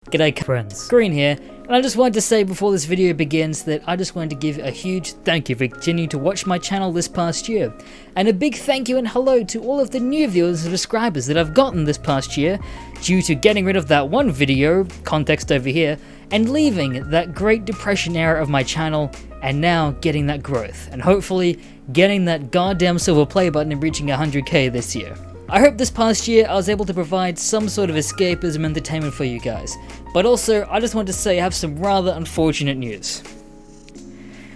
G'day friends, Green here, and I just wanted to say before this video begins that I just wanted to give a huge thank you for continuing to watch my channel this past year, and a big thank you and hello to all of the new viewers and subscribers that I've gotten this past year due to getting rid of that one video, context over here, and leaving that Great Depression era of my channel and now getting that growth, and hopefully getting that goddamn silver play button and reaching 100k this year. I hope this past year I was able to provide some sort of escapism and entertainment for you guys, but also I just want to say I have some rather unfortunate news.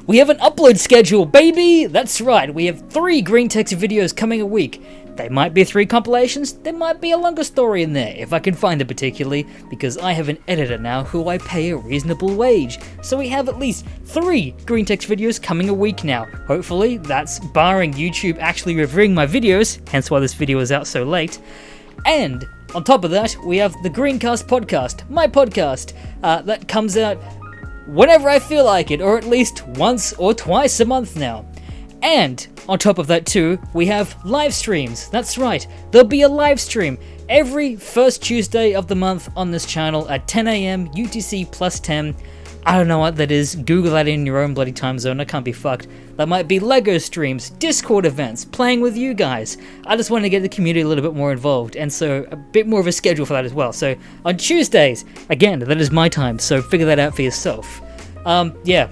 We have an upload schedule, baby! That's right, we have 3 Greentext videos coming a week. They might be 3 compilations, there might be a longer story in there, if I can find it particularly, because I have an editor now who I pay a reasonable wage. So we have at least 3 Greentext videos coming a week now. Hopefully, that's barring YouTube actually reviewing my videos, hence why this video is out so late. And on top of that, we have the Greencast podcast, my podcast, that comes out whenever I feel like it, or at least once or twice a month now. And on top of that too, we have live streams. That's right, there'll be a live stream every first Tuesday of the month on this channel at 10 AM UTC plus 10. I don't know what that is, Google that in your own bloody time zone, I can't be fucked. That might be LEGO streams, Discord events, playing with you guys. I just want to get the community a little bit more involved, and so a bit more of a schedule for that as well. So on Tuesdays, again, that is my time, so figure that out for yourself. Yeah,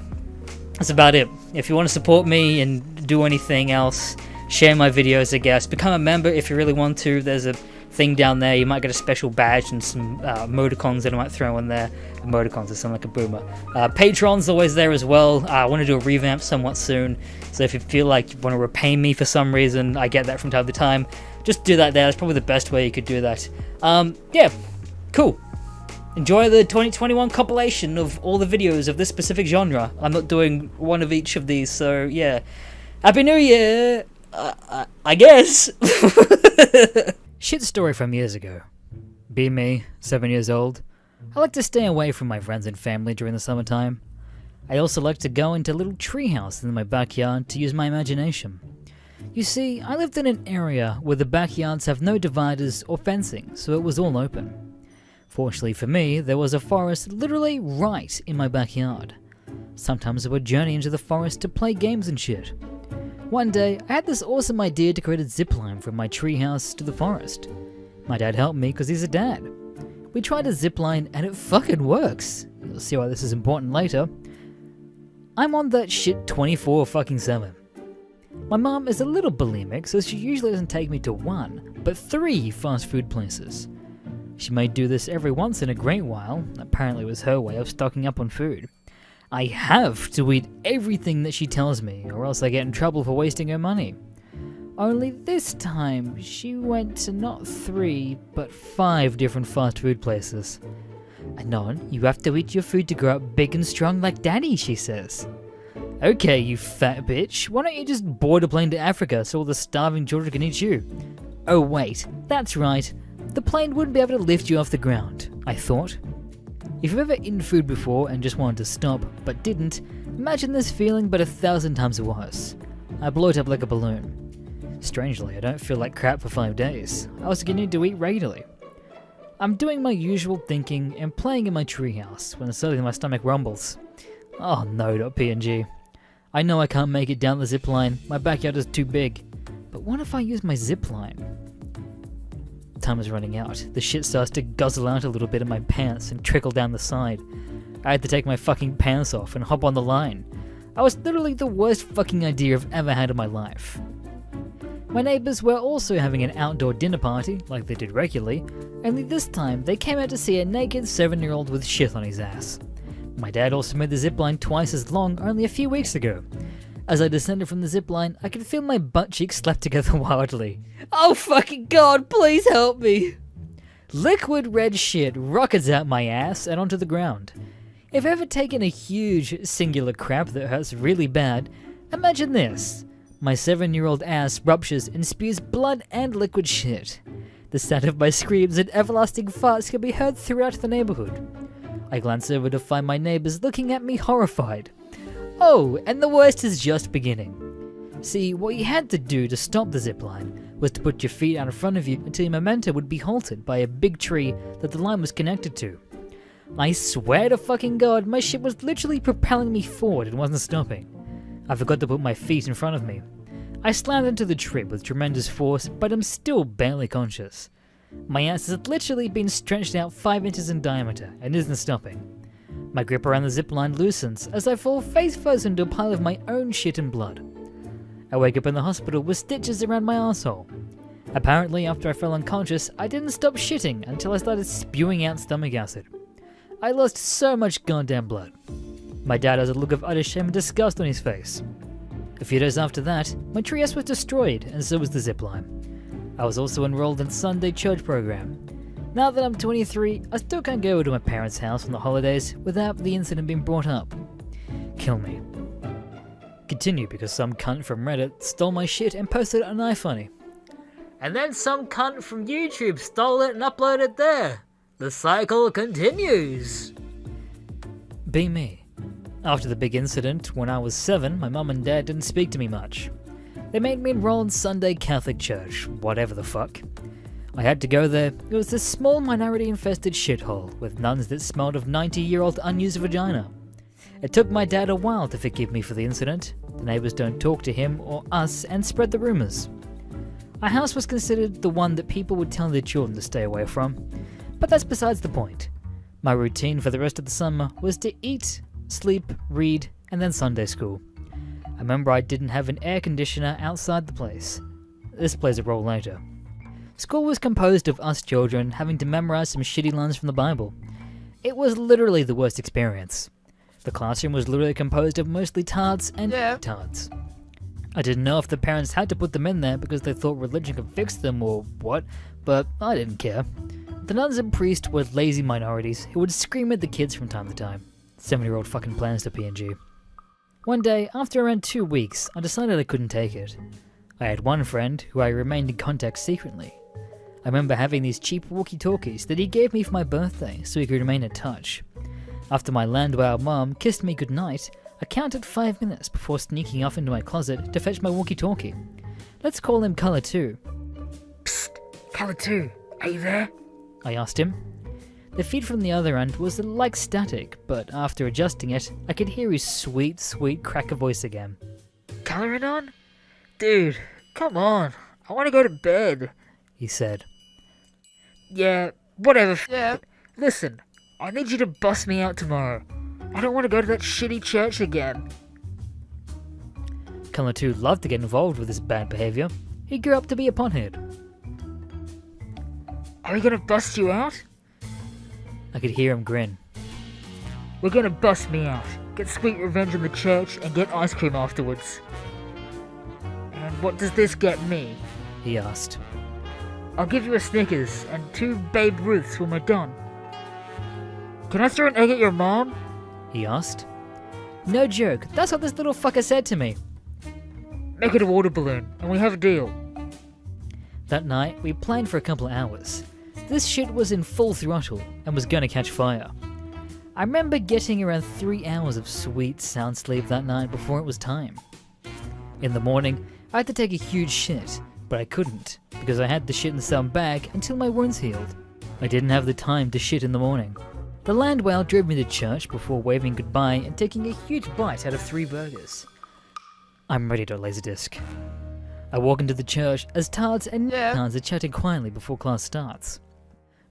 that's about it. If you want to support me and do anything else, share my videos, I guess. Become a member if you really want to. There's a thing down there. You might get a special badge and some emoticons that I might throw in there. Emoticons, I sound like a boomer. Patreon's always there as well. I want to do a revamp somewhat soon. So if you feel like you want to repay me for some reason, I get that from time to time. Just do that there. That's probably the best way you could do that. Yeah, cool. Enjoy the 2021 compilation of all the videos of this specific genre. I'm not doing one of each of these, so yeah. Happy New Year! I guess! Shit story from years ago. Be me, 7 years old. I like to stay away from my friends and family during the summertime. I also like to go into a little treehouse in my backyard to use my imagination. You see, I lived in an area where the backyards have no dividers or fencing, so it was all open. Fortunately for me, there was a forest literally right in my backyard. Sometimes I would journey into the forest to play games and shit. One day, I had this awesome idea to create a zipline from my treehouse to the forest. My dad helped me because he's a dad. We tried a zipline and it fucking works. You'll see why this is important later. I'm on that shit 24/7. My mom is a little bulimic, so she usually doesn't take me to 1, but 3 fast food places. She may do this every once in a great while, apparently it was her way of stocking up on food. I have to eat everything that she tells me, or else I get in trouble for wasting her money. Only this time, she went to not 3, but 5 different fast food places. Anon, you have to eat your food to grow up big and strong like daddy, she says. Okay, you fat bitch, why don't you just board a plane to Africa so all the starving children can eat you? Oh wait, that's right. The plane wouldn't be able to lift you off the ground, I thought. If you've ever eaten food before and just wanted to stop, but didn't, imagine this feeling but 1,000 times worse. I bloat up like a balloon. Strangely, I don't feel like crap for 5 days. I was beginning to eat regularly. I'm doing my usual thinking and playing in my treehouse when suddenly my stomach rumbles. Oh no.png. I know I can't make it down the zipline, my backyard is too big. But what if I use my zipline? Time is running out. The shit starts to guzzle out a little bit in my pants and trickle down the side. I had to take my fucking pants off and hop on the line. I was literally the worst fucking idea I've ever had in my life. My neighbours were also having an outdoor dinner party, like they did regularly, only this time they came out to see a naked 7-year-old with shit on his ass. My dad also made the zipline twice as long only a few weeks ago. As I descended from the zipline, I could feel my butt cheeks slap together wildly. Oh fucking god, please help me! Liquid red shit rockets out my ass and onto the ground. If I've ever taken a huge, singular crap that hurts really bad, imagine this. My 7-year-old ass ruptures and spews blood and liquid shit. The sound of my screams and everlasting farts can be heard throughout the neighborhood. I glance over to find my neighbors looking at me horrified. Oh, and the worst is just beginning. See, what you had to do to stop the zipline was to put your feet out in front of you until your momentum would be halted by a big tree that the line was connected to. I swear to fucking God, my shit was literally propelling me forward and wasn't stopping. I forgot to put my feet in front of me. I slammed into the trip with tremendous force, but I'm still barely conscious. My ass has literally been stretched out 5 inches in diameter and isn't stopping. My grip around the zipline loosens as I fall face first into a pile of my own shit and blood. I wake up in the hospital with stitches around my asshole. Apparently, after I fell unconscious, I didn't stop shitting until I started spewing out stomach acid. I lost so much goddamn blood. My dad has a look of utter shame and disgust on his face. A few days after that, my treehouse was destroyed, and so was the zipline. I was also enrolled in Sunday church program. Now that I'm 23, I still can't go to my parents' house on the holidays without the incident being brought up. Kill me. Continue because some cunt from Reddit stole my shit and posted it on iFunny. And then some cunt from YouTube stole it and uploaded it there. The cycle continues. Be me. After the big incident, when I was 7, my mum and dad didn't speak to me much. They made me enroll in Sunday Catholic Church, whatever the fuck. I had to go there. It was this small minority-infested shithole with nuns that smelled of 90-year-old unused vagina. It took my dad a while to forgive me for the incident. The neighbours don't talk to him or us and spread the rumours. Our house was considered the one that people would tell their children to stay away from, but that's besides the point. My routine for the rest of the summer was to eat, sleep, read, and then Sunday school. I remember I didn't have an air conditioner outside the place. This plays a role later. School was composed of us children having to memorize some shitty lines from the Bible. It was literally the worst experience. The classroom was literally composed of mostly tards and tards. I didn't know if the parents had to put them in there because they thought religion could fix them or what, but I didn't care. The nuns and priests were lazy minorities who would scream at the kids from time to time. 7-year-old fucking plans to PNG. One day, after around 2 weeks, I decided I couldn't take it. I had one friend who I remained in contact secretly. I remember having these cheap walkie-talkies that he gave me for my birthday so he could remain in touch. After my Landwehr mom kissed me goodnight, I counted 5 minutes before sneaking off into my closet to fetch my walkie-talkie. Let's call him Color 2. Psst, Color 2, are you there? I asked him. The feed from the other end was like static, but after adjusting it, I could hear his sweet, sweet cracker voice again. Coloring on? Dude, come on, I want to go to bed, he said. Yeah, whatever. Yeah. Listen, I need you to bust me out tomorrow. I don't want to go to that shitty church again. Color 2 loved to get involved with this bad behavior. He grew up to be a pothead. Are we gonna bust you out? I could hear him grin. We're gonna bust me out, get sweet revenge in the church, and get ice cream afterwards. And what does this get me? He asked. I'll give you a Snickers and 2 Babe Ruths when we're done. Can I throw an egg at your mom? He asked. No joke, that's what this little fucker said to me. Make it a water balloon, and we have a deal. That night, we planned for a couple of hours. This shit was in full throttle, and was gonna catch fire. I remember getting around 3 hours of sweet sound sleep that night before it was time. In the morning, I had to take a huge shit, but I couldn't, because I had the shit in some bag until my wounds healed. I didn't have the time to shit in the morning. The Landwehr drove me to church before waving goodbye and taking a huge bite out of 3 burgers. I'm ready to laserdisc. I walk into the church as tards and tards are chatting quietly before class starts.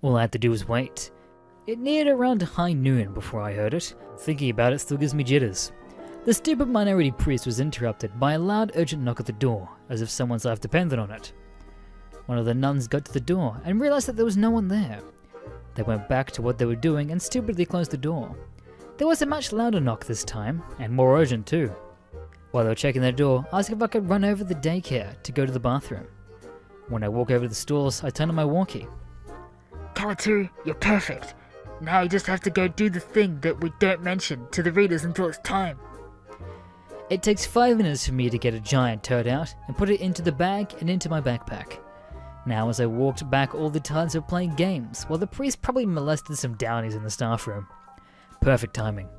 All I had to do was wait. It neared around high noon before I heard it. Thinking about it still gives me jitters. The stupid minority priest was interrupted by a loud urgent knock at the door, as if someone's life depended on it. One of the nuns got to the door and realized that there was no one there. They went back to what they were doing and stupidly closed the door. There was a much louder knock this time, and more urgent too. While they were checking their door, I asked if I could run over the daycare to go to the bathroom. When I walk over to the stalls, I turn on my walkie. Color 2, you're perfect. Now you just have to go do the thing that we don't mention to the readers until it's time. It takes 5 minutes for me to get a giant turd out and put it into the bag and into my backpack. Now as I walked back, all the tards were playing games, while the priest probably molested some downies in the staff room. Perfect timing.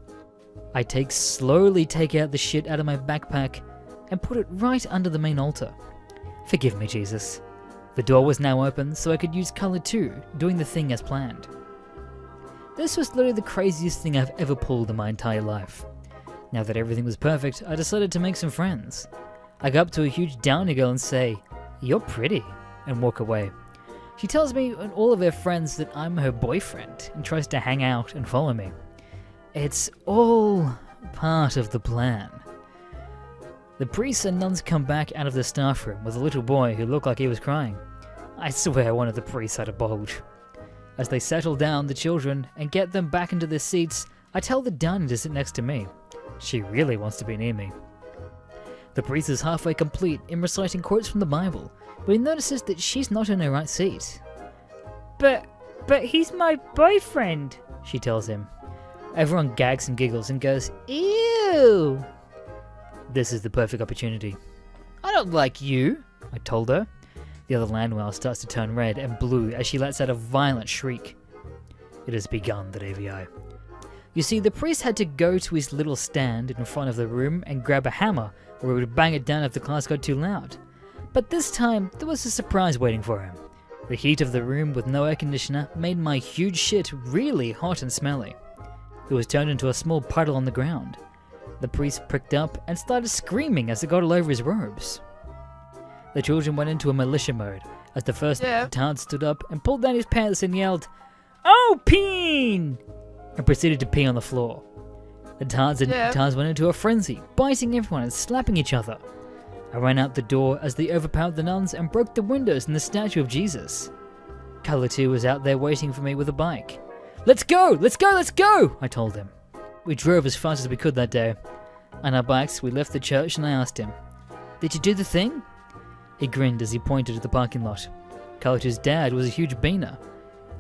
I slowly take out the shit out of my backpack and put it right under the main altar. Forgive me, Jesus. The door was now open so I could use Color 2, doing the thing as planned. This was literally the craziest thing I've ever pulled in my entire life. Now that everything was perfect, I decided to make some friends. I go up to a huge downy girl and say, "You're pretty," and walk away. She tells me and all of her friends that I'm her boyfriend and tries to hang out and follow me. It's all part of the plan. The priests and nuns come back out of the staff room with a little boy who looked like he was crying. I swear one of the priests had a bulge. As they settle down the children and get them back into their seats, I tell the downy to sit next to me. She really wants to be near me. The priest is halfway complete in reciting quotes from the Bible, but he notices that she's not in her right seat. But he's my boyfriend, she tells him. Everyone gags and giggles and goes, "Ew!" This is the perfect opportunity. "I don't like you," I told her. The other landwell starts to turn red and blue as she lets out a violent shriek. It has begun, the AVI. You see, the priest had to go to his little stand in front of the room and grab a hammer, or he would bang it down if the class got too loud. But this time, there was a surprise waiting for him. The heat of the room with no air conditioner made my huge shit really hot and smelly. It was turned into a small puddle on the ground. The priest pricked up and started screaming as it got all over his robes. The children went into a militia mode as the first tard stood up and pulled down his pants and yelled, "Oh, peen!" and proceeded to pee on the floor. The tards and tards went into a frenzy, biting everyone and slapping each other. I ran out the door as they overpowered the nuns and broke the windows in the statue of Jesus. Color 2 was out there waiting for me with a bike. "Let's go! Let's go! Let's go!" I told him. We drove as fast as we could that day. On our bikes, we left the church and I asked him, "Did you do the thing?" He grinned as he pointed at the parking lot. Color 2's dad was a huge beaner.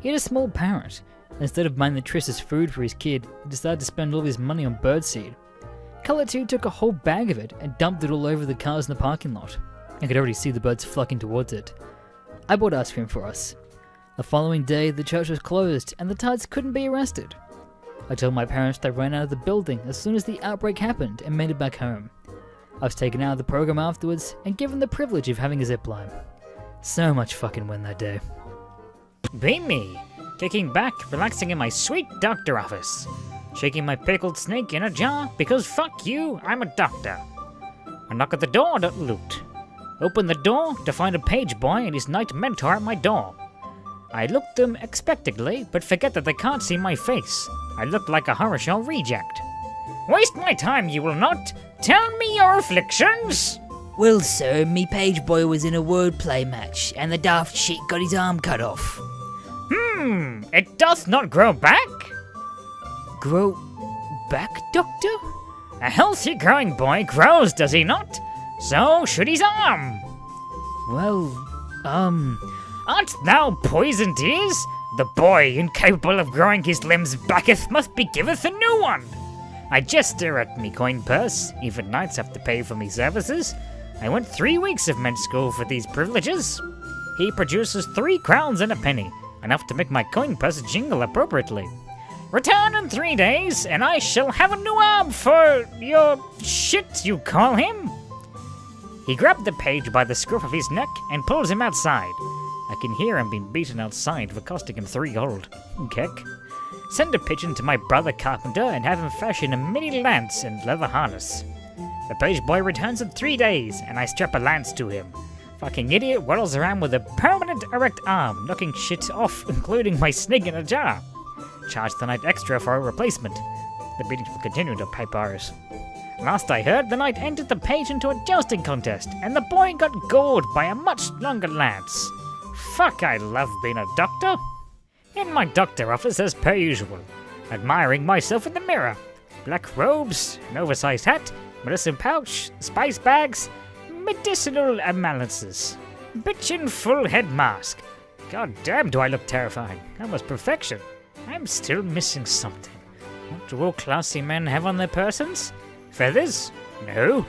He had a small parrot. Instead of buying the Triss's food for his kid, he decided to spend all his money on birdseed. Color 2 took a whole bag of it and dumped it all over the cars in the parking lot. I could already see the birds flocking towards it. I bought ice cream for us. The following day, the church was closed and the tards couldn't be arrested. I told my parents they ran out of the building as soon as the outbreak happened and made it back home. I was taken out of the program afterwards and given the privilege of having a zipline. So much fucking win that day. Be me, kicking back, relaxing in my sweet doctor office, shaking my pickled snake in a jar because fuck you, I'm a doctor. I knock at the door to loot. Open the door to find a page boy and his knight mentor at my door. I look them expectantly, but forget that they can't see my face. I look like a horror show reject. Waste my time, you will not. Tell me your afflictions. "Well, sir, me page boy was in a wordplay match, and the daft shit got his arm cut off." It doth not grow back? "Grow back, doctor?" A healthy growing boy grows, does he not? So should his arm. Well, Art thou poisoned ears? The boy, incapable of growing his limbs backeth, must be giveth a new one. I just stare at me coin purse, even knights have to pay for me services. I went 3 weeks of men's school for these privileges. He produces 3 crowns and a penny, enough to make my coin purse jingle appropriately. Return in 3 days, and I shall have a new arm for your shit, you call him. He grabbed the page by the scruff of his neck and pulls him outside. I can hear him being beaten outside for costing him 3 gold. Keck. Send a pigeon to my brother carpenter and have him fashion a mini lance and leather harness. The page boy returns in 3 days, and I strap a lance to him. Fucking idiot waddles around with a permanent erect arm, knocking shit off, including my snake in a jar. Charge the knight extra for a replacement. The beatings will continue until pipe bars. Last I heard, the knight entered the page into a jousting contest, and the boy got gored by a much longer lance. Fuck, I love being a doctor. In my doctor office as per usual, admiring myself in the mirror. Black robes, an oversized hat, medicine pouch, spice bags, medicinal imbalances, bitchin' full head mask. God damn, do I look terrifying. Almost perfection. I'm still missing something. What do all classy men have on their persons? Feathers? No.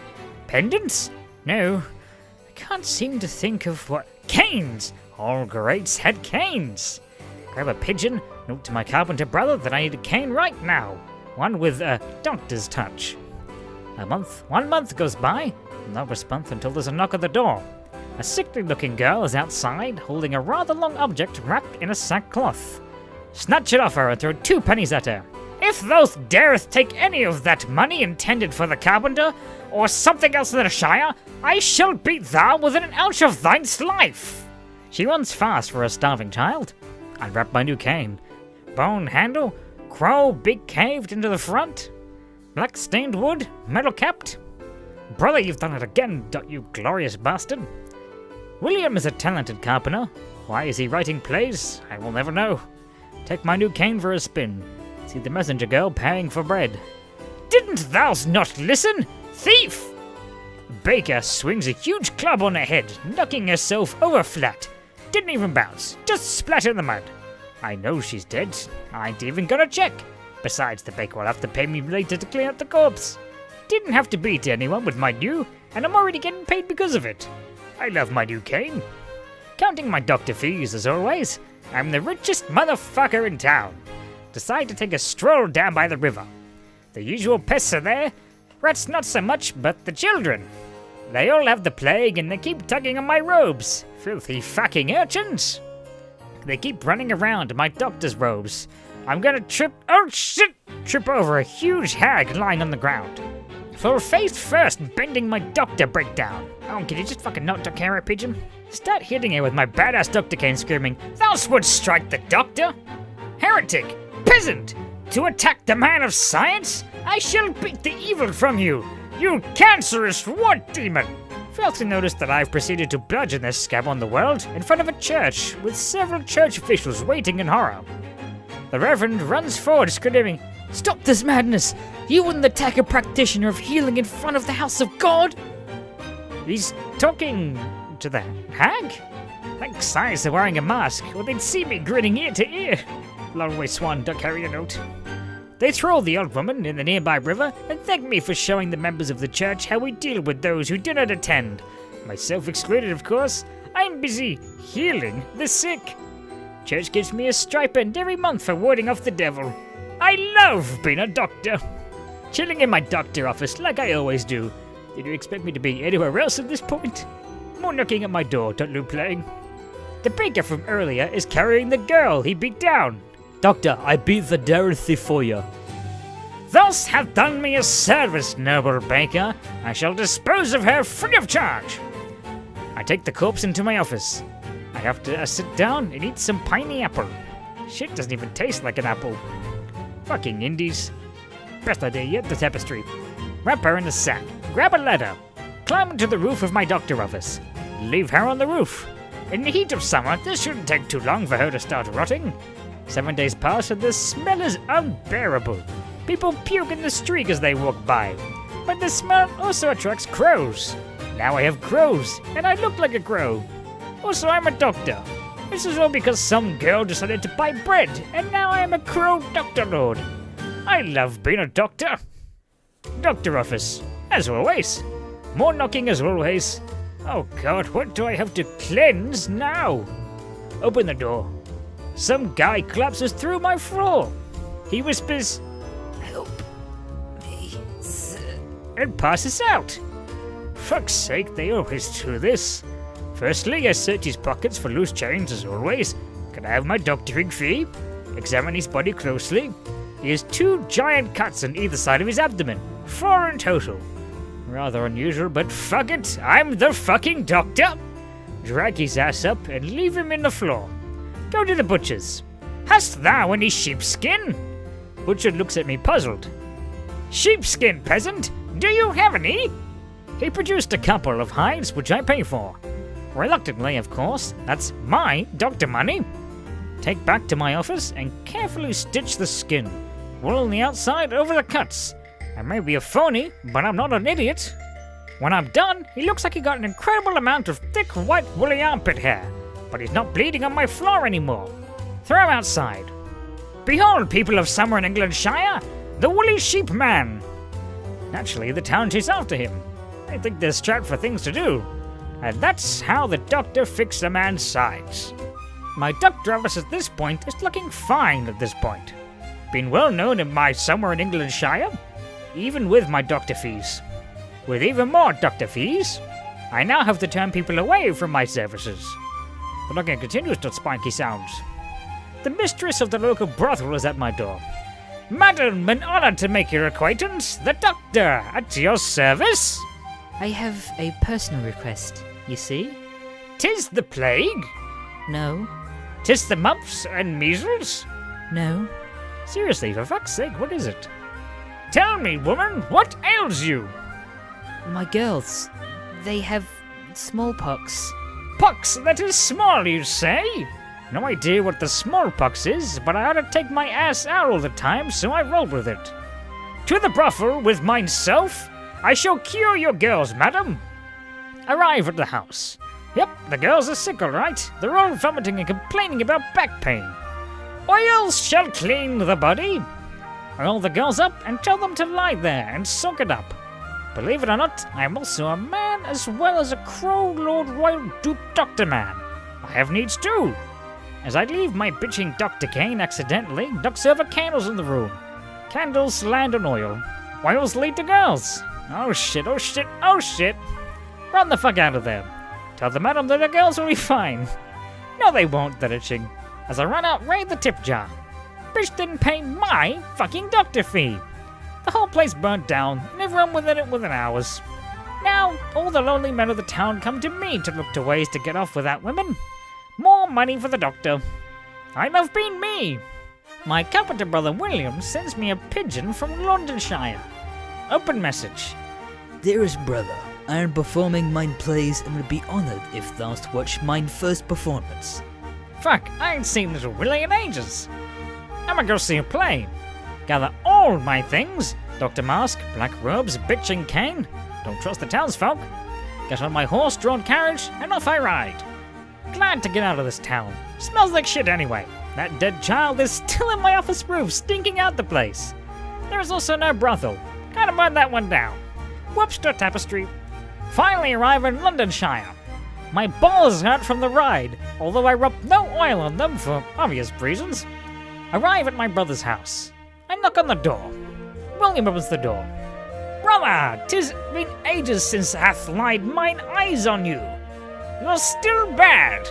Pendants? No. I can't seem to think of what... Canes! All greats had canes. Grab a pigeon, note to my carpenter brother that I need a cane right now. One with a doctor's touch. 1 month goes by, no response until there's a knock at the door. A sickly-looking girl is outside, holding a rather long object wrapped in a sackcloth. snatch it off her and throw 2 pennies at her. If thou dareth take any of that money intended for the carpenter, or something else in the Shire, I shall beat thou within an ounce of thine's life. She runs fast for a starving child. Unwrap my new cane. Bone handle, crow big caved into the front. Black stained wood, metal capped. Brother, you've done it again, you glorious bastard. William is a talented carpenter. Why is he writing plays? I will never know. Take my new cane for a spin. See the messenger girl paying for bread. Didn't thou not listen? Thief! Baker swings a huge club on her head, knocking herself over flat. Didn't even bounce, just splatter in the mud. I know she's dead. I ain't even gonna check. Besides, the baker will have to pay me later to clean up the corpse. Didn't have to beat anyone with my new, and I'm already getting paid because of it. I love my new cane. Counting my doctor fees as always. I'm the richest motherfucker in town. Decide to take a stroll down by the river. The usual pests are there. Rats not so much, but the children. They all have the plague and they keep tugging on my robes. Filthy fucking urchins. They keep running around in my doctor's robes. I'm gonna trip over a huge hag lying on the ground. Full face first, bending my doctor breakdown. Oh, can you just fucking not duck carrot pigeon? Start hitting her with my badass doctor cane, screaming, "Thou wouldst strike the doctor! Heretic! Peasant! To attack the man of science? I shall beat the evil from you! You cancerous what demon!" Fails to notice that I've proceeded to bludgeon this scab on the world in front of a church with several church officials waiting in horror. The Reverend runs forward screaming, Stop this madness! You wouldn't attack a practitioner of healing in front of the house of God! "He's talking to the hag? Thank science they're wearing a mask, or they'd see me grinning ear to ear." Long way swan duck carrier note. They throw the old woman in the nearby river and thank me for showing the members of the church how we deal with those who do not attend. Myself excluded, of course. I'm busy healing the sick. Church gives me a stipend every month for warding off the devil. I love being a doctor. Chilling in my doctor office like I always do. Did you expect me to be anywhere else at this point? More knocking at my door, don't you playing? The baker from earlier is carrying the girl he beat down. Doctor, I beat the daring thief for you. Thus hath done me a service, noble baker. I shall dispose of her free of charge. I take the corpse into my office. I have to sit down and eat some piney apple. Shit doesn't even taste like an apple. Fucking Indies. Best idea yet, the tapestry. Wrap her in a sack. Grab a ladder. Climb into the roof of my doctor office. Leave her on the roof. In the heat of summer, this shouldn't take too long for her to start rotting. 7 days pass and the smell is unbearable. People puke in the street as they walk by. But the smell also attracts crows. Now I have crows, and I look like a crow. Also, I'm a doctor. This is all because some girl decided to buy bread, and now I am a crow doctor lord. I love being a doctor. Doctor office, as always. More knocking as always. Oh god, what do I have to cleanse now? Open the door. Some guy collapses through my floor. He whispers, Help me, sir. And passes out. Fuck's sake, they always do this. Firstly, I search his pockets for loose change as always. Can I have my doctoring fee? Examine his body closely. He has 2 giant cuts on either side of his abdomen. 4 in total. Rather unusual, but fuck it, I'm the fucking doctor. Drag his ass up and leave him in the floor. Go to the butcher's. Hast thou any sheepskin? Butcher looks at me puzzled. Sheepskin, peasant? Do you have any? He produced a couple of hides, which I pay for. Reluctantly, of course. That's my doctor money. Take back to my office and carefully stitch the skin. Wool on the outside over the cuts. I may be a phony, but I'm not an idiot. When I'm done, he looks like he got an incredible amount of thick white woolly armpit hair, but he's not bleeding on my floor anymore. Throw him outside. Behold, people of Summer and England Shire, the woolly sheep man. Naturally, the town chase after him. They think they're strapped for things to do. And that's how the doctor fixed a man's sides. My doctor office at this point is looking fine at this point. Been well known in my Summer and England Shire, even with my doctor fees. With even more doctor fees, I now have to turn people away from my services. The knocking continues to spiky sounds. The mistress of the local brothel is at my door. Madam, an honor to make your acquaintance. The doctor, at your service. I have a personal request, you see? 'Tis the plague? No, 'Tis the mumps and measles? no. Seriously, for fuck's sake, what is it? Tell me, woman, what ails you? My girls, they have smallpox. Pox that is small, you say? No idea what the smallpox is, but I ought to take my ass out all the time, so I roll with it. To the brothel with myself? I shall cure your girls, madam. Arrive at the house. Yep, the girls are sick, all right. They're all vomiting and complaining about back pain. Oils shall clean the body. Oil the girls up and tell them to lie there and soak it up. Believe it or not, I am also a man as well as a crow lord royal duke doctor man. I have needs too. As I leave, my bitching Dr. Kane accidentally knocks over candles in the room. Candles land on oil. Oils lead to girls. Oh shit, oh shit, oh shit. Run the fuck out of there. Tell the madam that the girls will be fine. No, they won't, they're itching. As I run out, raid the tip jar. Bitch didn't pay my fucking doctor fee. The whole place burnt down, and everyone within it within hours. Now, all the lonely men of the town come to me to look to ways to get off without women. More money for the doctor. I love being me. My carpenter brother William sends me a pigeon from Londonshire. Open message. Dearest brother, I am performing mine plays and would be honoured if thou'st watch mine first performance. Fuck, I ain't seen little Willie in ages. I'ma go see a play. Gather all my things. Dr. Mask, black robes, bitch and cane. Don't trust the townsfolk. Get on my horse-drawn carriage and off I ride. Glad to get out of this town. Smells like shit anyway. That dead child is still in my office roof, stinking out the place. There is also no brothel. Gotta burn that one down. Webster Tapestry. Finally arrive in Londonshire. My balls hurt from the ride, although I rubbed no oil on them for obvious reasons. Arrive at my brother's house. I knock on the door. William opens the door. Brother, 'tis been ages since hath lied mine eyes on you. You're still bad.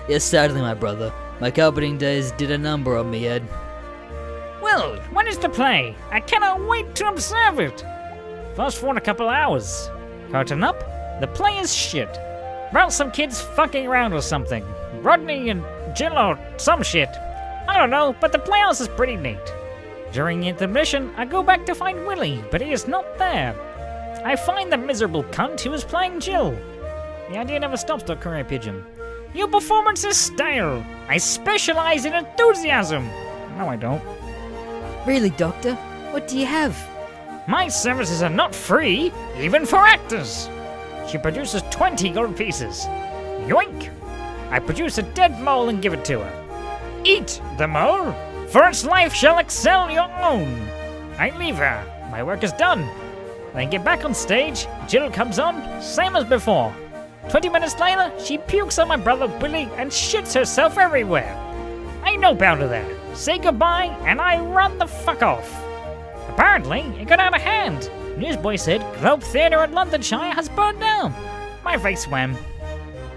Yes, certainly, my brother. My carpeting days did a number on me, Ed. Well, when is the play? I cannot wait to observe it. First for in a couple hours. Curtain up, the play is shit. About some kids fucking around or something. Rodney and Jill or some shit. I don't know, but the playhouse is pretty neat. During the intermission, I go back to find Willie, but he is not there. I find the miserable cunt who was playing Jill. The idea never stops, Dr. Career Pigeon. Your performance is stale. I specialize in enthusiasm. No, I don't. Really, Doctor? What do you have? My services are not free, even for actors. She produces 20 gold pieces. Yoink! I produce a dead mole and give it to her. Eat the mole, for its life shall excel your own. I leave her. My work is done. Then get back on stage. Jill comes on, same as before. 20 minutes later, she pukes on my brother Billy and shits herself everywhere. Ain't no bounder there. Say goodbye, and I run the fuck off. Apparently, it got out of hand. Newsboy said Globe Theatre at Londonshire has burned down. My face swam.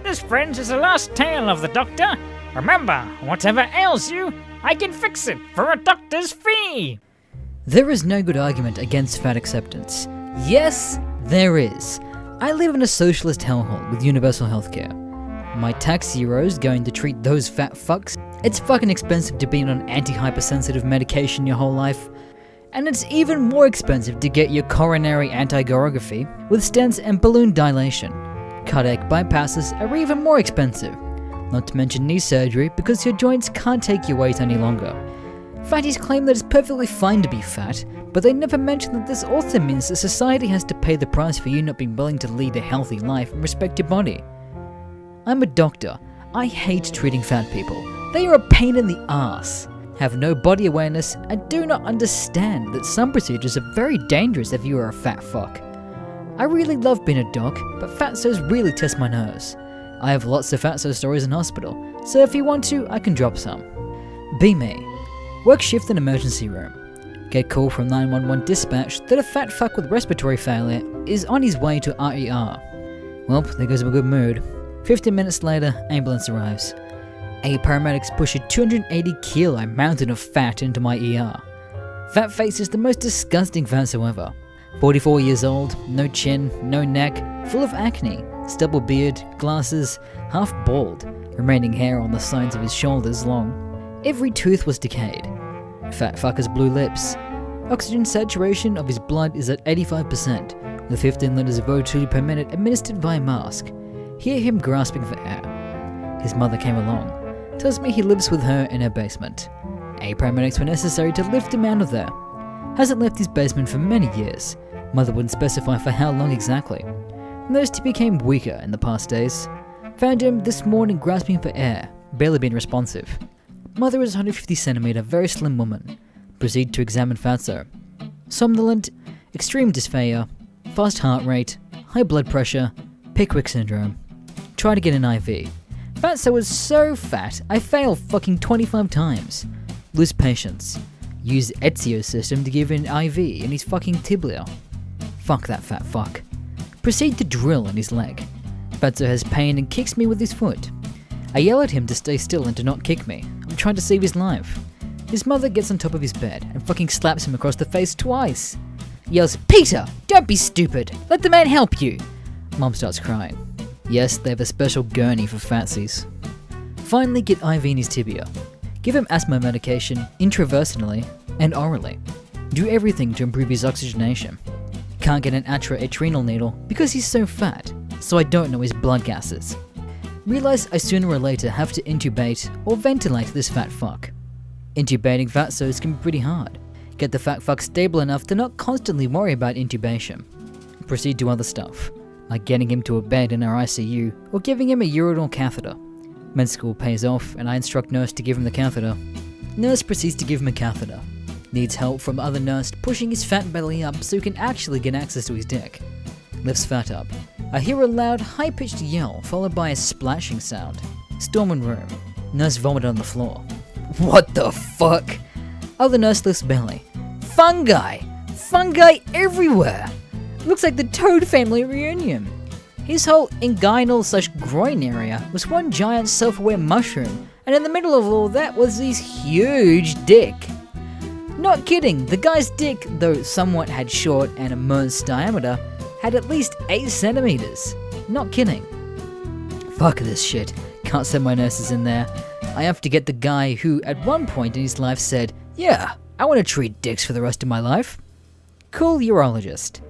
This, friends, is the last tale of the Doctor. Remember, whatever ails you, I can fix it for a doctor's fee. There is no good argument against fat acceptance. Yes, there is. I live in a socialist hellhole with universal healthcare. My tax zero's going to treat those fat fucks. It's fucking expensive to be on anti-hypersensitive medication your whole life. And it's even more expensive to get your coronary angiography with stents and balloon dilation. Cardiac bypasses are even more expensive. Not to mention knee surgery because your joints can't take your weight any longer. Fatties claim that it's perfectly fine to be fat, but they never mention that this also means that society has to pay the price for you not being willing to lead a healthy life and respect your body. I'm a doctor. I hate treating fat people. They are a pain in the ass, have no body awareness, and do not understand that some procedures are very dangerous if you are a fat fuck. I really love being a doc, but fatsos really test my nerves. I have lots of fatso stories in hospital, so if you want to, I can drop some. Be me. Work shift in emergency room. Get call from 911 dispatch that a fat fuck with respiratory failure is on his way to RER. Well, there goes my good mood. 15 minutes later, ambulance arrives. Paramedics push a 280 kilo mountain of fat into my ER. Fat face is the most disgusting fatso ever. 44 years old, no chin, no neck, full of acne, stubble beard, glasses, half bald, remaining hair on the sides of his shoulders long. Every tooth was decayed. Fat fucker's blue lips. Oxygen saturation of his blood is at 85%, with 15 liters of O2 per minute administered via mask. Hear him grasping for air. His mother came along. Tells me he lives with her in her basement. Paramedics were necessary to lift him out of there. Hasn't left his basement for many years. Mother wouldn't specify for how long exactly. Noticed he became weaker in the past days. Found him this morning grasping for air, barely being responsive. Mother is 150 centimeter, very slim woman. Proceed to examine fatso. Somnolent, extreme dysphagia, fast heart rate, high blood pressure, Pickwick syndrome. Try to get an IV. Fatso was so fat, I failed fucking 25 times. Lose patience. Use Ezio system to give an IV in his fucking tibia. Fuck that fat fuck. Proceed to drill in his leg. Fatso has pain and kicks me with his foot. I yell at him to stay still and to not kick me. I'm trying to save his life. His mother gets on top of his bed and fucking slaps him across the face twice. Yells, "Peter, don't be stupid. Let the man help you." Mom starts crying. Yes, they have a special gurney for fatsies. Finally get IV in his tibia. Give him asthma medication intraversally and orally. Do everything to improve his oxygenation. Can't get an adrenal needle because he's so fat, so I don't know his blood gases. Realize I sooner or later have to intubate or ventilate this fat fuck. Intubating fatsos can be pretty hard. Get the fat fuck stable enough to not constantly worry about intubation. Proceed to other stuff, like getting him to a bed in our ICU or giving him a urinal catheter. Med school pays off and I instruct nurse to give him the catheter. Nurse proceeds to give him a catheter. Needs help from other nurse pushing his fat belly up so he can actually get access to his dick. Lifts fat up. I hear a loud, high-pitched yell followed by a splashing sound. Storm in room. Nurse vomited on the floor. What the fuck? Other nurse lifts belly. Fungi! Fungi everywhere! Looks like the Toad family reunion. His whole inguinal/groin area was one giant self-aware mushroom, and in the middle of all that was this huge dick. Not kidding, the guy's dick, though somewhat had short and immense diameter, had at least 8 centimeters. Not kidding. Fuck this shit. Can't send my nurses in there. I have to get the guy who, at one point in his life, said, "Yeah, I want to treat dicks for the rest of my life." Cool urologist.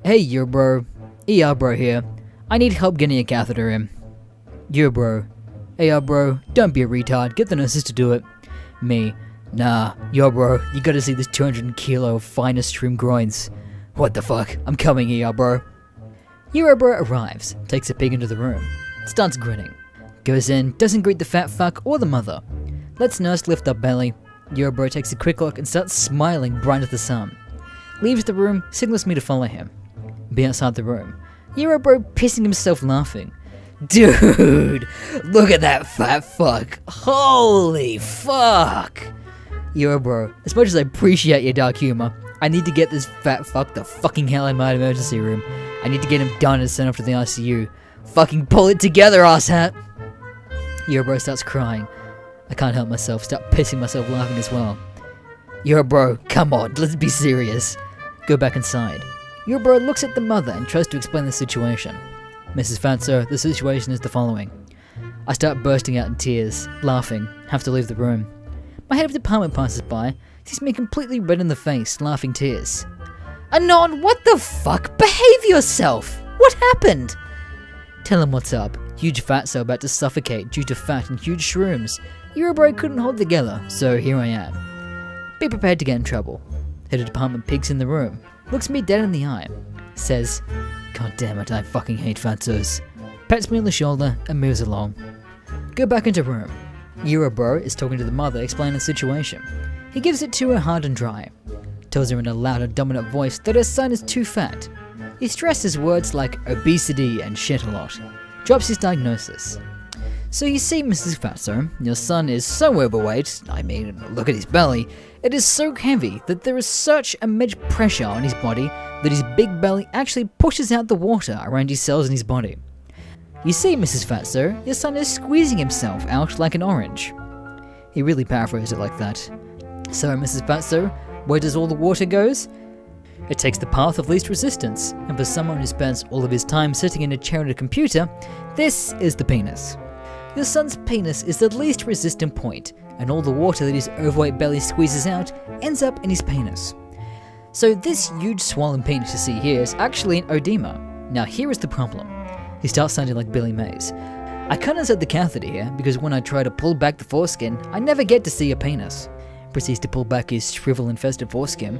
Hey, bro. bro here. I need help getting a catheter in. Bro. Hey, bro. Don't be a retard. Get the nurses to do it. Me. Nah, bro. You gotta see this 200 kilo of finest trim groins. What the fuck? I'm coming, bro. Bro arrives, takes a peek into the room, starts grinning. Goes in, doesn't greet the fat fuck or the mother. Lets nurse lift up belly. Bro takes a quick look and starts smiling bright as the sun. Leaves the room, signals me to follow him. Be outside the room. Bro pissing himself laughing. Dude, look at that fat fuck. Holy fuck. Bro, as much as I appreciate your dark humor, I need to get this fat fuck the fucking hell out of my emergency room. I need to get him done and sent off to the ICU. Fucking pull it together, asshat. Bro starts crying. I can't help myself, start pissing myself laughing as well. Bro, come on, let's be serious. Go back inside. Bro looks at the mother and tries to explain the situation. Mrs. Fatso, the situation is the following. I start bursting out in tears, laughing, have to leave the room. My head of department passes by, sees me completely red in the face, laughing tears. Anon, what the fuck? Behave yourself! What happened? Tell him what's up. Huge fatso about to suffocate due to fat and huge shrooms. Bro couldn't hold together, so here I am. Be prepared to get in trouble. Head of department peeks in the room, looks me dead in the eye, says, "God damn it, I fucking hate fatsos." Pats me on the shoulder and moves along. Go back into room. Bro is talking to the mother, explaining the situation. He gives it to her hard and dry. Tells her in a loud and dominant voice that her son is too fat. He stresses words like obesity and shit a lot. Drops his diagnosis. So you see, Mrs. Fatso, your son is so overweight, I mean, look at his belly, it is so heavy that there is such immense pressure on his body that his big belly actually pushes out the water around his cells in his body. "You see, Mrs. Fatso, your son is squeezing himself out like an orange." He really paraphrased it like that. "So, Mrs. Fatso, where does all the water goes? It takes the path of least resistance, and for someone who spends all of his time sitting in a chair at a computer, this is the penis. Your son's penis is the least resistant point, and all the water that his overweight belly squeezes out ends up in his penis. So this huge swollen penis you see here is actually an oedema. Now here is the problem." He starts sounding like Billy Mays. "I can't insert the catheter here because when I try to pull back the foreskin, I never get to see a penis." Proceeds to pull back his shrivel-infested foreskin.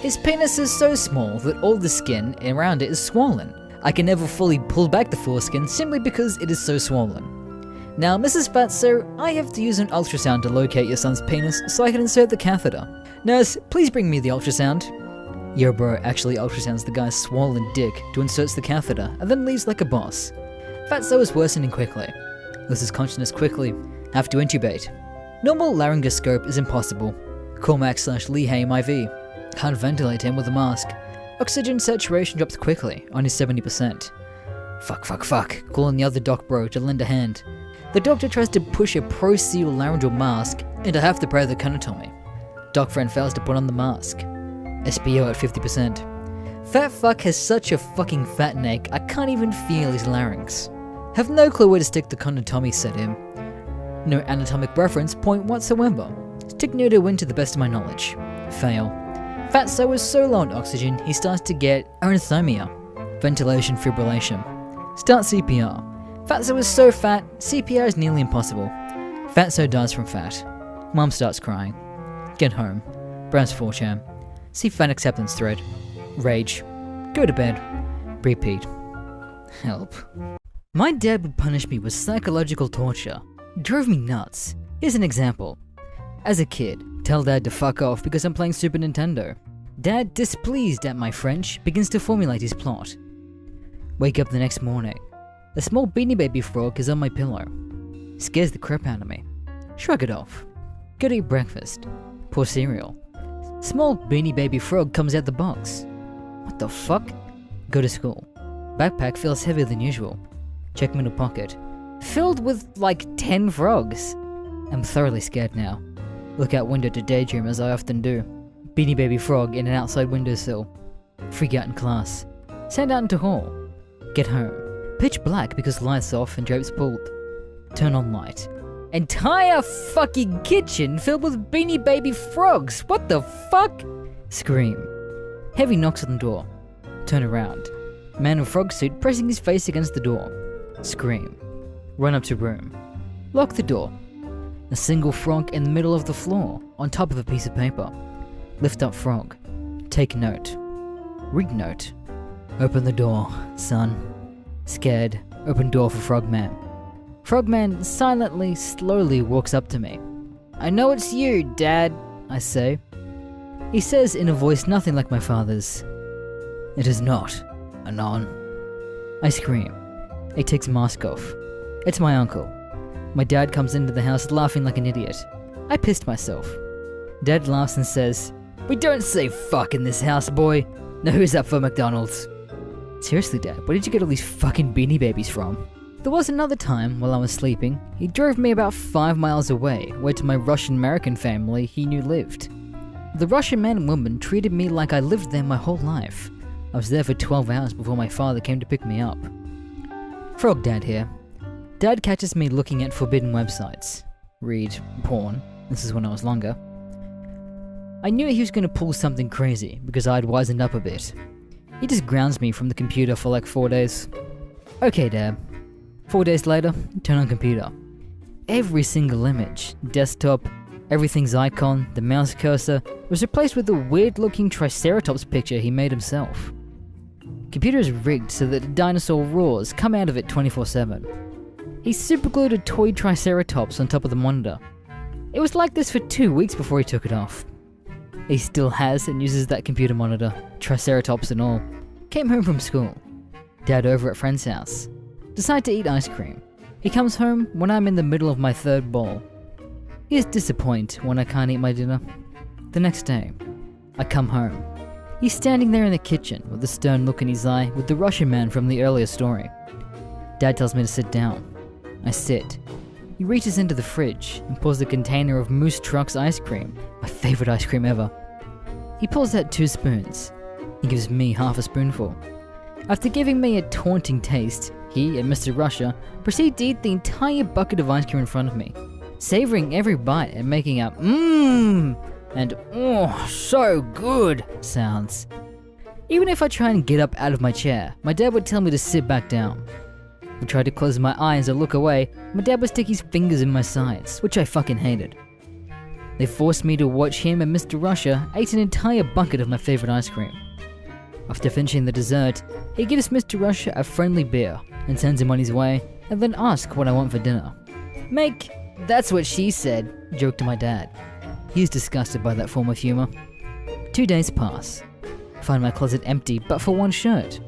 "His penis is so small that all the skin around it is swollen. I can never fully pull back the foreskin simply because it is so swollen. Now, Mrs. Fatso, I have to use an ultrasound to locate your son's penis so I can insert the catheter. Nurse, please bring me the ultrasound." Yo bro actually ultrasounds the guy's swollen dick to inserts the catheter and then leaves like a boss. Fatso is worsening quickly. Loses consciousness quickly. Have to intubate. Normal laryngoscope is impossible. Cormac/Lehaim IV. Can't ventilate him with a mask. Oxygen saturation drops quickly on his 70%. Fuck. Calling the other doc bro to lend a hand. The doctor tries to push a Pro-Seal laryngeal mask, and I have to pray the cunatomy. Doc friend fails to put on the mask. SPO at 50%. Fat fuck has such a fucking fat neck, I can't even feel his larynx. Have no clue where to stick the condotomy set in. No anatomic reference point whatsoever. Stick near to win to the best of my knowledge. Fail. Fatso is so low on oxygen, he starts to get arrhythmia. Ventilation fibrillation. Start CPR. Fatso is so fat, CPR is nearly impossible. Fatso dies from fat. Mom starts crying. Get home. Browse 4chan. See fan acceptance thread. Rage. Go to bed. Repeat. Help. My dad would punish me with psychological torture. Drove me nuts. Here's an example. As a kid, tell dad to fuck off because I'm playing Super Nintendo. Dad, displeased at my French, begins to formulate his plot. Wake up the next morning. A small Beanie Baby frog is on my pillow. Scares the crap out of me. Shrug it off. Go to eat breakfast. Pour cereal. Small Beanie Baby frog comes out the box. What the fuck? Go to school. Backpack feels heavier than usual. Check middle pocket. Filled with like 10 frogs. I'm thoroughly scared now. Look out window to daydream as I often do. Beanie Baby frog in an outside windowsill. Freak out in class. Send out into hall. Get home. Pitch black because lights off and drapes pulled. Turn on light. Entire fucking kitchen filled with Beanie Baby frogs. What the fuck? Scream. Heavy knocks on the door. Turn around. Man in frog suit pressing his face against the door. Scream. Run up to room. Lock the door. A single frog in the middle of the floor, on top of a piece of paper. Lift up frog. Take note. Read note. Open the door, son. Scared, open door for Frogman. Frogman silently, slowly walks up to me. I know it's you, Dad, I say. He says in a voice nothing like my father's. It is not, Anon. I scream. He takes mask off. It's my uncle. My dad comes into the house laughing like an idiot. I pissed myself. Dad laughs and says, "We don't say fuck in this house, boy. Now who's up for McDonald's?" Seriously, Dad, where did you get all these fucking Beanie Babies from? There was another time, while I was sleeping, he drove me about 5 miles away, where to my Russian-American family he knew lived. The Russian man and woman treated me like I lived there my whole life. I was there for 12 hours before my father came to pick me up. Frog Dad here. Dad catches me looking at forbidden websites. Read porn. This is when I was longer. I knew he was going to pull something crazy because I'd wisened up a bit. He just grounds me from the computer for like 4 days. Okay, Dad. 4 days later, turn on computer. Every single image, desktop, everything's icon, the mouse cursor, was replaced with a weird-looking Triceratops picture he made himself. Computer is rigged so that the dinosaur roars come out of it 24/7. He superglued a toy Triceratops on top of the monitor. It was like this for 2 weeks before he took it off. He still has and uses that computer monitor, Triceratops and all. Came home from school. Dad over at friend's house. Decide to eat ice cream. He comes home when I'm in the middle of my 3rd bowl. He is disappointed when I can't eat my dinner. The next day, I come home. He's standing there in the kitchen with a stern look in his eye with the Russian man from the earlier story. Dad tells me to sit down. I sit. He reaches into the fridge and pulls a container of Moose Truck's ice cream, my favorite ice cream ever. He pulls out 2 spoons. He gives me half a spoonful. After giving me a taunting taste, he and Mr. Russia proceed to eat the entire bucket of ice cream in front of me, savoring every bite and making up mmm and oh so good sounds. Even if I try and get up out of my chair, my dad would tell me to sit back down. I tried to close my eyes or look away, my dad would stick his fingers in my sides, which I fucking hated. They forced me to watch him and Mr. Russia ate an entire bucket of my favorite ice cream. After finishing the dessert, he gives Mr. Russia a friendly beer and sends him on his way, and then asks what I want for dinner. Make, that's what she said, joked to my dad. He's disgusted by that form of humor. 2 days pass. Find my closet empty but for one shirt,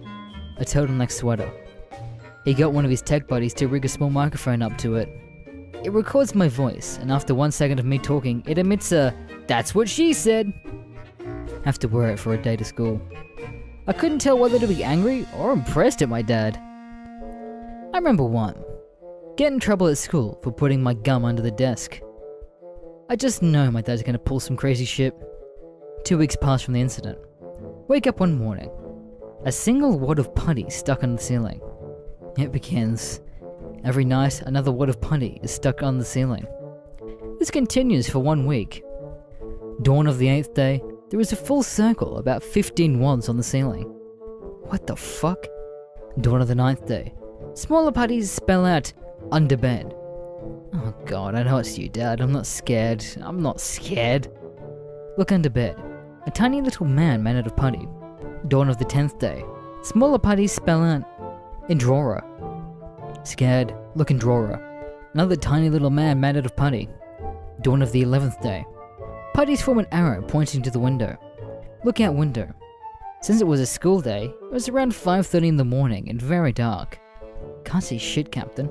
a turtleneck sweater. He got one of his tech buddies to rig a small microphone up to it. It records my voice, and after 1 second of me talking, it emits a "that's what she said." Have to wear it for a day to school. I couldn't tell whether to be angry or impressed at my dad. I remember one. Get in trouble at school for putting my gum under the desk. I just know my dad's gonna pull some crazy shit. 2 weeks pass from the incident. Wake up one morning. A single wad of putty stuck on the ceiling. It begins. Every night, another wad of putty is stuck on the ceiling. This continues for 1 week. Dawn of the 8th day, there is a full circle, about 15 wads on the ceiling. What the fuck? Dawn of the 9th day. Smaller putties spell out, under bed. Oh god, I know it's you, Dad. I'm not scared. I'm not scared. Look under bed. A tiny little man made out of putty. Dawn of the 10th day. Smaller putties spell out, in drawer. Scared, look in drawer. Another tiny little man made out of putty. Dawn of the 11th day. Putties form an arrow pointing to the window. Look out window. Since it was a school day, it was around 5:30 in the morning and very dark. Can't see shit, Captain.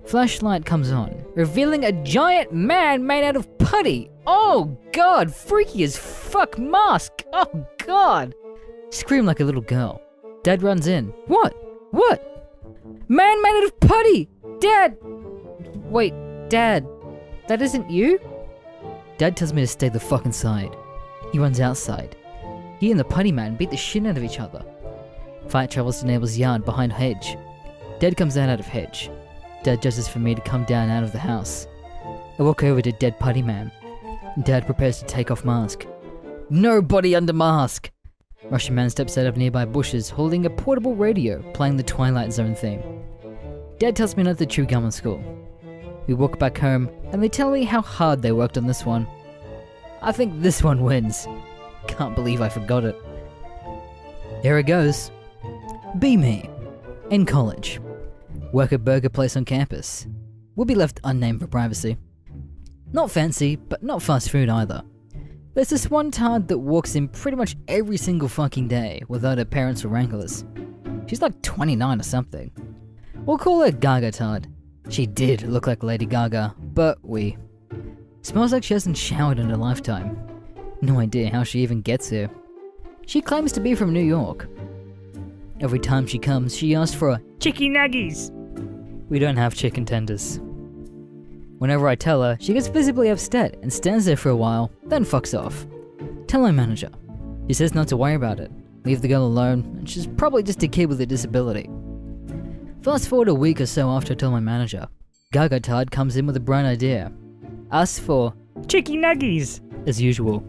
Flashlight comes on, revealing a giant man made out of putty. Oh god, freaky as fuck mask. Oh god. Scream like a little girl. Dad runs in. What? What? Man made out of putty! Dad! Wait, Dad, that isn't you? Dad tells me to stay the fuck inside. He runs outside. He and the putty man beat the shit out of each other. Fight travels to neighbor's yard behind hedge. Dad comes out of hedge. Dad gestures for me to come down out of the house. I walk over to dead putty man. Dad prepares to take off mask. Nobody under mask! Russian man steps out of nearby bushes holding a portable radio playing the Twilight Zone theme. Dad tells me not to chew gum in school. We walk back home and they tell me how hard they worked on this one. I think this one wins. Can't believe I forgot it. Here it goes. Be me. In college. Work at burger place on campus. Will be left unnamed for privacy. Not fancy, but not fast food either. There's this one tard that walks in pretty much every single fucking day without her parents or wranglers. She's like 29 or something. We'll call her Gaga Tard. She did look like Lady Gaga, but we. Smells like she hasn't showered in a lifetime. No idea how she even gets here. She claims to be from New York. Every time she comes, she asks for a Chicky nuggies. We don't have chicken tenders. Whenever I tell her, she gets visibly upset and stands there for a while, then fucks off. Tell my manager. He says not to worry about it, leave the girl alone, and she's probably just a kid with a disability. Fast forward a week or so after I tell my manager, Gaga Tard comes in with a bright idea. Asks for Chicky nuggies. as usual.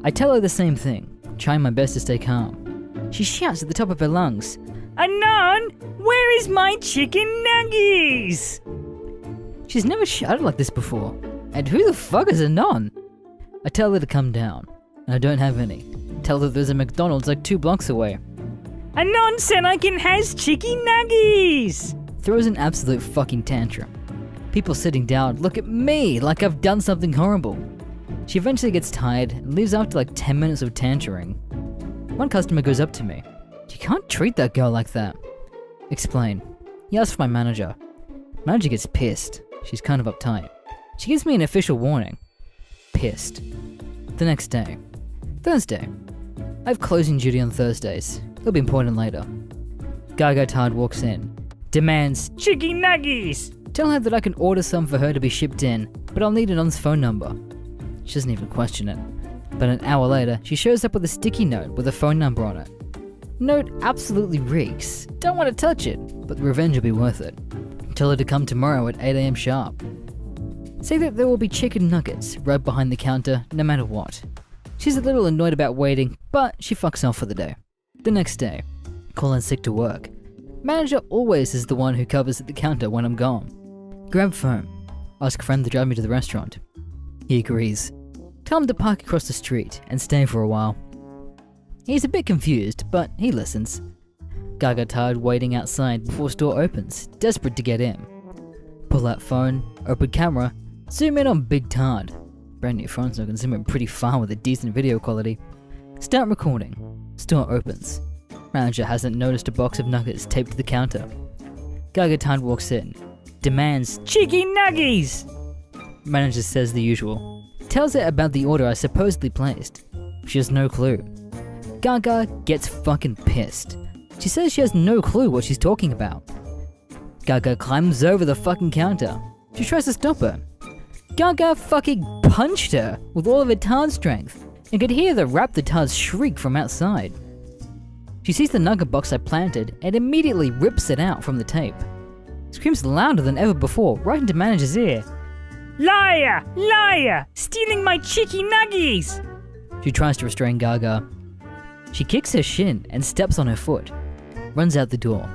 I tell her the same thing, trying my best to stay calm. She shouts at the top of her lungs, Anon, where is my chicken nuggies? She's never shouted like this before. And who the fuck is Anon? I tell her to come down, and I don't have any. Tell her there's a McDonald's like 2 blocks away. Anon said I can has chicky nuggies. Throws an absolute fucking tantrum. People sitting down look at me like I've done something horrible. She eventually gets tired and leaves after like 10 minutes of tantruming. One customer goes up to me. You can't treat that girl like that. Explain. He asks for my manager. Manager gets pissed. She's kind of uptight. She gives me an official warning. Pissed. The next day. Thursday. I have closing duty on Thursdays. It'll be important later. Gaga Tard walks in. demands, Chicky nuggies! tell her that I can order some for her to be shipped in, but I'll need Anon's phone number. She doesn't even question it. But an hour later, she shows up with a sticky note with a phone number on it. Note absolutely reeks. Don't want to touch it, but the revenge will be worth it. Tell her to come tomorrow at 8 AM sharp. Say that there will be chicken nuggets right behind the counter, no matter what. She's a little annoyed about waiting, but she fucks off for the day. The next day, call in sick to work. Manager always is the one who covers at the counter when I'm gone. Grab phone. Ask a friend to drive me to the restaurant. He agrees. Tell him to park across the street and stay for a while. He's a bit confused, but he listens. Gaga tired waiting outside before store opens, desperate to get in. Pull out phone, open camera, zoom in on Big Tard. Brand new phone so I can zoom in pretty far with a decent video quality. Start recording. Store opens. Manager hasn't noticed a box of nuggets taped to the counter. Gaga Tard walks in. Demands, Chicky nuggies! Manager says the usual. Tells her about the order I supposedly placed. She has no clue. Gaga gets fucking pissed. She says she has no clue what she's talking about. Gaga climbs over the fucking counter. She tries to stop her. Gaga fucking punched her with all of her Tard strength and could hear the Raptor Tards shriek from outside. She sees the nugget box I planted and immediately rips it out from the tape. Screams louder than ever before, right into manager's ear. Liar! Liar! Stealing my chicky nuggies! She tries to restrain Gaga. She kicks her shin and steps on her foot. Runs out the door.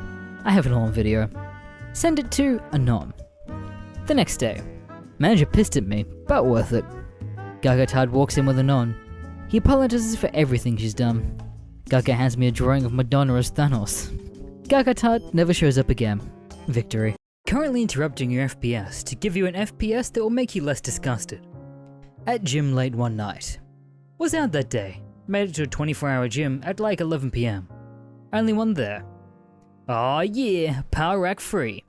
I have it all on video. Send it to Anon. The next day. Manager pissed at me, but worth it. Gaga Tard walks in with Anon. He apologizes for everything she's done. Gaga hands me a drawing of Madonna as Thanos. Gaga Tard never shows up again. Victory. Currently interrupting your FPS to give you an FPS that will make you less disgusted. At gym late one night. Was out that day. Made it to a 24-hour gym at like 11 PM. Only one there. Aw yeah, power rack free.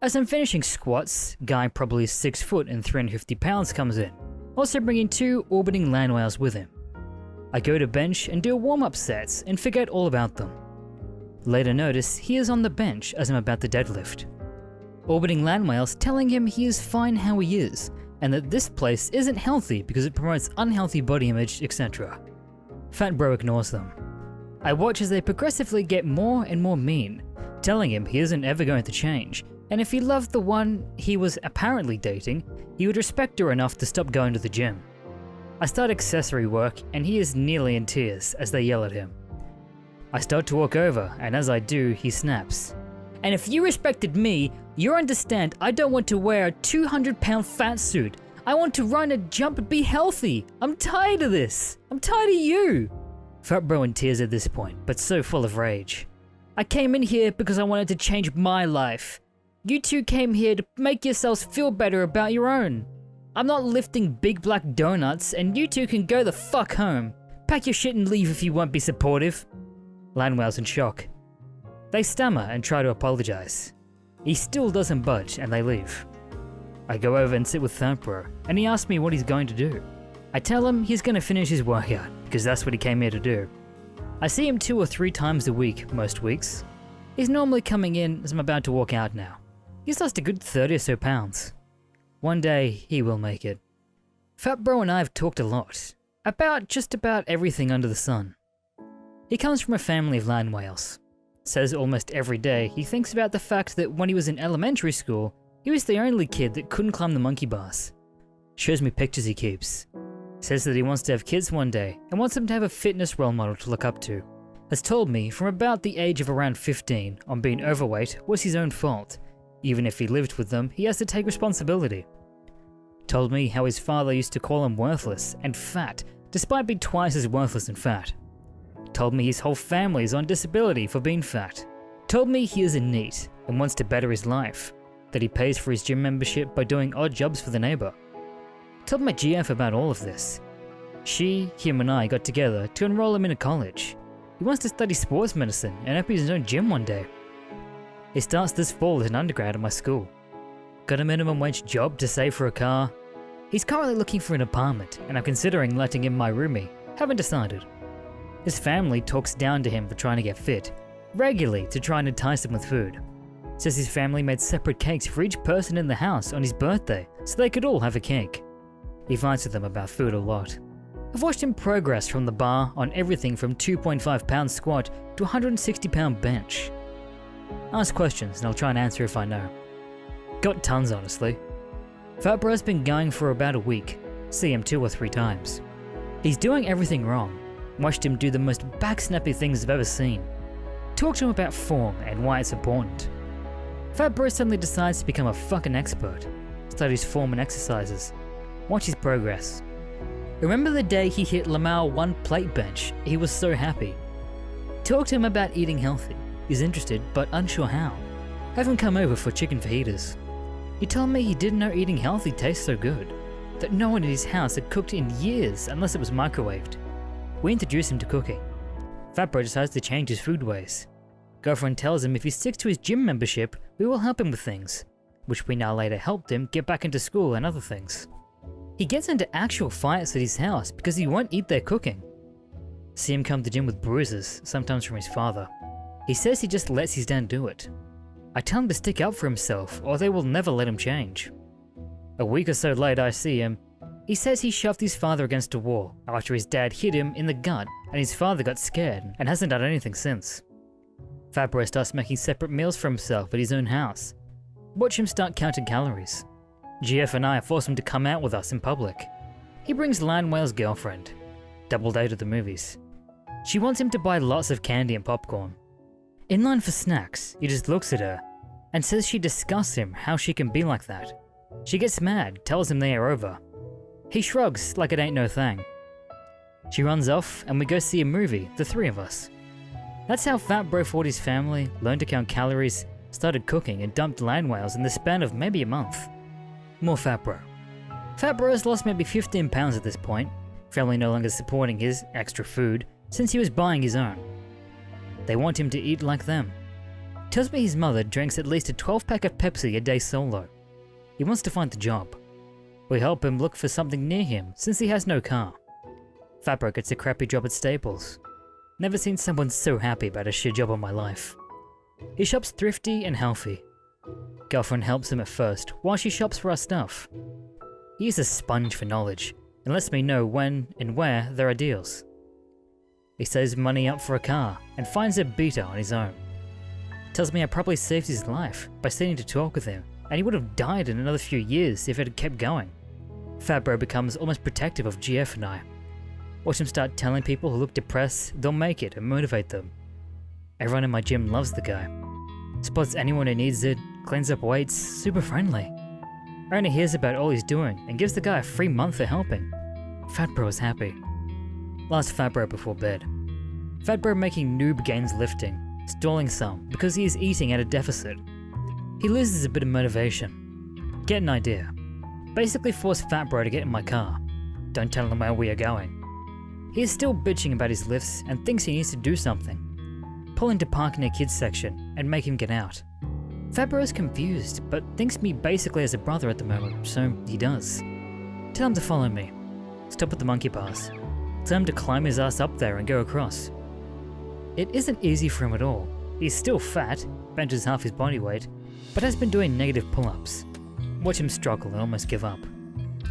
As I'm finishing squats, guy probably 6 foot and 350 pounds comes in, also bringing 2 orbiting land whales with him. I go to bench and do warm-up sets and forget all about them. Later notice he is on the bench as I'm about to deadlift. Orbiting land whales telling him he is fine how he is, and that this place isn't healthy because it promotes unhealthy body image, etc. Fat bro ignores them. I watch as they progressively get more and more mean, telling him he isn't ever going to change, and if he loved the one he was apparently dating, he would respect her enough to stop going to the gym. I start accessory work and he is nearly in tears as they yell at him. I start to walk over, and as I do, he snaps. And if you respected me, you understand I don't want to wear a 200-pound fat suit. I want to run and jump and be healthy. I'm tired of this. I'm tired of you. Fat bro in tears at this point, but so full of rage. I came in here because I wanted to change my life. You two came here to make yourselves feel better about your own. I'm not lifting big black donuts, and you two can go the fuck home. Pack your shit and leave if you won't be supportive. Landwell's in shock. They stammer and try to apologize. He still doesn't budge and they leave. I go over and sit with Thumpro, and he asks me what he's going to do. I tell him he's going to finish his workout, because that's what he came here to do. I see him 2 or 3 times a week, most weeks. He's normally coming in as I'm about to walk out now. He's lost a good 30 or so pounds. One day, he will make it. Fat Bro and I have talked a lot, about just about everything under the sun. He comes from a family of land whales. Says almost every day he thinks about the fact that when he was in elementary school, he was the only kid that couldn't climb the monkey bars. Shows me pictures he keeps. Says that he wants to have kids one day and wants them to have a fitness role model to look up to. Has told me from about the age of around 15 on being overweight was his own fault. Even if he lived with them, he has to take responsibility. Told me how his father used to call him worthless and fat, despite being twice as worthless and fat. Told me his whole family is on disability for being fat. Told me he is a NEET and wants to better his life. That he pays for his gym membership by doing odd jobs for the neighbor. Told my GF about all of this. She, him and I got together to enroll him in a college. He wants to study sports medicine and open his own gym one day. He starts this fall as an undergrad at my school. Got a minimum wage job to save for a car. He's currently looking for an apartment and I'm considering letting him my roomie. Haven't decided. His family talks down to him for trying to get fit, regularly to try and entice him with food. Says his family made separate cakes for each person in the house on his birthday so they could all have a cake. He fights with them about food a lot. I've watched him progress from the bar on everything from 2.5 pound squat to 160 pound bench. Ask questions and I'll try and answer if I know. Got tons, honestly. Fat Bro's been going for about a week. See him 2 or 3 times. He's doing everything wrong. Watched him do the most backsnappy things I've ever seen. Talk to him about form and why it's important. Fat Bro suddenly decides to become a fucking expert. Studies form and exercises. Watch his progress. Remember the day he hit Lamau 1 plate bench? He was so happy. Talk to him about eating healthy. He's interested but unsure how. Have him come over for chicken fajitas. He told me he didn't know eating healthy tastes so good, that no one in his house had cooked in years unless it was microwaved. We introduced him to cooking. Fat Bro decides to change his food ways. Girlfriend tells him if he sticks to his gym membership, we will help him with things, which we now later helped him get back into school and other things. He gets into actual fights at his house because he won't eat their cooking. See him come to gym with bruises, sometimes from his father. He says he just lets his dad do it. I tell him to stick up for himself or they will never let him change. A week or so later I see him. He says he shoved his father against a wall after his dad hit him in the gut and his father got scared and hasn't done anything since. Fat Bro starts making separate meals for himself at his own house. Watch him start counting calories. GF and I force him to come out with us in public. He brings Lan Whale's girlfriend. Double date at the movies. She wants him to buy lots of candy and popcorn. In line for snacks, he just looks at her and says she disgusts him how she can be like that. She gets mad, tells him they are over. He shrugs like it ain't no thing. She runs off and we go see a movie, the 3 of us. That's how Fat Bro fought his family, learned to count calories, started cooking and dumped land whales in the span of maybe a month. More Fat Bro. Fat Bro has lost maybe 15 pounds at this point, family no longer supporting his extra food since he was buying his own. They want him to eat like them. Tells me his mother drinks at least a 12-pack of Pepsi a day solo. He wants to find the job. We help him look for something near him since he has no car. Fat Bro gets a crappy job at Staples. Never seen someone so happy about a shit job in my life. He shops thrifty and healthy. Girlfriend helps him at first while she shops for our stuff. He is a sponge for knowledge and lets me know when and where there are deals. He saves money up for a car and finds a beater on his own. Tells me I probably saved his life by sitting to talk with him and he would have died in another few years if it had kept going. Fat Bro becomes almost protective of GF and I. Watch him start telling people who look depressed they'll make it and motivate them. Everyone in my gym loves the guy. Spots anyone who needs it, cleans up weights, super friendly. Owner hears about all he's doing and gives the guy a free month for helping. Fat Bro is happy. Last Fat Bro before bed. Fat Bro making noob gains lifting, stalling some because he is eating at a deficit. He loses a bit of motivation. Get an idea. Basically force Fat Bro to get in my car. Don't tell him where we are going. He is still bitching about his lifts and thinks he needs to do something. Pull him to park near kids section and make him get out. Fat Bro is confused, but thinks me basically as a brother at the moment, so he does. Tell him to follow me. Stop at the monkey bars. Tell him to climb his ass up there and go across. It isn't easy for him at all. He's still fat, benches half his body weight, but has been doing negative pull-ups. Watch him struggle and almost give up.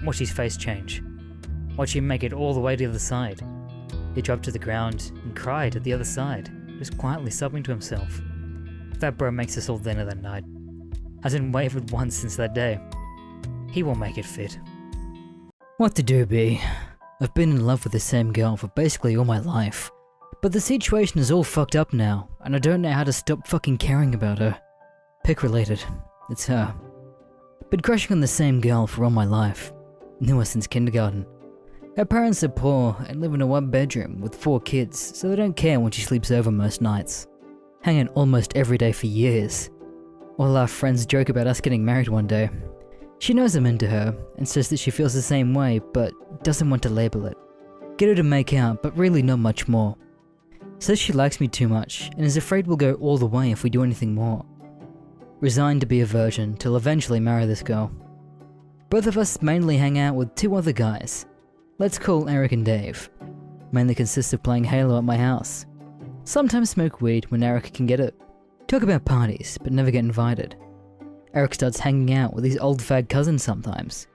Watch his face change. Watch him make it all the way to the other side. He dropped to the ground and cried at the other side, just quietly sobbing to himself. Fat Bro makes us all dinner that night. Hasn't wavered once since that day. He will make it fit. What to do, B? I've been in love with the same girl for basically all my life. But the situation is all fucked up now, and I don't know how to stop fucking caring about her. Pick related. It's her. Been crushing on the same girl for all my life. Knew her since kindergarten. Her parents are poor and live in a 1-bedroom with 4 kids, so they don't care when she sleeps over most nights. Hanging almost every day for years. All our friends joke about us getting married one day. She knows I'm into her and says that she feels the same way, but doesn't want to label it. Get her to make out, but really not much more. Says she likes me too much and is afraid we'll go all the way if we do anything more. Resigned to be a virgin till eventually marry this girl. Both of us mainly hang out with 2 other guys. Let's call Eric and Dave. Mainly consists of playing Halo at my house. Sometimes smoke weed when Eric can get it. Talk about parties, but never get invited. Eric starts hanging out with his old fag cousin sometimes.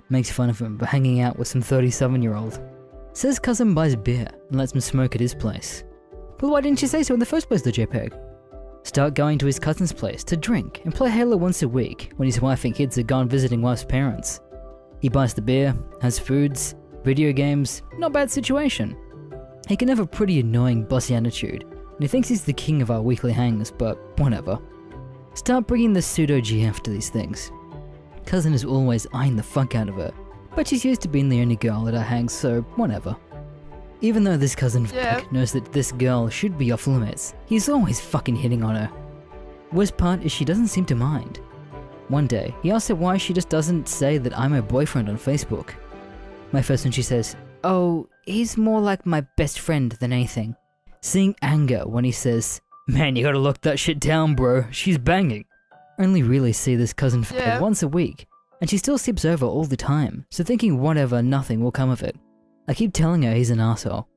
Makes fun of him for hanging out with some 37-year-old. Says cousin buys beer and lets him smoke at his place. Well, why didn't you say so in the first place, the JPEG? Start going to his cousin's place to drink and play Halo once a week when his wife and kids are gone visiting wife's parents. He buys the beer, has foods, video games, not bad situation. He can have a pretty annoying bossy attitude, and he thinks he's the king of our weekly hangs, but whatever. Start bringing the pseudo GF to these things. Cousin is always eyeing the fuck out of her, but she's used to being the only girl at our hangs, so whatever. Even though this cousin knows that this girl should be off limits, he's always fucking hitting on her. Worst part is she doesn't seem to mind. One day, he asks her why she just doesn't say that I'm her boyfriend on Facebook. My first one, she says, "Oh, he's more like my best friend than anything." Seeing anger when he says, "Man, you gotta lock that shit down, bro, she's banging." Only really see this cousin once a week, and she still sleeps over all the time, so thinking whatever, nothing will come of it. I keep telling her he's an asshole.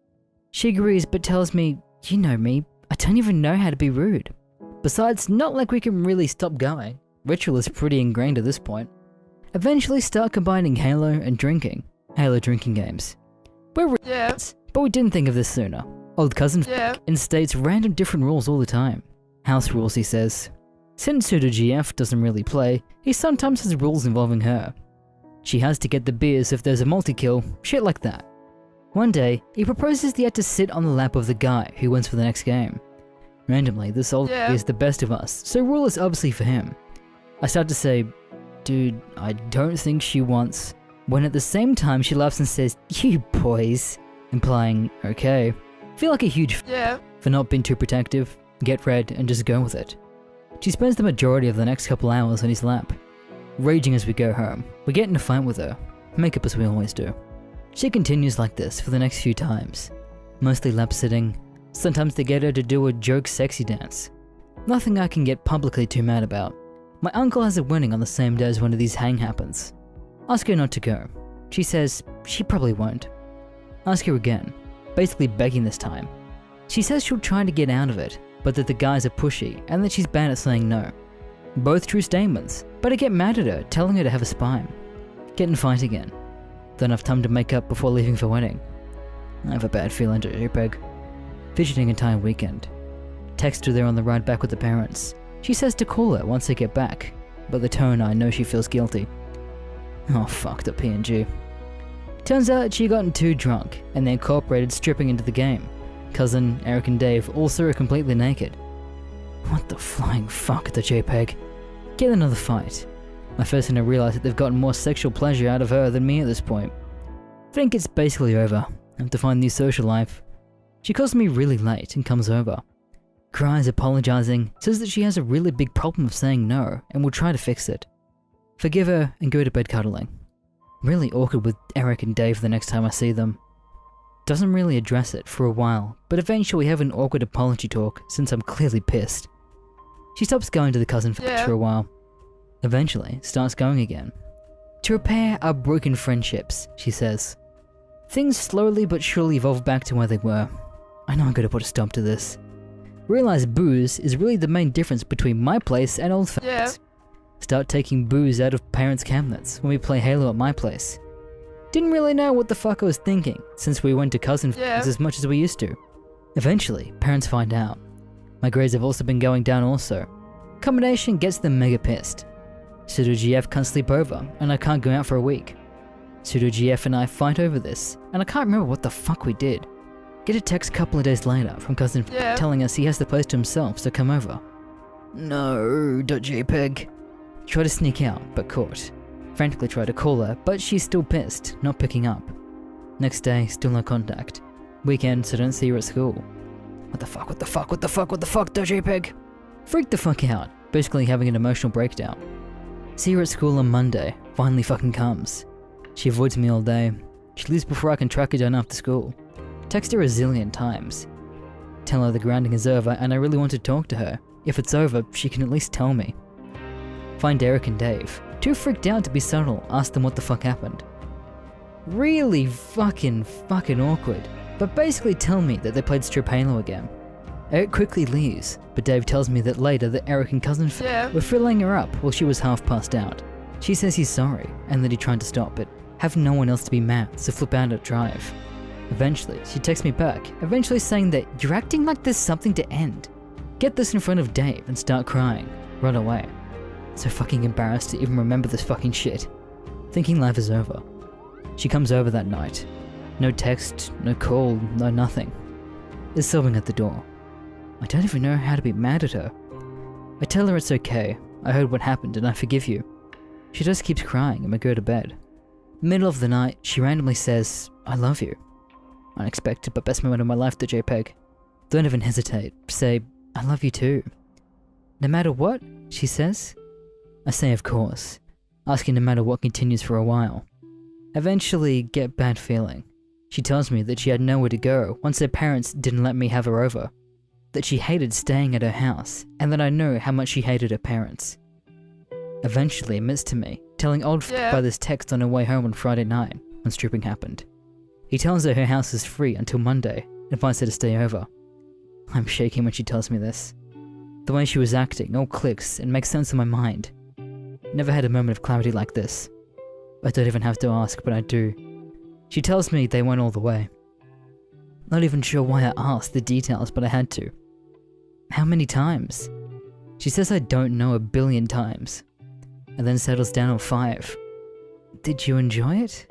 She agrees but tells me, "You know me, I don't even know how to be rude." Besides, not like we can really stop going. Ritual is pretty ingrained at this point. Eventually start combining Halo and drinking. Halo drinking games. We're idiots, but we didn't think of this sooner. Old cousin instates random different rules all the time. House rules, he says. Since Pseudo GF doesn't really play, he sometimes has rules involving her. She has to get the beers if there's a multi-kill, shit like that. One day, he proposes he had to sit on the lap of the guy who wins for the next game. Randomly, this old is the best of us, so rule is obviously for him. I start to say, "Dude, I don't think she wants," when at the same time she laughs and says, "You boys," implying, okay. Feel like a huge for not being too protective, get red and just go with it. She spends the majority of the next couple hours on his lap. Raging as we go home, we get in a fight with her, make up as we always do. She continues like this for the next few times, mostly lap sitting, sometimes they get her to do a joke sexy dance. Nothing I can get publicly too mad about. My uncle has a wedding on the same day as one of these hang happens. Ask her not to go. She says she probably won't. Ask her again, basically begging this time. She says she'll try to get out of it, but that the guys are pushy and that she's bad at saying no. Both true statements, but I get mad at her, telling her to have a spine. Get in fight again. Don't have time to make up before leaving for wedding. I have a bad feeling to JPEG. Fidgeting entire weekend. Text her there on the ride back with the parents. She says to call her once they get back, but the tone I know she feels guilty. Oh fuck the PNG. Turns out she'd gotten too drunk, and they incorporated stripping into the game. Cousin, Eric and Dave also are completely naked. What the flying fuck, the JPEG. Get another fight. My first thing I realize that they've gotten more sexual pleasure out of her than me at this point. Think it's basically over. I have to find a new social life. She calls me really late and comes over. Cries apologizing, says that she has a really big problem of saying no and will try to fix it. Forgive her and go to bed cuddling. Really awkward with Eric and Dave the next time I see them. Doesn't really address it for a while, but eventually we have an awkward apology talk since I'm clearly pissed. She stops going to the cousin for a while. Eventually starts going again. To repair our broken friendships, she says. Things slowly but surely evolve back to where they were. I know I gotta put a stop to this. Realize booze is really the main difference between my place and old fags. Start taking booze out of parents' cabinets when we play Halo at my place. Didn't really know what the fuck I was thinking, since we went to cousin as much as we used to. Eventually, parents find out. My grades have also been going down also. Combination gets them mega pissed. Pseudo GF can't sleep over, and I can't go out for a week. Pseudo GF and I fight over this, and I can't remember what the fuck we did. Get a text a couple of days later from cousin telling us he has the place to himself, so come over. No, .jpeg. Try to sneak out, but caught. Frantically try to call her, but she's still pissed, not picking up. Next day, still no contact. Weekend, so don't see her at school. What the fuck, what the fuck, what the fuck, what the fuck, .jpeg? Freaked the fuck out, basically having an emotional breakdown. See her at school on Monday, finally fucking comes. She avoids me all day. She leaves before I can track her down after school. Text her a zillion times. Tell her the grounding is over and I really want to talk to her. If it's over, she can at least tell me. Find Eric and Dave. Too freaked out to be subtle, ask them what the fuck happened. Really fucking awkward, but basically tell me that they played Strip Halo again. Eric quickly leaves, but Dave tells me that later that Eric and cousin were filling her up while she was half passed out. She says he's sorry and that he tried to stop, but have no one else to be mad, so flip out at drive. Eventually, she texts me back, eventually saying that you're acting like there's something to end. Get this in front of Dave and start crying. Run away. So fucking embarrassed to even remember this fucking shit. Thinking life is over. She comes over that night. No text, no call, no nothing. Is sobbing at the door. I don't even know how to be mad at her. I tell her it's okay. I heard what happened and I forgive you. She just keeps crying and we go to bed. Middle of the night, she randomly says, I love you. Unexpected but best moment of my life to JPEG. Don't even hesitate. Say, I love you too. No matter what, she says. I say of course, asking no matter what continues for a while. Eventually get bad feeling. She tells me that she had nowhere to go once her parents didn't let me have her over. That she hated staying at her house, and that I know how much she hated her parents. Eventually admits to me, telling old by this text on her way home on Friday night, when stripping happened. He tells her house is free until Monday, and invites her to stay over. I'm shaking when she tells me this. The way she was acting all clicks and makes sense in my mind. Never had a moment of clarity like this. I don't even have to ask, but I do. She tells me they went all the way. Not even sure why I asked the details, but I had to. How many times? She says I don't know 1 billion times. And then settles down on 5. Did you enjoy it?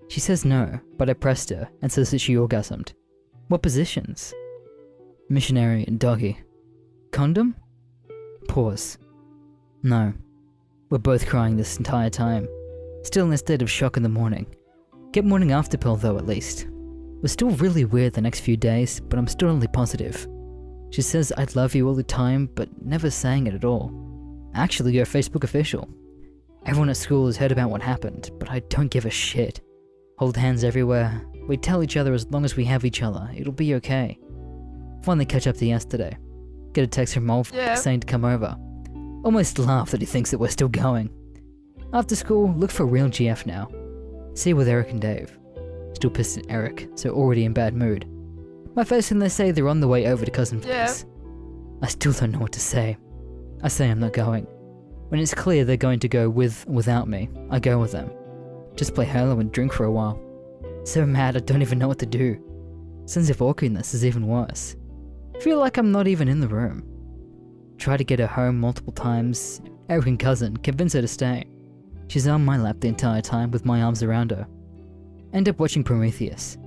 She says no, but I pressed her and says that she orgasmed. What positions? Missionary and doggy. Condom? Pause. No. We're both crying this entire time. Still in a state of shock in the morning. Get morning after pill though at least. We're still really weird the next few days, but I'm still only positive. She says I'd love you all the time, but never saying it at all. Actually, you're Facebook official. Everyone at school has heard about what happened, but I don't give a shit. Hold hands everywhere. We tell each other as long as we have each other, it'll be okay. Finally catch up to yesterday. Get a text from old saying to come over. Almost laugh that he thinks that we're still going. After school, look for real GF now. See with Eric and Dave. Still pissed at Eric, so already in bad mood. My face when they say they're on the way over to Cousin Flick's. I still don't know what to say. I say I'm not going. When it's clear they're going to go with or without me, I go with them. Just play Halo and drink for a while. So mad I don't even know what to do. Sense of awkwardness is even worse. Feel like I'm not even in the room. Try to get her home multiple times. Eric and cousin convince her to stay. She's on my lap the entire time with my arms around her. End up watching Prometheus.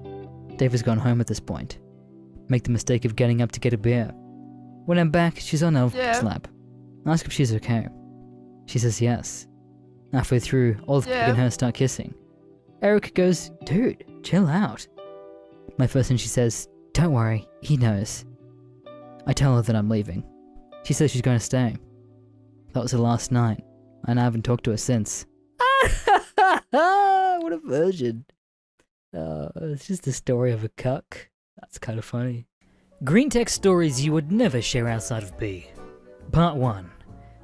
Dave has gone home at this point. Make the mistake of getting up to get a beer. When I'm back, she's on Elf's lap. Ask if she's okay. She says yes. Halfway through, Olaf and her start kissing. Eric goes, dude, chill out. My first thing she says, don't worry, he knows. I tell her that I'm leaving. She says she's going to stay. That was her last night, and I haven't talked to her since. What a virgin. It's just the story of a cuck. That's kind of funny. Greentext stories you would never share outside of B. Part 1.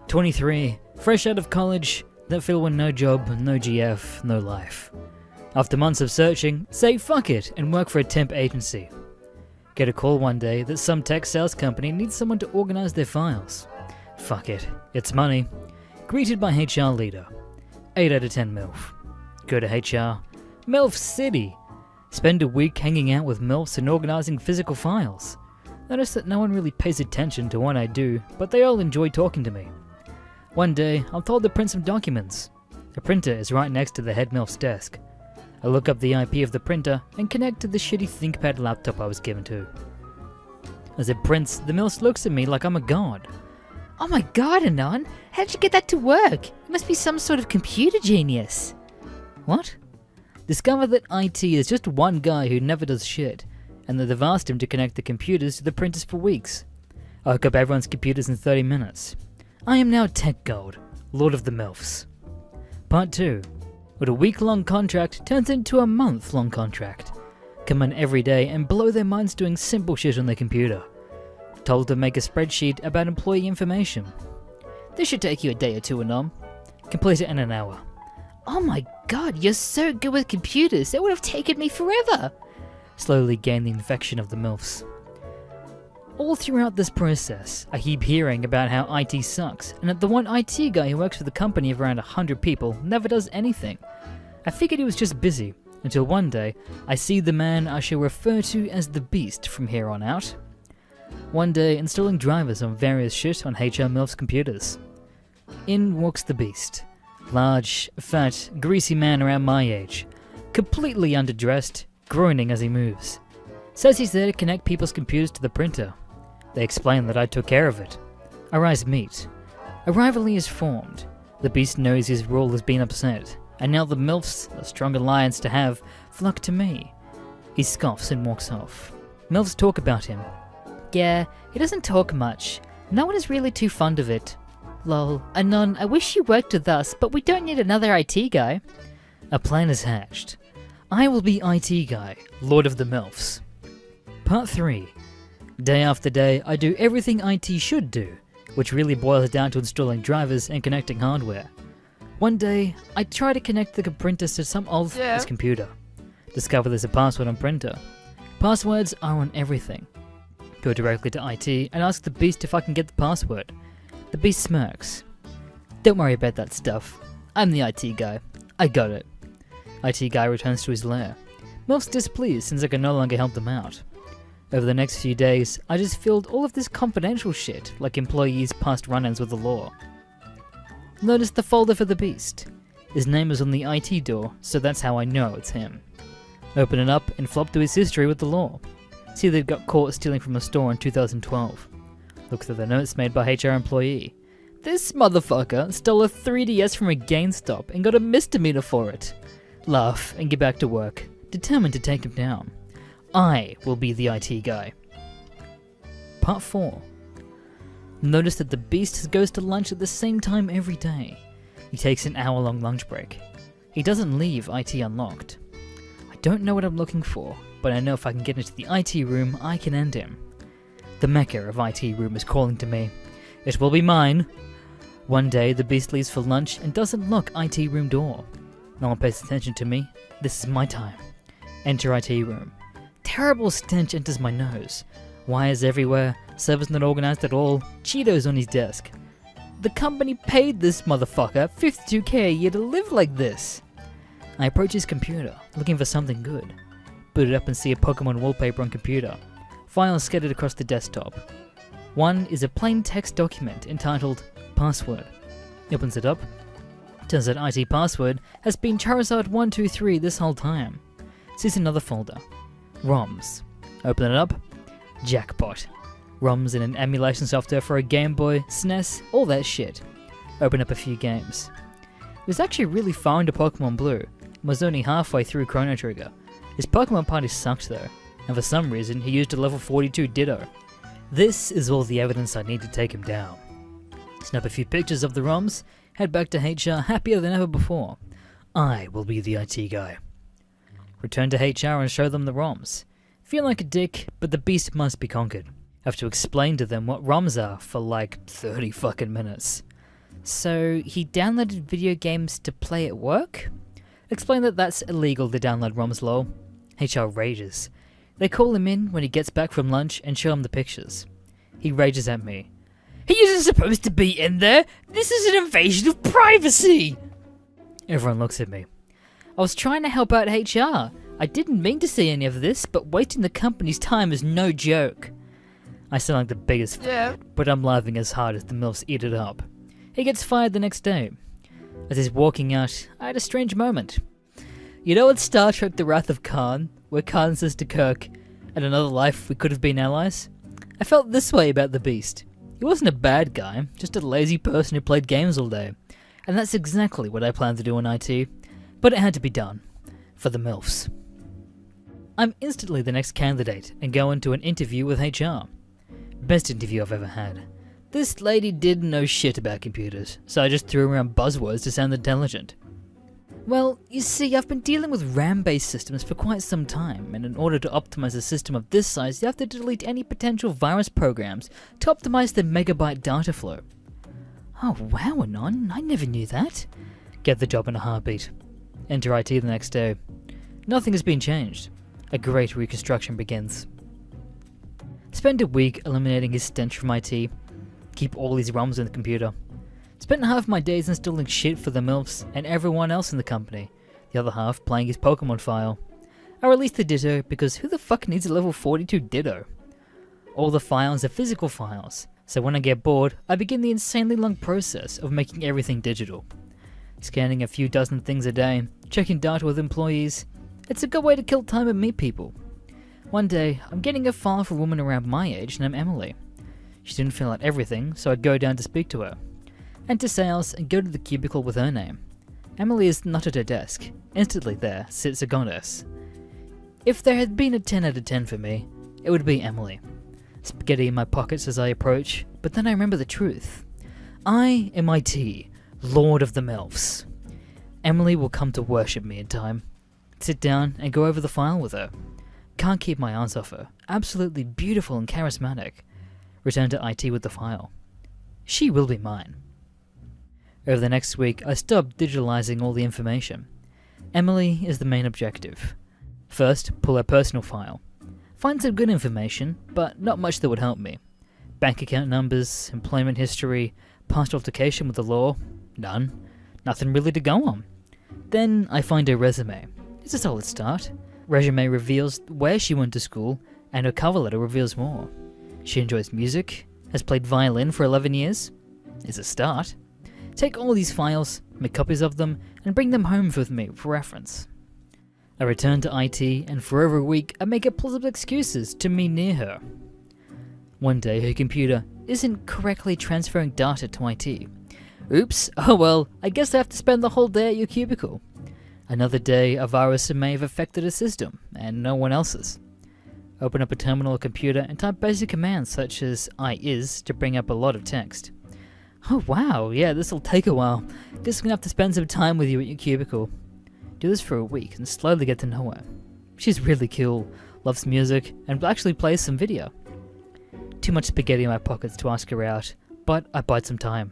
23, fresh out of college, that feel with no job, no GF, no life. After months of searching, say fuck it and work for a temp agency. Get a call one day that some tech sales company needs someone to organize their files. Fuck it, it's money. Greeted by HR leader. 8 out of 10 MILF. Go to HR. MILF City. Spend a week hanging out with MILFs and organizing physical files. Notice that no one really pays attention to what I do, but they all enjoy talking to me. One day, I'm told to print some documents. The printer is right next to the head MILF's desk. I look up the IP of the printer and connect to the shitty ThinkPad laptop I was given to. As it prints, the MILF looks at me like I'm a god. Oh my god, Anon, how'd you get that to work? You must be some sort of computer genius. What? Discover that IT is just one guy who never does shit, and that they've asked him to connect the computers to the printers for weeks. I hook up everyone's computers in 30 minutes. I am now Tech Gold, Lord of the MILFs. Part 2. What a week-long contract turns into a month-long contract. Come in every day and blow their minds doing simple shit on their computer. Told to make a spreadsheet about employee information. This should take you a day or two, Anom. Complete it in an hour. Oh my god, you're so good with computers, it would have taken me forever. Slowly gain the infection of the MILFs. All throughout this process, I keep hearing about how IT sucks, and that the one IT guy who works for the company of around 100 people never does anything. I figured he was just busy, until one day, I see the man I shall refer to as the Beast from here on out. One day, installing drivers on various shit on HR MILF's computers. In walks the Beast. Large, fat, greasy man around my age. Completely underdressed, groaning as he moves. Says he's there to connect people's computers to the printer. They explain that I took care of it. Our eyes meet. A rivalry is formed. The Beast knows his role has been upset, and now the MILFs, a strong alliance to have, flock to me. He scoffs and walks off. MILFs talk about him. Yeah, he doesn't talk much. No one is really too fond of it. Lol. Anon, I wish you worked with us, but we don't need another IT guy. A plan is hatched. I will be IT guy, Lord of the MILFs. Part 3. Day after day, I do everything IT should do, which really boils down to installing drivers and connecting hardware. One day, I try to connect the printer to some old computer. Discover there's a password on printer. Passwords are on everything. Go directly to IT and ask the Beast if I can get the password. The Beast smirks. Don't worry about that stuff. I'm the IT guy. I got it. IT guy returns to his lair. MILF's displeased since I can no longer help them out. Over the next few days, I just filled all of this confidential shit, like employees' past run-ins with the law. Notice the folder for the Beast. His name is on the IT door, so that's how I know it's him. Open it up and flop to his history with the law. See they got caught stealing from a store in 2012. Look through the notes made by HR employee. This motherfucker stole a 3DS from a GameStop and got a misdemeanor for it. Laugh and get back to work, determined to take him down. I will be the IT guy. Part 4. Notice that the Beast goes to lunch at the same time every day. He takes an hour-long lunch break. He doesn't leave IT unlocked. I don't know what I'm looking for, but I know if I can get into the IT room, I can end him. The mecca of IT room is calling to me. It will be mine. One day, the Beast leaves for lunch and doesn't lock IT room door. No one pays attention to me. This is my time. Enter IT room. Terrible stench enters my nose. Wires everywhere, servers not organized at all, Cheetos on his desk. The company paid this motherfucker $52K a year to live like this. I approach his computer, looking for something good. Boot it up and see a Pokemon wallpaper on computer. Files scattered across the desktop. One is a plain text document entitled Password. Opens it up. Turns out IT password has been Charizard123 this whole time. Sees another folder. ROMs. Open it up. Jackpot. ROMs in an emulation software for a Game Boy, SNES, all that shit. Open up a few games. He was actually really far into Pokemon Blue, and was only halfway through Chrono Trigger. His Pokemon party sucked though, and for some reason he used a level 42 Ditto. This is all the evidence I need to take him down. Snap a few pictures of the ROMs, head back to HR happier than ever before. I will be the IT guy. Return to HR and show them the ROMs. Feel like a dick, but the Beast must be conquered. Have to explain to them what ROMs are for like 30 fucking minutes. So he downloaded video games to play at work? Explain that that's illegal to download ROMs, lol. HR rages. They call him in when he gets back from lunch and show him the pictures. He rages at me. He isn't supposed to be in there! This is an invasion of privacy! Everyone looks at me. I was trying to help out HR. I didn't mean to see any of this, but wasting the company's time is no joke. I sound like the biggest but I'm laughing as hard as the MILFs eat it up. He gets fired the next day. As he's walking out, I had a strange moment. You know in Star Trek The Wrath of Khan, where Khan says to Kirk, "In another life we could have been allies"? I felt this way about the Beast. He wasn't a bad guy, just a lazy person who played games all day. And that's exactly what I planned to do in IT. But it had to be done. For the MILFs. I'm instantly the next candidate and go into an interview with HR. Best interview I've ever had. This lady didn't know shit about computers, so I just threw around buzzwords to sound intelligent. Well, you see, I've been dealing with RAM-based systems for quite some time, and in order to optimize a system of this size, you have to delete any potential virus programs to optimize the megabyte data flow. Oh wow, Anon, I never knew that. Get the job in a heartbeat. Enter IT the next day. Nothing has been changed. A great reconstruction begins. Spent a week eliminating his stench from IT. Keep all his ROMs in the computer. Spent half my days installing shit for the MILFs and everyone else in the company. The other half playing his Pokemon file. I released the Ditto because who the fuck needs a level 42 Ditto? All the files are physical files, so when I get bored, I begin the insanely long process of making everything digital. Scanning a few dozen things a day, checking data with employees. It's a good way to kill time and meet people. One day, I'm getting a file for a woman around my age named Emily. She didn't fill out everything, so I go down to speak to her. Enter sales and go to the cubicle with her name. Emily is not at her desk. Instantly there sits a goddess. If there had been a 10 out of 10 for me, it would be Emily. Spaghetti in my pockets as I approach, but then I remember the truth. I am IT, Lord of the MILFs. Emily will come to worship me in time. Sit down and go over the file with her. Can't keep my eyes off her. Absolutely beautiful and charismatic. Return to IT with the file. She will be mine. Over the next week, I stopped digitalizing all the information. Emily is the main objective. First, pull her personal file. Find some good information, but not much that would help me. Bank account numbers, employment history, past altercation with the law, none. Nothing really to go on. Then I find her resume. It's a solid start. Resume reveals where she went to school, and her cover letter reveals more. She enjoys music, has played violin for 11 years. It's a start. Take all these files, make copies of them, and bring them home with me for reference. I return to IT, and for over a week I make up plausible excuses to me near her. One day her computer isn't correctly transferring data to IT. Oops, oh well, I guess I have to spend the whole day at your cubicle. Another day a virus may have affected a system, and no one else's. Open up a terminal or computer and type basic commands such as is to bring up a lot of text. Oh wow, yeah, this'll take a while. Guess I'm gonna have to spend some time with you at your cubicle. Do this for a week and slowly get to know her. She's really cool, loves music, and actually plays some video. Too much spaghetti in my pockets to ask her out, but I bide some time.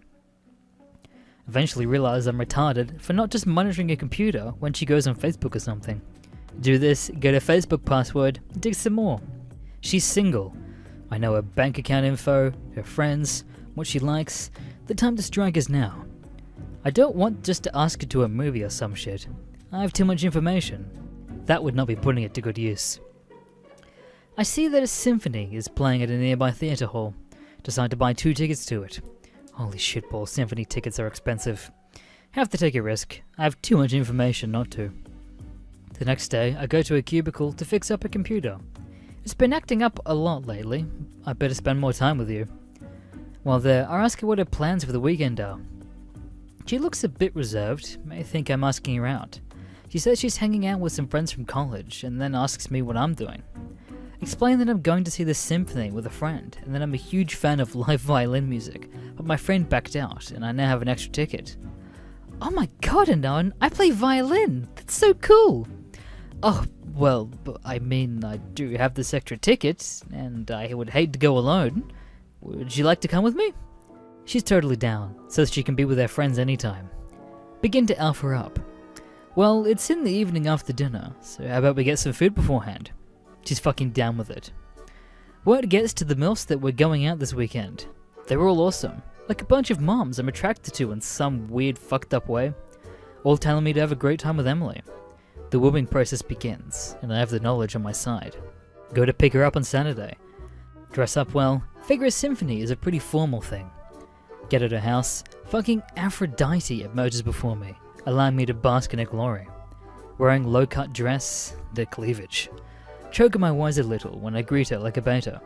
Eventually realize I'm retarded for not just monitoring a computer when she goes on Facebook or something. Do this, get her Facebook password, dig some more. She's single. I know her bank account info, her friends, what she likes. The time to strike is now. I don't want just to ask her to a movie or some shit. I have too much information. That would not be putting it to good use. I see that a symphony is playing at a nearby theatre hall. Decide to buy 2 tickets to it. Holy shitball, symphony tickets are expensive. Have to take a risk. I have too much information not to. The next day, I go to a cubicle to fix up a computer. It's been acting up a lot lately. I better spend more time with you. While there, I ask her what her plans for the weekend are. She looks a bit reserved, may think I'm asking her out. She says she's hanging out with some friends from college, and then asks me what I'm doing. Explain that I'm going to see the symphony with a friend, and that I'm a huge fan of live violin music, but my friend backed out, and I now have an extra ticket. Oh my god, Anon, I play violin! That's so cool! Oh, well, I mean, I do have this extra ticket, and I would hate to go alone. Would you like to come with me? She's totally down, says she can be with her friends anytime. Begin to alpha her up. Well, it's in the evening after dinner, so how about we get some food beforehand? She's fucking down with it. Word gets to the MILFs that we're going out this weekend. They were all awesome, like a bunch of moms I'm attracted to in some weird fucked up way, all telling me to have a great time with Emily. The wooing process begins, and I have the knowledge on my side. Go to pick her up on Saturday. Dress up well, figure a symphony is a pretty formal thing. Get at her house, fucking Aphrodite emerges before me, allowing me to bask in her glory. Wearing low-cut dress, the cleavage. Choke my words a little when I greet her like a beta.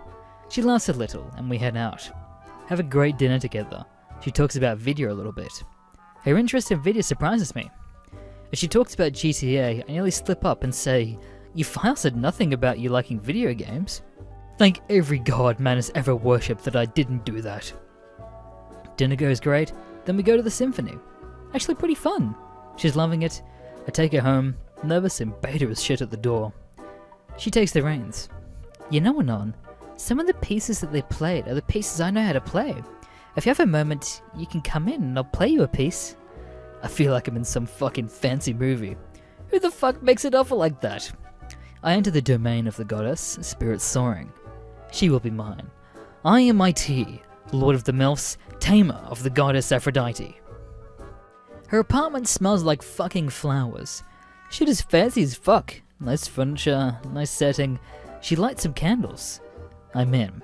She laughs a little, and we head out. Have a great dinner together. She talks about video a little bit. Her interest in video surprises me. As she talks about GTA, I nearly slip up and say, "Your file said nothing about you liking video games." Thank every god man has ever worshipped that I didn't do that. Dinner goes great, then we go to the symphony. Actually pretty fun. She's loving it. I take her home, nervous and beta as shit at the door. She takes the reins. You know, Anon, some of the pieces that they played are the pieces I know how to play. If you have a moment, you can come in and I'll play you a piece. I feel like I'm in some fucking fancy movie. Who the fuck makes an offer like that? I enter the domain of the goddess, spirit soaring. She will be mine. I am IT, Lord of the MILFs, tamer of the goddess Aphrodite. Her apartment smells like fucking flowers. Shit is fancy as fuck. Nice furniture, nice setting. She lights some candles. I'm in.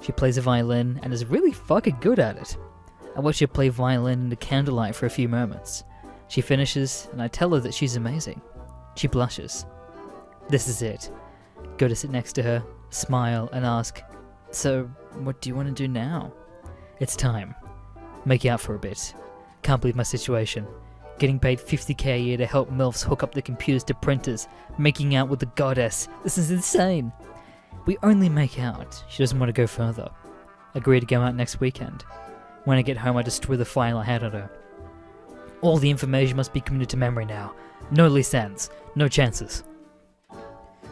She plays a violin and is really fucking good at it. I watch her play violin in the candlelight for a few moments. She finishes and I tell her that she's amazing. She blushes. This is it. Go to sit next to her, smile and ask, "So, what do you want to do now?" It's time. Make out for a bit. Can't believe my situation. Getting paid 50k a year to help MILFs hook up the computers to printers, making out with the goddess. This is insane. We only make out. She doesn't want to go further. Agree to go out next weekend. When I get home, I destroy the file I had on her. All the information must be committed to memory now. No loose ends. No chances.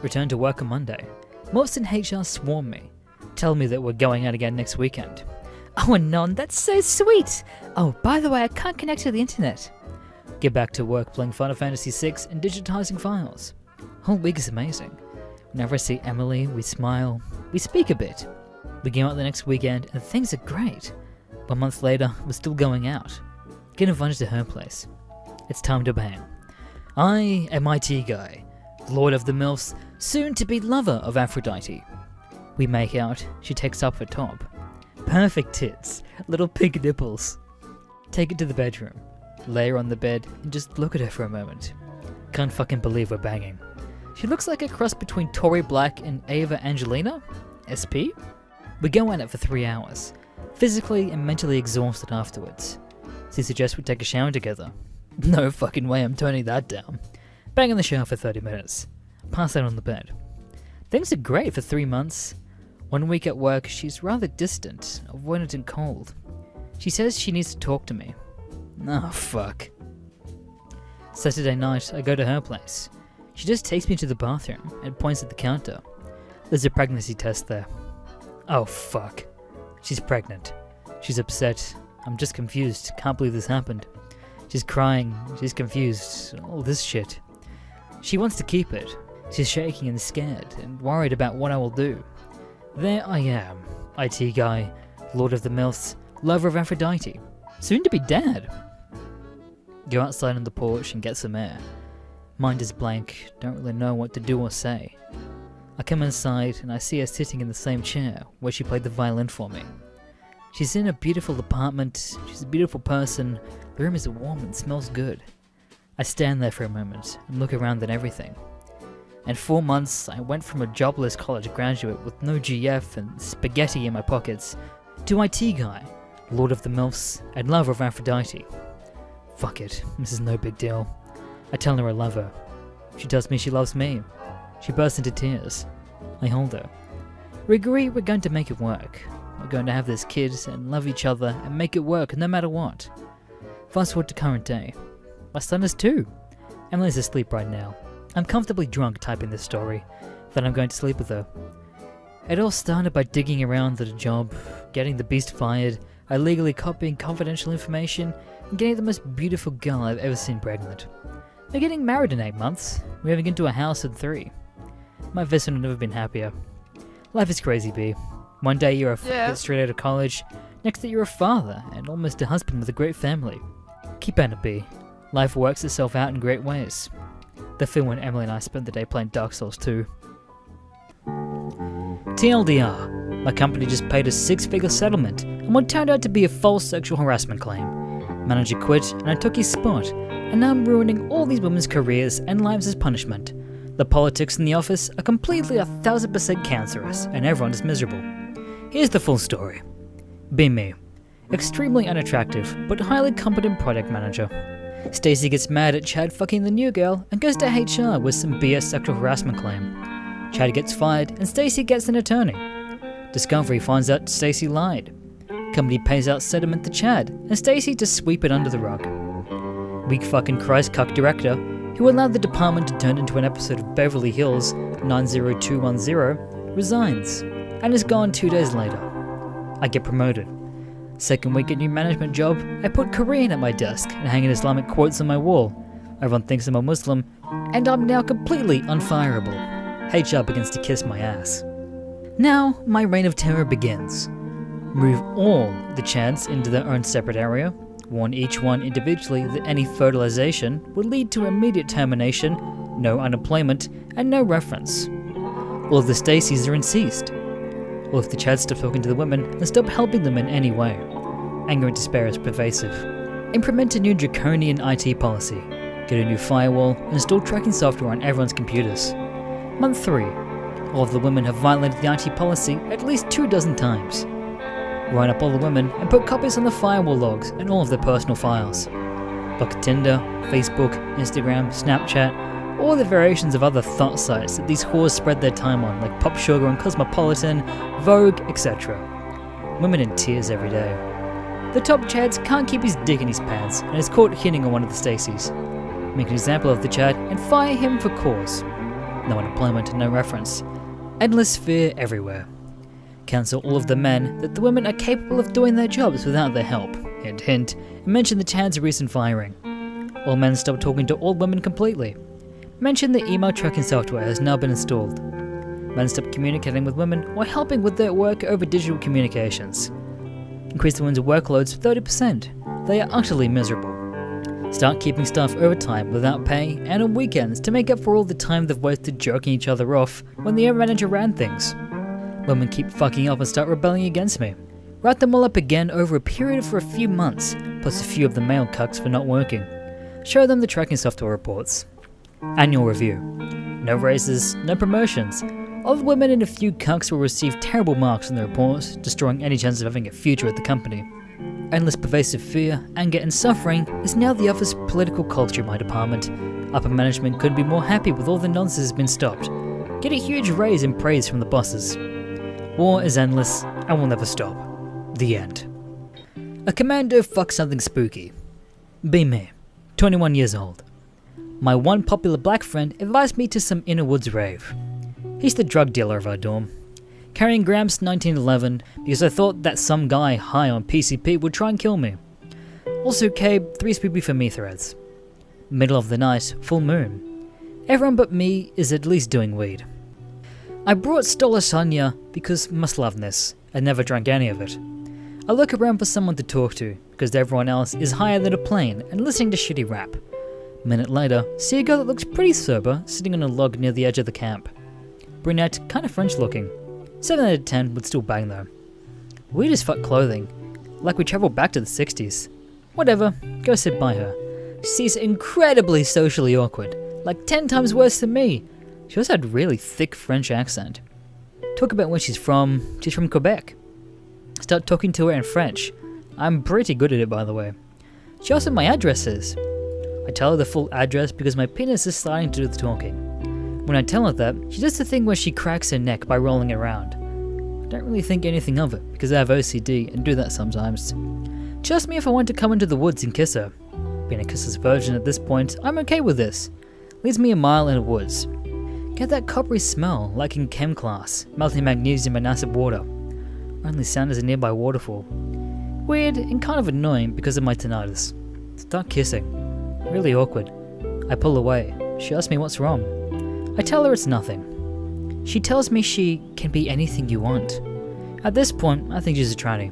Return to work on Monday. MILFs in HR swarm me. Tell me that we're going out again next weekend. Oh, Anon, that's so sweet. Oh, by the way, I can't connect to the internet. Get back to work playing Final Fantasy VI and digitizing files. Whole week is amazing. Whenever I see Emily, we smile, we speak a bit. We go out the next weekend and things are great. 1 month later, we're still going out. Get invited to her place. It's time to bang. I am IT Guy, Lord of the MILFs, soon to be lover of Aphrodite. We make out, she takes up her top. Perfect tits, little pink nipples. Take it to the bedroom, lay her on the bed and just look at her for a moment. Can't fucking believe we're banging. She looks like a cross between Tory Black and Ava Angelina? SP? We go at it for 3 hours, physically and mentally exhausted afterwards. She suggests we take a shower together. No fucking way I'm turning that down. Bang in the shower for 30 minutes. Pass out on the bed. Things are great for 3 months. 1 week at work, she's rather distant, avoidant and cold. She says she needs to talk to me. Oh, fuck. Saturday night, I go to her place. She just takes me to the bathroom and points at the counter. There's a pregnancy test there. Oh, fuck. She's pregnant. She's upset. I'm just confused. Can't believe this happened. She's crying. She's confused. All this shit. She wants to keep it. She's shaking and scared and worried about what I will do. There I am, IT Guy, Lord of the MILFs, lover of Aphrodite, soon to be dad. Go outside on the porch and get some air. Mind is blank, don't really know what to do or say. I come inside and I see her sitting in the same chair where she played the violin for me. She's in a beautiful apartment, she's a beautiful person, the room is warm and smells good. I stand there for a moment and look around at everything. In 4 months, I went from a jobless college graduate with no GF and spaghetti in my pockets to IT Guy, Lord of the MILFs, and lover of Aphrodite. Fuck it, this is no big deal. I tell her I love her. She tells me she loves me. She bursts into tears. I hold her. We agree we're going to make it work. We're going to have this kid and love each other and make it work no matter what. Fast forward to current day. My son is 2. Emily's asleep right now. I'm comfortably drunk typing this story, then I'm going to sleep with her. It all started by digging around at a job, getting the beast fired, illegally copying confidential information, and getting the most beautiful girl I've ever seen pregnant. We're getting married in 8 months, moving into a house in 3. My vessel have never been happier. Life is crazy, B. One day you're a get straight out of college, next day you're a father, and almost a husband with a great family. Keep at it, B. Life works itself out in great ways. The film when Emily and I spent the day playing Dark Souls 2. TLDR, my company just paid a 6-figure settlement on what turned out to be a false sexual harassment claim. Manager quit and I took his spot, and now I'm ruining all these women's careers and lives as punishment. The politics in the office are completely 1000% cancerous and everyone is miserable. Here's the full story. Be me. Extremely unattractive, but highly competent product manager. Stacy gets mad at Chad fucking the new girl and goes to HR with some BS sexual harassment claim. Chad gets fired and Stacy gets an attorney. Discovery finds out Stacy lied. Company pays out settlement to Chad and Stacy to sweep it under the rug. Weak fucking Christ cuck director, who allowed the department to turn into an episode of Beverly Hills 90210, resigns and is gone 2 days later. I get promoted. Second week at new management job, I put Korean at my desk and hang Islamic quotes on my wall. Everyone thinks I'm a Muslim, and I'm now completely unfireable. HR begins to kiss my ass. Now, my reign of terror begins. Move all the chads into their own separate area, warn each one individually that any fertilization would lead to immediate termination, no unemployment, and no reference. All of the Stacys are incensed. All of the chads stop talking to the women and stop helping them in any way. Anger and despair is pervasive. Implement a new draconian IT policy. Get a new firewall and install tracking software on everyone's computers. Month 3. All of the women have violated the IT policy at least 24 times. Write up all the women and put copies on the firewall logs and all of their personal files. Block Tinder, Facebook, Instagram, Snapchat, all the variations of other thought sites that these whores spread their time on, like Pop Sugar and Cosmopolitan, Vogue, etc. Women in tears every day. The top chads can't keep his dick in his pants and is caught hitting on one of the Stacys. Make an example of the chad and fire him for cause. No unemployment, no reference. Endless fear everywhere. Counsel all of the men that the women are capable of doing their jobs without their help. Hint hint, and mention the chad's recent firing. All men stop talking to all women completely. Mention the email tracking software has now been installed. Men stop communicating with women or helping with their work over digital communications. Increase the women's workloads 30%. They are utterly miserable. Start keeping staff overtime without pay and on weekends to make up for all the time they've wasted jerking each other off when the manager ran things. Women keep fucking up and start rebelling against me. Write them all up again over a period of a few months, plus a few of the male cucks for not working. Show them the tracking software reports. Annual review. No raises, no promotions. All the women and a few cucks will receive terrible marks on the reports, destroying any chance of having a future at the company. Endless pervasive fear, anger and suffering is now the office political culture in my department. Upper management couldn't be more happy with all the nonsense has been stopped. Get a huge raise and praise from the bosses. War is endless and will never stop. The end. A commando fucks something spooky. Be me, 21 years old. My one popular black friend advised me to some inner woods rave. He's the drug dealer of our dorm. Carrying grams 1911 because I thought that some guy high on PCP would try and kill me. Also Cabe 3 spoopy for me threads. Middle of the night, full moon. Everyone but me is at least doing weed. I brought Stola Sonia because must love this. I never drank any of it. I look around for someone to talk to because everyone else is higher than a plane and listening to shitty rap. A minute later, see a girl that looks pretty sober sitting on a log near the edge of the camp. Brunette, kinda French looking. 7 out of 10 would still bang though. Weird as fuck clothing, like we travelled back to the 60s. Whatever, go sit by her. She's incredibly socially awkward, like 10 times worse than me. She also had a really thick French accent. Talk about where she's from Quebec. Start talking to her in French. I'm pretty good at it, by the way. She asked what my address is. I tell her the full address because my penis is starting to do the talking. When I tell her that, she does the thing where she cracks her neck by rolling it around. I don't really think anything of it because I have OCD and do that sometimes. She asked me if I want to come into the woods and kiss her. Being a kissless virgin at this point, I'm okay with this. Leads me a mile in the woods. Get that coppery smell like in chem class, melting magnesium in acid water. Only sound is a nearby waterfall. Weird and kind of annoying because of my tinnitus. Start kissing. Really awkward. I pull away. She asks me what's wrong. I tell her it's nothing. She tells me she can be anything you want. At this point, I think she's a tranny.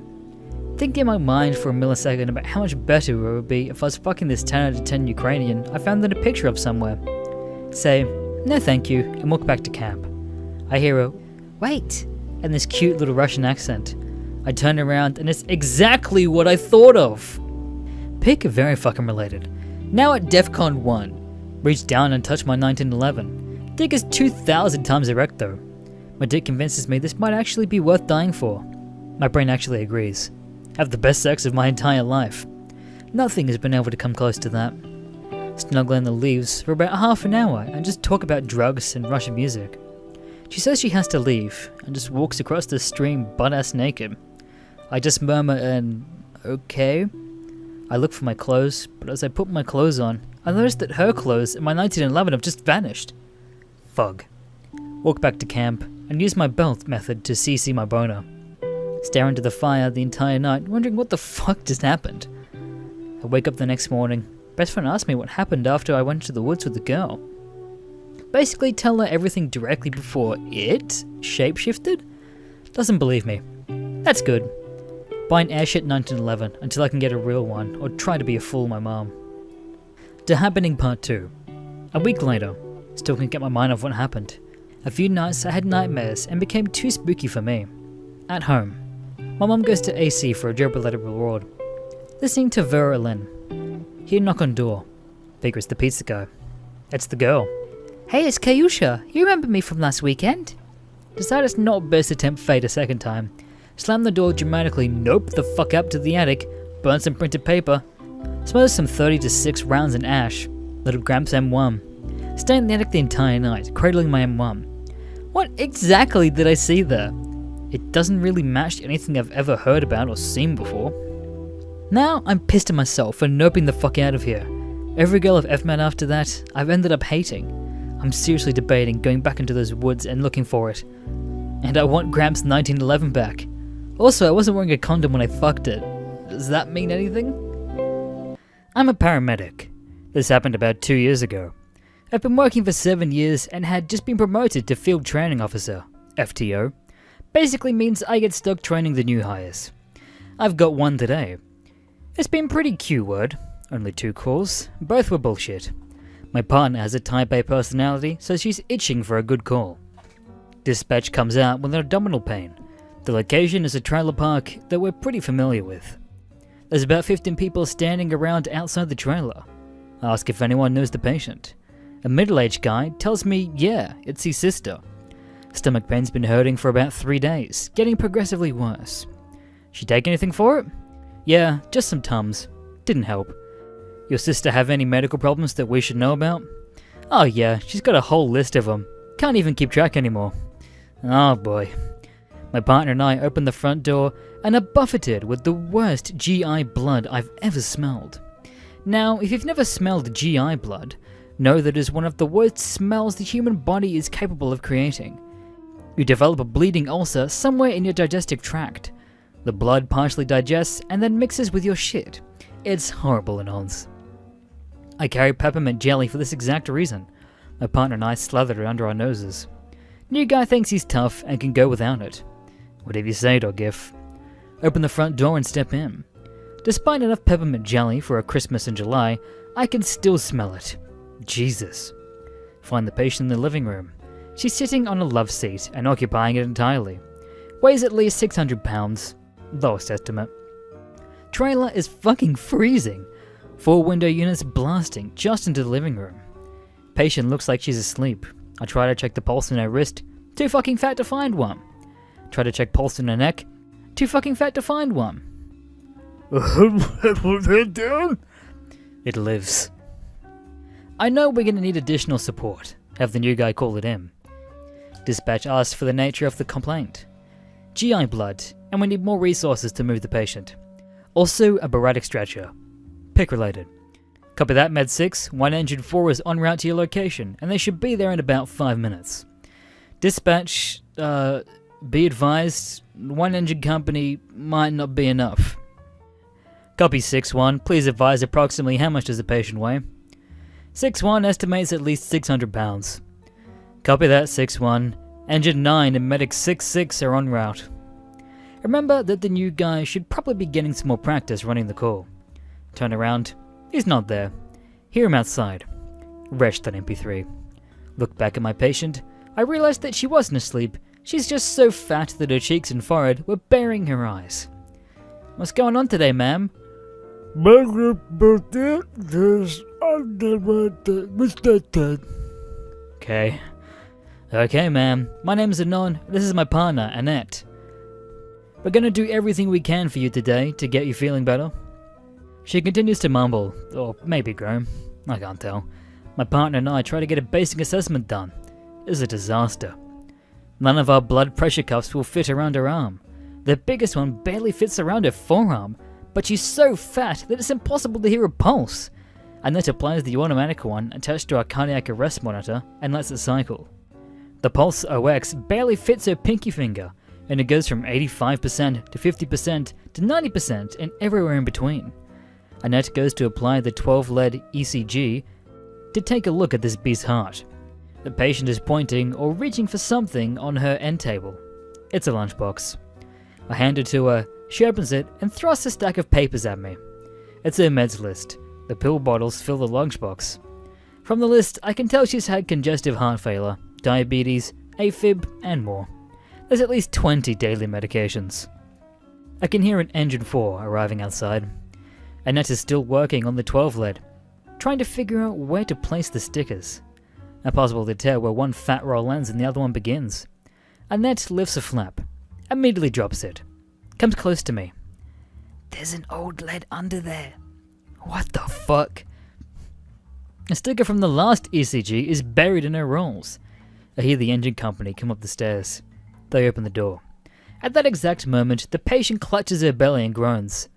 Thinking in my mind for a millisecond about how much better it would be if I was fucking this 10 out of 10 Ukrainian I found in a picture of somewhere. Say, no thank you, and walk back to camp. I hear a, wait, and this cute little Russian accent. I turn around and it's exactly what I thought of. Pick very fucking related. Now at DEFCON 1. Reach down and touch my 1911. Dick is 2,000 times erect though. My dick convinces me this might actually be worth dying for. My brain actually agrees. Have the best sex of my entire life. Nothing has been able to come close to that. Snuggle in the leaves for about half an hour and just talk about drugs and Russian music. She says she has to leave and just walks across the stream butt-ass naked. I just murmur an okay. I look for my clothes, but as I put my clothes on, I notice that her clothes and my 1911 have just vanished. Fug. Walk back to camp and use my belt method to CC my boner. Stare into the fire the entire night, wondering what the fuck just happened. I wake up the next morning. Best friend asked me what happened after I went to the woods with the girl. Basically tell her everything directly before it shapeshifted. Doesn't believe me. That's good. Buy an airship 1911 until I can get a real one, or try to be a fool my mom. To Happening Part 2. A week later, still can't get my mind off what happened. A few nights I had nightmares and became too spooky for me. At home, my mom goes to AC for a job-related reward. Listening to Vera Lynn. Hear knock on door. Figure it's the pizza guy. It's the girl. Hey, it's Kayusha. You remember me from last weekend? Decided to not burst to tempt fate a second time. Slam the door dramatically, nope the fuck up to the attic, burn some printed paper, smother some 30 to 6 rounds in ash, little Gramps M1. Stay in the attic the entire night, cradling my M1. What exactly did I see there? It doesn't really match anything I've ever heard about or seen before. Now I'm pissed at myself for noping the fuck out of here. Every girl I've ever met after that, I've ended up hating. I'm seriously debating going back into those woods and looking for it. And I want Gramps 1911 back. Also, I wasn't wearing a condom when I fucked it. Does that mean anything? I'm a paramedic. This happened about 2 years ago. I've been working for 7 years and had just been promoted to Field Training Officer, FTO. Basically means I get stuck training the new hires. I've got one today. It's been pretty Q-word, only 2 calls, both were bullshit. My partner has a type A personality, so she's itching for a good call. Dispatch comes out with an abdominal pain. The location is a trailer park that we're pretty familiar with. There's about 15 people standing around outside the trailer. I ask if anyone knows the patient. A middle-aged guy tells me, yeah, it's his sister. Stomach pain's been hurting for about 3 days, getting progressively worse. She take anything for it? Yeah, just some Tums. Didn't help. Your sister have any medical problems that we should know about? Oh yeah, she's got a whole list of them. Can't even keep track anymore. Oh boy. My partner and I open the front door and are buffeted with the worst GI blood I've ever smelled. Now, if you've never smelled GI blood, know that it is one of the worst smells the human body is capable of creating. You develop a bleeding ulcer somewhere in your digestive tract. The blood partially digests and then mixes with your shit. It's horrible and odds. I carry peppermint jelly for this exact reason. My partner and I slathered it under our noses. New guy thinks he's tough and can go without it. Whatever you say, dog gif. Open the front door and step in. Despite enough peppermint jelly for a Christmas in July, I can still smell it. Jesus. Find the patient in the living room. She's sitting on a love seat and occupying it entirely. Weighs at least 600 pounds. Lowest estimate. Trailer is fucking freezing. 4 window units blasting just into the living room. Patient looks like she's asleep. I try to check the pulse in her wrist. Too fucking fat to find one. Try to check pulse in her neck. Too fucking fat to find one. It lives. I know we're gonna need additional support. Have the new guy call it in. Dispatch asks for the nature of the complaint. GI blood, and we need more resources to move the patient. Also a bariatric stretcher. Pick related. Copy that, Med 6. 1 Engine 4 is en route to your location, and they should be there in about 5 minutes. Dispatch, be advised, 1 engine company might not be enough. Copy 6-1, please advise approximately how much does the patient weigh? 6-1 estimates at least 600 pounds. Copy that, 6-1. Engine 9 and Medic 6-6 are en route. Remember that the new guy should probably be getting some more practice running the call. Turn around. He's not there. Hear him outside. Resh.mp3. Look back at my patient. I realized that she wasn't asleep. She's just so fat that her cheeks and forehead were burying her eyes. What's going on today, ma'am? Okay, ma'am. My name's Anon. This is my partner, Annette. We're gonna do everything we can for you today to get you feeling better. She continues to mumble, or maybe groan. I can't tell. My partner and I try to get a basic assessment done. It's a disaster. None of our blood pressure cuffs will fit around her arm. The biggest one barely fits around her forearm, but she's so fat that it's impossible to hear her pulse. Annette applies the automatic one attached to our cardiac arrest monitor and lets it cycle. The Pulse OX barely fits her pinky finger, and it goes from 85% to 50% to 90% and everywhere in between. Annette goes to apply the 12-lead ECG to take a look at this beast's heart. The patient is pointing or reaching for something on her end table. It's a lunchbox. I hand it to her, she opens it and thrusts a stack of papers at me. It's her meds list. The pill bottles fill the lunchbox. From the list, I can tell she's had congestive heart failure, diabetes, AFib, and more. There's at least 20 daily medications. I can hear an engine 4 arriving outside. Annette is still working on the 12 lead, trying to figure out where to place the stickers. Impossible to tell where one fat roll ends and the other one begins. Annette lifts a flap, immediately drops it, comes close to me. There's an old lead under there. What the fuck? A sticker from the last ECG is buried in her rolls. I hear the engine company come up the stairs. They open the door. At that exact moment, the patient clutches her belly and groans,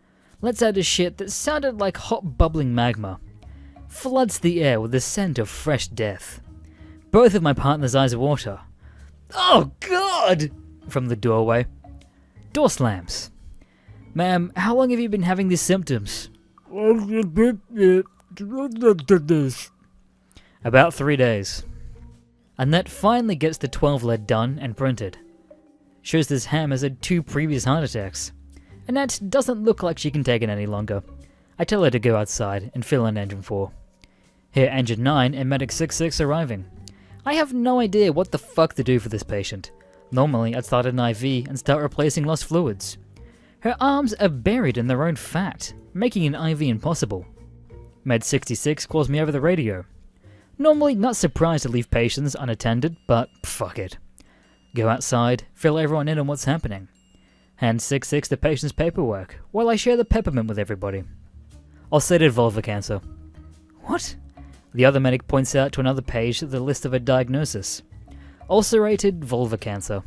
lets out a shit that sounded like hot bubbling magma, floods the air with the scent of fresh death. Both of my partner's eyes water. Oh God! From the doorway. Door slams. Ma'am, how long have you been having these symptoms? About 3 days. Annette finally gets the 12 lead done and printed. Shows this ham has had 2 previous heart attacks. Annette doesn't look like she can take it any longer. I tell her to go outside and fill in engine 4. Hear engine 9 and medic 66 arriving. I have no idea what the fuck to do for this patient. Normally I'd start an IV and start replacing lost fluids. Her arms are buried in their own fat, making an IV impossible. Med 66 calls me over the radio. Normally not surprised to leave patients unattended, but fuck it. Go outside, fill everyone in on what's happening. Hand 66 the patient's paperwork, while I share the peppermint with everybody. Ulcerated vulvar cancer. What? The other medic points out to another page the list of a diagnosis. Ulcerated vulvar cancer.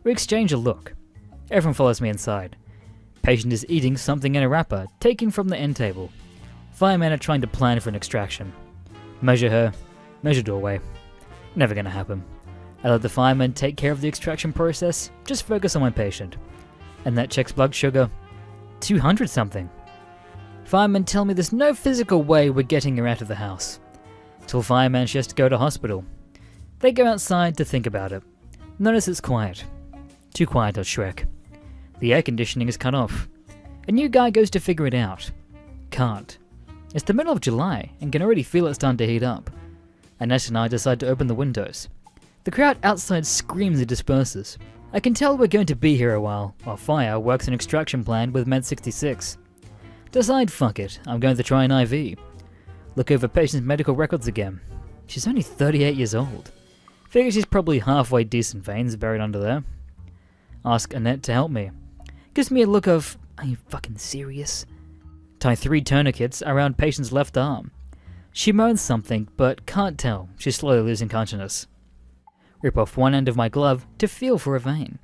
We exchange a look. Everyone follows me inside. Patient is eating something in a wrapper, taken from the end table. Firemen are trying to plan for an extraction. Measure her. Measure doorway. Never gonna happen. I let the firemen take care of the extraction process, just focus on my patient. And that checks blood sugar. 200 something. Firemen tell me there's no physical way we're getting her out of the house. Till fireman she has to go to hospital. They go outside to think about it. Notice it's quiet. Too quiet, I'll Shrek. The air conditioning is cut off. A new guy goes to figure it out. Can't. It's the middle of July and can already feel it starting to heat up. Annette and I decide to open the windows. The crowd outside screams and disperses. I can tell we're going to be here a while Fire works an extraction plan with Med 66. Decide fuck it, I'm going to try an IV. Look over patient's medical records again. She's only 38 years old. Figure she's probably halfway decent veins buried under there. Ask Annette to help me. Gives me a look of, are you fucking serious? Tie 3 tourniquets around patient's left arm. She moans something, but can't tell. She's slowly losing consciousness. Rip off one end of my glove to feel for a vein.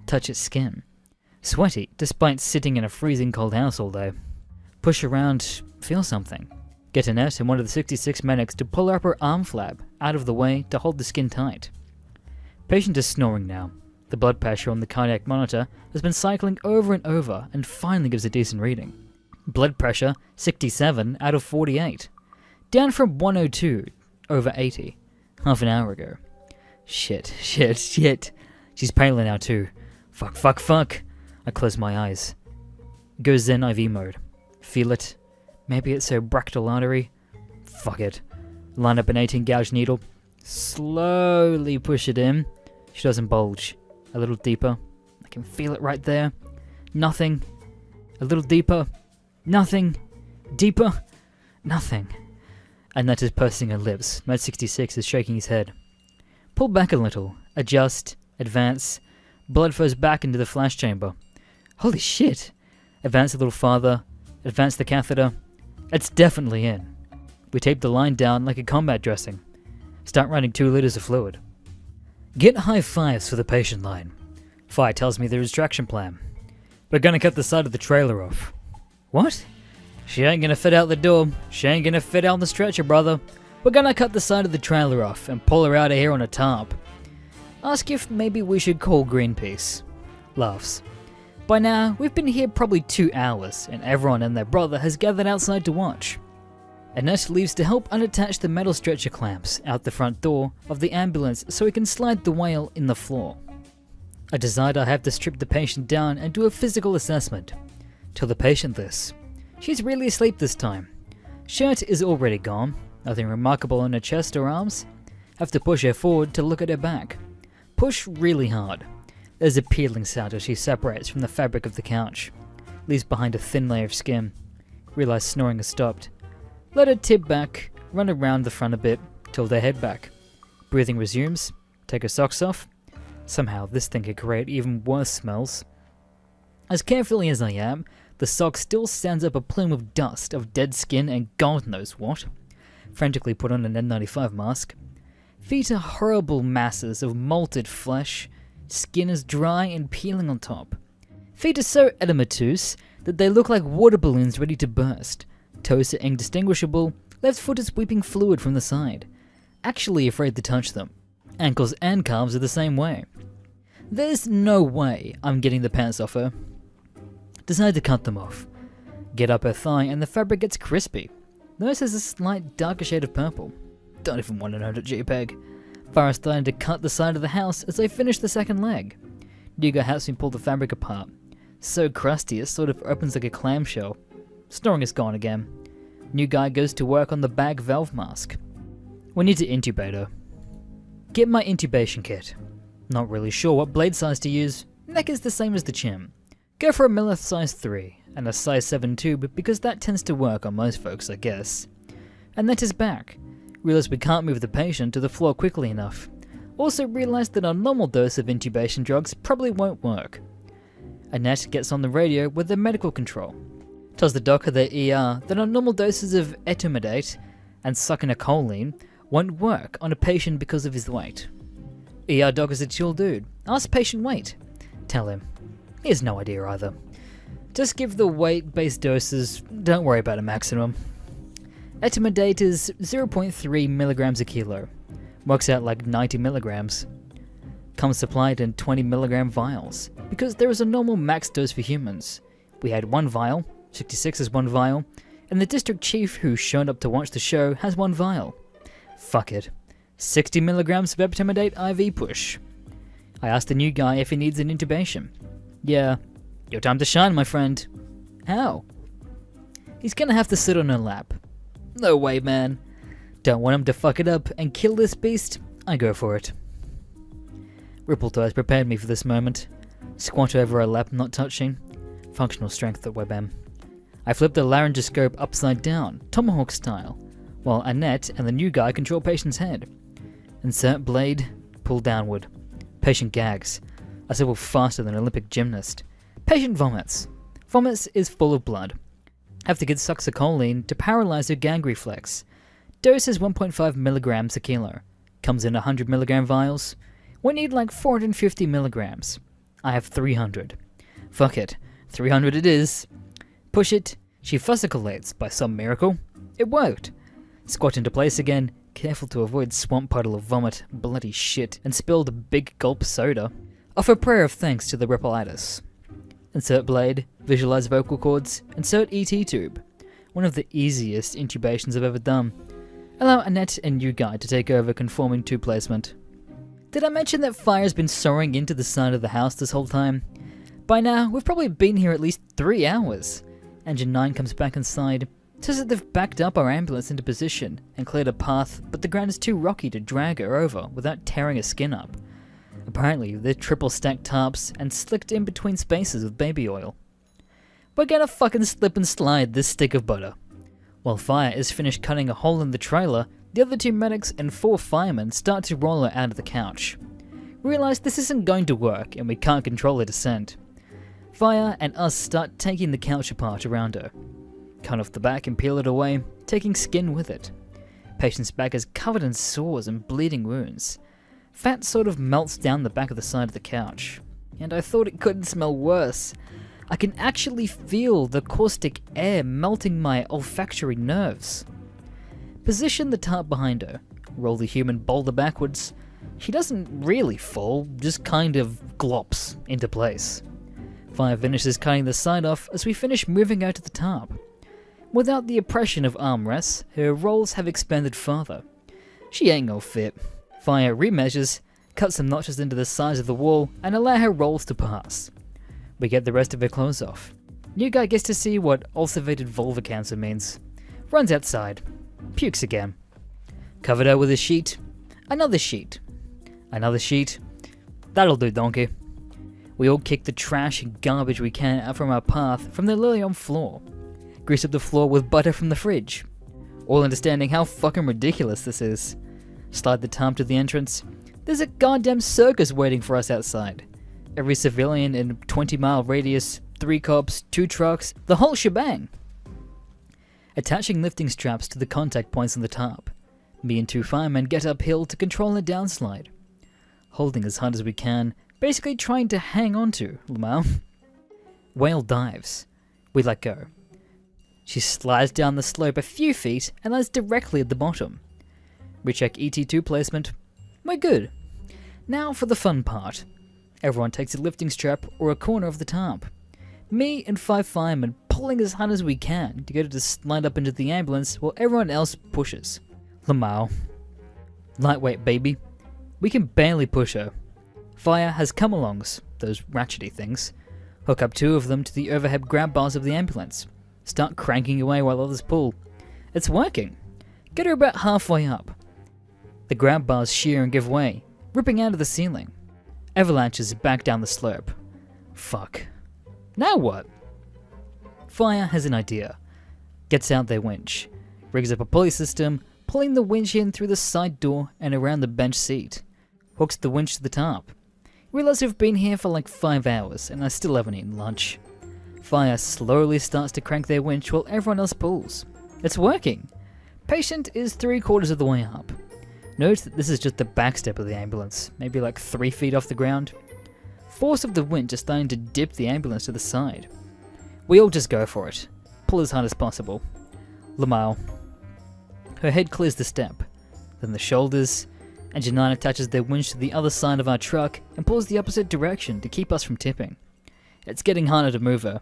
Touch its skin. Sweaty, despite sitting in a freezing cold house all day. Push around, feel something. Get Annette and one of the 66 medics to pull up her arm flap out of the way to hold the skin tight. Patient is snoring now. The blood pressure on the cardiac monitor has been cycling over and over and finally gives a decent reading. Blood pressure 67 out of 48. Down from 102 over 80. Half an hour ago. Shit. She's paler now too. Fuck. I close my eyes. Go Zen IV mode. Feel it. Maybe it's her brachydactyl artery. Fuck it. Line up an 18 gauge needle. Slowly push it in. She doesn't bulge. A little deeper. I can feel it right there. Nothing. A little deeper. Nothing. Deeper. Nothing. Annette is pursing her lips. Med 66 is shaking his head. Pull back a little. Adjust. Advance. Blood flows back into the flash chamber. Holy shit. Advance a little farther. Advance the catheter. It's definitely in. We tape the line down like a combat dressing. Start running 2 liters of fluid. Get high fives for the patient line. Fire tells me the extraction plan. We're gonna cut the side of the trailer off. What? She ain't gonna fit out the door. She ain't gonna fit out the stretcher, brother. We're gonna cut the side of the trailer off and pull her out of here on a tarp. Ask if maybe we should call Greenpeace. Laughs. By now, we've been here probably 2 hours, and everyone and their brother has gathered outside to watch. Annette leaves to help unattach the metal stretcher clamps out the front door of the ambulance so we can slide the whale in the floor. I decide I have to strip the patient down and do a physical assessment. Tell the patient this. She's really asleep this time. Shirt is already gone, nothing remarkable on her chest or arms. Have to push her forward to look at her back. Push really hard. There's a peeling sound as she separates from the fabric of the couch. Leaves behind a thin layer of skin. Realize snoring has stopped. Let her tip back, run around the front a bit, tilt her head back. Breathing resumes. Take her socks off. Somehow this thing could create even worse smells. As carefully as I am, the sock still sends up a plume of dust, of dead skin and God knows what. Frantically put on an N95 mask. Feet are horrible masses of molted flesh. Skin is dry and peeling on top. Feet are so edematous that they look like water balloons ready to burst. Toes are indistinguishable. Left foot is weeping fluid from the side. Actually afraid to touch them. Ankles and calves are the same way. There's no way I'm getting the pants off her. Decide to cut them off. Get up her thigh and the fabric gets crispy. Nose has a slight darker shade of purple. Don't even want to know the JPEG. Fire is starting to cut the side of the house as I finish the second leg. New guy helps me pull the fabric apart. So crusty it sort of opens like a clamshell. Snoring is gone again. New guy goes to work on the bag valve mask. We need to intubate her. Get my intubation kit. Not really sure what blade size to use. Neck is the same as the chin. Go for a Millith size 3 and a size 7 tube because that tends to work on most folks, I guess. Annette is back. Realize we can't move the patient to the floor quickly enough. Also realize that our normal dose of intubation drugs probably won't work. Annette gets on the radio with the medical control. Tells the doc at the ER that our normal doses of etomidate and succinylcholine won't work on a patient because of his weight. ER doc is a chill dude. Ask patient weight. Tell him. He has no idea either. Just give the weight-based doses, don't worry about a maximum. Etomidate is 0.3 milligrams a kilo. Works out like 90 milligrams. Comes supplied in 20 milligram vials, because there is a normal max dose for humans. We had one vial, 66 is one vial, and the district chief who showed up to watch the show has one vial. Fuck it. 60 milligrams of etomidate IV push. I asked the new guy if he needs an intubation. Yeah, your time to shine, my friend. How? He's gonna have to sit on her lap. No way, man. Don't want him to fuck it up and kill this beast? I go for it. Rippletoe has prepared me for this moment. Squat over her lap, not touching. Functional strength at WebM. I flip the laryngoscope upside down, tomahawk style, while Annette and the new guy control patient's head. Insert blade, pull downward. Patient gags. I syllable faster than an Olympic gymnast. Patient vomits. Vomits is full of blood. Have to get succinylcholine to paralyze her gag reflex. Dose is 1.5 milligrams a kilo. Comes in 100 milligram vials. We need like 450 milligrams. I have 300. Fuck it. 300 it is. Push it. She fussiculates by some miracle. It worked. Squat into place again, careful to avoid swamp puddle of vomit, bloody shit, and spilled a big gulp soda. Offer prayer of thanks to the ripplitis. Insert blade, visualize vocal cords, insert ET tube. One of the easiest intubations I've ever done. Allow Annette and new guy to take over conforming tube placement. Did I mention that fire's been soaring into the side of the house this whole time? By now, we've probably been here at least 3 hours. Engine 9 comes back inside. Says that they've backed up our ambulance into position and cleared a path, but the ground is too rocky to drag her over without tearing her skin up. Apparently, they're triple stacked tarps and slicked in between spaces with baby oil. We're gonna fucking slip and slide this stick of butter. While Fire is finished cutting a hole in the trailer, the other 2 medics and 4 firemen start to roll her out of the couch. Realize this isn't going to work and we can't control her descent. Fire and us start taking the couch apart around her. Cut off the back and peel it away, taking skin with it. Patient's back is covered in sores and bleeding wounds. Fat sort of melts down the back of the side of the couch. And I thought it couldn't smell worse. I can actually feel the caustic air melting my olfactory nerves. Position the tarp behind her. Roll the human boulder backwards. She doesn't really fall, just kind of glops into place. Fire finishes cutting the side off as we finish moving out to the tarp. Without the oppression of armrests, her rolls have expanded further. She ain't no fit. Fire remeasures, cut some notches into the sides of the wall, and allow her rolls to pass. We get the rest of her clothes off. New guy gets to see what ulcerated vulva cancer means. Runs outside. Pukes again. Covered her with a sheet. Another sheet. Another sheet. That'll do, donkey. We all kick the trash and garbage we can out from our path from the lily on floor. Grease up the floor with butter from the fridge. All understanding how fucking ridiculous this is. Slide the tarp to the entrance. There's a goddamn circus waiting for us outside. Every civilian in a 20-mile radius, 3 cops, 2 trucks, the whole shebang. Attaching lifting straps to the contact points on the tarp. Me and 2 firemen get uphill to control a downslide. Holding as hard as we can, basically trying to hang on to, Lamau. Whale dives. We let go. She slides down the slope a few feet and lands directly at the bottom. Recheck ET2 placement. We're good. Now for the fun part. Everyone takes a lifting strap or a corner of the tarp. Me and 5 firemen pulling as hard as we can to get her to slide up into the ambulance while everyone else pushes. Lamau. Lightweight baby. We can barely push her. Fire has come-alongs, those ratchety things. Hook up 2 of them to the overhead grab bars of the ambulance. Start cranking away while others pull. It's working. Get her about halfway up. The grab bars shear and give way, ripping out of the ceiling. Avalanches back down the slope. Fuck. Now what? Fire has an idea. Gets out their winch. Rigs up a pulley system, pulling the winch in through the side door and around the bench seat. Hooks the winch to the tarp. Realize we've been here for like 5 hours and I still haven't eaten lunch. Fire slowly starts to crank their winch while everyone else pulls. It's working. Patient is 3/4 of the way up. Note that this is just the back step of the ambulance, maybe like 3 feet off the ground. Force of the winch is starting to dip the ambulance to the side. We all just go for it. Pull as hard as possible. Lamau. Her head clears the step. Then the shoulders. Engine 9 attaches their winch to the other side of our truck and pulls the opposite direction to keep us from tipping. It's getting harder to move her.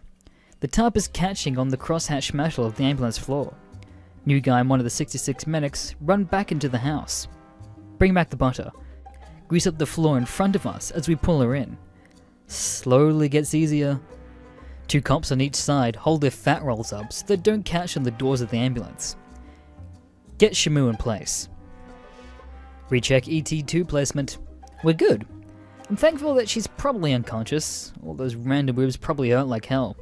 The tarp is catching on the crosshatch metal of the ambulance floor. New guy and one of the 66 medics run back into the house. Bring back the butter. Grease up the floor in front of us as we pull her in. Slowly gets easier. 2 cops on each side hold their fat rolls up so they don't catch on the doors of the ambulance. Get Shamu in place. Recheck ET2 placement. We're good. I'm thankful that she's probably unconscious. All those random moves probably hurt like hell.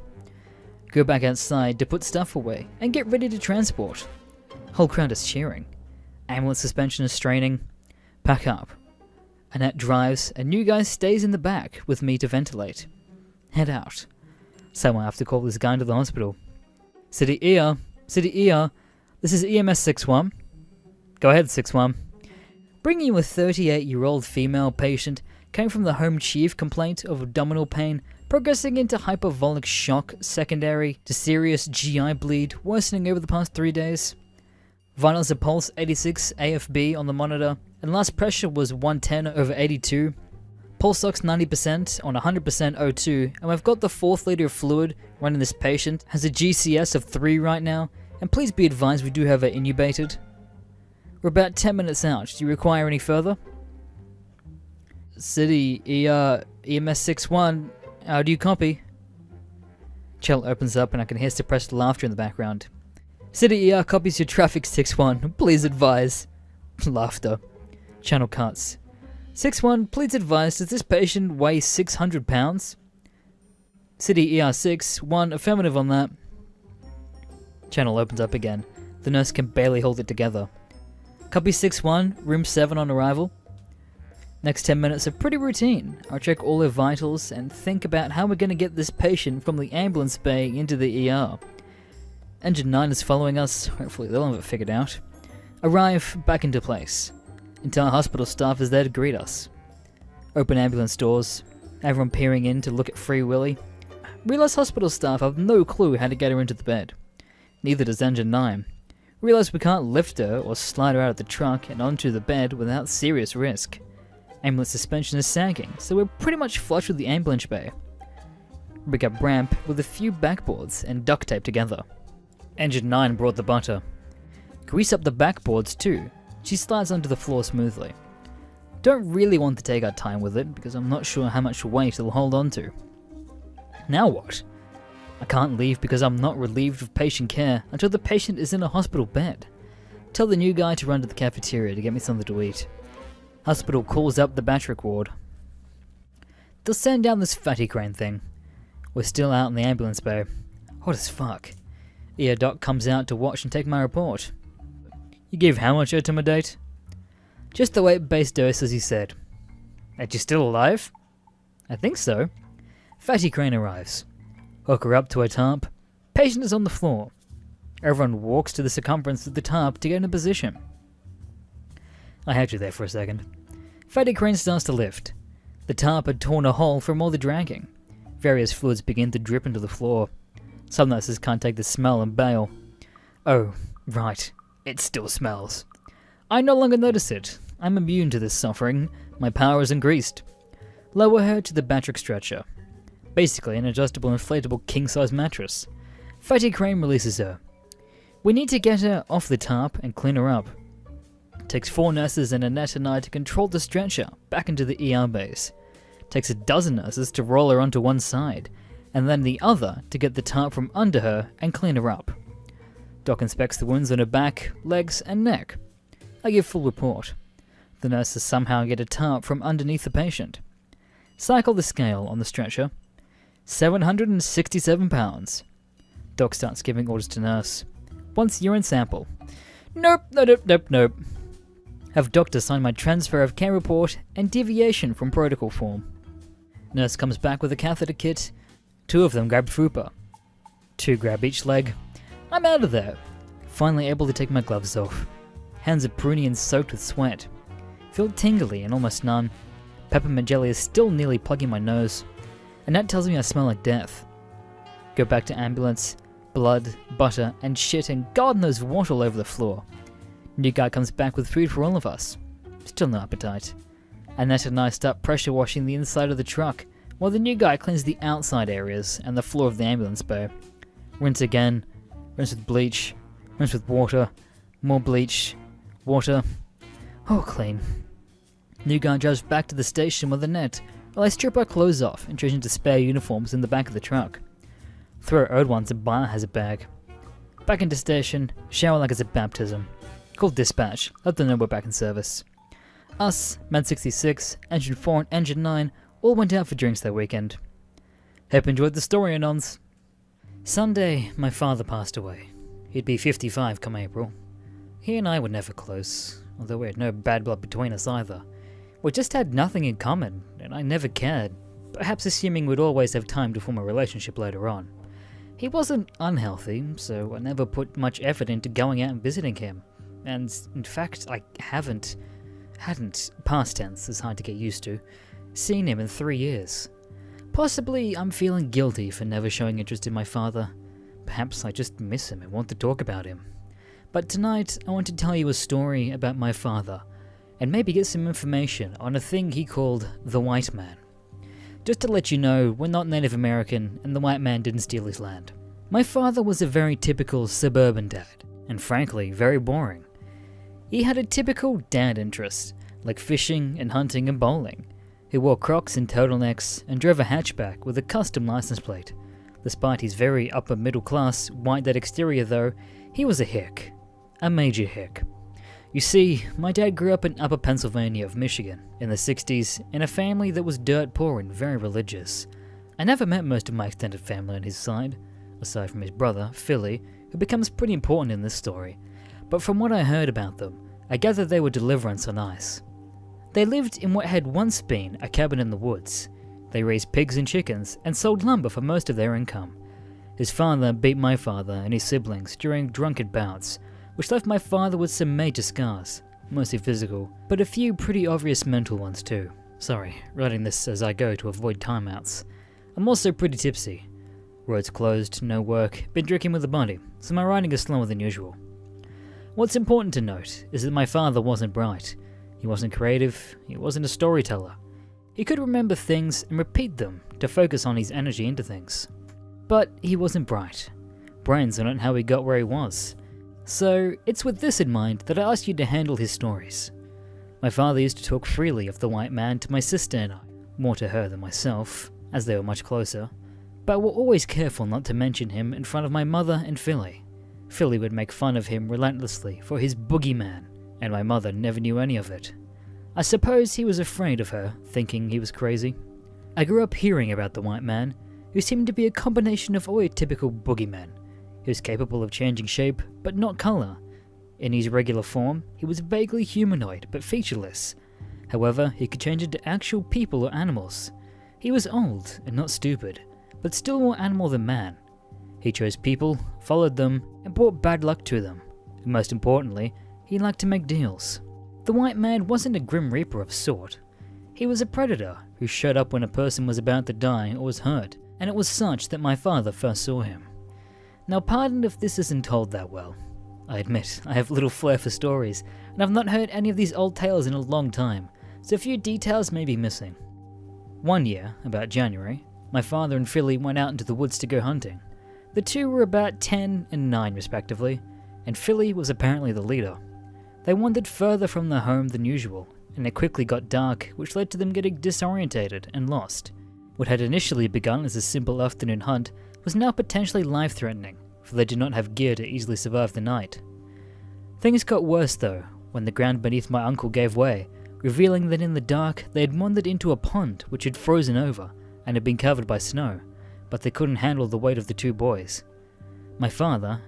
Go back outside to put stuff away and get ready to transport. Whole crowd is cheering. Ambulance suspension is straining. Pack up. Annette drives and new guy stays in the back with me to ventilate. Head out. Someone have to call this guy into the hospital. City ER. City ER. This is EMS 61. Go ahead, 61. Bringing you a 38-year-old female patient came from the home chief complaint of abdominal pain, progressing into hypervolic shock secondary to serious GI bleed, worsening over the past 3 days. Vitals are pulse 86 AFB on the monitor, and last pressure was 110/82. Pulse ox 90% on 100% O2, and we've got the 4th liter of fluid running this patient, has a GCS of 3 right now, and please be advised we do have her intubated. We're about 10 minutes out. Do you require any further? City ER EMS 61. How do you copy? Chell opens up and I can hear suppressed laughter in the background. City ER copies your traffic 61. Please advise. Laughter. Channel cuts. 61, please advise, does this patient weigh 600 pounds? City ER 61, affirmative on that. Channel opens up again. The nurse can barely hold it together. Copy 61, room 7 on arrival. Next 10 minutes are pretty routine. I'll check all her vitals and think about how we're going to get this patient from the ambulance bay into the ER. Engine 9 is following us, hopefully they'll have it figured out. Arrive, back into place. Entire hospital staff is there to greet us. Open ambulance doors, everyone peering in to look at Free Willy. Realize hospital staff have no clue how to get her into the bed. Neither does Engine 9. Realize we can't lift her or slide her out of the truck and onto the bed without serious risk. Ambulance suspension is sagging, so we're pretty much flush with the ambulance bay. Rig up ramp with a few backboards and duct tape together. Engine 9 brought the butter. Grease up the backboards too. She slides onto the floor smoothly. Don't really want to take our time with it because I'm not sure how much weight it'll hold on to. Now what? I can't leave because I'm not relieved of patient care until the patient is in a hospital bed. Tell the new guy to run to the cafeteria to get me something to eat. Hospital calls up the bariatric ward. They'll send down this fatty crane thing. We're still out in the ambulance bay. Hot as fuck. Doc comes out to watch and take my report. You gave how much etomidate? Just the weight-based dose as he said. And you still alive? I think so. Fatty crane arrives. Hook her up to a tarp. Patient is on the floor. Everyone walks to the circumference of the tarp to get in a position. I had you there for a second. Fatty crane starts to lift. The tarp had torn a hole from all the dragging. Various fluids begin to drip into the floor. Some nurses can't take the smell and bail. Oh, right. It still smells. I no longer notice it. I'm immune to this suffering. My power is increased. Lower her to the bariatric stretcher. Basically an adjustable inflatable king-size mattress. Fatty crane releases her. We need to get her off the tarp and clean her up. Takes 4 nurses and Annette and I to control the stretcher back into the ER base. Takes a dozen nurses to roll her onto one side, and then the other to get the tarp from under her and clean her up. Doc inspects the wounds on her back, legs, and neck. I give full report. The nurses somehow get a tarp from underneath the patient. Cycle the scale on the stretcher. 767 pounds. Doc starts giving orders to nurse. Wants urine sample. Nope. Have doctor sign my transfer of care report and deviation from protocol form. Nurse comes back with a catheter kit. 2 of them grab Fupa. 2 grab each leg. I'm out of there. Finally able to take my gloves off. Hands are pruny and soaked with sweat. Feel tingly and almost numb. Peppermint jelly is still nearly plugging my nose. And that tells me I smell like death. Go back to ambulance. Blood, butter, and shit, and God knows what all over the floor. New guy comes back with food for all of us. Still no appetite. Annette and I start pressure washing the inside of the truck, while the new guy cleans the outside areas and the floor of the ambulance bay. Rinse again. Rinse with bleach. Rinse with water. More bleach. Water. All clean. New guy drives back to the station with Annette, while I strip our clothes off and change into spare uniforms in the back of the truck. Throw our old ones in biohazard bag. Back into station, shower like it's a baptism. Call dispatch, let them know we're back in service. Us, Med 66, Engine 4 and Engine 9 all went out for drinks that weekend. Hope you enjoyed the story, Anons. Sunday, my father passed away. He'd be 55 come April. He and I were never close, although we had no bad blood between us either. We just had nothing in common, and I never cared, perhaps assuming we'd always have time to form a relationship later on. He wasn't unhealthy, so I never put much effort into going out and visiting him. And in fact, I hadn't, past tense is hard to get used to, seen him in 3 years. Possibly I'm feeling guilty for never showing interest in my father. Perhaps I just miss him and want to talk about him. But tonight I want to tell you a story about my father, and maybe get some information on a thing he called the white man. Just to let you know, we're not Native American and the white man didn't steal his land. My father was a very typical suburban dad, and frankly, very boring. He had a typical dad interest, like fishing and hunting and bowling. He wore Crocs and turtlenecks and drove a hatchback with a custom license plate. Despite his very upper middle class, white dad exterior though, he was a hick. A major hick. You see, my dad grew up in Upper Pennsylvania of Michigan in the 60s in a family that was dirt poor and very religious. I never met most of my extended family on his side, aside from his brother, Philly, who becomes pretty important in this story. But from what I heard about them, I gathered they were deliverance on ice. They lived in what had once been a cabin in the woods. They raised pigs and chickens and sold lumber for most of their income. His father beat my father and his siblings during drunken bouts, which left my father with some major scars, mostly physical, but a few pretty obvious mental ones too. Sorry, writing this as I go to avoid timeouts. I'm also pretty tipsy. Roads closed, no work, been drinking with the body, so my writing is slower than usual. What's important to note is that my father wasn't bright. He wasn't creative, he wasn't a storyteller. He could remember things and repeat them to focus on his energy into things. But he wasn't bright. Brains are not how he got where he was. So it's with this in mind that I ask you to handle his stories. My father used to talk freely of the white man to my sister and I, more to her than myself, as they were much closer, but were always careful not to mention him in front of my mother and Philly. Philly would make fun of him relentlessly for his boogeyman, and my mother never knew any of it. I suppose he was afraid of her, thinking he was crazy. I grew up hearing about the white man, who seemed to be a combination of all your typical boogeymen. He was capable of changing shape, but not colour. In his regular form, he was vaguely humanoid, but featureless. However, he could change into actual people or animals. He was old and not stupid, but still more animal than man. He chose people, followed them, and brought bad luck to them. And most importantly, he liked to make deals. The white man wasn't a grim reaper of sort. He was a predator who showed up when a person was about to die or was hurt, and it was such that my father first saw him. Now pardon if this isn't told that well. I admit, I have little flair for stories, and I've not heard any of these old tales in a long time, so a few details may be missing. One year, about January, my father and Philly went out into the woods to go hunting. The two were about 10 and 9 respectively, and Philly was apparently the leader. They wandered further from their home than usual, and it quickly got dark, which led to them getting disorientated and lost. What had initially begun as a simple afternoon hunt was now potentially life-threatening, for they did not have gear to easily survive the night. Things got worse though, when the ground beneath my uncle gave way, revealing that in the dark they had wandered into a pond which had frozen over and had been covered by snow, but they couldn't handle the weight of the two boys. My father,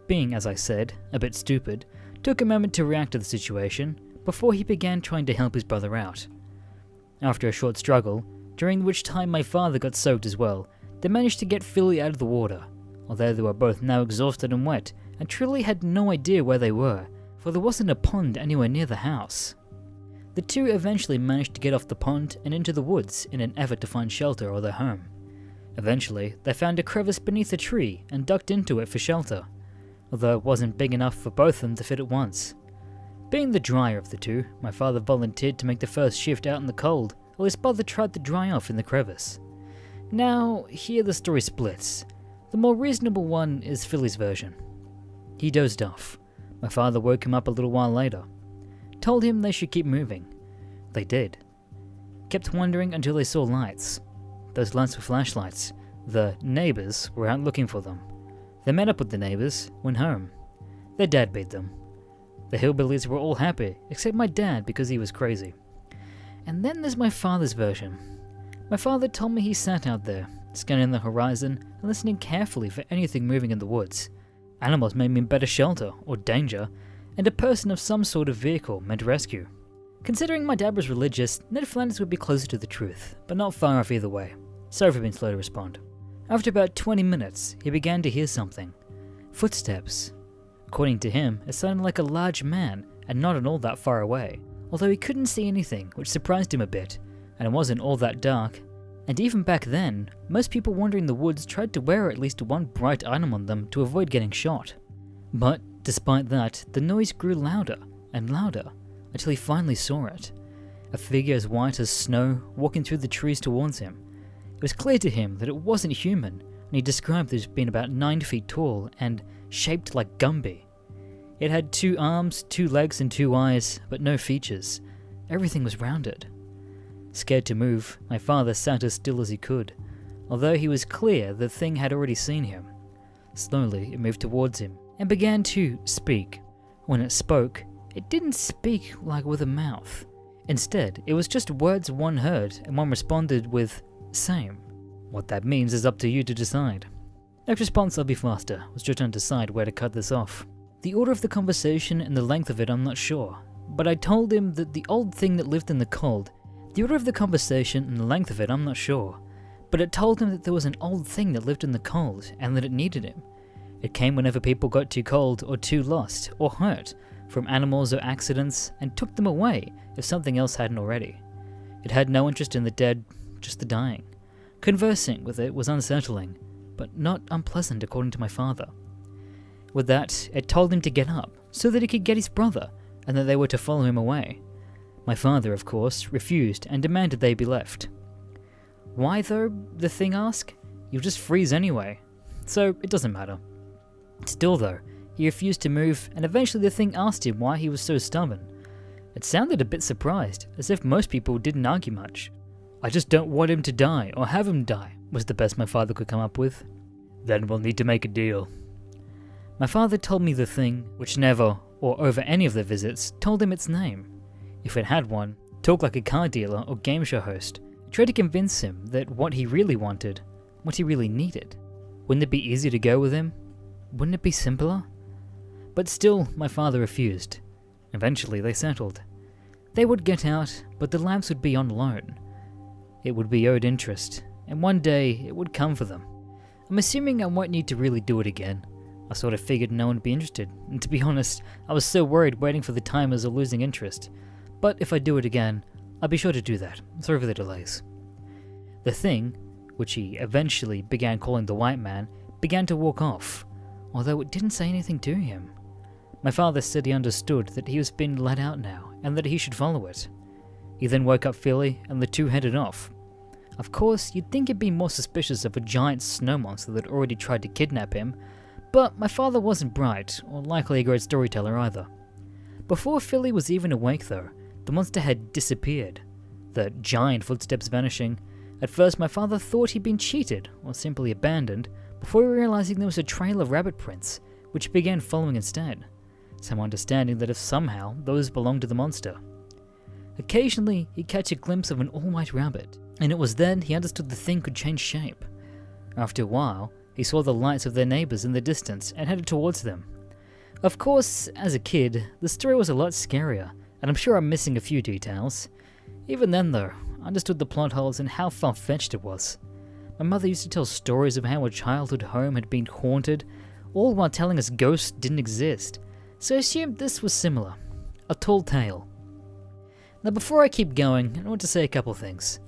being, as I said, a bit stupid, took a moment to react to the situation before he began trying to help his brother out. After a short struggle, during which time my father got soaked as well, they managed to get Philly out of the water, although they were both now exhausted and wet, and truly had no idea where they were, for there wasn't a pond anywhere near the house. The two eventually managed to get off the pond and into the woods in an effort to find shelter or their home. Eventually, they found a crevice beneath a tree and ducked into it for shelter, although it wasn't big enough for both of them to fit at once. Being the drier of the two, my father volunteered to make the first shift out in the cold, while his brother tried to dry off in the crevice. Now, here the story splits. The more reasonable one is Philly's version. He dozed off. My father woke him up a little while later. Told him they should keep moving. They did. Kept wondering until they saw lights. Those lights were flashlights. The neighbours were out looking for them. They met up with the neighbours, went home. Their dad beat them. The hillbillies were all happy, except my dad because he was crazy. And then there's my father's version. My father told me he sat out there, scanning the horizon and listening carefully for anything moving in the woods. Animals may mean better shelter or danger, and a person of some sort of vehicle meant rescue. Considering my dad was religious, Ned Flanders would be closer to the truth, but not far off either way. Sorry for being slow to respond. After about 20 minutes, he began to hear something. Footsteps. According to him, it sounded like a large man, and not at all that far away, although he couldn't see anything, which surprised him a bit, and it wasn't all that dark. And even back then, most people wandering the woods tried to wear at least one bright item on them to avoid getting shot. But, despite that, the noise grew louder and louder, until he finally saw it. A figure as white as snow walking through the trees towards him. It was clear to him that it wasn't human, and he described it as being about 9 feet tall and shaped like Gumby. It had 2 arms, 2 legs and 2 eyes, but no features. Everything was rounded. Scared to move, my father sat as still as he could, although he was clear the thing had already seen him. Slowly it moved towards him, and began to speak. When it spoke, it didn't speak like with a mouth. Instead, it was just words one heard, and one responded with, "Same." What that means is up to you to decide. Next response I'll be faster, was just trying to decide where to cut this off. The order of the conversation and the length of it I'm not sure, but I told him that the old thing that lived in the cold. The order of the conversation and the length of it I'm not sure, but it told him that there was an old thing that lived in the cold and that it needed him. It came whenever people got too cold or too lost or hurt from animals or accidents and took them away if something else hadn't already. It had no interest in the dead, just the dying. Conversing with it was unsettling, but not unpleasant according to my father. With that, it told him to get up so that he could get his brother and that they were to follow him away. My father, of course, refused and demanded they be left. Why though, the thing asked? You'll just freeze anyway, so it doesn't matter. Still though, he refused to move, and eventually the thing asked him why he was so stubborn. It sounded a bit surprised, as if most people didn't argue much. "I just don't want him to die, or have him die," was the best my father could come up with. "Then we'll need to make a deal." My father told me the thing, which never, or over any of the visits, told him its name. If it had one, talked like a car dealer or game show host, tried to convince him that what he really wanted, what he really needed. Wouldn't it be easier to go with him? Wouldn't it be simpler? But still, my father refused. Eventually, they settled. They would get out, but the lamps would be on loan. It would be owed interest, and one day it would come for them. I'm assuming I won't need to really do it again. I sort of figured no one would be interested, and to be honest, I was so worried waiting for the timers or losing interest. But if I do it again, I'll be sure to do that. Sorry for the delays. The thing, which he eventually began calling the white man, began to walk off, although it didn't say anything to him. My father said he understood that he was being let out now, and that he should follow it. He then woke up Philly, and the two headed off. Of course, you'd think he'd be more suspicious of a giant snow monster that already tried to kidnap him, but my father wasn't bright, or likely a great storyteller either. Before Philly was even awake though, the monster had disappeared, the giant footsteps vanishing. At first my father thought he'd been cheated, or simply abandoned, before realizing there was a trail of rabbit prints, which began following instead, some understanding that if somehow those belonged to the monster. Occasionally he'd catch a glimpse of an all-white rabbit, and it was then he understood the thing could change shape. After a while, he saw the lights of their neighbors in the distance and headed towards them. Of course, as a kid, the story was a lot scarier, and I'm sure I'm missing a few details. Even then though, I understood the plot holes and how far-fetched it was. My mother used to tell stories of how her childhood home had been haunted, all while telling us ghosts didn't exist, so I assumed this was similar. A tall tale. Now before I keep going, I want to say a couple things.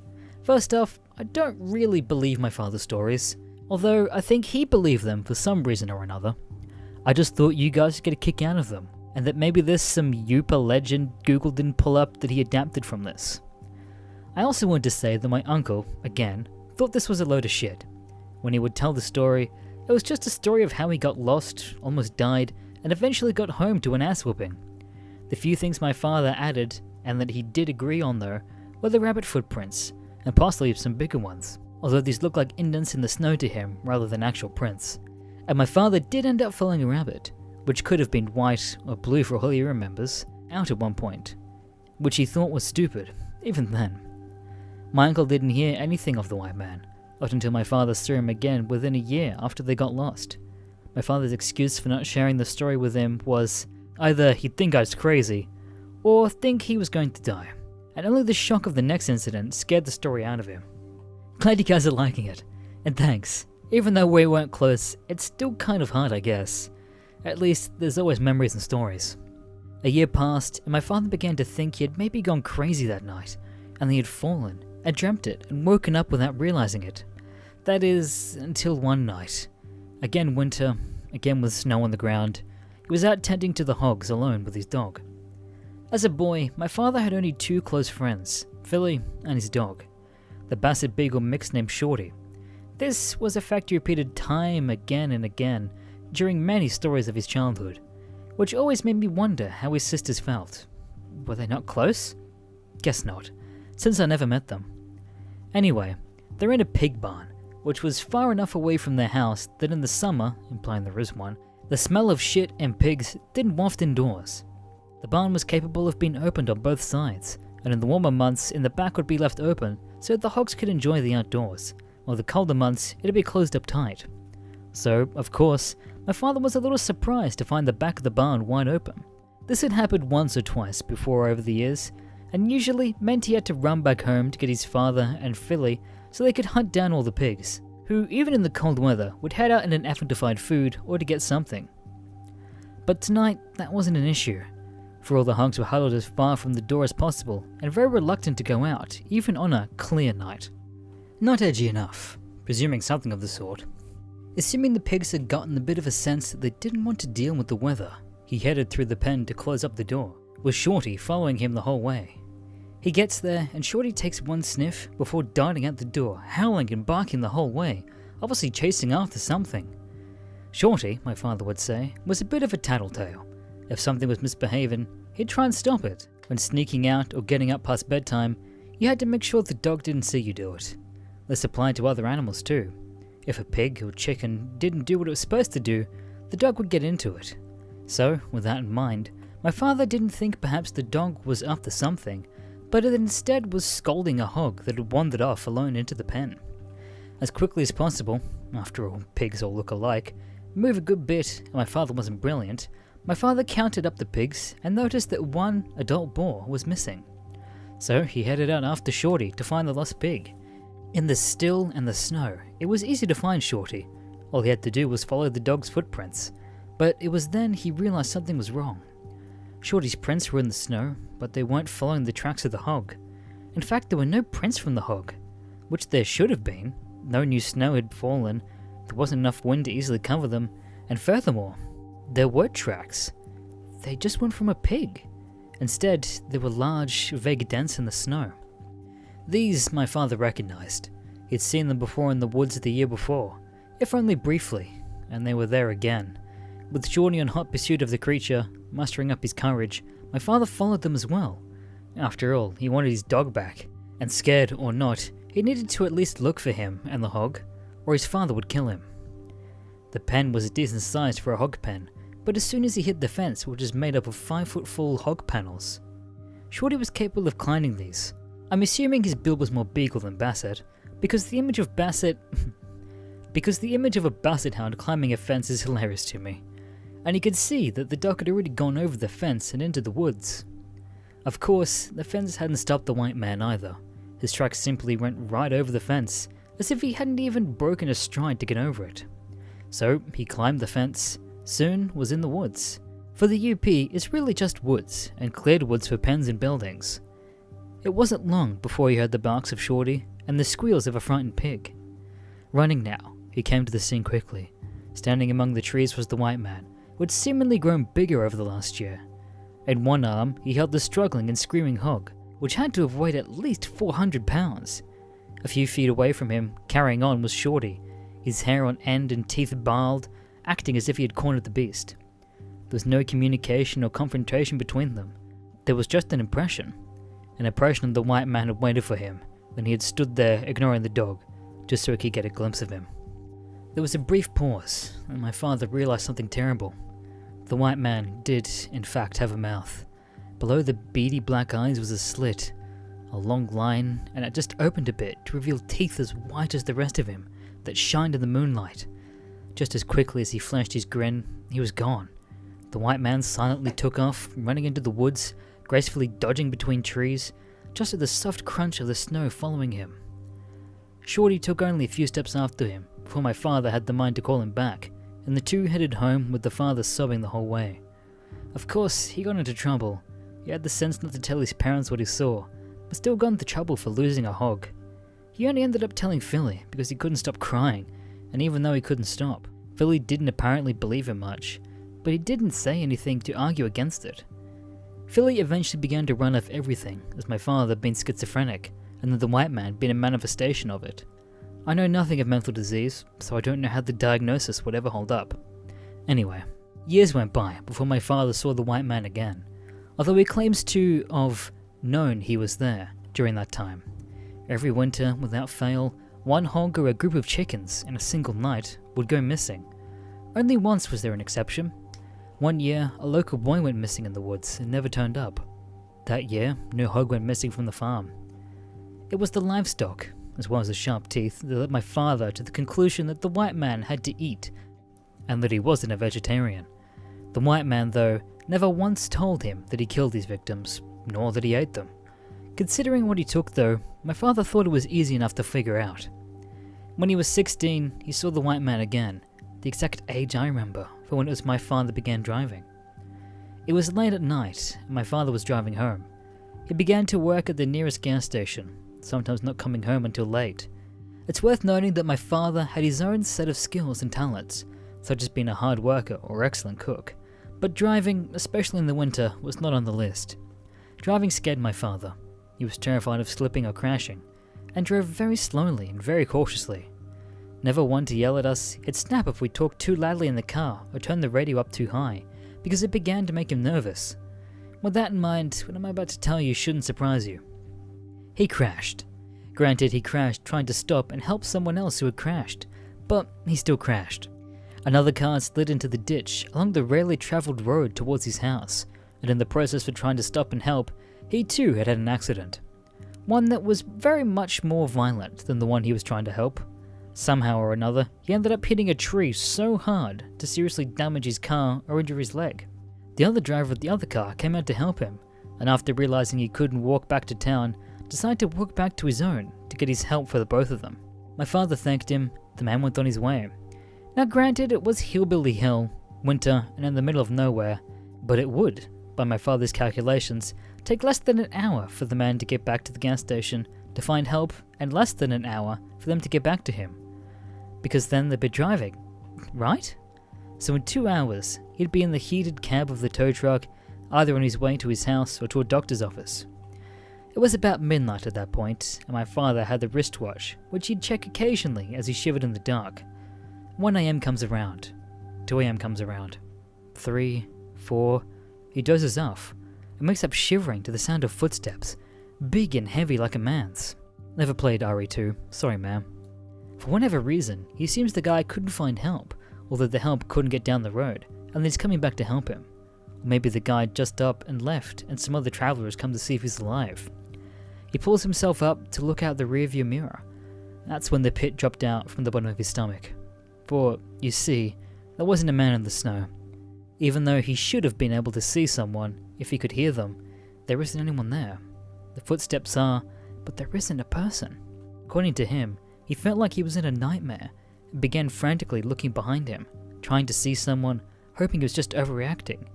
First off, I don't really believe my father's stories, although I think he believed them for some reason or another. I just thought you guys would get a kick out of them, and that maybe there's some Yupa legend Google didn't pull up that he adapted from this. I also want to say that my uncle, again, thought this was a load of shit. When he would tell the story, it was just a story of how he got lost, almost died, and eventually got home to an ass whooping. The few things my father added, and that he did agree on though, were the rabbit footprints, and possibly some bigger ones, although these looked like indents in the snow to him rather than actual prints. And my father did end up following a rabbit, which could have been white or blue for all he remembers, out at one point, which he thought was stupid, even then. My uncle didn't hear anything of the white man, not until my father saw him again within a year after they got lost. My father's excuse for not sharing the story with him was either he'd think I was crazy, or think he was going to die, and only the shock of the next incident scared the story out of him. Glad you guys are liking it, and thanks. Even though we weren't close, it's still kind of hard, I guess. At least, there's always memories and stories. A year passed, and my father began to think he had maybe gone crazy that night, and he had fallen, and dreamt it, and woken up without realizing it. That is, until one night. Again winter, again with snow on the ground. He was out tending to the hogs alone with his dog. As a boy, my father had only two close friends, Philly and his dog, the Basset Beagle mix named Shorty. This was a fact he repeated time again and again during many stories of his childhood, which always made me wonder how his sisters felt. Were they not close? Guess not, since I never met them. Anyway, they're in a pig barn, which was far enough away from their house that in the summer, implying there is one, the smell of shit and pigs didn't waft indoors. The barn was capable of being opened on both sides, and in the warmer months in the back would be left open so the hogs could enjoy the outdoors, while the colder months it'd be closed up tight. So, of course, my father was a little surprised to find the back of the barn wide open. This had happened once or twice before over the years, and usually meant he had to run back home to get his father and Philly so they could hunt down all the pigs, who even in the cold weather would head out in an effort to find food or to get something. But tonight, that wasn't an issue, for all the hogs were huddled as far from the door as possible and very reluctant to go out, even on a clear night. Not edgy enough, presuming something of the sort. Assuming the pigs had gotten a bit of a sense that they didn't want to deal with the weather, he headed through the pen to close up the door, with Shorty following him the whole way. He gets there and Shorty takes one sniff before darting out the door, howling and barking the whole way, obviously chasing after something. Shorty, my father would say, was a bit of a tattletale. If something was misbehaving, he'd try and stop it, When sneaking out or getting up past bedtime, you had to make sure the dog didn't see you do it. This applied to other animals too. If a pig or chicken didn't do what it was supposed to do, the dog would get into it. So, with that in mind, my father didn't think perhaps the dog was up to something, but it instead was scolding a hog that had wandered off alone into the pen. As quickly as possible, after all, pigs all look alike, move a good bit, and my father wasn't brilliant, my father counted up the pigs and noticed that one adult boar was missing. So he headed out after Shorty to find the lost pig. In the still and the snow, it was easy to find Shorty. All he had to do was follow the dog's footprints. But it was then he realized something was wrong. Shorty's prints were in the snow, but they weren't following the tracks of the hog. In fact, there were no prints from the hog, which there should have been. No new snow had fallen, there wasn't enough wind to easily cover them, and furthermore, there were tracks. They just weren't from a pig. Instead, there were large, vague dents in the snow. These my father recognized. He'd seen them before in the woods the year before, if only briefly, and they were there again. With Shorty in hot pursuit of the creature, mustering up his courage, my father followed them as well. After all, he wanted his dog back, and scared or not, he needed to at least look for him and the hog, or his father would kill him. The pen was decent sized for a hog pen, but as soon as he hit the fence, which is made up of 5-foot full hog panels, Shorty was capable of climbing these. I'm assuming his build was more beagle than basset, because the image of a basset hound climbing a fence is hilarious to me, and he could see that the dog had already gone over the fence and into the woods. Of course, the fence hadn't stopped the white man either. His tracks simply went right over the fence, as if he hadn't even broken a stride to get over it. So he climbed the fence, soon was in the woods. For the UP, it's really just woods, and cleared woods for pens and buildings. It wasn't long before he heard the barks of Shorty and the squeals of a frightened pig. Running now, he came to the scene quickly. Standing among the trees was the white man, who had seemingly grown bigger over the last year. In one arm, he held the struggling and screaming hog, which had to have weighed at least 400 pounds. A few feet away from him, carrying on, was Shorty, his hair on end and teeth bald, acting as if he had cornered the beast. There was no communication or confrontation between them. There was just an impression of the white man had waited for him, when he had stood there ignoring the dog, just so he could get a glimpse of him. There was a brief pause, and my father realized something terrible. The white man did, in fact, have a mouth. Below the beady black eyes was a slit, a long line, and it just opened a bit to reveal teeth as white as the rest of him that shined in the moonlight. Just as quickly as he flashed his grin, he was gone. The white man silently took off, running into the woods, gracefully dodging between trees, just at the soft crunch of the snow following him. Shorty took only a few steps after him, before my father had the mind to call him back, and the two headed home with the father sobbing the whole way. Of course, he got into trouble. He had the sense not to tell his parents what he saw, but still got into trouble for losing a hog. He only ended up telling Philly because he couldn't stop crying, and even though he couldn't stop, Philly didn't apparently believe him much, but he didn't say anything to argue against it. Philly eventually began to run off everything, as my father had been schizophrenic, and that the white man been a manifestation of it. I know nothing of mental disease, so I don't know how the diagnosis would ever hold up. Anyway, years went by before my father saw the white man again, although he claims to have known he was there during that time. Every winter, without fail, one hog or a group of chickens in a single night would go missing. Only once was there an exception. One year, a local boy went missing in the woods and never turned up. That year, no hog went missing from the farm. It was the livestock, as well as the sharp teeth, that led my father to the conclusion that the white man had to eat, and that he wasn't a vegetarian. The white man, though, never once told him that he killed these victims, nor that he ate them. Considering what he took, though, my father thought it was easy enough to figure out. When he was 16, he saw the white man again, the exact age I remember, for when it was my father began driving. It was late at night, and my father was driving home. He began to work at the nearest gas station, sometimes not coming home until late. It's worth noting that my father had his own set of skills and talents, such as being a hard worker or excellent cook, but driving, especially in the winter, was not on the list. Driving scared my father. He was terrified of slipping or crashing, and drove very slowly and very cautiously. Never one to yell at us, he'd snap if we talked too loudly in the car or turned the radio up too high, because it began to make him nervous. With that in mind, what I'm about to tell you shouldn't surprise you. He crashed. Granted, he crashed trying to stop and help someone else who had crashed, but he still crashed. Another car slid into the ditch along the rarely travelled road towards his house, and in the process of trying to stop and help, he too had an accident. One that was very much more violent than the one he was trying to help. Somehow or another, he ended up hitting a tree so hard to seriously damage his car or injure his leg. The other driver of the other car came out to help him, and after realizing he couldn't walk back to town, decided to walk back to his own to get his help for the both of them. My father thanked him, the man went on his way. Now granted, it was hillbilly hill, winter, and in the middle of nowhere, but it would, by my father's calculations, take less than an hour for the man to get back to the gas station to find help, and less than an hour for them to get back to him. Because then they'd be driving, right? So in 2 hours, he'd be in the heated cab of the tow truck, either on his way to his house or to a doctor's office. It was about midnight at that point, and my father had the wristwatch, which he'd check occasionally as he shivered in the dark. 1 a.m. comes around. 2 a.m. comes around. 3, 4, he dozes off, and wakes up shivering to the sound of footsteps, big and heavy like a man's. Never played RE2, sorry ma'am. For whatever reason, he seems the guy couldn't find help, or that the help couldn't get down the road, and he's coming back to help him. Or maybe the guy just up and left, and some other travelers come to see if he's alive. He pulls himself up to look out the rearview mirror. That's when the pit dropped out from the bottom of his stomach. For, you see, there wasn't a man in the snow. Even though he should have been able to see someone if he could hear them, there isn't anyone there. The footsteps are, but there isn't a person. According to him, he felt like he was in a nightmare and began frantically looking behind him, trying to see someone, hoping he was just overreacting.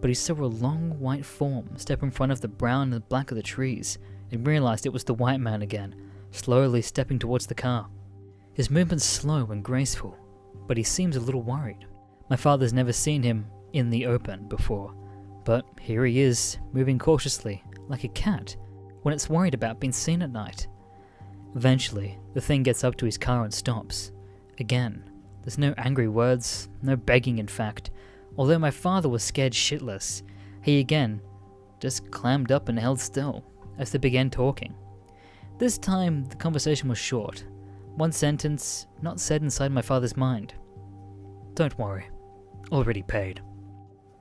But he saw a long white form step in front of the brown and black of the trees and realized it was the white man again, slowly stepping towards the car. His movement's slow and graceful, but he seems a little worried. My father's never seen him in the open before, but here he is, moving cautiously, like a cat, when it's worried about being seen at night. Eventually, the thing gets up to his car and stops. Again, there's no angry words, no begging in fact. Although my father was scared shitless, he again just clammed up and held still as they began talking. This time, the conversation was short. One sentence, not said inside my father's mind. Don't worry, already paid.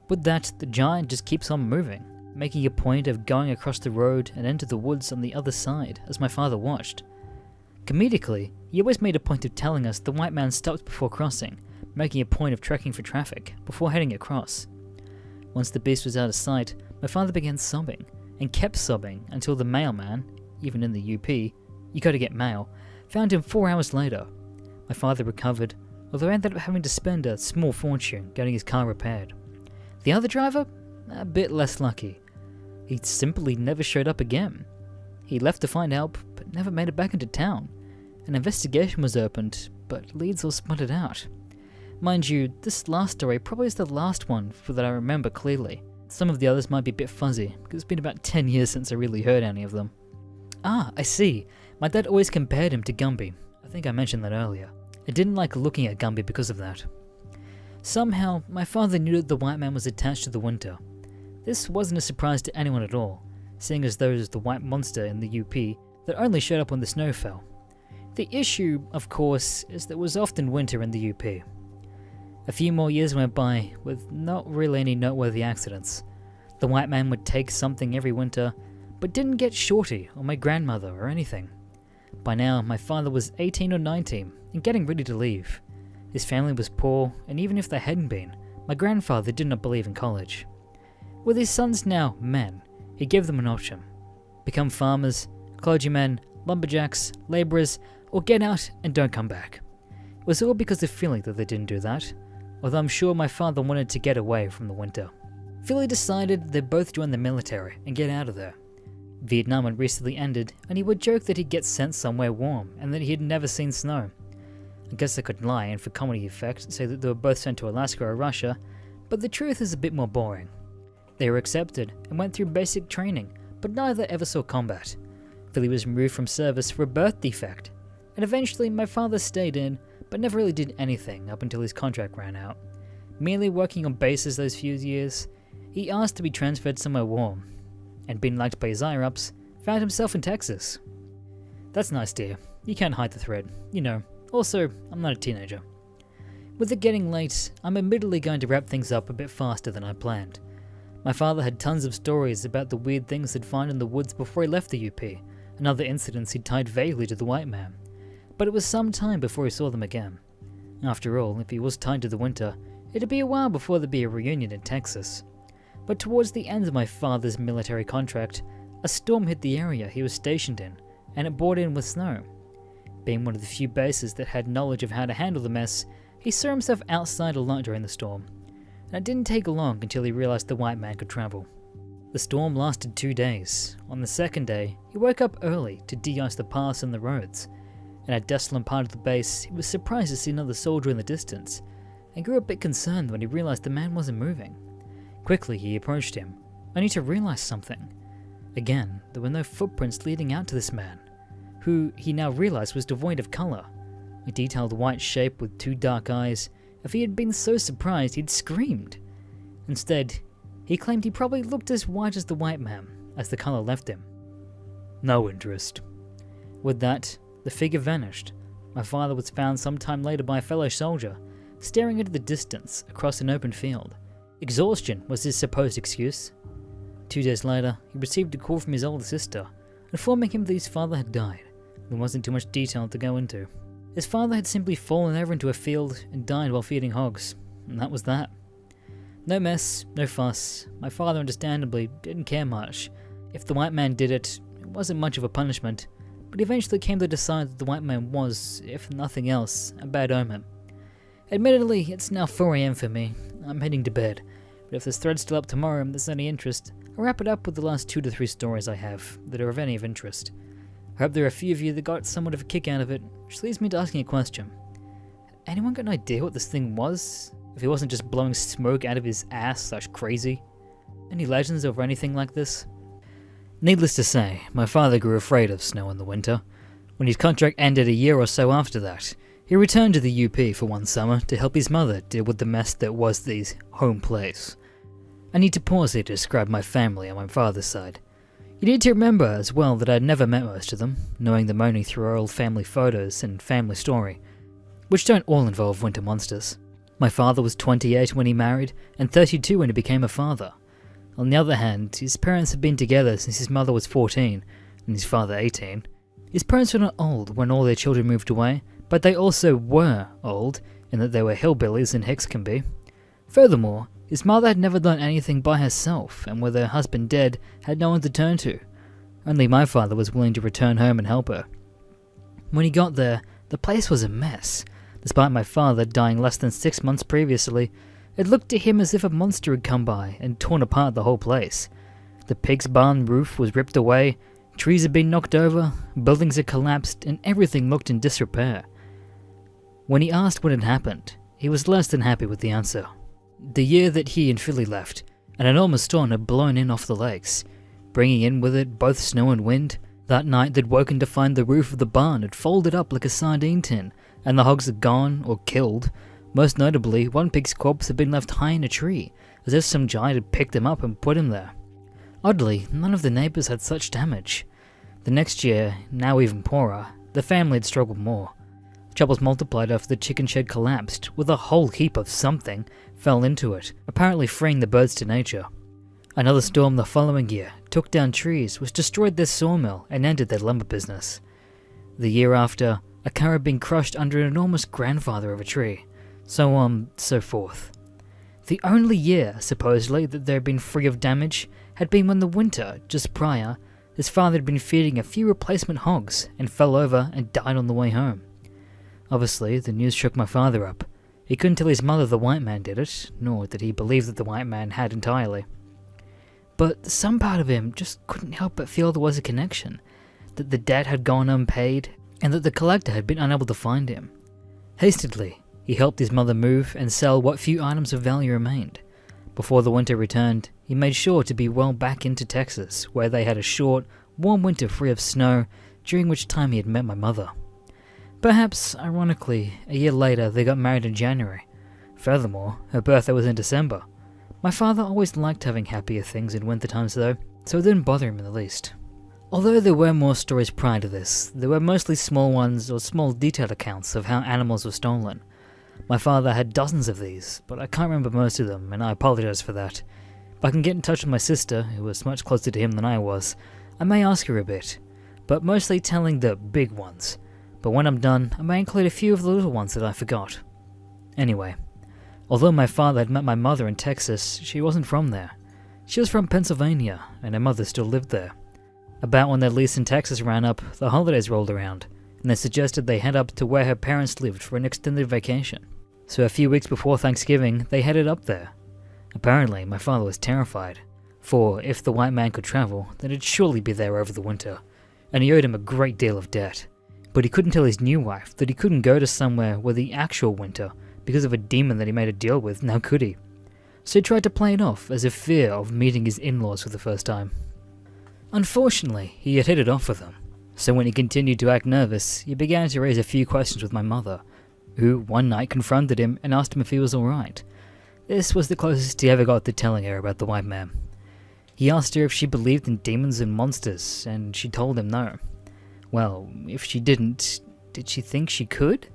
With that, the giant just keeps on moving, making a point of going across the road and into the woods on the other side as my father watched. Comedically, he always made a point of telling us the white man stopped before crossing, making a point of checking for traffic before heading across. Once the beast was out of sight, my father began sobbing, and kept sobbing until the mailman, even in the UP, you gotta get mail, found him 4 hours later. My father recovered, although I ended up having to spend a small fortune getting his car repaired. The other driver? A bit less lucky. He simply never showed up again. He left to find help, but never made it back into town. An investigation was opened, but leads all sputtered out. Mind you, this last story probably is the last one that I remember clearly. Some of the others might be a bit fuzzy, because it's been about 10 years since I really heard any of them. Ah, I see. My dad always compared him to Gumby. I think I mentioned that earlier. I didn't like looking at Gumby because of that. Somehow, my father knew that the white man was attached to the winter. This wasn't a surprise to anyone at all, seeing as though it was the white monster in the UP that only showed up when the snow fell. The issue, of course, is that it was often winter in the UP. A few more years went by with not really any noteworthy accidents. The white man would take something every winter, but didn't get Shorty or my grandmother or anything. By now, my father was 18 or 19 and getting ready to leave. His family was poor, and even if they hadn't been, my grandfather did not believe in college. With his sons now men, he gave them an option. Become farmers, clergymen, lumberjacks, labourers, or get out and don't come back. It was all because of Philly that they didn't do that, although I'm sure my father wanted to get away from the winter. Philly decided they'd both join the military and get out of there. Vietnam had recently ended, and he would joke that he'd get sent somewhere warm and that he had never seen snow. I guess I could lie and for comedy effect say that they were both sent to Alaska or Russia, but the truth is a bit more boring. They were accepted and went through basic training, but neither ever saw combat. Philly was removed from service for a birth defect, and eventually my father stayed in, but never really did anything up until his contract ran out. Merely working on bases those few years, he asked to be transferred somewhere warm, and being liked by his higher-ups, found himself in Texas. That's nice, dear. You can't hide the thread. You know. Also, I'm not a teenager. With it getting late, I'm admittedly going to wrap things up a bit faster than I planned. My father had tons of stories about the weird things he'd find in the woods before he left the UP, and other incidents he'd tied vaguely to the white man. But it was some time before he saw them again. After all, if he was tied to the winter, it'd be a while before there'd be a reunion in Texas. But towards the end of my father's military contract, a storm hit the area he was stationed in, and it brought in with snow. Being one of the few bases that had knowledge of how to handle the mess, he saw himself outside a lot during the storm, and it didn't take long until he realized the white man could travel. The storm lasted 2 days. On the second day, he woke up early to de-ice the paths and the roads. In a desolate part of the base, he was surprised to see another soldier in the distance, and grew a bit concerned when he realized the man wasn't moving. Quickly, he approached him, only to realize something. Again, there were no footprints leading out to this man, who he now realized was devoid of color. A detailed white shape with 2 dark eyes. If he had been so surprised, he'd screamed. Instead, he claimed he probably looked as white as the white man, as the color left him. No interest. With that, the figure vanished. My father was found sometime later by a fellow soldier, staring into the distance across an open field. Exhaustion was his supposed excuse. 2 days later, he received a call from his older sister, informing him that his father had died. There wasn't too much detail to go into. His father had simply fallen over into a field and died while feeding hogs, and that was that. No mess, no fuss. My father understandably didn't care much. If the white man did it, it wasn't much of a punishment, but he eventually came to decide that the white man was, if nothing else, a bad omen. Admittedly, it's now 4 AM for me. I'm heading to bed, but if this thread's still up tomorrow and there's any interest, I'll wrap it up with the last 2 to 3 stories I have that are of any of interest. I hope there are a few of you that got somewhat of a kick out of it, which leads me to asking a question. Had anyone got an idea what this thing was? If he wasn't just blowing smoke out of his ass/crazy? Any legends over anything like this? Needless to say, my father grew afraid of snow in the winter. When his contract ended a year or so after that, he returned to the UP for one summer to help his mother deal with the mess that was his home place. I need to pause here to describe my family on my father's side. You need to remember as well that I had never met most of them, knowing them only through our old family photos and family story, which don't all involve winter monsters. My father was 28 when he married, and 32 when he became a father. On the other hand, his parents had been together since his mother was 14, and his father 18. His parents were not old when all their children moved away, but they also were old, in that they were hillbillies and hicks can be. Furthermore, his mother had never done anything by herself, and with her husband dead, had no one to turn to. Only my father was willing to return home and help her. When he got there, the place was a mess. Despite my father dying less than 6 months previously, it looked to him as if a monster had come by and torn apart the whole place. The pig's barn roof was ripped away, trees had been knocked over, buildings had collapsed, and everything looked in disrepair. When he asked what had happened, he was less than happy with the answer. The year that he and Philly left, an enormous storm had blown in off the lakes, bringing in with it both snow and wind. That night they'd woken to find the roof of the barn had folded up like a sardine tin, and the hogs had gone, or killed. Most notably, one pig's corpse had been left high in a tree, as if some giant had picked him up and put him there. Oddly, none of the neighbours had such damage. The next year, now even poorer, the family had struggled more. Troubles multiplied after the chicken shed collapsed, with a whole heap of something fell into it, apparently freeing the birds to nature. Another storm the following year took down trees, which destroyed their sawmill and ended their lumber business. The year after, a car had been crushed under an enormous grandfather of a tree, so on, so forth. The only year, supposedly, that they had been free of damage had been when the winter, just prior, his father had been feeding a few replacement hogs and fell over and died on the way home. Obviously, the news shook my father up. He couldn't tell his mother the white man did it, nor did he believe that the white man had entirely. But some part of him just couldn't help but feel there was a connection, that the debt had gone unpaid, and that the collector had been unable to find him. Hastily, he helped his mother move and sell what few items of value remained. Before the winter returned, he made sure to be well back into Texas, where they had a short, warm winter free of snow, during which time he had met my mother. Perhaps, ironically, a year later they got married in January. Furthermore, her birthday was in December. My father always liked having happier things in winter times though, so it didn't bother him in the least. Although there were more stories prior to this, they were mostly small ones or small detailed accounts of how animals were stolen. My father had dozens of these, but I can't remember most of them, and I apologize for that. If I can get in touch with my sister, who was much closer to him than I was, I may ask her a bit, but mostly telling the big ones. But when I'm done, I may include a few of the little ones that I forgot. Anyway, although my father had met my mother in Texas, she wasn't from there. She was from Pennsylvania, and her mother still lived there. About when their lease in Texas ran up, the holidays rolled around, and they suggested they head up to where her parents lived for an extended vacation. So a few weeks before Thanksgiving, they headed up there. Apparently, my father was terrified, for if the white man could travel, then it'd surely be there over the winter, and he owed him a great deal of debt. But he couldn't tell his new wife that he couldn't go to somewhere where the actual winter because of a demon that he made a deal with, now could he? So he tried to play it off as a fear of meeting his in-laws for the first time. Unfortunately, he had hit it off with them, so when he continued to act nervous, he began to raise a few questions with my mother, who one night confronted him and asked him if he was alright. This was the closest he ever got to telling her about the white man. He asked her if she believed in demons and monsters, and she told him no. Well, if she didn't, did she think she could?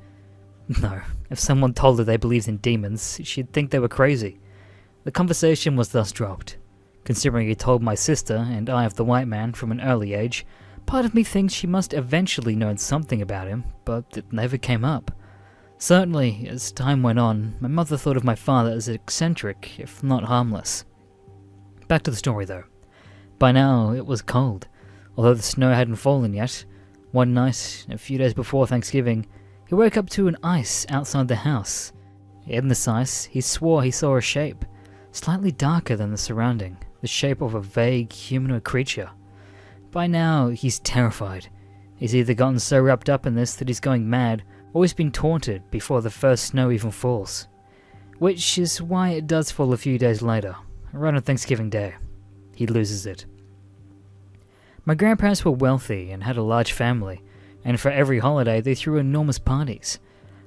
No, if someone told her they believed in demons, she'd think they were crazy. The conversation was thus dropped. Considering he told my sister and I of the white man from an early age, part of me thinks she must eventually known something about him, but it never came up. Certainly, as time went on, my mother thought of my father as eccentric, if not harmless. Back to the story though. By now, it was cold. Although the snow hadn't fallen yet, one night, a few days before Thanksgiving, he woke up to an ice outside the house. In this ice, he swore he saw a shape, slightly darker than the surrounding, the shape of a vague humanoid creature. By now, he's terrified. He's either gotten so wrapped up in this that he's going mad, or he's been taunted before the first snow even falls. Which is why it does fall a few days later, around on Thanksgiving Day. He loses it. My grandparents were wealthy and had a large family, and for every holiday they threw enormous parties.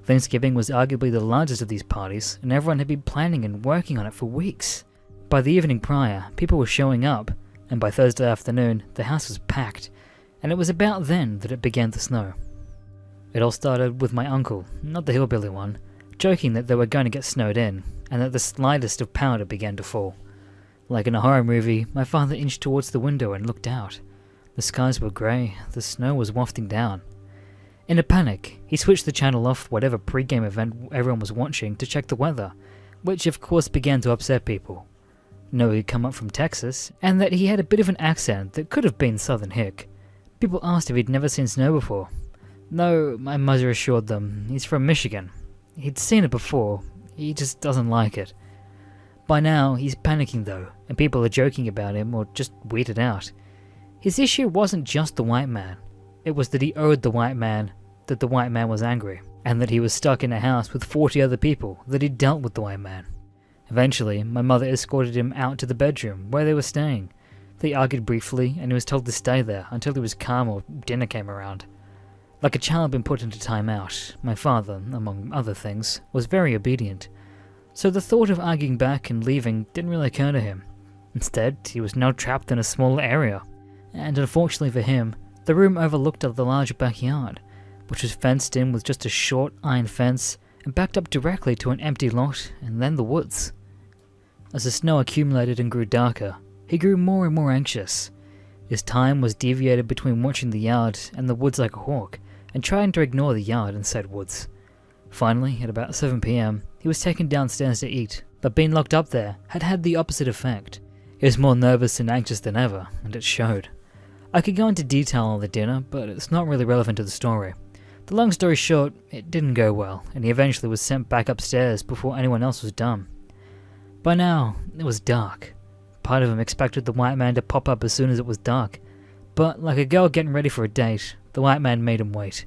Thanksgiving was arguably the largest of these parties, and everyone had been planning and working on it for weeks. By the evening prior, people were showing up, and by Thursday afternoon, the house was packed, and it was about then that it began to snow. It all started with my uncle, not the hillbilly one, joking that they were going to get snowed in, and that the slightest of powder began to fall. Like in a horror movie, my father inched towards the window and looked out. The skies were grey, the snow was wafting down. In a panic, he switched the channel off whatever pre-game event everyone was watching to check the weather, which of course began to upset people. Know he'd come up from Texas, and that he had a bit of an accent that could have been Southern hick. People asked if he'd never seen snow before. No, my mother assured them, he's from Michigan. He'd seen it before, he just doesn't like it. By now, he's panicking though, and people are joking about him or just weirded out. His issue wasn't just the white man. It was that he owed the white man, that the white man was angry, and that he was stuck in a house with 40 other people that he'd dealt with the white man. Eventually, my mother escorted him out to the bedroom where they were staying. They argued briefly, and he was told to stay there until he was calm or dinner came around. Like a child being put into timeout, my father, among other things, was very obedient. So the thought of arguing back and leaving didn't really occur to him. Instead, he was now trapped in a small area. And unfortunately for him, the room overlooked the large backyard, which was fenced in with just a short iron fence and backed up directly to an empty lot and then the woods. As the snow accumulated and grew darker, he grew more and more anxious. His time was deviated between watching the yard and the woods like a hawk, and trying to ignore the yard and said woods. Finally, at about 7 PM, he was taken downstairs to eat, but being locked up there had had the opposite effect. He was more nervous and anxious than ever, and it showed. I could go into detail on the dinner, but it's not really relevant to the story. The long story short, it didn't go well, and he eventually was sent back upstairs before anyone else was done. By now, it was dark. Part of him expected the white man to pop up as soon as it was dark, but like a girl getting ready for a date, the white man made him wait.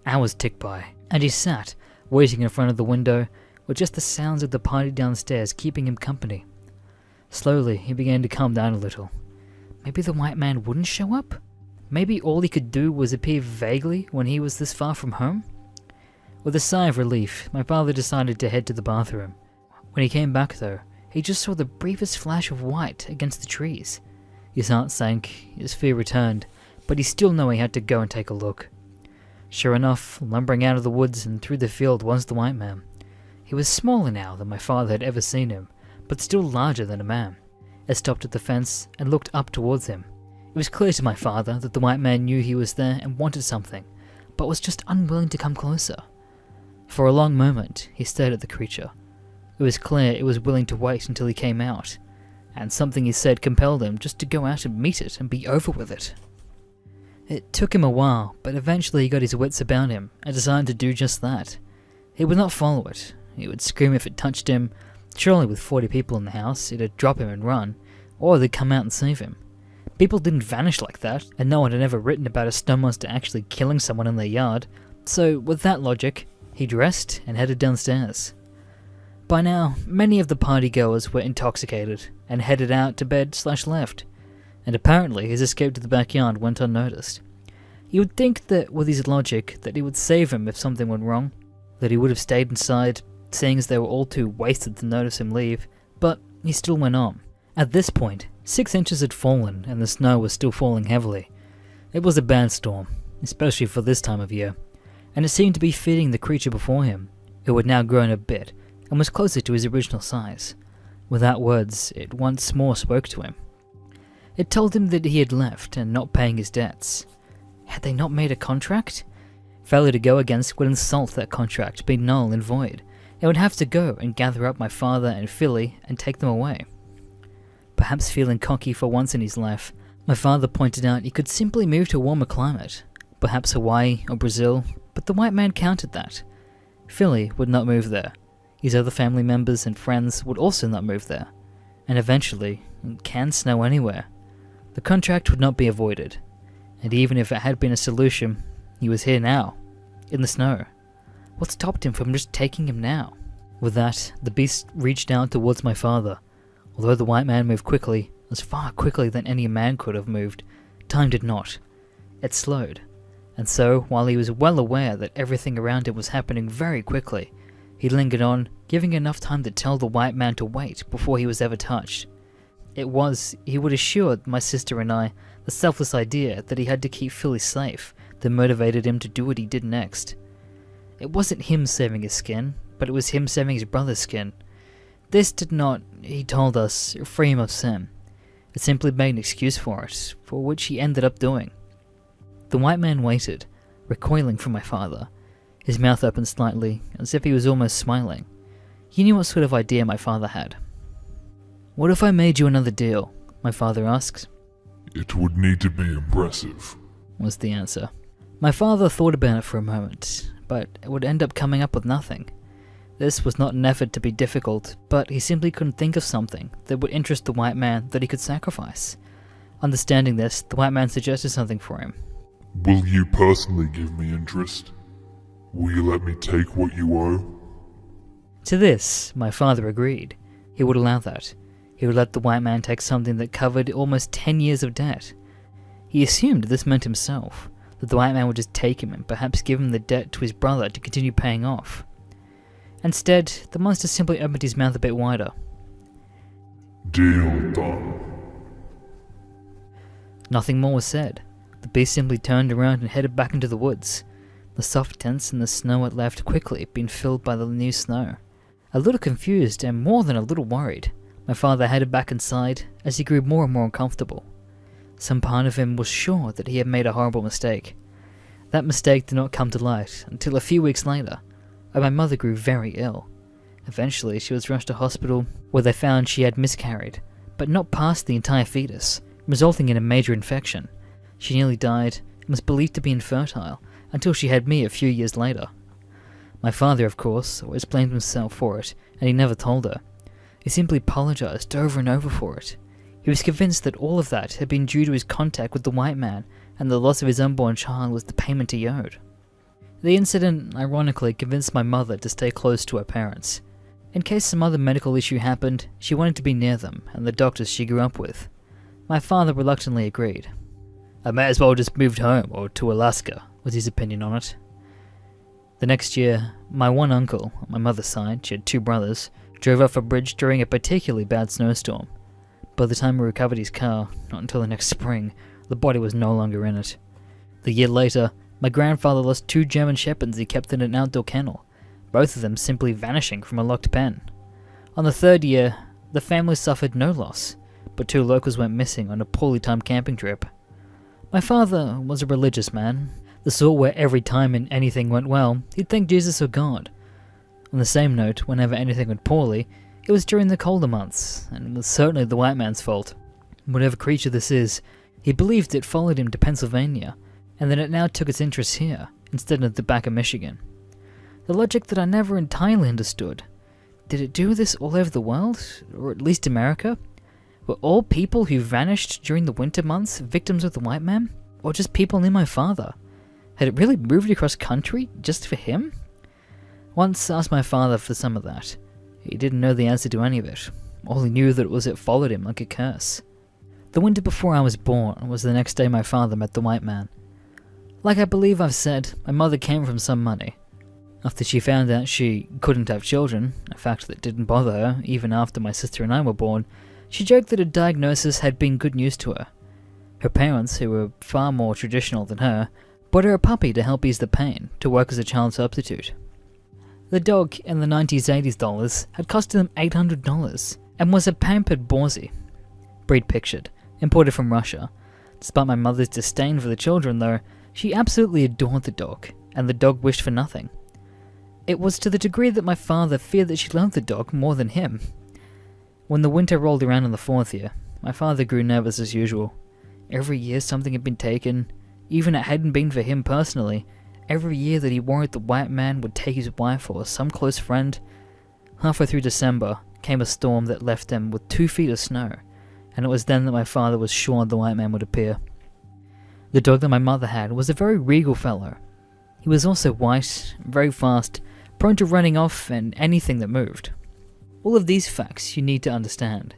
Hours ticked by, and he sat, waiting in front of the window, with just the sounds of the party downstairs keeping him company. Slowly, he began to calm down a little. Maybe the white man wouldn't show up? Maybe all he could do was appear vaguely when he was this far from home? With a sigh of relief, my father decided to head to the bathroom. When he came back though, he just saw the briefest flash of white against the trees. His heart sank, his fear returned, but he still knew he had to go and take a look. Sure enough, lumbering out of the woods and through the field was the white man. He was smaller now than my father had ever seen him, but still larger than a man. I stopped at the fence and looked up towards him. It was clear to my father that the white man knew he was there and wanted something, but was just unwilling to come closer. For a long moment, he stared at the creature. It was clear it was willing to wait until he came out, and something he said compelled him just to go out and meet it and be over with it. It took him a while, but eventually he got his wits about him and decided to do just that. He would not follow it. He would scream if it touched him. Surely with 40 people in the house, it'd drop him and run, or they'd come out and save him. People didn't vanish like that, and no one had ever written about a snow monster actually killing someone in their yard, so with that logic, he dressed and headed downstairs. By now, many of the partygoers were intoxicated and headed out to bed/left, and apparently his escape to the backyard went unnoticed. You would think that with his logic that he would save him if something went wrong, that he would have stayed inside, seeing as they were all too wasted to notice him leave, but he still went on. At this point, 6 inches had fallen and the snow was still falling heavily. It was a bad storm, especially for this time of year, and it seemed to be feeding the creature before him, who had now grown a bit and was closer to his original size. Without words, it once more spoke to him. It told him that he had left and not paying his debts. Had they not made a contract? Failure to go against would insult that contract, be null and void. It would have to go and gather up my father and Philly and take them away. Perhaps feeling cocky for once in his life, my father pointed out he could simply move to a warmer climate, perhaps Hawaii or Brazil, but the white man countered that. Philly would not move there. His other family members and friends would also not move there. And eventually, it can snow anywhere. The contract would not be avoided. And even if it had been a solution, he was here now, in the snow. What stopped him from just taking him now? With that, the beast reached out towards my father. Although the white man moved quickly, as far quickly than any man could have moved, time did not. It slowed. And so, while he was well aware that everything around him was happening very quickly, he lingered on, giving enough time to tell the white man to wait before he was ever touched. It was, he would assure my sister and I, the selfless idea that he had to keep Philly safe that motivated him to do what he did next. It wasn't him saving his skin, but it was him saving his brother's skin. This did not, he told us, free him of sin. It simply made an excuse for it, for which he ended up doing. The white man waited, recoiling from my father, his mouth opened slightly, as if he was almost smiling. He knew what sort of idea my father had. "What if I made you another deal?" my father asked. "It would need to be impressive," was the answer. My father thought about it for a moment, but it would end up coming up with nothing. This was not an effort to be difficult, but he simply couldn't think of something that would interest the white man that he could sacrifice. Understanding this, the white man suggested something for him. "Will you personally give me interest? Will you let me take what you owe?" To this, my father agreed. He would allow that. He would let the white man take something that covered almost 10 years of debt. He assumed this meant himself, that the white man would just take him and perhaps give him the debt to his brother to continue paying off. Instead, the monster simply opened his mouth a bit wider. "Deal done." Nothing more was said. The beast simply turned around and headed back into the woods. The soft dents in the snow it left quickly being filled by the new snow. A little confused and more than a little worried, my father headed back inside as he grew more and more uncomfortable. Some part of him was sure that he had made a horrible mistake. That mistake did not come to light until a few weeks later, when my mother grew very ill. Eventually, she was rushed to hospital where they found she had miscarried, but not past the entire fetus, resulting in a major infection. She nearly died and was believed to be infertile until she had me a few years later. My father, of course, always blamed himself for it, and he never told her. He simply apologized over and over for it. He was convinced that all of that had been due to his contact with the white man, and the loss of his unborn child was the payment he owed. The incident, ironically, convinced my mother to stay close to her parents. In case some other medical issue happened, she wanted to be near them and the doctors she grew up with. My father reluctantly agreed. "I may as well just moved home or to Alaska," was his opinion on it. The next year, my one uncle, on my mother's side, she had 2 brothers, drove off a bridge during a particularly bad snowstorm. By the time he recovered his car, not until the next spring, the body was no longer in it. The year later, my grandfather lost 2 German shepherds he kept in an outdoor kennel, both of them simply vanishing from a locked pen. On the 3rd year, the family suffered no loss, but 2 locals went missing on a poorly timed camping trip. My father was a religious man, the sort where every time anything went well, he'd thank Jesus or God. On the same note, whenever anything went poorly, it was during the colder months, and it was certainly the white man's fault. Whatever creature this is, he believed it followed him to Pennsylvania, and that it now took its interests here, instead of the back of Michigan. The logic that I never entirely understood. Did it do this all over the world, or at least America? Were all people who vanished during the winter months victims of the white man? Or just people near my father? Had it really moved across country just for him? Once asked my father for some of that. He didn't know the answer to any of it. All he knew that it followed him like a curse. The winter before I was born was the next day my father met the white man. Like I believe I've said, my mother came from some money. After she found out she couldn't have children, a fact that didn't bother her even after my sister and I were born, she joked that a diagnosis had been good news to her. Her parents, who were far more traditional than her, bought her a puppy to help ease the pain, to work as a child substitute. The dog, in the 90s, 80s dollars, had costed them $800 and was a pampered Borsey. Breed pictured, imported from Russia. Despite my mother's disdain for the children though, she absolutely adored the dog, and the dog wished for nothing. It was to the degree that my father feared that she loved the dog more than him. When the winter rolled around in the 4th year, my father grew nervous as usual. Every year something had been taken, even it hadn't been for him personally. Every year that he worried the white man would take his wife or some close friend. Halfway through December came a storm that left them with 2 feet of snow, and it was then that my father was sure the white man would appear. The dog that my mother had was a very regal fellow. He was also white, very fast, prone to running off and anything that moved. All of these facts you need to understand.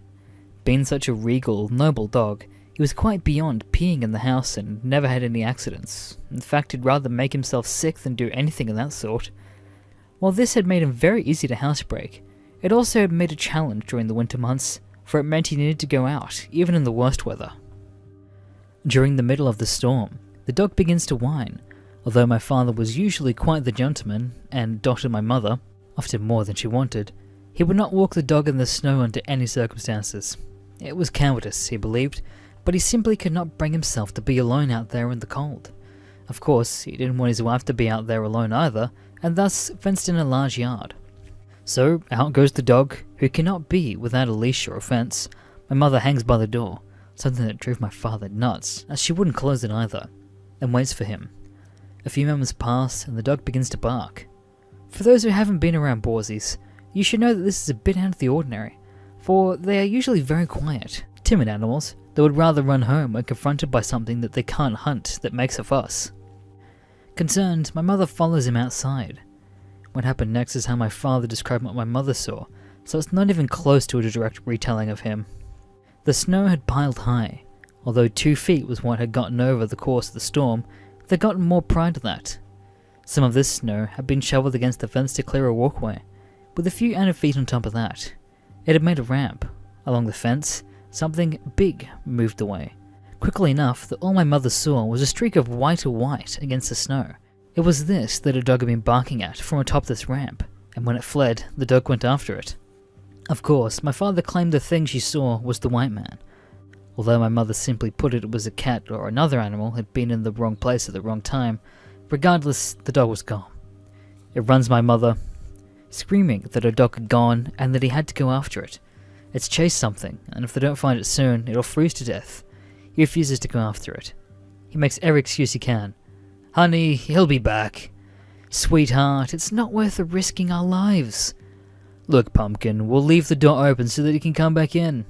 Being such a regal, noble dog, he was quite beyond peeing in the house and never had any accidents. In fact, he'd rather make himself sick than do anything of that sort. While this had made him very easy to housebreak, it also had made a challenge during the winter months, for it meant he needed to go out, even in the worst weather. During the middle of the storm, the dog begins to whine. Although my father was usually quite the gentleman, and doctored my mother, often more than she wanted, he would not walk the dog in the snow under any circumstances. It was cowardice, he believed, but he simply could not bring himself to be alone out there in the cold. Of course, he didn't want his wife to be out there alone either, and thus fenced in a large yard. So out goes the dog, who cannot be without a leash or a fence. My mother hangs by the door, something that drove my father nuts, as she wouldn't close it either, and waits for him. A few moments pass, and the dog begins to bark. For those who haven't been around Borsies, you should know that this is a bit out of the ordinary, for they are usually very quiet, timid animals that would rather run home when confronted by something that they can't hunt that makes a fuss. Concerned, my mother follows him outside. What happened next is how my father described what my mother saw, so it's not even close to a direct retelling of him. The snow had piled high. Although 2 feet was what had gotten over the course of the storm, they'd gotten more prior to that. Some of this snow had been shoveled against the fence to clear a walkway, with a few added feet on top of that. It had made a ramp. Along the fence, something big moved away. Quickly enough that all my mother saw was a streak of white against the snow. It was this that a dog had been barking at from atop this ramp, and when it fled, the dog went after it. Of course, my father claimed the thing she saw was the white man, although my mother simply put it was a cat or another animal had been in the wrong place at the wrong time. Regardless, the dog was gone. It runs my mother, screaming that her dog had gone and that he had to go after it. It's chased something, and if they don't find it soon, it'll freeze to death. He refuses to go after it. He makes every excuse he can. Honey, he'll be back. Sweetheart, it's not worth risking our lives. Look, Pumpkin, we'll leave the door open so that he can come back in.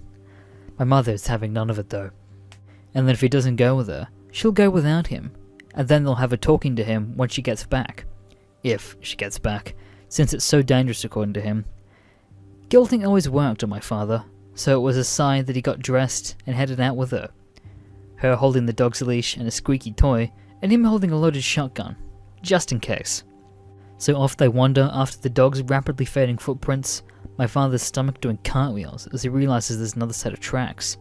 My mother is having none of it though. And then if he doesn't go with her, she'll go without him, and then they'll have a talking to him when she gets back. If she gets back, since it's so dangerous according to him. Guilting always worked on my father, so it was a sign that he got dressed and headed out with her. Her holding the dog's leash and a squeaky toy, and him holding a loaded shotgun, just in case. So off they wander after the dog's rapidly fading footprints, my father's stomach doing cartwheels as he realizes there's another set of tracks.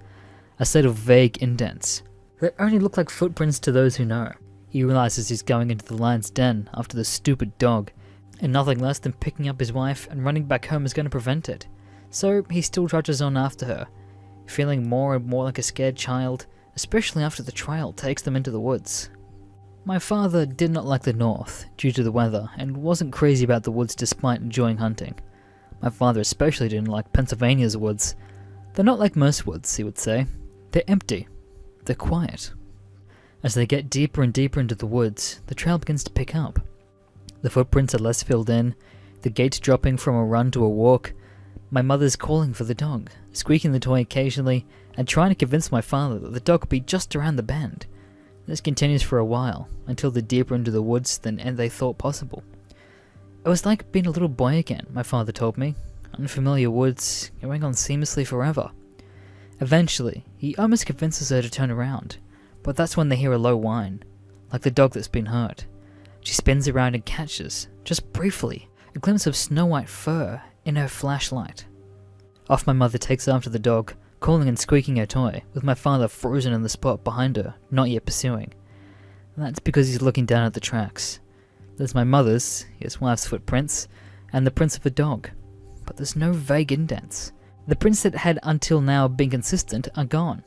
A set of vague indents that only look like footprints to those who know. He realizes he's going into the lion's den after the stupid dog, and nothing less than picking up his wife and running back home is going to prevent it. So he still trudges on after her, feeling more and more like a scared child, especially after the trail takes them into the woods. My father did not like the north due to the weather and wasn't crazy about the woods despite enjoying hunting. My father especially didn't like Pennsylvania's woods. They're not like most woods, he would say. They're empty. They're quiet. As they get deeper and deeper into the woods, the trail begins to pick up. The footprints are less filled in, the gait dropping from a run to a walk. My mother's calling for the dog, squeaking the toy occasionally, and trying to convince my father that the dog would be just around the bend. This continues for a while, until they're deeper into the woods than they thought possible. It was like being a little boy again, my father told me. Unfamiliar woods, going on seamlessly forever. Eventually, he almost convinces her to turn around, but that's when they hear a low whine, like the dog that's been hurt. She spins around and catches, just briefly, a glimpse of snow-white fur in her flashlight. Off my mother takes after the dog, calling and squeaking her toy, with my father frozen in the spot behind her, not yet pursuing. That's because he's looking down at the tracks. There's my mother's, his wife's footprints, and the prints of a dog. But there's no vague indents. The prints that had until now been consistent are gone.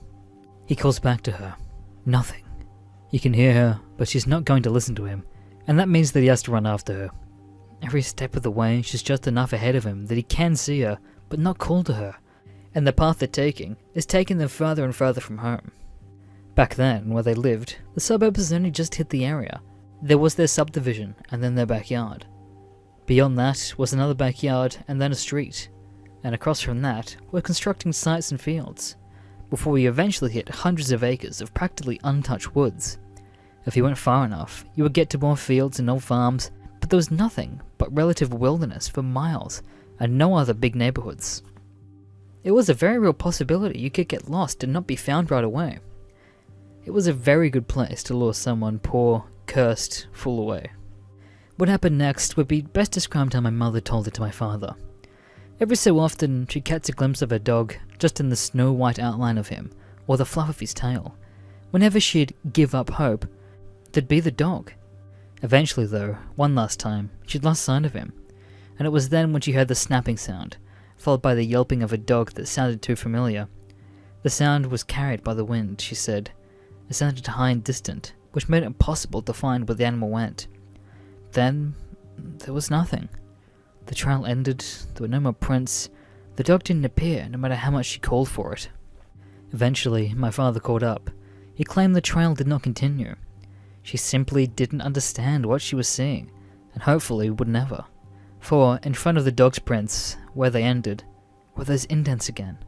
He calls back to her. Nothing. You can hear her, but she's not going to listen to him, and that means that he has to run after her. Every step of the way, she's just enough ahead of him that he can see her, but not call to her. And the path they're taking is taking them further and further from home. Back then, where they lived, the suburbs only just hit the area. There was their subdivision, and then their backyard. Beyond that was another backyard, and then a street. And across from that were constructing sites and fields, before we eventually hit hundreds of acres of practically untouched woods. If you went far enough, you would get to more fields and old farms, but there was nothing but relative wilderness for miles, and no other big neighborhoods. It was a very real possibility you could get lost and not be found right away. It was a very good place to lure someone poor, cursed, fool away. What happened next would be best described how my mother told it to my father. Every so often, she'd catch a glimpse of her dog, just in the snow-white outline of him, or the fluff of his tail. Whenever she'd give up hope, there'd be the dog. Eventually though, one last time, she'd lost sight of him, and it was then when she heard the snapping sound, followed by the yelping of a dog that sounded too familiar. The sound was carried by the wind, she said. It sounded high and distant, which made it impossible to find where the animal went. Then, there was nothing. The trail ended, there were no more prints, the dog didn't appear no matter how much she called for it. Eventually, my father caught up. He claimed the trail did not continue. She simply didn't understand what she was seeing, and hopefully would never. For, in front of the dog's prints, where they ended, were those indents again.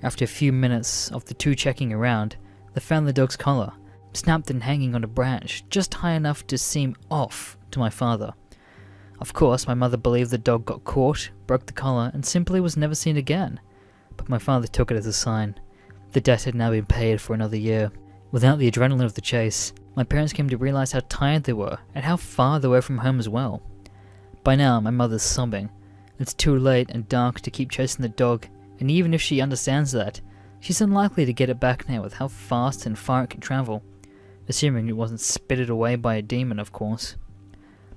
After a few minutes of the two checking around, they found the dog's collar, snapped and hanging on a branch, just high enough to seem off to my father. Of course, my mother believed the dog got caught, broke the collar, and simply was never seen again. But my father took it as a sign. The debt had now been paid for another year. Without the adrenaline of the chase, my parents came to realize how tired they were, and how far they were from home as well. By now, my mother's sobbing. It's too late and dark to keep chasing the dog, and even if she understands that, she's unlikely to get it back now with how fast and far it can travel. Assuming it wasn't spitted away by a demon, of course.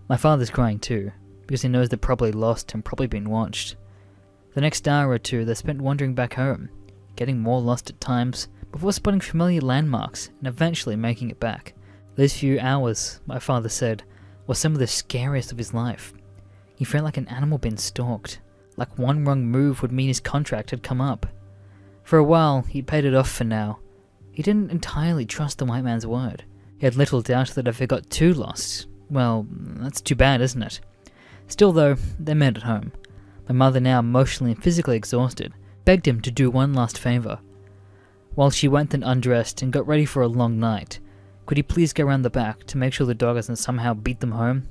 My father's crying too, because he knows they're probably lost and probably being watched. The next hour or two they're spent wandering back home, getting more lost at times, before spotting familiar landmarks and eventually making it back. Those few hours, my father said, were some of the scariest of his life. He felt like an animal being stalked, like one wrong move would mean his contract had come up. For a while, he paid it off for now. He didn't entirely trust the white man's word. He had little doubt that if it got too lost, well, that's too bad, isn't it? Still though, they made it home. My mother, now emotionally and physically exhausted, begged him to do one last favour. While she went and undressed and got ready for a long night, could he please go round the back to make sure the dog hasn't somehow beat them home?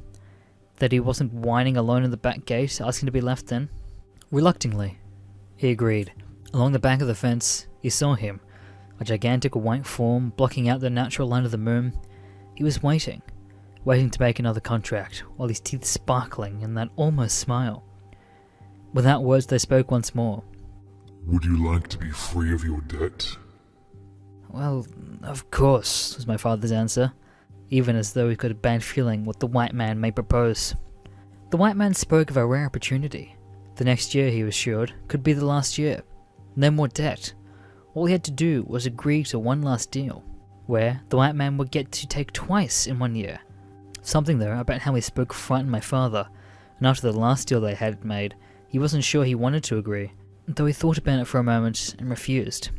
That he wasn't whining alone in the back gate, asking to be left in? Reluctantly, he agreed. Along the back of the fence, he saw him, a gigantic white form blocking out the natural light of the moon. He was waiting to make another contract, while his teeth sparkling in that almost smile. Without words, they spoke once more. Would you like to be free of your debt? Well, of course, was my father's answer, even as though he got a bad feeling what the white man may propose. The white man spoke of a rare opportunity. The next year, he was assured, could be the last year. No more debt. All he had to do was agree to one last deal, where the white man would get to take twice in 1 year. Something, though, about how he spoke frightened my father, and after the last deal they had made, he wasn't sure he wanted to agree, though he thought about it for a moment and refused.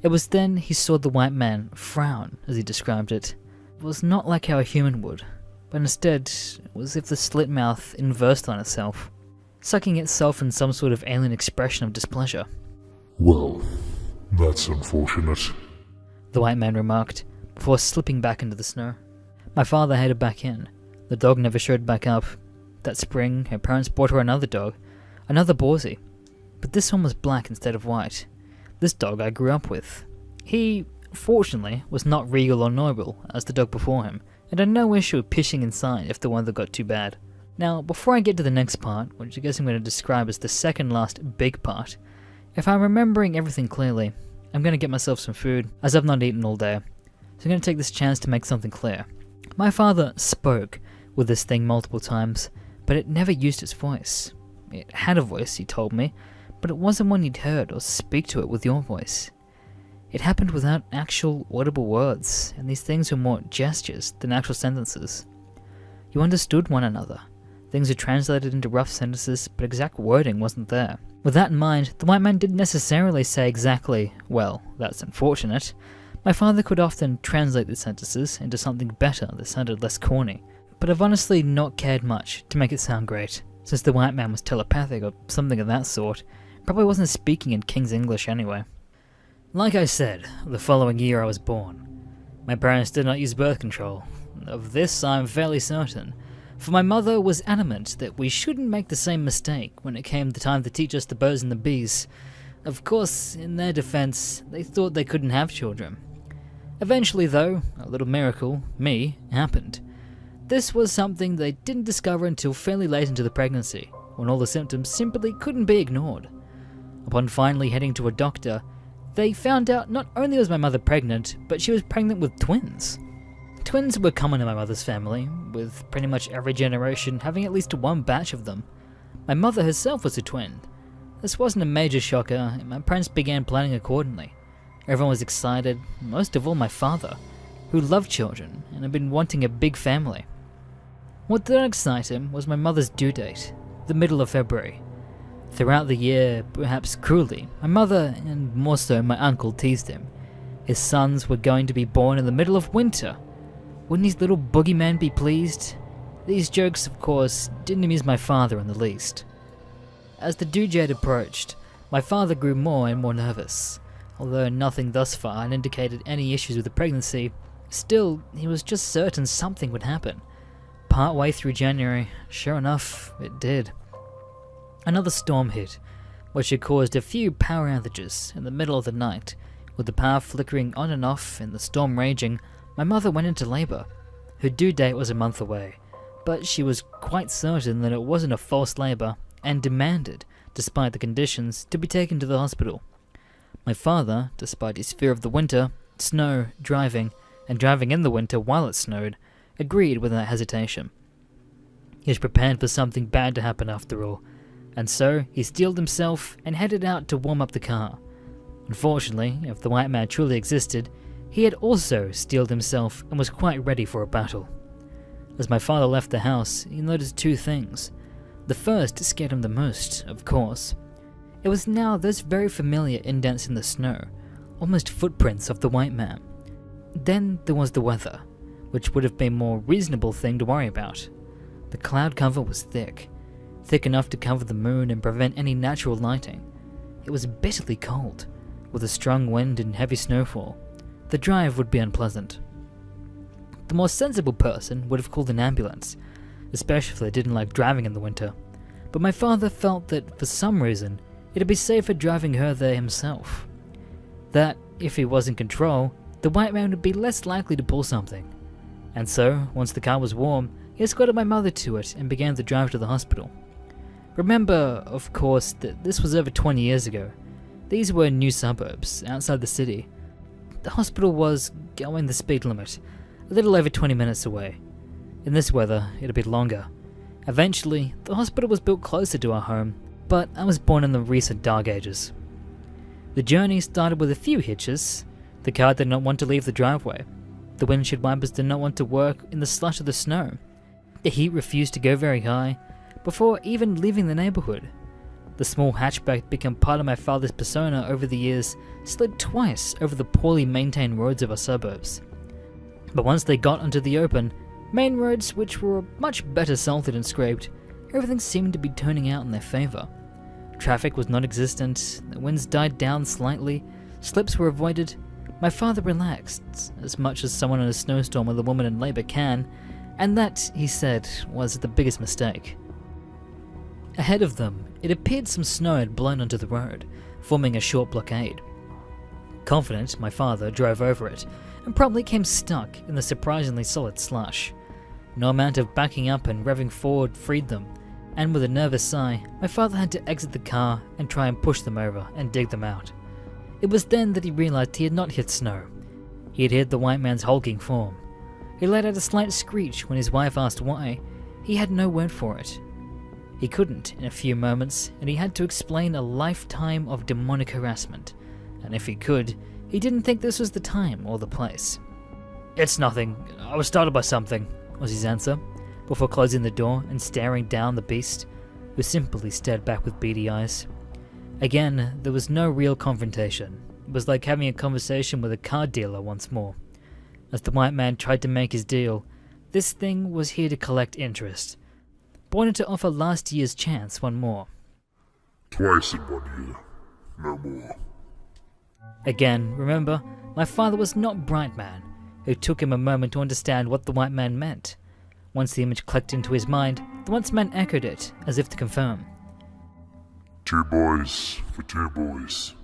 It was then he saw the white man frown, as he described it. It was not like how a human would, but instead it was as if the slit mouth inversed on itself, sucking itself in some sort of alien expression of displeasure. Well, that's unfortunate. The white man remarked, before slipping back into the snow. My father headed back in. The dog never showed back up. That spring, her parents bought her another dog, another Borsey, but this one was black instead of white. This dog I grew up with. He, fortunately, was not regal or noble as the dog before him, and had no issue with pishing inside if the weather got too bad. Now, before I get to the next part, which I guess I'm going to describe as the second last big part, if I'm remembering everything clearly, I'm going to get myself some food, as I've not eaten all day, so I'm going to take this chance to make something clear. My father spoke with this thing multiple times, but it never used its voice. It had a voice, he told me, but it wasn't one you'd heard or speak to it with your voice. It happened without actual audible words, and these things were more gestures than actual sentences. You understood one another. Things were translated into rough sentences, but exact wording wasn't there. With that in mind, the white man didn't necessarily say exactly, well, that's unfortunate. My father could often translate the sentences into something better that sounded less corny, but I've honestly not cared much to make it sound great, since the white man was telepathic or something of that sort. Probably wasn't speaking in King's English anyway. Like I said, the following year I was born. My parents did not use birth control. Of this I'm fairly certain, for my mother was adamant that we shouldn't make the same mistake when it came the time to teach us the birds and the bees. Of course, in their defense, they thought they couldn't have children. Eventually though, a little miracle, me, happened. This was something they didn't discover until fairly late into the pregnancy, when all the symptoms simply couldn't be ignored. Upon finally heading to a doctor, they found out not only was my mother pregnant, but she was pregnant with twins. Twins were common in my mother's family, with pretty much every generation having at least one batch of them. My mother herself was a twin. This wasn't a major shocker, and my parents began planning accordingly. Everyone was excited, most of all my father, who loved children and had been wanting a big family. What did not excite him was my mother's due date, the middle of February. Throughout the year, perhaps cruelly, my mother, and more so my uncle, teased him. His sons were going to be born in the middle of winter. Wouldn't his little boogeyman be pleased? These jokes, of course, didn't amuse my father in the least. As the due date approached, my father grew more and more nervous. Although nothing thus far had indicated any issues with the pregnancy, still, he was just certain something would happen. Partway through January, sure enough, it did. Another storm hit, which had caused a few power outages in the middle of the night. With the power flickering on and off and the storm raging, my mother went into labour. Her due date was a month away, but she was quite certain that it wasn't a false labour and demanded, despite the conditions, to be taken to the hospital. My father, despite his fear of the winter, snow, driving, and driving in the winter while it snowed, agreed without hesitation. He was prepared for something bad to happen after all, and so he steeled himself and headed out to warm up the car. Unfortunately, if the white man truly existed, he had also steeled himself and was quite ready for a battle. As my father left the house, he noticed two things. The first scared him the most, of course. It was now those very familiar indents in the snow, almost footprints of the white man. Then there was the weather, which would have been a more reasonable thing to worry about. The cloud cover was thick enough to cover the moon and prevent any natural lighting. It was bitterly cold, with a strong wind and heavy snowfall. The drive would be unpleasant. The more sensible person would have called an ambulance, especially if they didn't like driving in the winter. But my father felt that, for some reason, it'd be safer driving her there himself. That, if he was in control, the white man would be less likely to pull something. And so, once the car was warm, he escorted my mother to it and began the drive to the hospital. Remember, of course, that this was over 20 years ago. These were new suburbs, outside the city. The hospital was going the speed limit, a little over 20 minutes away. In this weather, it'd be longer. Eventually, the hospital was built closer to our home, but I was born in the recent dark ages. The journey started with a few hitches. The car did not want to leave the driveway. The windshield wipers did not want to work in the slush of the snow. The heat refused to go very high, before even leaving the neighborhood. The small hatchback became part of my father's persona over the years, slid twice over the poorly maintained roads of our suburbs. But once they got onto the open, main roads which were much better salted and scraped, everything seemed to be turning out in their favor. Traffic was non-existent, the winds died down slightly, slips were avoided. My father relaxed, as much as someone in a snowstorm with a woman in labor can, and that, he said, was the biggest mistake. Ahead of them, it appeared some snow had blown onto the road, forming a short blockade. Confident, my father drove over it, and promptly came stuck in the surprisingly solid slush. No amount of backing up and revving forward freed them, and with a nervous sigh, my father had to exit the car and try and push them over and dig them out. It was then that he realized he had not hit snow. He had hit the white man's hulking form. He let out a slight screech when his wife asked why. He had no word for it. He couldn't in a few moments, and he had to explain a lifetime of demonic harassment, and if he could, he didn't think this was the time or the place. "It's nothing. I was startled by something," was his answer, before closing the door and staring down the beast, who simply stared back with beady eyes. Again, there was no real confrontation. It was like having a conversation with a car dealer once more. As the white man tried to make his deal, this thing was here to collect interest. Wanted to offer last year's chance one more. Twice in 1 year, no more. Again, remember, my father was not bright man. It took him a moment to understand what the white man meant. Once the image clicked into his mind, the once man echoed it, as if to confirm. 2 boys for 2 boys.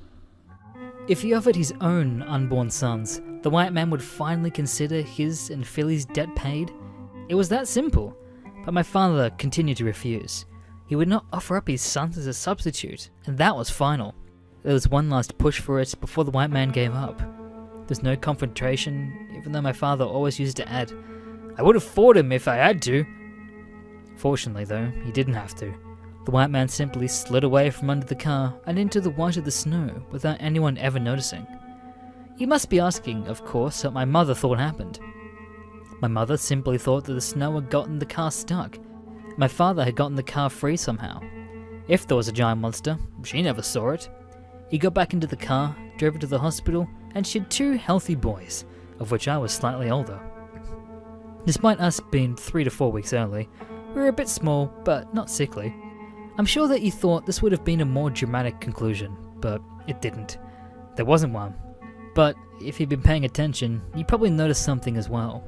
If he offered his own unborn sons, the white man would finally consider his and Philly's debt paid. It was that simple. But my father continued to refuse. He would not offer up his sons as a substitute, and that was final. There was one last push for it before the white man gave up. There was no confrontation, even though my father always used to add, "I would have fought him if I had to." Fortunately though, he didn't have to. The white man simply slid away from under the car and into the white of the snow without anyone ever noticing. You must be asking, of course, what my mother thought happened. My mother simply thought that the snow had gotten the car stuck. My father had gotten the car free somehow. If there was a giant monster, she never saw it. He got back into the car, drove it to the hospital, and she had 2 healthy boys, of which I was slightly older. Despite us being 3 to 4 weeks early, we were a bit small, but not sickly. I'm sure that you thought this would have been a more dramatic conclusion, but it didn't. There wasn't one. But if you've been paying attention, you probably noticed something as well.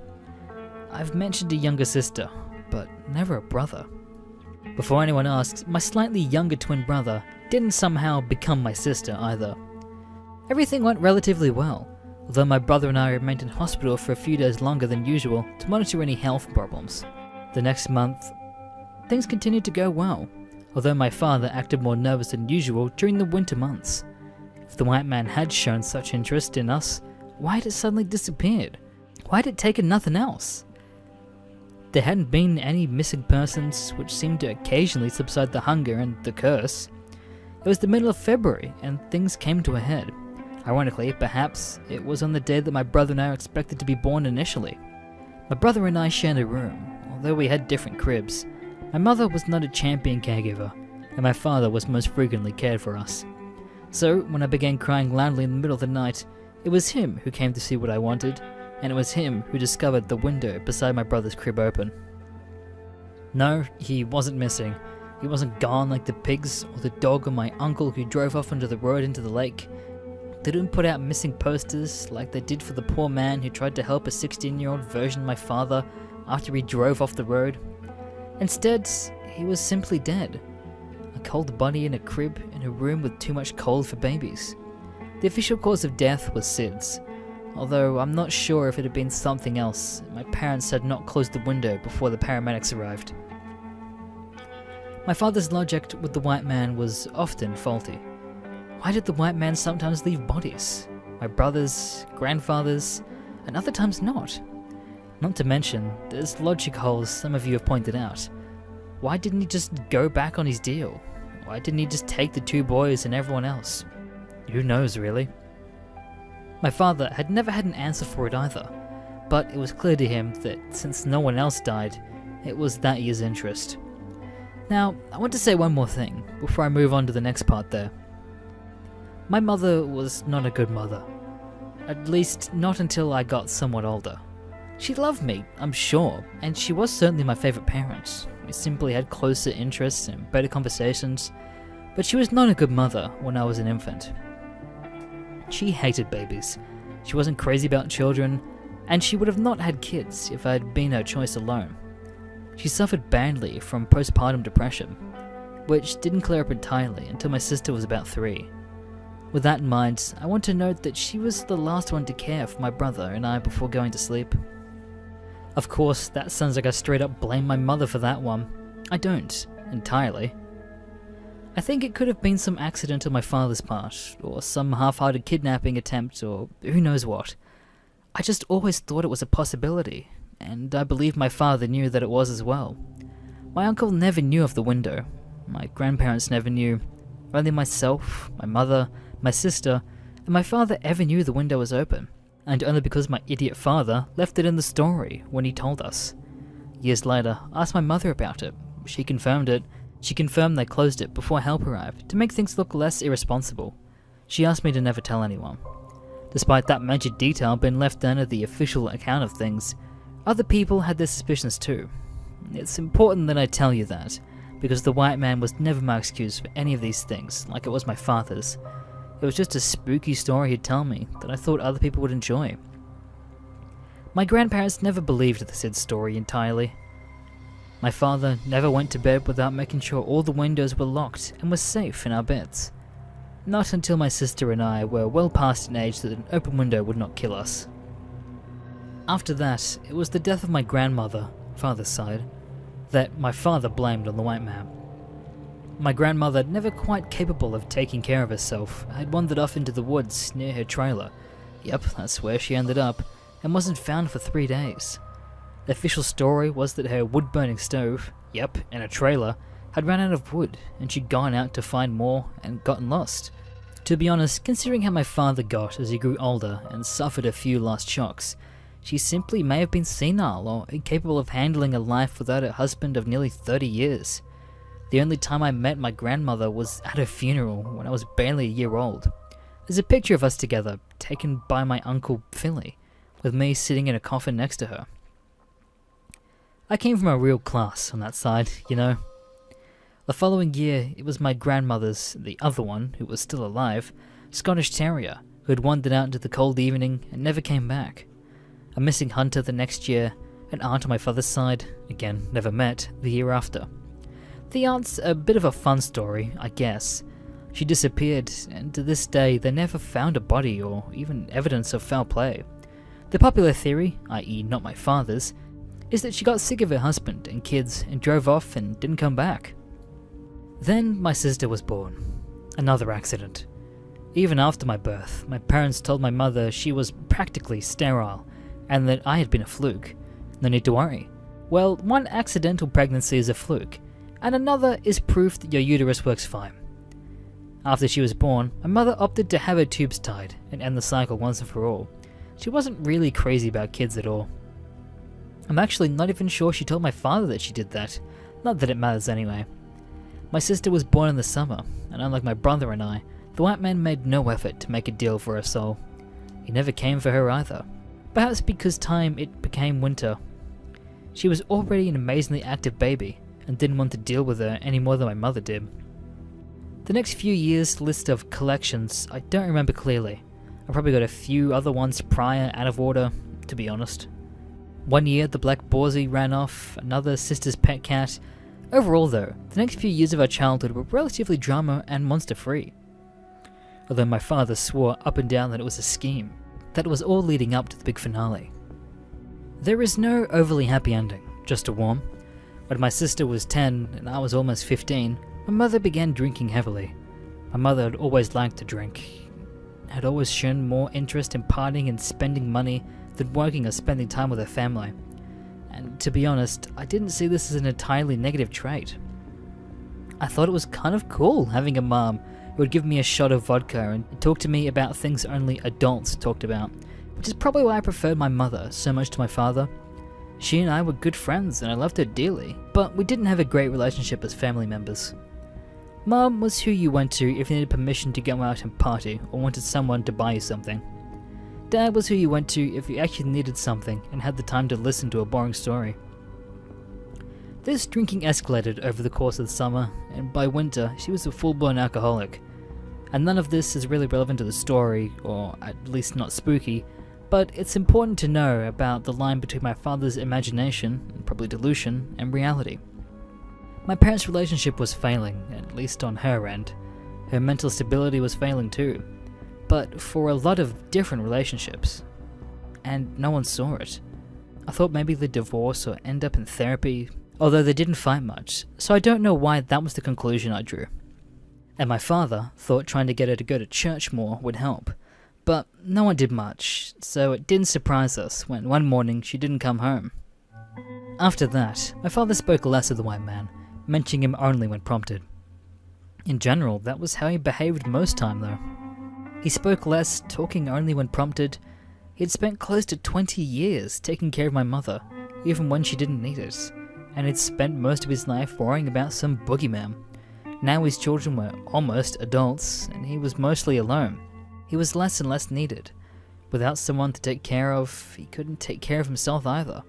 I've mentioned a younger sister, but never a brother. Before anyone asks, my slightly younger twin brother didn't somehow become my sister either. Everything went relatively well, although my brother and I remained in hospital for a few days longer than usual to monitor any health problems. The next month, things continued to go well, although my father acted more nervous than usual during the winter months. If the white man had shown such interest in us, why had it suddenly disappeared? Why had it taken nothing else? There hadn't been any missing persons, which seemed to occasionally subside the hunger and the curse. It was the middle of February, and things came to a head. Ironically, perhaps, it was on the day that my brother and I were expected to be born initially. My brother and I shared a room, although we had different cribs. My mother was not a champion caregiver, and my father was most frequently cared for us. So, when I began crying loudly in the middle of the night, it was him who came to see what I wanted, and it was him who discovered the window beside my brother's crib open. No, he wasn't missing. He wasn't gone like the pigs or the dog or my uncle who drove off onto the road into the lake. They didn't put out missing posters like they did for the poor man who tried to help a 16-year-old version of my father after he drove off the road. Instead, he was simply dead. A cold body in a crib in a room with too much cold for babies. The official cause of death was SIDS, although I'm not sure if it had been something else. My parents had not closed the window before the paramedics arrived. My father's logic with the white man was often faulty. Why did the white man sometimes leave bodies? My brothers, grandfathers, and other times not. Not to mention, there's logic holes some of you have pointed out. Why didn't he just go back on his deal? Why didn't he just take the 2 boys and everyone else? Who knows, really? My father had never had an answer for it either, but it was clear to him that since no one else died, it was that year's interest. Now, I want to say one more thing before I move on to the next part there. My mother was not a good mother. At least not until I got somewhat older. She loved me, I'm sure, and she was certainly my favourite parent. We simply had closer interests and better conversations, but she was not a good mother when I was an infant. She hated babies. She wasn't crazy about children, and she would have not had kids if I had been her choice alone. She suffered badly from postpartum depression, which didn't clear up entirely until my sister was about 3. With that in mind, I want to note that she was the last one to care for my brother and I before going to sleep. Of course, that sounds like I straight up blame my mother for that one. I don't, entirely. I think it could have been some accident on my father's part, or some half-hearted kidnapping attempt, or who knows what. I just always thought it was a possibility, and I believe my father knew that it was as well. My uncle never knew of the window. My grandparents never knew. Only myself, my mother, my sister, and my father ever knew the window was open, and only because my idiot father left it in the story when he told us. Years later, I asked my mother about it. She confirmed it. She confirmed they closed it before help arrived, to make things look less irresponsible. She asked me to never tell anyone. Despite that major detail being left under the official account of things, other people had their suspicions too. It's important that I tell you that, because the white man was never my excuse for any of these things, like it was my father's. It was just a spooky story he'd tell me that I thought other people would enjoy. My grandparents never believed the said story entirely. My father never went to bed without making sure all the windows were locked and were safe in our beds. Not until my sister and I were well past an age that an open window would not kill us. After that, it was the death of my grandmother, father's side, that my father blamed on the white man. My grandmother, never quite capable of taking care of herself, had wandered off into the woods near her trailer. Yep, that's where she ended up, and wasn't found for 3 days. The official story was that her wood-burning stove, yep, in a trailer, had run out of wood, and she'd gone out to find more and gotten lost. To be honest, considering how my father got as he grew older and suffered a few last shocks, she simply may have been senile or incapable of handling a life without her husband of nearly 30 years. The only time I met my grandmother was at her funeral when I was barely a year old. There's a picture of us together, taken by my uncle Philly, with me sitting in a coffin next to her. I came from a real class on that side, you know. The following year, it was my grandmother's, the other one, who was still alive, Scottish Terrier, who had wandered out into the cold evening and never came back. A missing hunter the next year, an aunt on my father's side, again, never met, the year after. The aunt's a bit of a fun story, I guess. She disappeared, and to this day they never found a body or even evidence of foul play. The popular theory, i.e. not my father's, is that she got sick of her husband and kids and drove off and didn't come back. Then my sister was born. Another accident. Even after my birth, my parents told my mother she was practically sterile and that I had been a fluke. No need to worry. Well, one accidental pregnancy is a fluke, and another is proof that your uterus works fine. After she was born, my mother opted to have her tubes tied and end the cycle once and for all. She wasn't really crazy about kids at all. I'm actually not even sure she told my father that she did that, not that it matters anyway. My sister was born in the summer, and unlike my brother and I, the white man made no effort to make a deal for her soul. He never came for her either, perhaps because it became winter. She was already an amazingly active baby, and didn't want to deal with her any more than my mother did. The next few years' list of collections I don't remember clearly. I probably got a few other ones prior out of order, to be honest. One year the black Borsey ran off, another sister's pet cat. Overall though, the next few years of our childhood were relatively drama and monster free. Although my father swore up and down that it was a scheme, that it was all leading up to the big finale. There is no overly happy ending, just a warm. When my sister was 10 and I was almost 15, my mother began drinking heavily. My mother had always liked to drink, had always shown more interest in partying and spending money than working or spending time with her family. And to be honest, I didn't see this as an entirely negative trait. I thought it was kind of cool having a mom who would give me a shot of vodka and talk to me about things only adults talked about, which is probably why I preferred my mother so much to my father. She and I were good friends and I loved her dearly, but we didn't have a great relationship as family members. Mom was who you went to if you needed permission to go out and party or wanted someone to buy you something. Dad was who you went to if you actually needed something and had the time to listen to a boring story. This drinking escalated over the course of the summer, and by winter she was a full-blown alcoholic. And none of this is really relevant to the story, or at least not spooky, but it's important to know about the line between my father's imagination, and probably delusion, and reality. My parents' relationship was failing, at least on her end. Her mental stability was failing too, but for a lot of different relationships. And no one saw it. I thought maybe they'd divorce or end up in therapy, although they didn't fight much, so I don't know why that was the conclusion I drew. And my father thought trying to get her to go to church more would help, but no one did much, so it didn't surprise us when one morning she didn't come home. After that, my father spoke less of the white man, mentioning him only when prompted. In general, that was how he behaved most time though. He spoke less, talking only when prompted. He had spent close to 20 years taking care of my mother, even when she didn't need it, and he'd spent most of his life worrying about some boogeyman. Now his children were almost adults, and he was mostly alone. He was less and less needed. Without someone to take care of, he couldn't take care of himself either.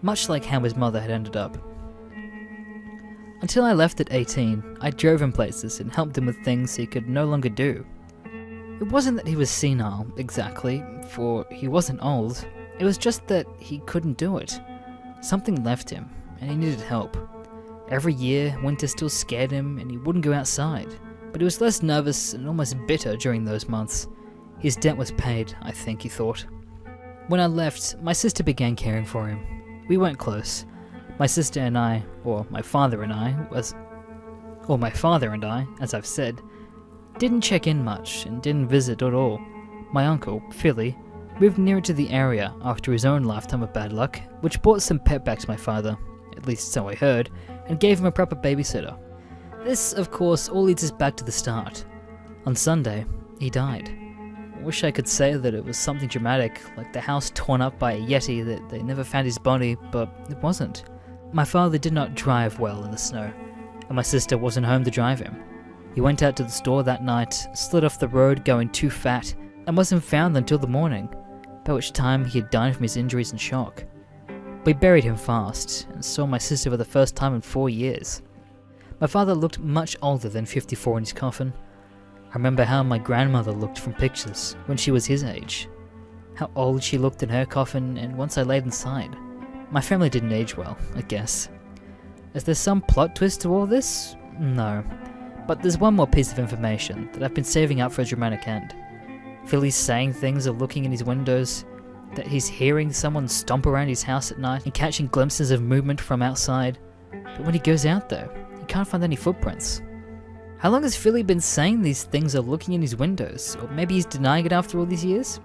Much like how his mother had ended up. Until I left at 18, I drove him places and helped him with things he could no longer do. It wasn't that he was senile, exactly, for he wasn't old. It was just that he couldn't do it. Something left him, and he needed help. Every year, winter still scared him and he wouldn't go outside, but he was less nervous and almost bitter during those months. His debt was paid, I think he thought. When I left, my sister began caring for him. We weren't close. My sister and I, or my father and I, as I've said, didn't check in much and didn't visit at all. My uncle, Philly, moved nearer to the area after his own lifetime of bad luck, which brought some pep back to my father, at least so I heard, and gave him a proper babysitter. This, of course, all leads us back to the start. On Sunday, he died. I wish I could say that it was something dramatic, like the house torn up by a yeti that they never found his body, but it wasn't. My father did not drive well in the snow, and my sister wasn't home to drive him. He went out to the store that night, slid off the road going too fat, and wasn't found until the morning, by which time he had died from his injuries and shock. We buried him fast, and saw my sister for the first time in 4 years. My father looked much older than 54 in his coffin. I remember how my grandmother looked from pictures when she was his age. How old she looked in her coffin, and once I laid inside. My family didn't age well, I guess. Is there some plot twist to all this? No. But there's one more piece of information that I've been saving up for a dramatic end. Philly's saying things or looking in his windows, that he's hearing someone stomp around his house at night and catching glimpses of movement from outside. But when he goes out there, he can't find any footprints. How long has Philly been saying these things or looking in his windows? Or maybe he's denying it after all these years?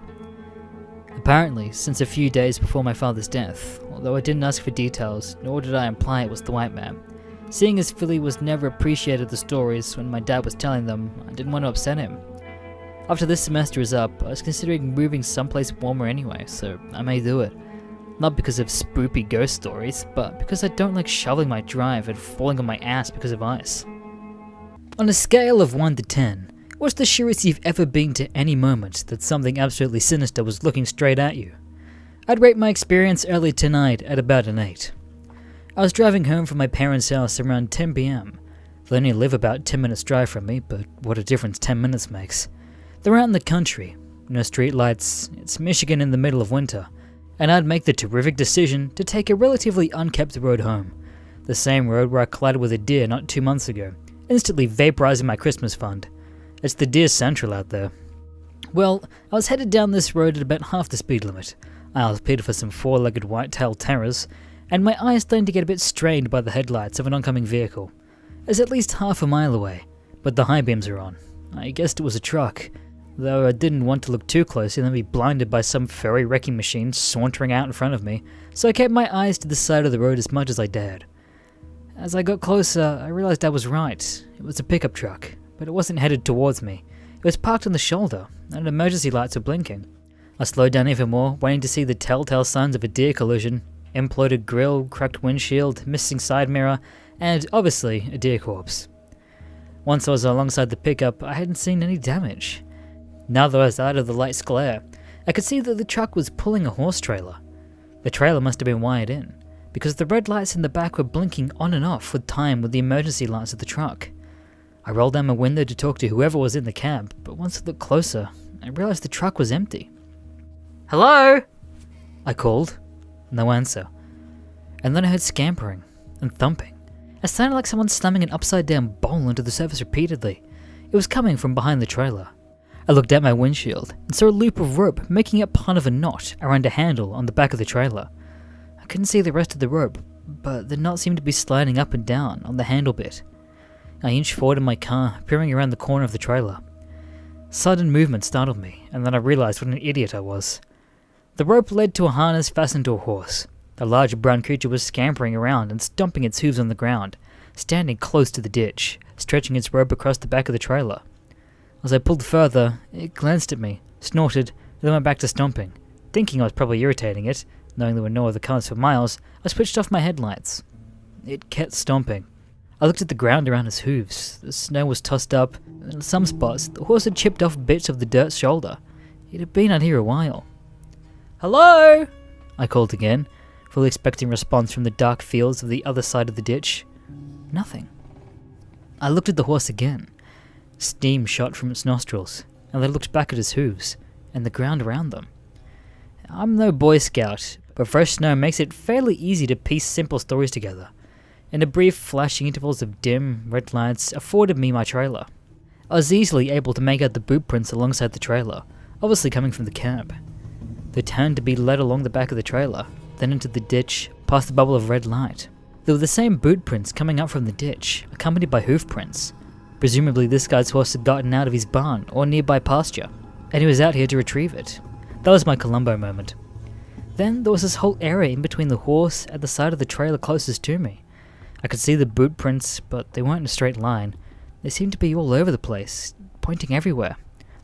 Apparently, since a few days before my father's death, although I didn't ask for details, nor did I imply it was the white man. Seeing as Philly was never appreciated the stories when my dad was telling them, I didn't want to upset him. After this semester is up, I was considering moving someplace warmer anyway, so I may do it. Not because of spoopy ghost stories, but because I don't like shoveling my drive and falling on my ass because of ice. On a scale of 1 to 10, what's the surest you've ever been to any moment that something absolutely sinister was looking straight at you? I'd rate my experience early tonight at about an 8. I was driving home from my parents' house around 10 PM. They only live about 10 minutes drive from me, but what a difference 10 minutes makes. They're out in the country, no street lights, it's Michigan in the middle of winter, and I'd make the terrific decision to take a relatively unkept road home. The same road where I collided with a deer not 2 months ago, instantly vaporizing my Christmas fund. It's the deer central out there. Well, I was headed down this road at about half the speed limit. I was paid for some 4-legged white-tailed terrors, and my eyes starting to get a bit strained by the headlights of an oncoming vehicle. It's at least half a mile away, but the high beams are on. I guessed it was a truck, though I didn't want to look too close and then be blinded by some furry wrecking machine sauntering out in front of me, so I kept my eyes to the side of the road as much as I dared. As I got closer, I realized I was right. It was a pickup truck, but it wasn't headed towards me. It was parked on the shoulder, and emergency lights were blinking. I slowed down even more, waiting to see the telltale signs of a deer collision: imploded grille, cracked windshield, missing side mirror, and obviously a deer corpse. Once I was alongside the pickup, I hadn't seen any damage. Now that I was out of the light's glare, I could see that the truck was pulling a horse trailer. The trailer must have been wired in, because the red lights in the back were blinking on and off with time with the emergency lights of the truck. I rolled down my window to talk to whoever was in the cab, but once I looked closer, I realized the truck was empty. "Hello?" I called. No answer. And then I heard scampering and thumping. It sounded like someone slamming an upside-down bowl into the surface repeatedly. It was coming from behind the trailer. I looked at my windshield and saw a loop of rope making up part of a knot around a handle on the back of the trailer. I couldn't see the rest of the rope, but the knot seemed to be sliding up and down on the handle bit. I inched forward in my car, peering around the corner of the trailer. Sudden movement startled me, and then I realized what an idiot I was. The rope led to a harness fastened to a horse. The large brown creature was scampering around and stomping its hooves on the ground, standing close to the ditch, stretching its rope across the back of the trailer. As I pulled further, it glanced at me, snorted, and then went back to stomping. Thinking I was probably irritating it, knowing there were no other cars for miles, I switched off my headlights. It kept stomping. I looked at the ground around its hooves. The snow was tossed up, and in some spots, the horse had chipped off bits of the dirt shoulder. It had been out here a while. "Hello?" I called again, fully expecting response from the dark fields of the other side of the ditch. Nothing. I looked at the horse again. Steam shot from its nostrils, and I looked back at its hooves, and the ground around them. I'm no Boy Scout, but fresh snow makes it fairly easy to piece simple stories together, and the brief flashing intervals of dim, red lights afforded me my trailer. I was easily able to make out the boot prints alongside the trailer, obviously coming from the cab. They turned to be led along the back of the trailer, then into the ditch, past the bubble of red light. There were the same boot prints coming up from the ditch, accompanied by hoof prints. Presumably this guy's horse had gotten out of his barn or nearby pasture, and he was out here to retrieve it. That was my Columbo moment. Then there was this whole area in between the horse and the side of the trailer closest to me. I could see the boot prints, but they weren't in a straight line. They seemed to be all over the place, pointing everywhere,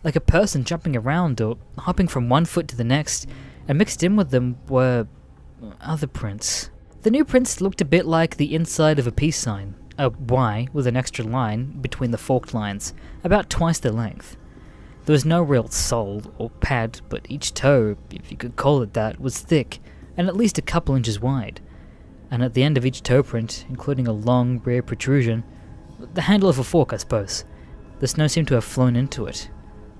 like a person jumping around or hopping from one foot to the next, and mixed in with them were other prints. The new prints looked a bit like the inside of a peace sign, a Y with an extra line between the forked lines, about twice their length. There was no real sole or pad, but each toe, if you could call it that, was thick and at least a couple inches wide. And at the end of each toe print, including a long rear protrusion, the handle of a fork, I suppose, the snow seemed to have flown into it.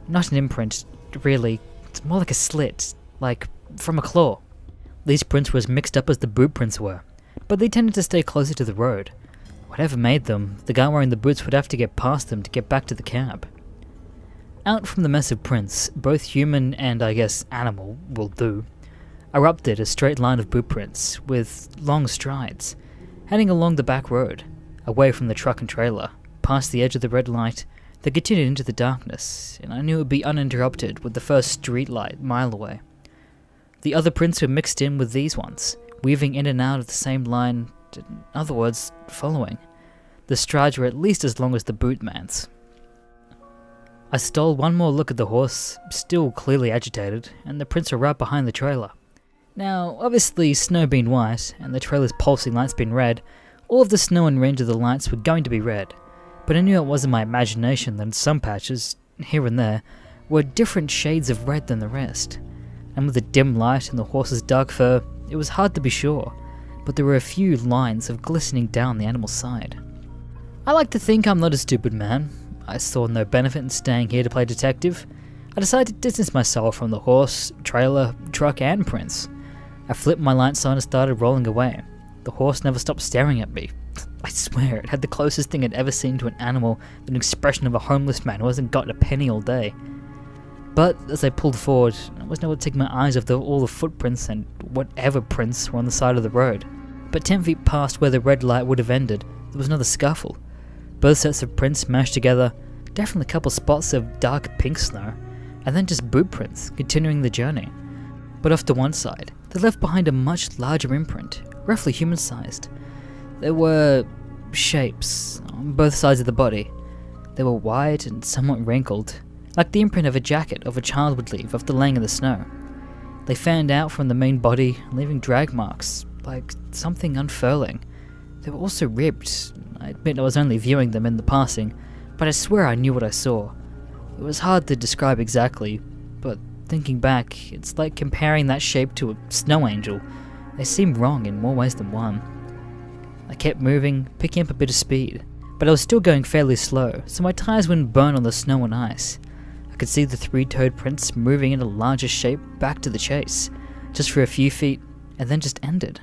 Not an imprint, really. It's more like a slit, like from a claw. These prints were as mixed up as the boot prints were, but they tended to stay closer to the road. Whatever made them, the guy wearing the boots would have to get past them to get back to the cab. Out from the mess of prints, both human and, I guess, animal will do, erupted a straight line of boot prints, with long strides, heading along the back road, away from the truck and trailer, past the edge of the red light, that continued into the darkness, and I knew it would be uninterrupted with the first street light mile away. The other prints were mixed in with these ones, weaving in and out of the same line, in other words, following. The strides were at least as long as the boot man's. I stole one more look at the horse, still clearly agitated, and the prints were right behind the trailer. Now, obviously, snow being white, and the trailer's pulsing lights being red, all of the snow and range of the lights were going to be red, but I knew it wasn't my imagination that in some patches, here and there, were different shades of red than the rest. And with the dim light and the horse's dark fur, it was hard to be sure, but there were a few lines of glistening down the animal's side. I like to think I'm not a stupid man. I saw no benefit in staying here to play detective. I decided to distance myself from the horse, trailer, truck, and prints. I flipped my lights on and started rolling away. The horse never stopped staring at me. I swear, it had the closest thing I'd ever seen to an animal, an expression of a homeless man who hasn't gotten a penny all day. But as I pulled forward, I wasn't able to take my eyes off all the footprints and whatever prints were on the side of the road. but 10 feet past where the red light would have ended, there was another scuffle. Both sets of prints mashed together, definitely a couple spots of dark pink snow, and then just boot prints, continuing the journey. But off to one side, they left behind a much larger imprint, roughly human-sized. There were shapes on both sides of the body. They were wide and somewhat wrinkled, like the imprint of a jacket of a child would leave after laying in the snow. They fanned out from the main body, leaving drag marks, like something unfurling. They were also ribbed. I admit I was only viewing them in the passing, but I swear I knew what I saw. It was hard to describe exactly, but thinking back, it's like comparing that shape to a snow angel. They seem wrong in more ways than one. I kept moving, picking up a bit of speed, but I was still going fairly slow, so my tires wouldn't burn on the snow and ice. I could see the three-toed prints moving in a larger shape back to the chase, just for a few feet, and then just ended.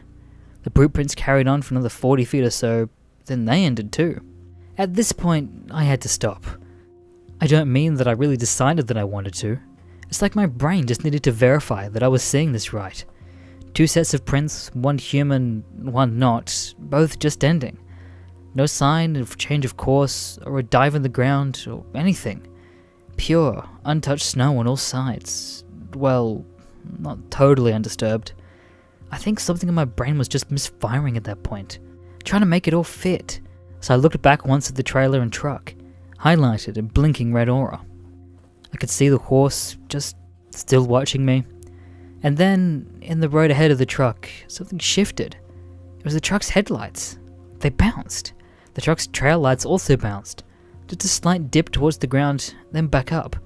The boot prints carried on for another 40 feet or so, then they ended too. At this point, I had to stop. I don't mean that I really decided that I wanted to. It's like my brain just needed to verify that I was seeing this right. 2 sets of prints, one human, one not, both just ending. No sign of change of course, or a dive in the ground, or anything. Pure, untouched snow on all sides. Well, not totally undisturbed. I think something in my brain was just misfiring at that point, trying to make it all fit. So I looked back once at the trailer and truck, highlighted in blinking red aura. I could see the horse just still watching me. And then, in the road ahead of the truck, something shifted. It was the truck's headlights. They bounced. The truck's trail lights also bounced. Just a slight dip towards the ground, then back up.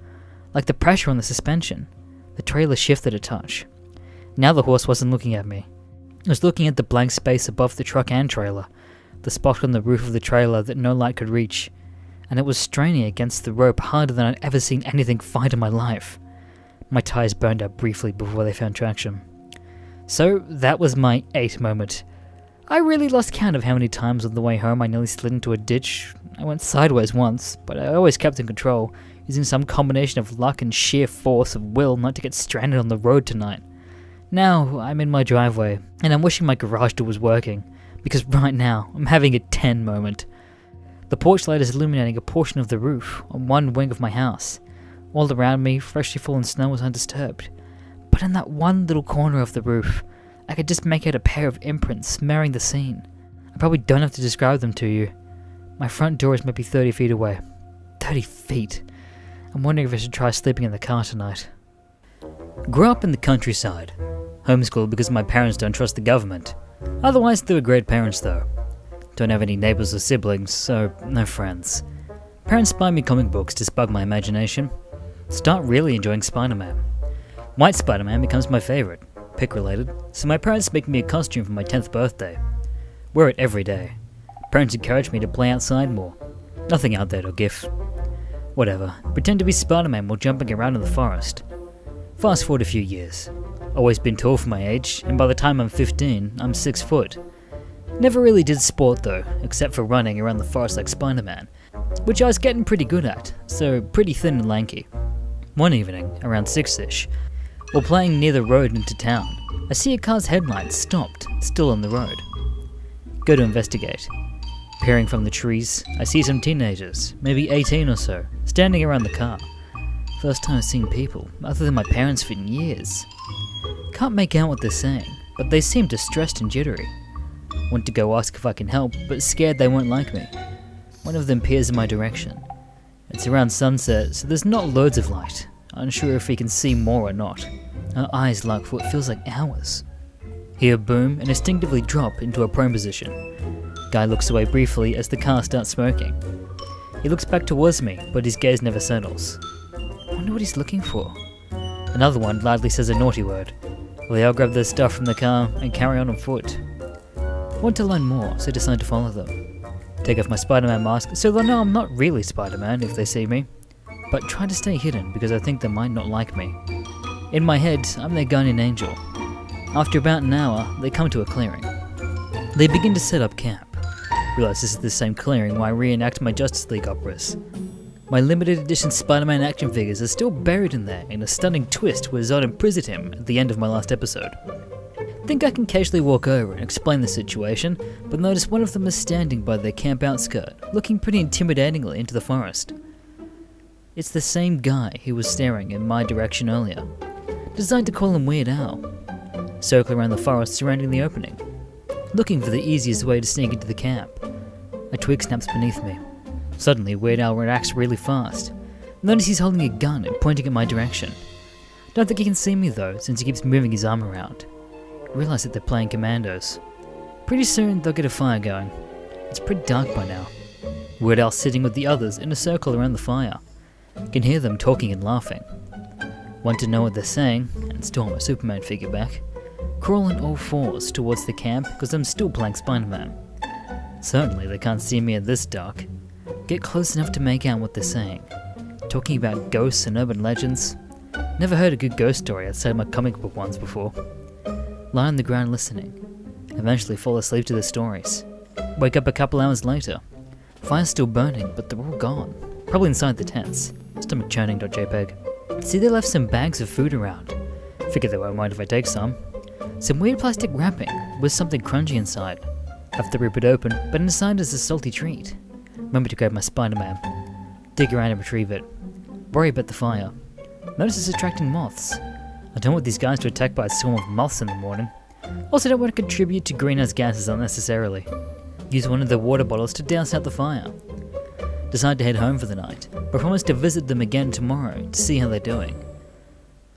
Like the pressure on the suspension. The trailer shifted a touch. Now the horse wasn't looking at me. It was looking at the blank space above the truck and trailer, the spot on the roof of the trailer that no light could reach, and it was straining against the rope harder than I'd ever seen anything fight in my life. My tires burned out briefly before they found traction. So that was my 8 moment. I really lost count of how many times on the way home I nearly slid into a ditch. I went sideways once, but I always kept in control, using some combination of luck and sheer force of will not to get stranded on the road tonight. Now I'm in my driveway, and I'm wishing my garage door was working, because right now I'm having a 10 moment. The porch light is illuminating a portion of the roof on one wing of my house. All around me, freshly fallen snow was undisturbed. But in that one little corner of the roof, I could just make out a pair of imprints marring the scene. I probably don't have to describe them to you. My front door is maybe 30 feet away. 30 feet. I'm wondering if I should try sleeping in the car tonight. Grew up in the countryside. Homeschooled because my parents don't trust the government. Otherwise, they were great parents though. Don't have any neighbors or siblings, so no friends. Parents buy me comic books to spark my imagination. Start really enjoying Spider-Man. White Spider-Man becomes my favorite, pick related, so my parents make me a costume for my 10th birthday. Wear it every day. Parents encourage me to play outside more. Nothing out there to gift. Whatever, pretend to be Spider-Man while jumping around in the forest. Fast forward a few years. Always been tall for my age, and by the time I'm 15, I'm 6 foot. Never really did sport though, except for running around the forest like Spider-Man, which I was getting pretty good at, so pretty thin and lanky. One evening, around 6ish, while playing near the road into town, I see a car's headlights stopped, still on the road. Go to investigate. Peering from the trees, I see some teenagers, maybe 18 or so, standing around the car. First time I've seen people, other than my parents, for years. Can't make out what they're saying, but they seem distressed and jittery. Want to go ask if I can help, but scared they won't like me. One of them peers in my direction. It's around sunset, so there's not loads of light. Unsure if he can see more or not. Our eyes lock for what feels like hours. Hear boom and instinctively drop into a prone position. Guy looks away briefly as the car starts smoking. He looks back towards me, but his gaze never settles. I wonder what he's looking for. Another one loudly says a naughty word. They all grab their stuff from the car and carry on foot. Want to learn more, so decide to follow them. Take off my Spider-Man mask so they'll know I'm not really Spider-Man if they see me, but try to stay hidden because I think they might not like me. In my head, I'm their guardian angel. After about an hour, they come to a clearing. They begin to set up camp. Realize this is the same clearing where I reenact my Justice League operas. My limited edition Spider-Man action figures are still buried in there in a stunning twist where Zod imprisoned him at the end of my last episode. Think I can casually walk over and explain the situation, but notice one of them is standing by their camp outskirt, looking pretty intimidatingly into the forest. It's the same guy who was staring in my direction earlier. Decide to call him Weird Al. Circle around the forest surrounding the opening, looking for the easiest way to sneak into the camp. A twig snaps beneath me. Suddenly, Weird Al reacts really fast. Notice he's holding a gun and pointing in my direction. Don't think he can see me though, since he keeps moving his arm around. Realize that they're playing commandos. Pretty soon, they'll get a fire going. It's pretty dark by now. Weird Al's sitting with the others in a circle around the fire. Can hear them talking and laughing. Want to know what they're saying, and storm my Superman figure back. Crawl on all fours towards the camp because I'm still playing Spider-Man. Certainly they can't see me in this dark. Get close enough to make out what they're saying. Talking about ghosts and urban legends. Never heard a good ghost story outside my comic book ones before. Lie on the ground listening. Eventually fall asleep to the stories. Wake up a couple hours later. Fire's still burning, but they're all gone. Probably inside the tents. Stomachchurning.jpg. See, they left some bags of food around. Figure they won't mind if I take some. Some weird plastic wrapping with something crunchy inside. Have to rip it open, but inside is a salty treat. Remember to grab my Spider-Man. Dig around and retrieve it. Worry about the fire. Notice it's attracting moths. I don't want these guys to attack by a swarm of moths in the morning. Also don't want to contribute to greenhouse gases unnecessarily. Use one of the water bottles to douse out the fire. Decide to head home for the night, but promise to visit them again tomorrow to see how they're doing.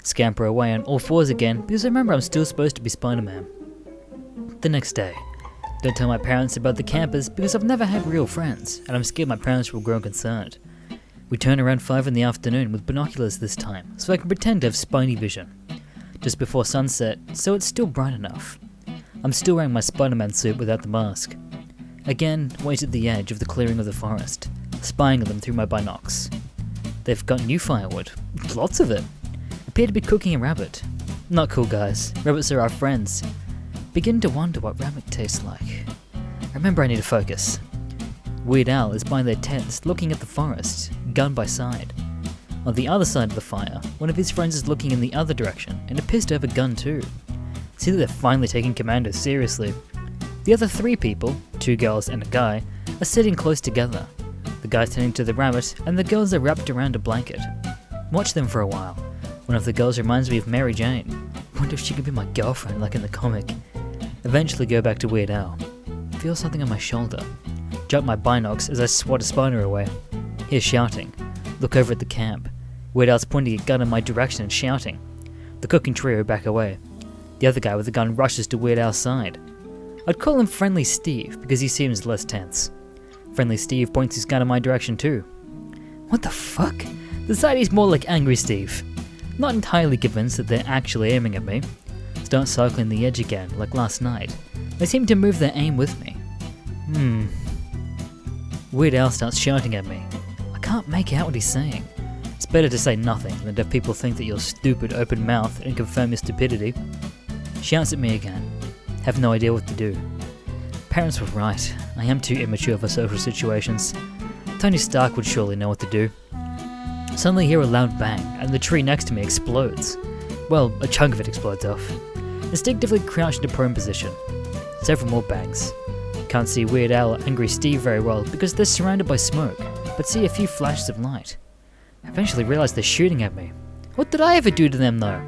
Scamper away on all fours again because I remember I'm still supposed to be Spider-Man. The next day. Don't tell my parents about the campers because I've never had real friends and I'm scared my parents will grow concerned. We turn around 5 in the afternoon with binoculars this time so I can pretend to have spiny vision. Just before sunset, so it's still bright enough. I'm still wearing my Spider-Man suit without the mask. Again, wait at the edge of the clearing of the forest, spying on them through my binocs. They've got new firewood. Lots of it. Appear to be cooking a rabbit. Not cool, guys. Rabbits are our friends. Begin to wonder what rabbit tastes like. Remember, I need to focus. Weird Al is by their tents looking at the forest, gun by side. On the other side of the fire, one of his friends is looking in the other direction and appears to have a gun too. See that they're finally taking commando seriously. The other 3 people, 2 girls and a guy, are sitting close together. The guy's tending to the rabbit and the girls are wrapped around a blanket. Watch them for a while. One of the girls reminds me of Mary Jane. Wonder if she could be my girlfriend like in the comic. Eventually go back to Weird Al. Feel something on my shoulder. Jump my binocs as I swat a spider away. Hear shouting. Look over at the camp. Weird Al's pointing a gun in my direction and shouting. The cooking trio back away. The other guy with the gun rushes to Weird Al's side. I'd call him Friendly Steve because he seems less tense. Friendly Steve points his gun in my direction too. What the fuck? Decided he's more like Angry Steve. Not entirely convinced that they're actually aiming at me. Start circling the edge again, like last night. They seem to move their aim with me. Weird Al starts shouting at me. I can't make out what he's saying. It's better to say nothing than to have people think that you're stupid open mouth and confirm your stupidity. Shouts at me again. Have no idea what to do. Parents were right. I am too immature for social situations. Tony Stark would surely know what to do. Suddenly hear a loud bang, and the tree next to me explodes. Well, a chunk of it explodes off. Instinctively crouch into prone position. Several more bangs. Can't see Weird Al or Angry Steve very well because they're surrounded by smoke, but see a few flashes of light. I eventually realize they're shooting at me. What did I ever do to them though?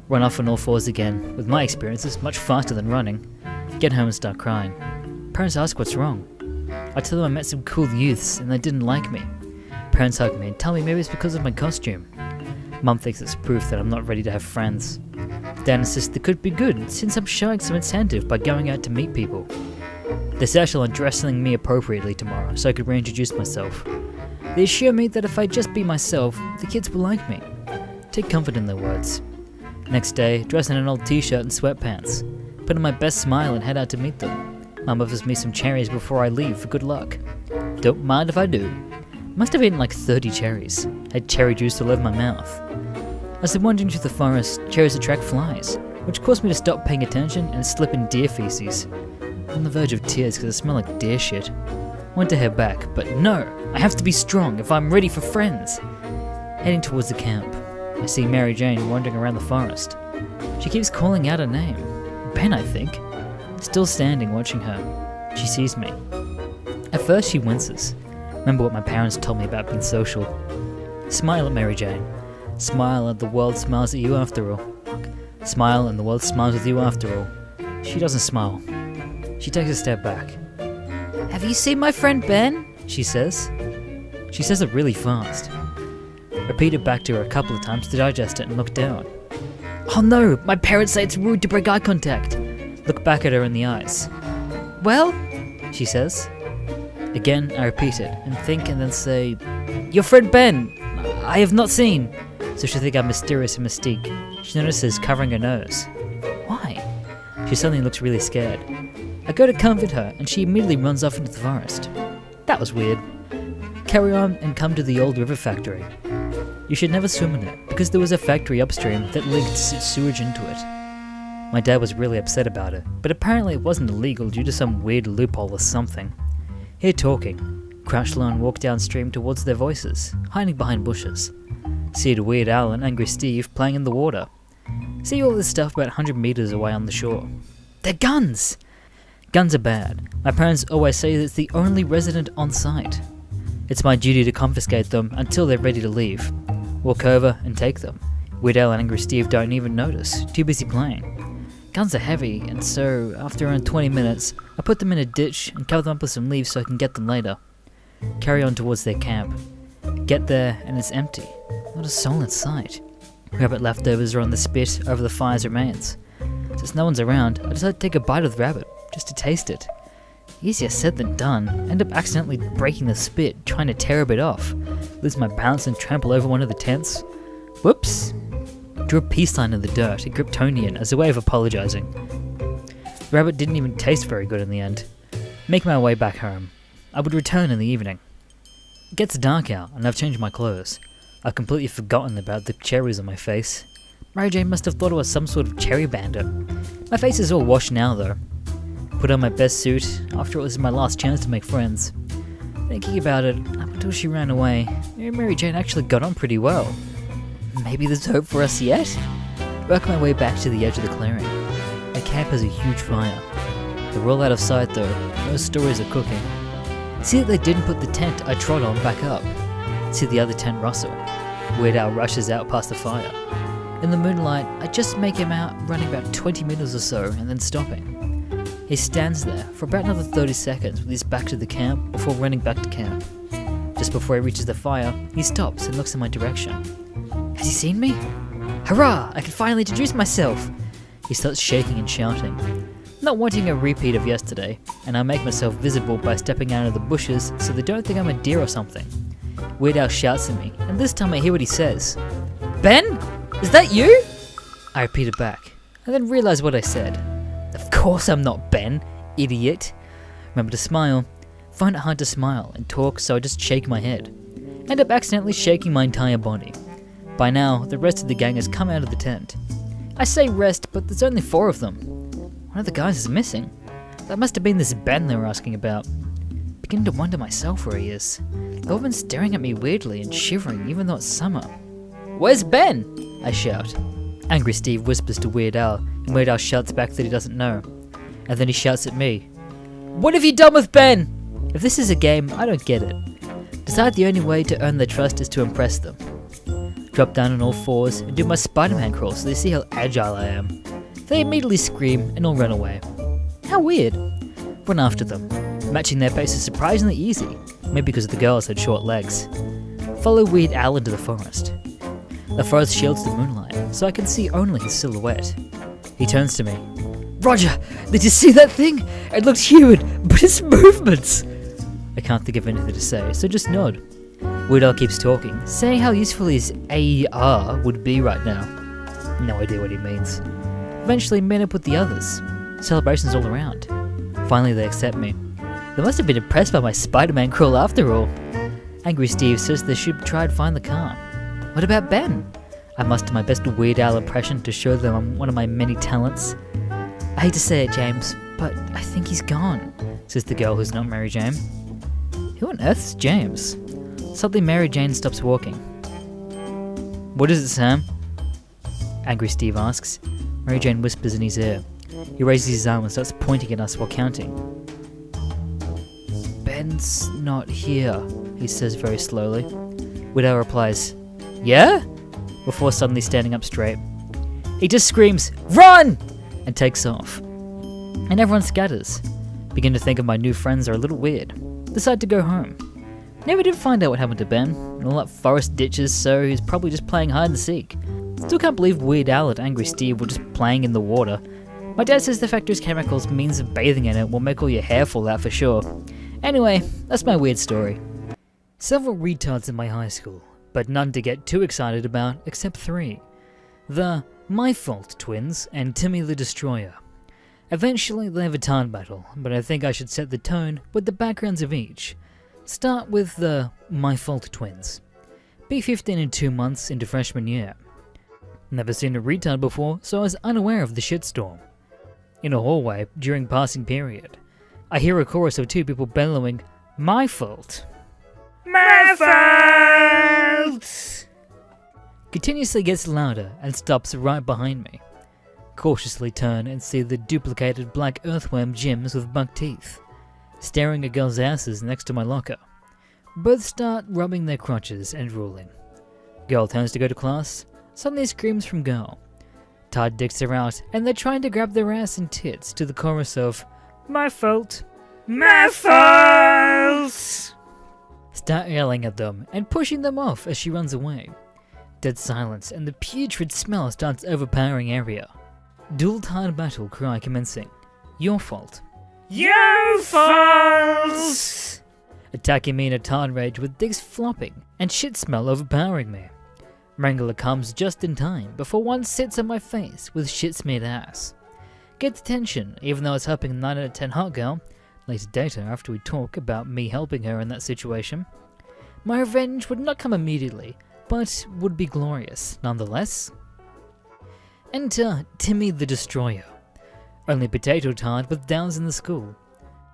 Run off on all fours again, with my experiences much faster than running. Get home and start crying. Parents ask what's wrong. I tell them I met some cool youths and they didn't like me. Parents hug me and tell me maybe it's because of my costume. Mum thinks it's proof that I'm not ready to have friends. Dad insists it could be good since I'm showing some incentive by going out to meet people. They settle on dressing me appropriately tomorrow so I could reintroduce myself. They assure me that if I just be myself, the kids will like me. Take comfort in their words. Next day, dress in an old t-shirt and sweatpants. Put on my best smile and head out to meet them. Mum offers me some cherries before I leave for good luck. Don't mind if I do. Must have eaten like 30 cherries. Had cherry juice all over my mouth. As I'm wandering through the forest, cherries attract flies, which caused me to stop paying attention and slip in deer feces. On the verge of tears because I smell like deer shit. Want to head back, but no! I have to be strong if I'm ready for friends! Heading towards the camp, I see Mary Jane wandering around the forest. She keeps calling out her name. Ben, I think. Still standing watching her. She sees me. At first she winces. Remember what my parents told me about being social. Smile at Mary Jane. Smile and the world smiles at you after all. Smile and the world smiles with you after all. She doesn't smile. She takes a step back. "Have you seen my friend Ben?" she says. She says it really fast. Repeat it back to her a couple of times to digest it and look down. "Oh no, my parents say it's rude to break eye contact." Look back at her in the eyes. "Well," she says. Again, I repeat it and think and then say, "Your friend Ben, I have not seen." So she'll think I'm mysterious and mystique. She notices covering her nose. Why? She suddenly looks really scared. I go to comfort her and she immediately runs off into the forest. That was weird. Carry on and come to the old river factory. You should never swim in it because there was a factory upstream that leaked sewage into it. My dad was really upset about it, but apparently it wasn't illegal due to some weird loophole or something. Here talking, crouched low and walked downstream towards their voices, hiding behind bushes. See a Weird Al and Angry Steve playing in the water. See all this stuff about 100 meters away on the shore. They're guns! Guns are bad. My parents always say that it's the only resident on site. It's my duty to confiscate them until they're ready to leave. Walk over and take them. Weird Al and Angry Steve don't even notice, too busy playing. Guns are heavy, and so, after around 20 minutes, I put them in a ditch and cover them up with some leaves so I can get them later. Carry on towards their camp. Get there, and it's empty. Not a soul in sight. Rabbit leftovers are on the spit over the fire's remains. Since no one's around, I decide to take a bite of the rabbit, just to taste it. Easier said than done. End up accidentally breaking the spit, trying to tear a bit off. Lose my balance and trample over one of the tents. Whoops! Drew a peace sign in the dirt in Kryptonian as a way of apologizing. The rabbit didn't even taste very good in the end. Making my way back home. I would return in the evening. It gets dark out and I've changed my clothes. I've completely forgotten about the cherries on my face. Mary Jane must have thought I was some sort of cherry bandit. My face is all washed now though. Put on my best suit, after all this is my last chance to make friends. Thinking about it, up until she ran away, me and Mary Jane actually got on pretty well. Maybe there's hope for us yet? Work my way back to the edge of the clearing. The camp has a huge fire. They're all out of sight though, no stories of cooking. See that they didn't put the tent I trod on back up. See the other tent rustle. Weird Al rushes out past the fire. In the moonlight, I just make him out running about 20 meters or so and then stopping. He stands there for about another 30 seconds with his back to the camp before running back to camp. Just before he reaches the fire, he stops and looks in my direction. Has he seen me? Hurrah! I can finally introduce myself! He starts shaking and shouting. Not wanting a repeat of yesterday, and I make myself visible by stepping out of the bushes so they don't think I'm a deer or something. Weird Al shouts at me, and this time I hear what he says. Ben? Is that you? I repeat it back, and then realize what I said. Of course I'm not Ben, idiot. Remember to smile. Find it hard to smile and talk, so I just shake my head. End up accidentally shaking my entire body. By now, the rest of the gang has come out of the tent. I say rest, but there's only 4 of them. One of the guys is missing. That must have been this Ben they were asking about. Beginning to wonder myself where he is. They've all been staring at me weirdly and shivering even though it's summer. Where's Ben? I shout. Angry Steve whispers to Weird Al, and Weird Al shouts back that he doesn't know. And then he shouts at me. What have you done with Ben? If this is a game, I don't get it. Decide the only way to earn their trust is to impress them. Drop down on all 4s and do my Spider-Man crawl so they see how agile I am. They immediately scream and all run away. How weird. Run after them. Matching their pace is surprisingly easy, maybe because the girls had short legs. Follow Weird Al into the forest. The forest shields the moonlight, so I can see only his silhouette. He turns to me. Roger, did you see that thing? It looked human, but its movements! I can't think of anything to say, so just nod. Weird Al keeps talking, saying how useful his AR would be right now. No idea what he means. Eventually meet up with the others. Celebrations all around. Finally they accept me. They must have been impressed by my Spider-Man crawl after all. Angry Steve says they should try and find the car. What about Ben? I muster my best Weird Al impression to show them I'm one of my many talents. I hate to say it, James, but I think he's gone, says the girl who's not Mary Jane. Who on earth's James? Suddenly Mary Jane stops walking. What is it, Sam? Angry Steve asks. Mary Jane whispers in his ear. He raises his arm and starts pointing at us while counting. "Ben's not here," he says very slowly. Widow replies, "Yeah?" before suddenly standing up straight. He just screams, "Run!" and takes off. And everyone scatters. Begin to think of my new friends are a little weird. Decide to go home. Never did find out what happened to Ben, and all that forest ditches, so he's probably just playing hide and seek. Still can't believe Weird Al and Angry Steve were just playing in the water. My dad says the factory's chemicals means of bathing in it will make all your hair fall out for sure. Anyway, that's my weird story. Several retards in my high school, but none to get too excited about except 3. The My Fault twins and Timmy the Destroyer. Eventually they have a tard battle, but I think I should set the tone with the backgrounds of each. Start with the My Fault twins. Be 15 and 2 months into freshman year. Never seen a retard before, so I was unaware of the shitstorm. In a hallway during passing period, I hear a chorus of 2 people bellowing, "My fault." My fault! Continuously gets louder and stops right behind me. Cautiously turn and see the duplicated black earthworm Jims with buck teeth, staring at girls' asses next to my locker. Both start rubbing their crotches and drooling. Girl turns to go to class, suddenly screams from girl. Tard dicks are out and they're trying to grab their ass and tits to the chorus of "My fault, My fault! Start yelling at them and pushing them off as she runs away. Dead silence and the putrid smell starts overpowering area. Dual tard battle cry commencing. Your fault. Your fault! Attacking me in a tard rage with dicks flopping and shit smell overpowering me. Wrangler comes just in time before one sits on my face with shit smeared ass. Gets attention even though it's helping a 9 out of 10 hot girl. Later data after we talk about me helping her in that situation. My revenge would not come immediately, but would be glorious nonetheless. Enter Timmy the Destroyer. Only potato tard with downs in the school.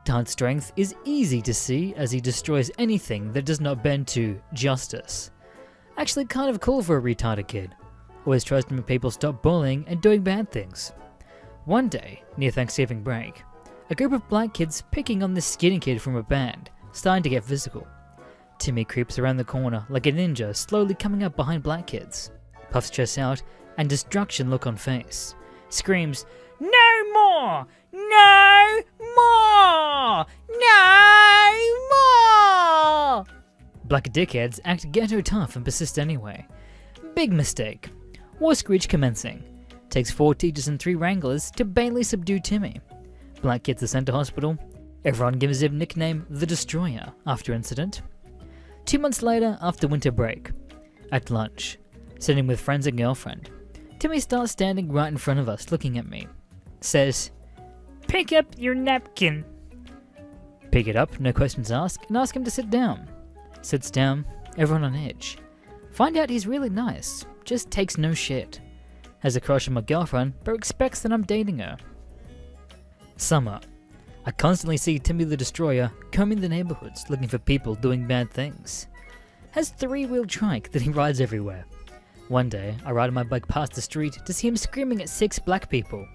Tard's strength is easy to see as he destroys anything that does not bend to justice. Actually kind of cool for a retarded kid. Always tries to make people stop bullying and doing bad things. One day, near Thanksgiving break, a group of black kids picking on this skinny kid from a band, starting to get physical. Timmy creeps around the corner like a ninja, slowly coming up behind black kids. Puffs chest out and destruction look on face. Screams, No more! No more! No more! Black dickheads act ghetto tough and persist anyway. Big mistake. War screech commencing. Takes 4 teachers and 3 wranglers to barely subdue Timmy. Black kids are sent to hospital. Everyone gives him nickname The Destroyer after incident. 2 months later, after winter break, at lunch, sitting with friends and girlfriend, Timmy starts standing right in front of us looking at me. Says, Pick up your napkin. pick it up, no questions asked, and ask him to sit down. Sits down, everyone on edge. Find out he's really nice, just takes no shit. Has a crush on my girlfriend, but expects that I'm dating her. Summer. I constantly see Timmy the Destroyer combing the neighborhoods looking for people doing bad things. Has 3-wheel trike that he rides everywhere. One day, I ride my bike past the street to see him screaming at 6 black people.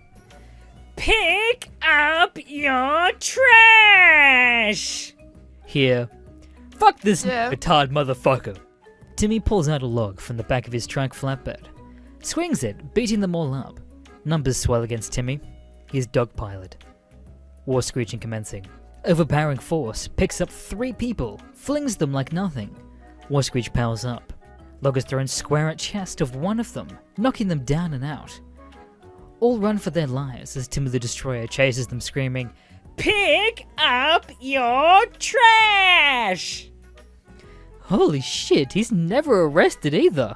Pick up your trash! Here. Fuck this retard motherfucker. Timmy pulls out a log from the back of his trike flatbed. Swings it, beating them all up. Numbers swell against Timmy. He's dogpilot. War screeching commencing. Overpowering force picks up 3 people, flings them like nothing. War screech powers up. Log is thrown square at chest of one of them, knocking them down and out. All run for their lives as Timmy the Destroyer chases them screaming, Pick up your trash! holy shit, he's never arrested either.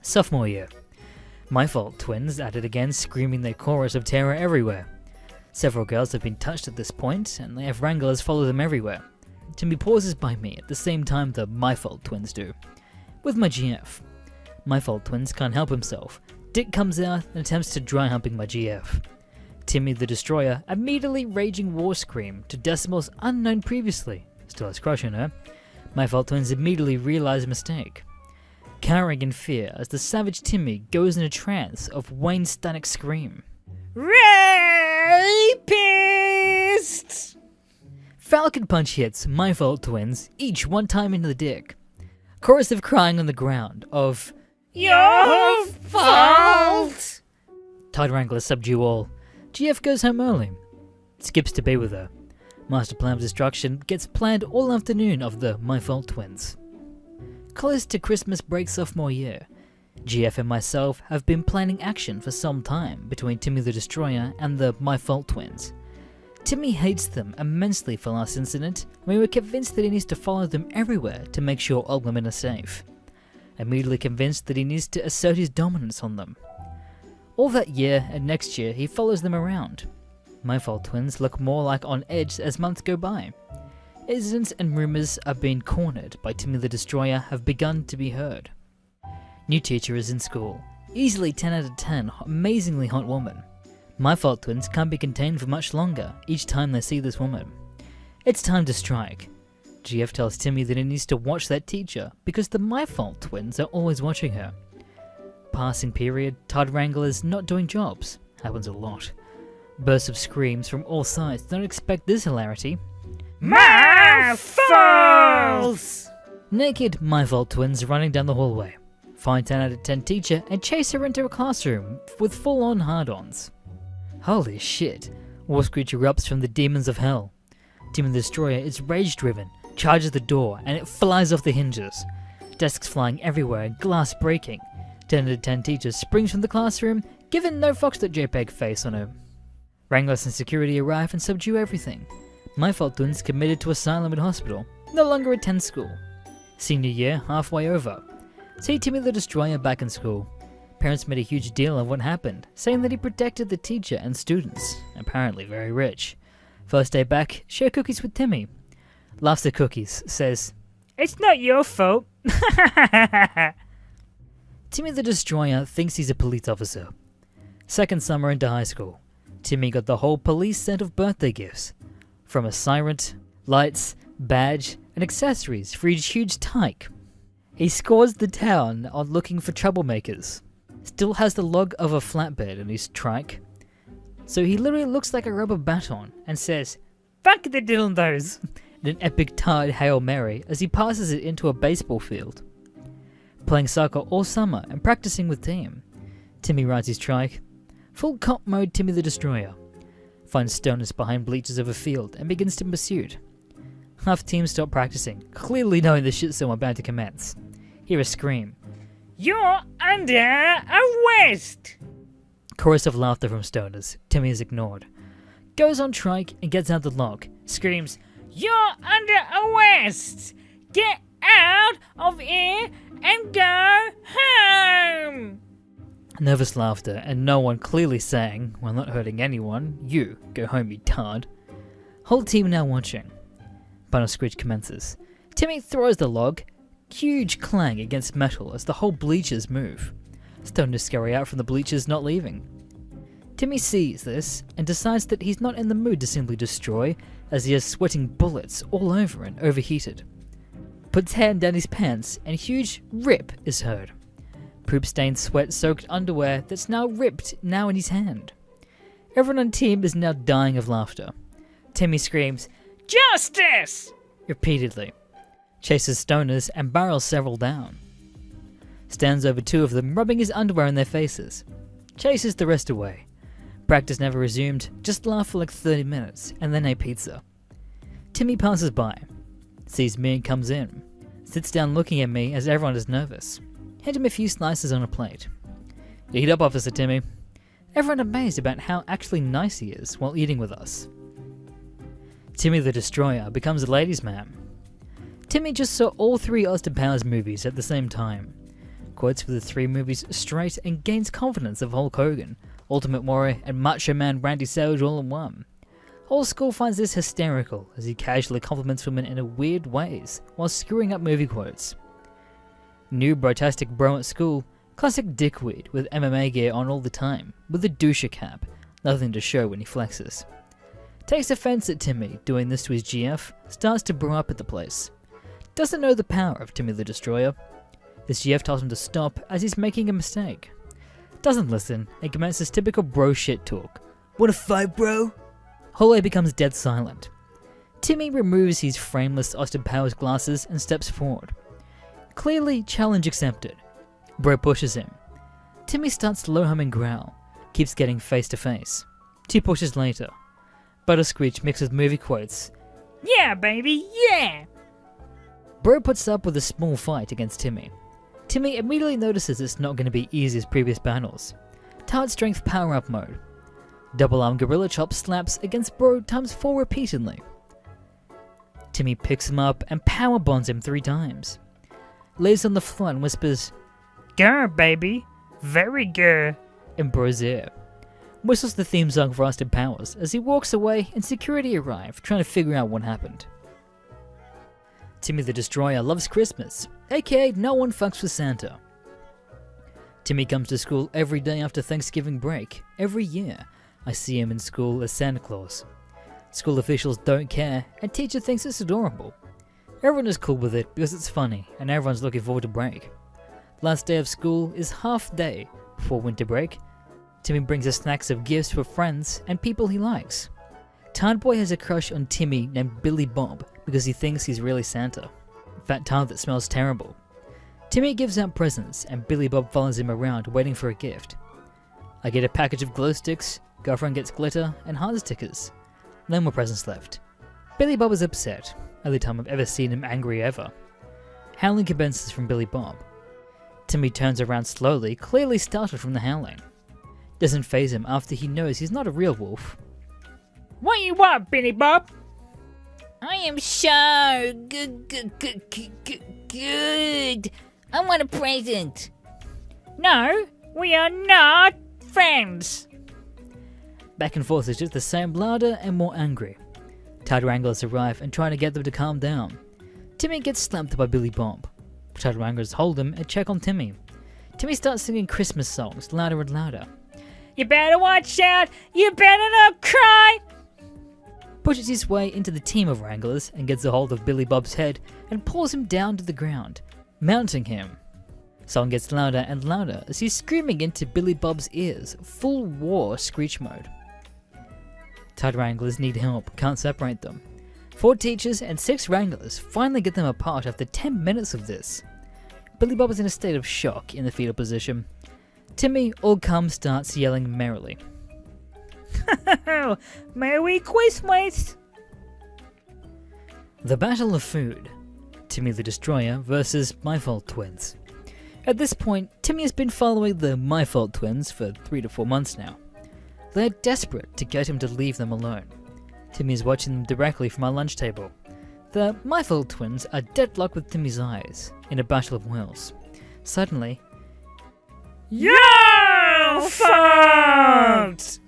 Sophomore year. My Fault twins at it again, screaming their chorus of terror everywhere. Several girls have been touched at this point, and they have wranglers follow them everywhere. Timmy pauses by me at the same time the My Fault twins do. With my GF. My Fault twins can't help himself. Dick comes out and attempts to dry humping my GF. Timmy the Destroyer immediately raging war scream to decimals unknown previously. Still has crush on her. My Fault twins immediately realize a mistake. Cowering in fear as the savage Timmy goes in a trance of Wayne Stanic's scream. Rapist! Falcon Punch hits My Fault Twins, each one time in the dick. Chorus of crying on the ground of Your fault! Tide Wranglers subdue all. GF goes home early. Skips to be with her. Master plan of destruction gets planned all afternoon of the My Fault Twins. Close to Christmas break sophomore year, GF and myself have been planning action for some time between Timmy the Destroyer and the My Fault Twins. Timmy hates them immensely for last incident, and we were convinced that he needs to follow them everywhere to make sure all women are safe. Immediately convinced that he needs to assert his dominance on them. All that year and next year he follows them around. My Fault Twins look more like on edge as months go by. Incidents and rumours are being cornered by Timmy the Destroyer have begun to be heard. New teacher is in school. Easily 10 out of 10, amazingly hot woman. My Fault Twins can't be contained for much longer each time they see this woman. It's time to strike. GF tells Timmy that he needs to watch that teacher because the My Fault Twins are always watching her. Passing period, Tide Wranglers not doing jobs. Happens a lot. Bursts of screams from all sides. Don't expect this hilarity. My fault! Naked My Fault Twins running down the hallway. Find 10 out of 10 teacher and chase her into a classroom with full-on hard-ons. Holy shit. War Screech erupts from the demons of hell. Timmy the Destroyer is rage-driven, charges the door, and it flies off the hinges. Desks flying everywhere, glass breaking. 10 out of 10 teacher springs from the classroom, given no Fox.jpg face on her. Wranglers and security arrive and subdue everything. My Fault Twins committed to asylum and hospital, no longer attend school. Senior year halfway over. See Timmy the Destroyer back in school. Parents made a huge deal of what happened, saying that he protected the teacher and students, apparently very rich. First day back, share cookies with Timmy. Laughs at cookies, says, It's not your fault. Timmy the Destroyer thinks he's a police officer. Second summer into high school, Timmy got the whole police set of birthday gifts. From a siren, lights, badge, and accessories for each huge tyke. He scores the town on looking for troublemakers. Still has the log of a flatbed in his trike. So he literally looks like a rubber baton and says, Fuck the dildos! in an epic Tide Hail Mary as he passes it into a baseball field. Playing soccer all summer and practicing with team. Timmy rides his trike. Full cop mode Timmy the Destroyer. Finds stoners behind bleachers of a field and begins to pursuit. Half team stop practicing, clearly knowing the shitstorm about to commence. Hear a scream. You're under arrest! Chorus of laughter from stoners. Timmy is ignored. Goes on trike and gets out the log. Screams, You're under arrest! Get out of here and go home! Nervous laughter and no one clearly saying, while not hurting anyone, you go home you tard. Whole team now watching. Final screech commences. Timmy throws the log. Huge clang against metal as the whole bleachers move. Stoners scurry out from the bleachers, not leaving. Timmy sees this and decides that he's not in the mood to simply destroy, as he is sweating bullets all over and overheated. Puts hand down his pants and huge rip is heard. Poop-stained, sweat-soaked underwear that's now ripped now in his hand. Everyone on team is now dying of laughter. Timmy screams, Justice! repeatedly. Chases stoners and barrels several down. Stands over two of them, rubbing his underwear in their faces. Chases the rest away. Practice never resumed, just laugh for like 30 minutes, and then ate pizza. Timmy passes by. Sees me and comes in. Sits down looking at me as everyone is nervous. Hand him a few slices on a plate. Eat up, Officer Timmy. Everyone amazed about how actually nice he is while eating with us. Timmy the Destroyer becomes a ladies' man. Timmy just saw all 3 Austin Powers movies at the same time. Quotes for the 3 movies straight and gains confidence of Hulk Hogan, Ultimate Warrior, and Macho Man Randy Savage all in one. Whole school finds this hysterical as he casually compliments women in a weird ways while screwing up movie quotes. New brotastic bro at school, classic dickweed with MMA gear on all the time, with a doucher cap, nothing to show when he flexes. Takes offense at Timmy doing this to his GF, starts to bro up at the place. Doesn't know the power of Timmy the Destroyer. This GF tells him to stop as he's making a mistake. Doesn't listen and commences typical bro shit talk, Wanna fight, bro? Hollow becomes dead silent. Timmy removes his frameless Austin Powers glasses and steps forward. Clearly, challenge accepted. Bro pushes him. Timmy starts to low hum and growl, keeps getting face to face. 2 pushes later. Butter screech mixed with movie quotes. Yeah, baby, yeah! Bro puts up with a small fight against Timmy. Timmy immediately notices it's not going to be easy as previous battles. Tart strength power up mode. Double arm gorilla chop slaps against Bro times 4 repeatedly. Timmy picks him up and power bonds him 3 times. Lays on the floor and whispers, Go, baby. Very good. in Bro's ear. Whistles the theme song for Austin Powers as he walks away and security arrive trying to figure out what happened. Timmy the Destroyer loves Christmas, aka no one fucks with Santa. Timmy comes to school every day after Thanksgiving break. Every year, I see him in school as Santa Claus. School officials don't care, and teacher thinks it's adorable. Everyone is cool with it because it's funny, and everyone's looking forward to break. Last day of school is half day before winter break. Timmy brings us snacks of gifts for friends and people he likes. Tard Boy has a crush on Timmy named Billy Bob because he thinks he's really Santa. Fat tard that smells terrible. Timmy gives out presents and Billy Bob follows him around waiting for a gift. I get a package of glow sticks, girlfriend gets glitter and heart stickers. No more presents left. Billy Bob is upset. Only time I've ever seen him angry ever. Howling commences from Billy Bob. Timmy turns around slowly, clearly startled from the howling. Doesn't faze him after he knows he's not a real wolf. What you want, Billy Bob? I am so good. I want a present. No, we are not friends. Back and forth is just the same, louder and more angry. Tard-wranglers arrive and try to get them to calm down. Timmy gets slapped by Billy Bob. Tard-wranglers hold him and check on Timmy. Timmy starts singing Christmas songs louder and louder. You better watch out. You better not cry. Pushes his way into the team of wranglers and gets a hold of Billy Bob's head and pulls him down to the ground, mounting him. Song gets louder and louder as he's screaming into Billy Bob's ears, full war screech mode. Tard wranglers need help, can't separate them. 4 teachers and 6 wranglers finally get them apart after 10 minutes of this. Billy Bob is in a state of shock in the fetal position. Timmy, all calm, starts yelling merrily. Merry Christmas. The Battle of Food. Timmy the Destroyer versus My Fault Twins. At this point, Timmy has been following the My Fault Twins for 3 to 4 months now. They're desperate to get him to leave them alone. Timmy is watching them directly from our lunch table. The My Fault Twins are deadlocked with Timmy's eyes in a battle of wills. Suddenly, Your fault!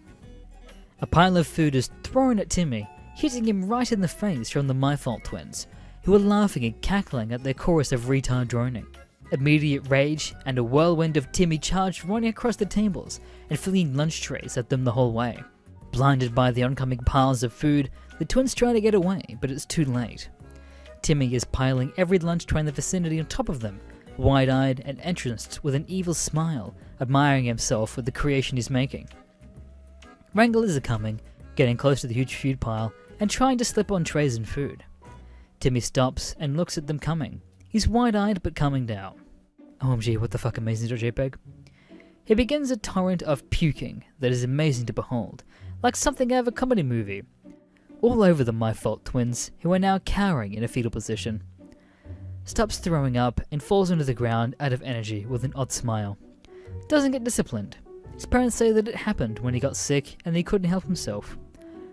a pile of food is thrown at Timmy, hitting him right in the face from the My Fault Twins, who are laughing and cackling at their chorus of retard droning. Immediate rage and a whirlwind of Timmy charged running across the tables and flinging lunch trays at them the whole way. Blinded by the oncoming piles of food, the twins try to get away, but it's too late. Timmy is piling every lunch tray in the vicinity on top of them, wide-eyed and entranced with an evil smile, admiring himself with the creation he's making. Wranglers are coming, getting close to the huge food pile, and trying to slip on trays and food. Timmy stops and looks at them coming. He's wide-eyed but calming down. OMG, what the fuck amazing.jpg. He begins a torrent of puking that is amazing to behold, like something out of a comedy movie. All over the My Fault Twins, who are now cowering in a fetal position. Stops throwing up and falls onto the ground out of energy with an odd smile. Doesn't get disciplined. His parents say that it happened when he got sick and he couldn't help himself.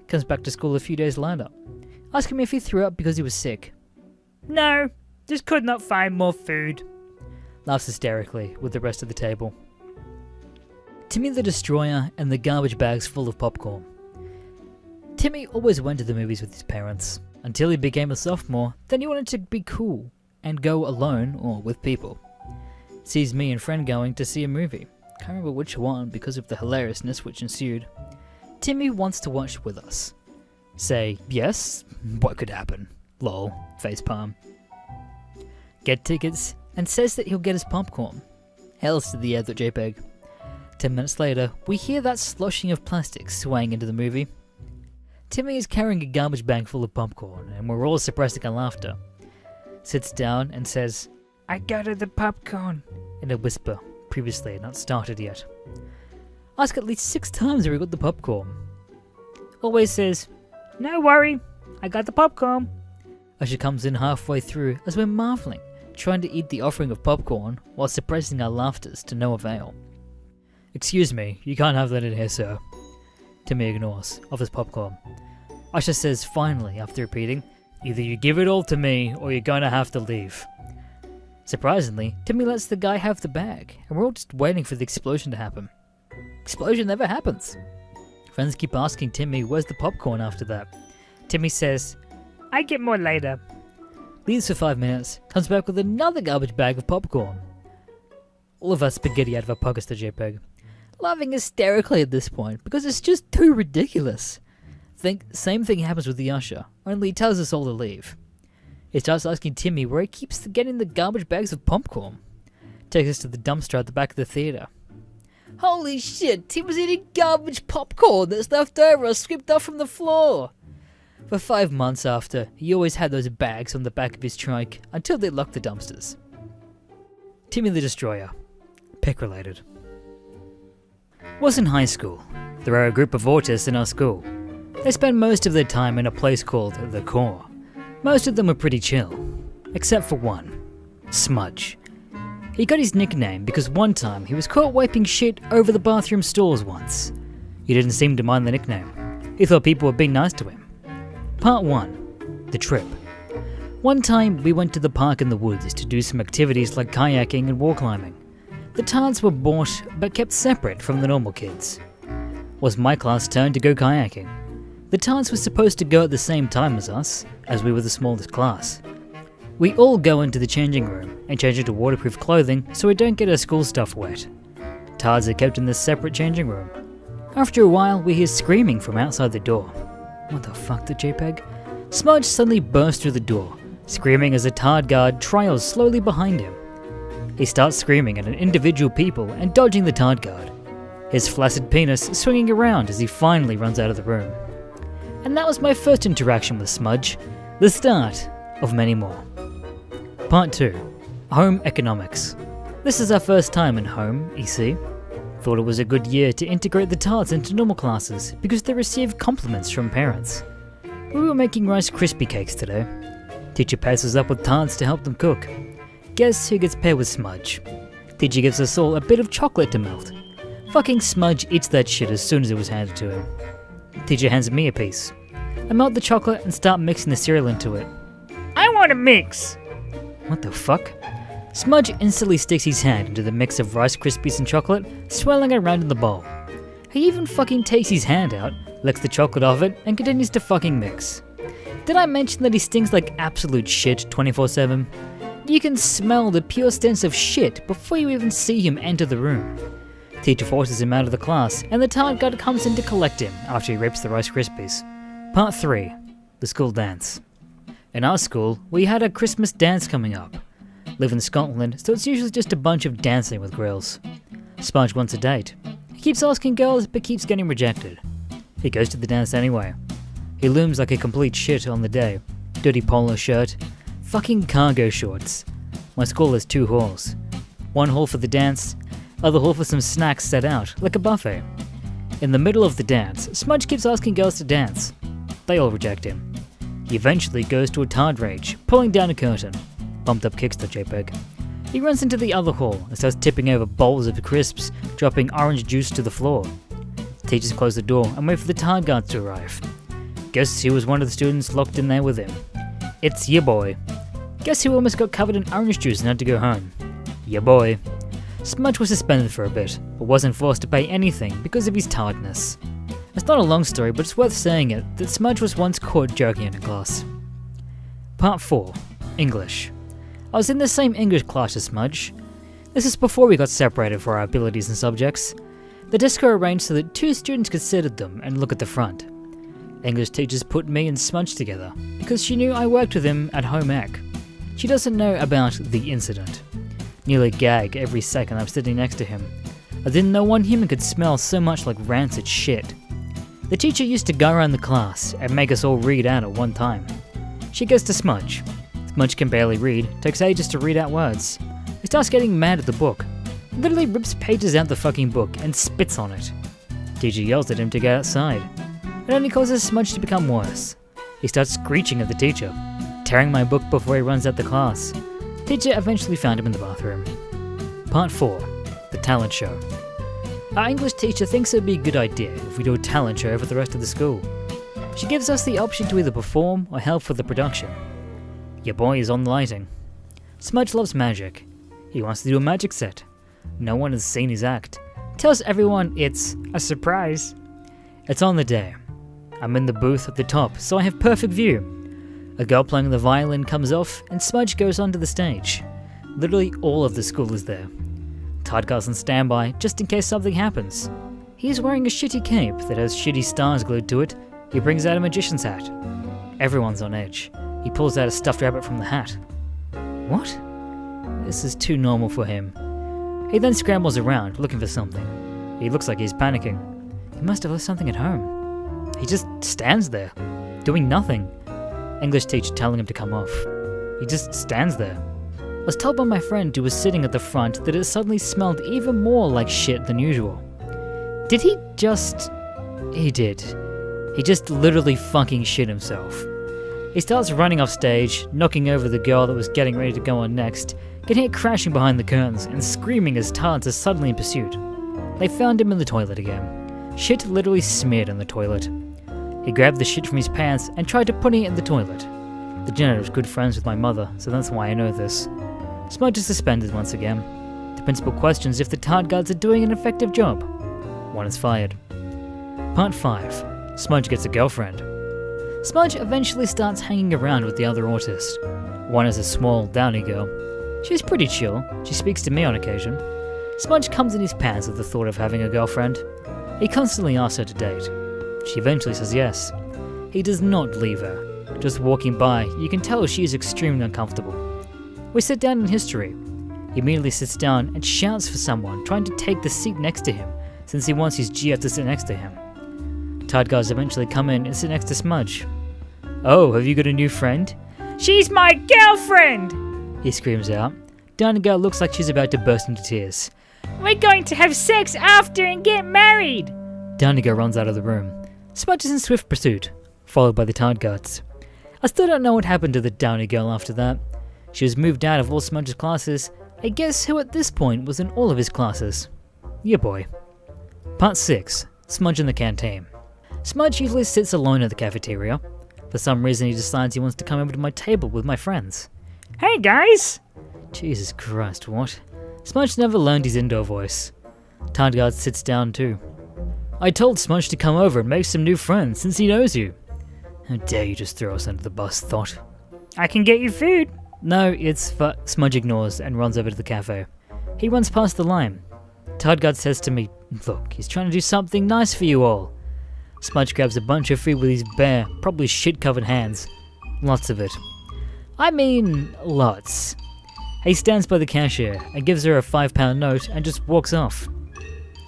Comes back to school a few days later. Ask him if he threw up because he was sick. No, just could not find more food. Laughs hysterically with the rest of the table. Timmy the Destroyer and the garbage bags full of popcorn. Timmy always went to the movies with his parents. Until he became a sophomore, then he wanted to be cool and go alone or with people. Sees me and friend going to see a movie. Can't remember which one because of the hilariousness which ensued. Timmy wants to watch with us. Say, yes, what could happen? Lol, facepalm. Get tickets and says that he'll get his popcorn. Hells to the air.jpg. 10 minutes later, we hear that sloshing of plastic swaying into the movie. Timmy is carrying a garbage bag full of popcorn, and we're all suppressing our laughter. Sits down and says, "I got her the popcorn," in a whisper, previously not started yet. Ask at least 6 times where he got the popcorn. Always says, "No worry, I got the popcorn." Usher comes in halfway through as we're marveling, trying to eat the offering of popcorn while suppressing our laughters to no avail. "Excuse me, you can't have that in here, sir." Timmy ignores, offers popcorn. Usher says finally, after repeating, "Either you give it all to me, or you're gonna have to leave." Surprisingly, Timmy lets the guy have the bag, and we're all just waiting for the explosion to happen. Explosion never happens. Friends keep asking Timmy where's the popcorn after that. Timmy says, "I get more later." Leaves for 5 minutes, comes back with another garbage bag of popcorn. All of us spaghetti out of our pockets to JPEG, laughing hysterically at this point because it's just too ridiculous. Same thing happens with the usher, only he tells us all to leave. He starts asking Timmy where he keeps getting the garbage bags of popcorn. Takes us to the dumpster at the back of the theatre. Holy shit, Tim was eating garbage popcorn that's left over or scooped up from the floor. For 5 months after, he always had those bags on the back of his trike until they locked the dumpsters. Timmy the Destroyer. Pick related. Was in high school. There are a group of autists in our school. They spend most of their time in a place called the Core. Most of them were pretty chill, except for one, Smudge. He got his nickname because one time he was caught wiping shit over the bathroom stalls once. He didn't seem to mind the nickname. He thought people were being nice to him. Part 1. The Trip. One time we went to the park in the woods to do some activities like kayaking and wall climbing. The tards were bought but kept separate from the normal kids. Was my class turn to go kayaking. The tards were supposed to go at the same time as us, as we were the smallest class. We all go into the changing room and change into waterproof clothing so we don't get our school stuff wet. Tards are kept in this separate changing room. After a while, we hear screaming from outside the door. What the fuck, the JPEG? Smudge suddenly bursts through the door, screaming as a tard guard trails slowly behind him. He starts screaming at individual people and dodging the tard guard, his flaccid penis swinging around as he finally runs out of the room. And that was my first interaction with Smudge, the start of many more. Part 2. Home Economics. This is our first time in Home, EC. Thought it was a good year to integrate the tarts into normal classes because they received compliments from parents. We were making Rice Krispie cakes today. Teacher pairs us up with tarts to help them cook. Guess who gets paired with Smudge? Teacher gives us all a bit of chocolate to melt. Fucking Smudge eats that shit as soon as it was handed to him. Teacher hands me a piece. I melt the chocolate and start mixing the cereal into it. I want a mix. What the fuck? Smudge instantly sticks his hand into the mix of Rice Krispies and chocolate, swirling it around in the bowl. He even fucking takes his hand out, licks the chocolate off it, and continues to fucking mix. Did I mention that he stinks like absolute shit 24/7? You can smell the pure stench of shit before you even see him enter the room. Teacher forces him out of the class, and the tard guard comes in to collect him after he rapes the Rice Krispies. Part 3. The School Dance. In our school, we had a Christmas dance coming up. Live in Scotland, so it's usually just a bunch of dancing with grills. Smudge wants a date. He keeps asking girls, but keeps getting rejected. He goes to the dance anyway. He looms like a complete shit on the day. Dirty polo shirt, fucking cargo shorts. My school has 2 halls. One hall for the dance, other hall for some snacks set out, like a buffet. In the middle of the dance, Smudge keeps asking girls to dance. They all reject him. He eventually goes to a tard rage, pulling down a curtain. Bumped up kicks the JPEG. He runs into the other hall and starts tipping over bowls of crisps, dropping orange juice to the floor. Teachers close the door and wait for the tard guards to arrive. Guess who was one of the students locked in there with him? It's your boy. Guess who almost got covered in orange juice and had to go home? Your boy. Smudge was suspended for a bit, but wasn't forced to pay anything because of his tardness. It's not a long story, but it's worth saying it that Smudge was once caught joking in a class. Part 4. English. I was in the same English class as Smudge. This is before we got separated for our abilities and subjects. The disco arranged so that 2 students could sit at them and look at the front. English teachers put me and Smudge together because she knew I worked with him at home ec. She doesn't know about the incident. Nearly gag every second I'm sitting next to him. I didn't know one human could smell so much like rancid shit. The teacher used to go around the class and make us all read out at one time. She gets to Smudge. Smudge can barely read, takes ages to read out words. He starts getting mad at the book. Literally rips pages out the fucking book and spits on it. Teacher yells at him to get outside. It only causes Smudge to become worse. He starts screeching at the teacher, tearing my book before he runs out the class. Teacher eventually found him in the bathroom. Part 4. The Talent Show. Our English teacher thinks it would be a good idea if we do a talent show for the rest of the school. She gives us the option to either perform or help with the production. Your boy is on lighting. Smudge loves magic. He wants to do a magic set. No one has seen his act. Tells everyone it's a surprise. It's on the day. I'm in the booth at the top, so I have perfect view. A girl playing the violin comes off, and Smudge goes onto the stage. Literally all of the school is there. Tidgar's on standby, just in case something happens. He is wearing a shitty cape that has shitty stars glued to it. He brings out a magician's hat. Everyone's on edge. He pulls out a stuffed rabbit from the hat. What? This is too normal for him. He then scrambles around, looking for something. He looks like he's panicking. He must have left something at home. He just stands there, doing nothing. English teacher telling him to come off. He just stands there. I was told by my friend who was sitting at the front that it suddenly smelled even more like shit than usual. Did he just... He did. He just literally fucking shit himself. He starts running off stage, knocking over the girl that was getting ready to go on next, getting it crashing behind the curtains and screaming as Tards are suddenly in pursuit. They found him in the toilet again. Shit literally smeared in the toilet. He grabbed the shit from his pants and tried to put it in the toilet. The janitor was good friends with my mother, so that's why I know this. Smudge is suspended once again. The principal questions if the Tard guards are doing an effective job. One is fired. Part 5. Smudge gets a girlfriend. Smudge eventually starts hanging around with the other autist. One is a small, downy girl. She's pretty chill. She speaks to me on occasion. Smudge comes in his pants at the thought of having a girlfriend. He constantly asks her to date. She eventually says yes. He does not leave her. Just walking by, you can tell she is extremely uncomfortable. We sit down in history. He immediately sits down and shouts for someone, trying to take the seat next to him, since he wants his GF to sit next to him. Tard guys eventually come in and sit next to Smudge. Oh, have you got a new friend? She's my girlfriend! He screams out. Downy girl looks like she's about to burst into tears. We're going to have sex after and get married! Downy girl runs out of the room. Smudge is in swift pursuit, followed by the Tard guards. I still don't know what happened to the Downy girl after that. She was moved out of all Smudge's classes. I guess who at this point was in all of his classes? Your boy. Part 6. Smudge in the canteen. Smudge usually sits alone at the cafeteria. For some reason he decides he wants to come over to my table with my friends. Hey guys! Jesus Christ, what? Smudge never learned his indoor voice. Tardguard sits down too. I told Smudge to come over and make some new friends since he knows you. How dare you just throw us under the bus, Thought. I can get you food. No, it's Smudge ignores and runs over to the cafe. He runs past the line. Tardguard says to me, look, he's trying to do something nice for you all. Smudge grabs a bunch of food with his bare, probably shit-covered hands. Lots of it. I mean, lots. He stands by the cashier and gives her a £5 note and just walks off.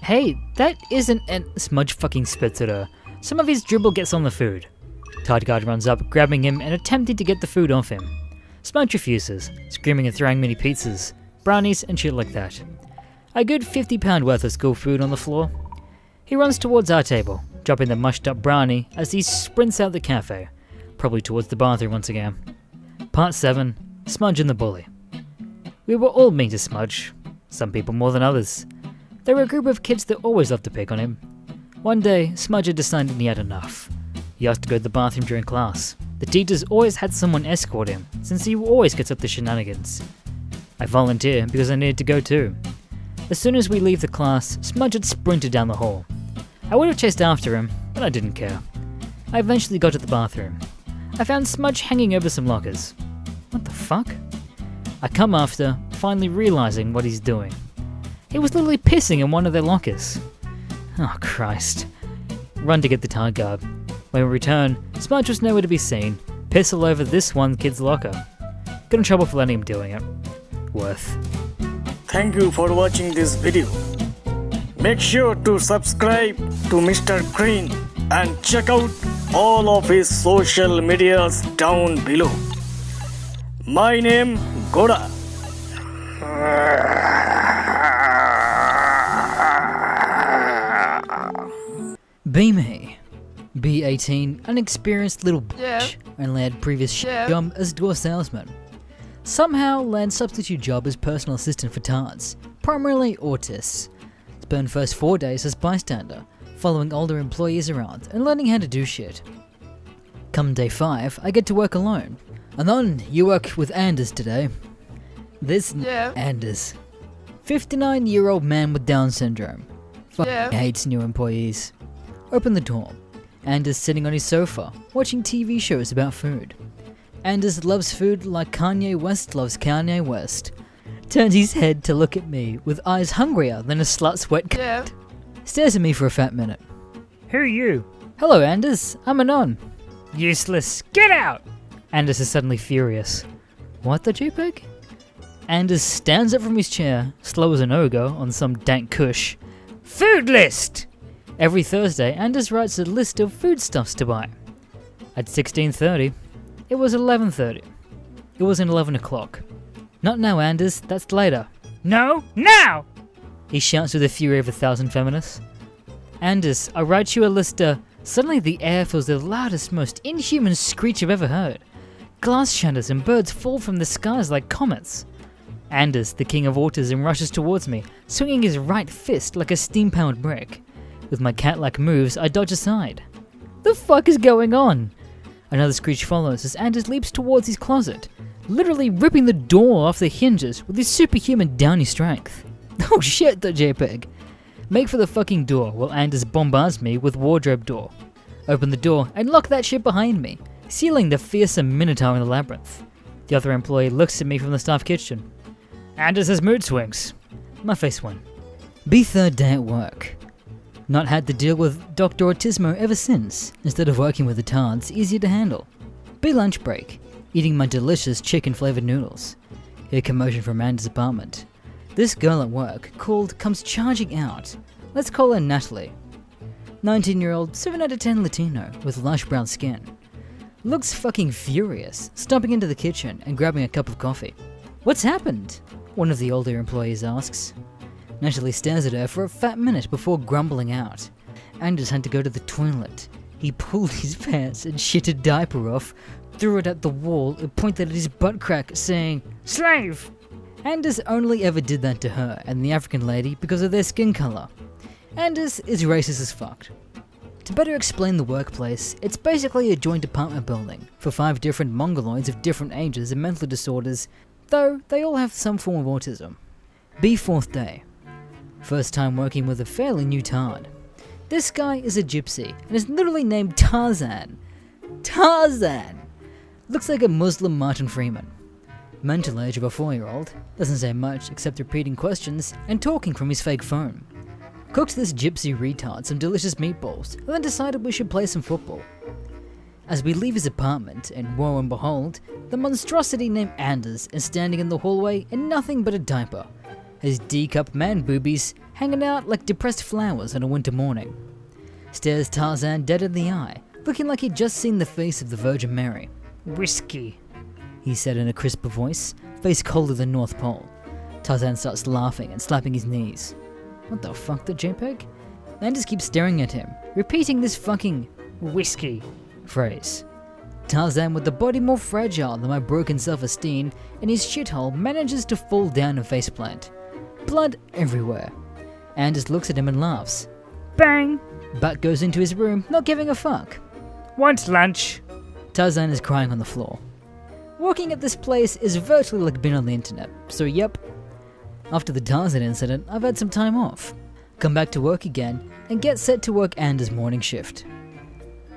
Hey, that isn't an... Smudge fucking spits at her. Some of his dribble gets on the food. Tardguard runs up, grabbing him and attempting to get the food off him. Smudge refuses, screaming and throwing mini pizzas, brownies and shit like that. A good £50 worth of school food on the floor. He runs towards our table, dropping the mushed up brownie as he sprints out the cafe, probably towards the bathroom once again. Part 7. Smudge and the Bully. We were all mean to Smudge, some people more than others. There were a group of kids that always loved to pick on him. One day, Smudge had decided he had enough. He asked to go to the bathroom during class. The teachers always had someone escort him, since he always gets up to shenanigans. I volunteer because I needed to go too. As soon as we leave the class, Smudge had sprinted down the hall. I would have chased after him, but I didn't care. I eventually got to the bathroom. I found Smudge hanging over some lockers. What the fuck? I come after, finally realizing what he's doing. He was literally pissing in one of their lockers. Oh Christ. Run to get the Tard guard. When we return, Smudge was nowhere to be seen. Piss all over this one kid's locker. Got in trouble for letting him doing it. Worth. Thank you for watching this video. Make sure to subscribe to Mr. Green and check out all of his social medias down below. My name Goda. Be me. B18, unexperienced little bitch, only had previous job as door salesman. Somehow land substitute job as personal assistant for tards, primarily autists. Spent first 4 days as bystander, following older employees around and learning how to do shit. Come day 5, I get to work alone. And then you work with Anders today. This Anders. 59-year-old man with Down syndrome. Hates new employees. Open the door. Anders sitting on his sofa, watching TV shows about food. Anders loves food like Kanye West loves Kanye West. Turns his head to look at me with eyes hungrier than a slut's wet cunt. Stares at me for a fat minute. Who are you? Hello Anders, I'm Anon. Useless. Get out! Anders is suddenly furious. What the JPEG? Anders stands up from his chair, slow as an ogre on some dank kush. Food list! Every Thursday, Anders writes a list of foodstuffs to buy. At 16:30, it was 11:30. It wasn't 11 o'clock. Not now, Anders, that's later. No, now! He shouts with the fury of 1,000 feminists. Anders, I write you a list of... Suddenly the air fills the loudest, most inhuman screech I've ever heard. Glass shatters and birds fall from the skies like comets. Anders, the king of autism, rushes towards me, swinging his right fist like a steam-powered brick. With my cat-like moves, I dodge aside. The fuck is going on? Another screech follows as Anders leaps towards his closet, literally ripping the door off the hinges with his superhuman downy strength. Oh shit, the JPEG. Make for the fucking door while Anders bombards me with wardrobe door. Open the door and lock that shit behind me, sealing the fearsome minotaur in the labyrinth. The other employee looks at me from the staff kitchen. Anders has mood swings. My face went. Be third day at work. Not had to deal with Dr. Autismo ever since. Instead of working with the tards, easier to handle. Be lunch break. Eating my delicious chicken flavored noodles. Hear commotion from Anders' apartment. This girl at work, called, comes charging out. Let's call her Natalie. 19-year-old, 7 out of 10 Latino with lush brown skin. Looks fucking furious, stomping into the kitchen and grabbing a cup of coffee. What's happened? One of the older employees asks. Natalie stares at her for a fat minute before grumbling out. Anders had to go to the toilet. He pulled his pants and shit a diaper off, threw it at the wall and pointed at his butt crack saying, Slave! Anders only ever did that to her and the African lady because of their skin color. Anders is racist as fuck. To better explain the workplace, it's basically a joint apartment building for 5 different mongoloids of different ages and mental disorders, though they all have some form of autism. Be 4th day. First time working with a fairly new tard. This guy is a gypsy and is literally named Tarzan. Tarzan! Looks like a Muslim Martin Freeman. Mental age of a 4-year-old, doesn't say much except repeating questions and talking from his fake phone. Cooked this gypsy retard some delicious meatballs and then decided we should play some football. As we leave his apartment, and woe and behold, the monstrosity named Anders is standing in the hallway in nothing but a diaper, his D-cup man boobies hanging out like depressed flowers on a winter morning. Stares Tarzan dead in the eye, looking like he'd just seen the face of the Virgin Mary. Whiskey, he said in a crisper voice, face colder than North Pole. Tarzan starts laughing and slapping his knees. What the fuck, the JPEG? Anders keeps staring at him, repeating this fucking whiskey phrase. Tarzan, with the body more fragile than my broken self-esteem, in his shithole manages to fall down and faceplant. Blood everywhere. Anders looks at him and laughs. Bang! Butt goes into his room, not giving a fuck. Want lunch? Tarzan is crying on the floor. Working at this place is virtually like being on the internet, so yep. After the Tarzan incident, I've had some time off. Come back to work again, and get set to work Anders' morning shift.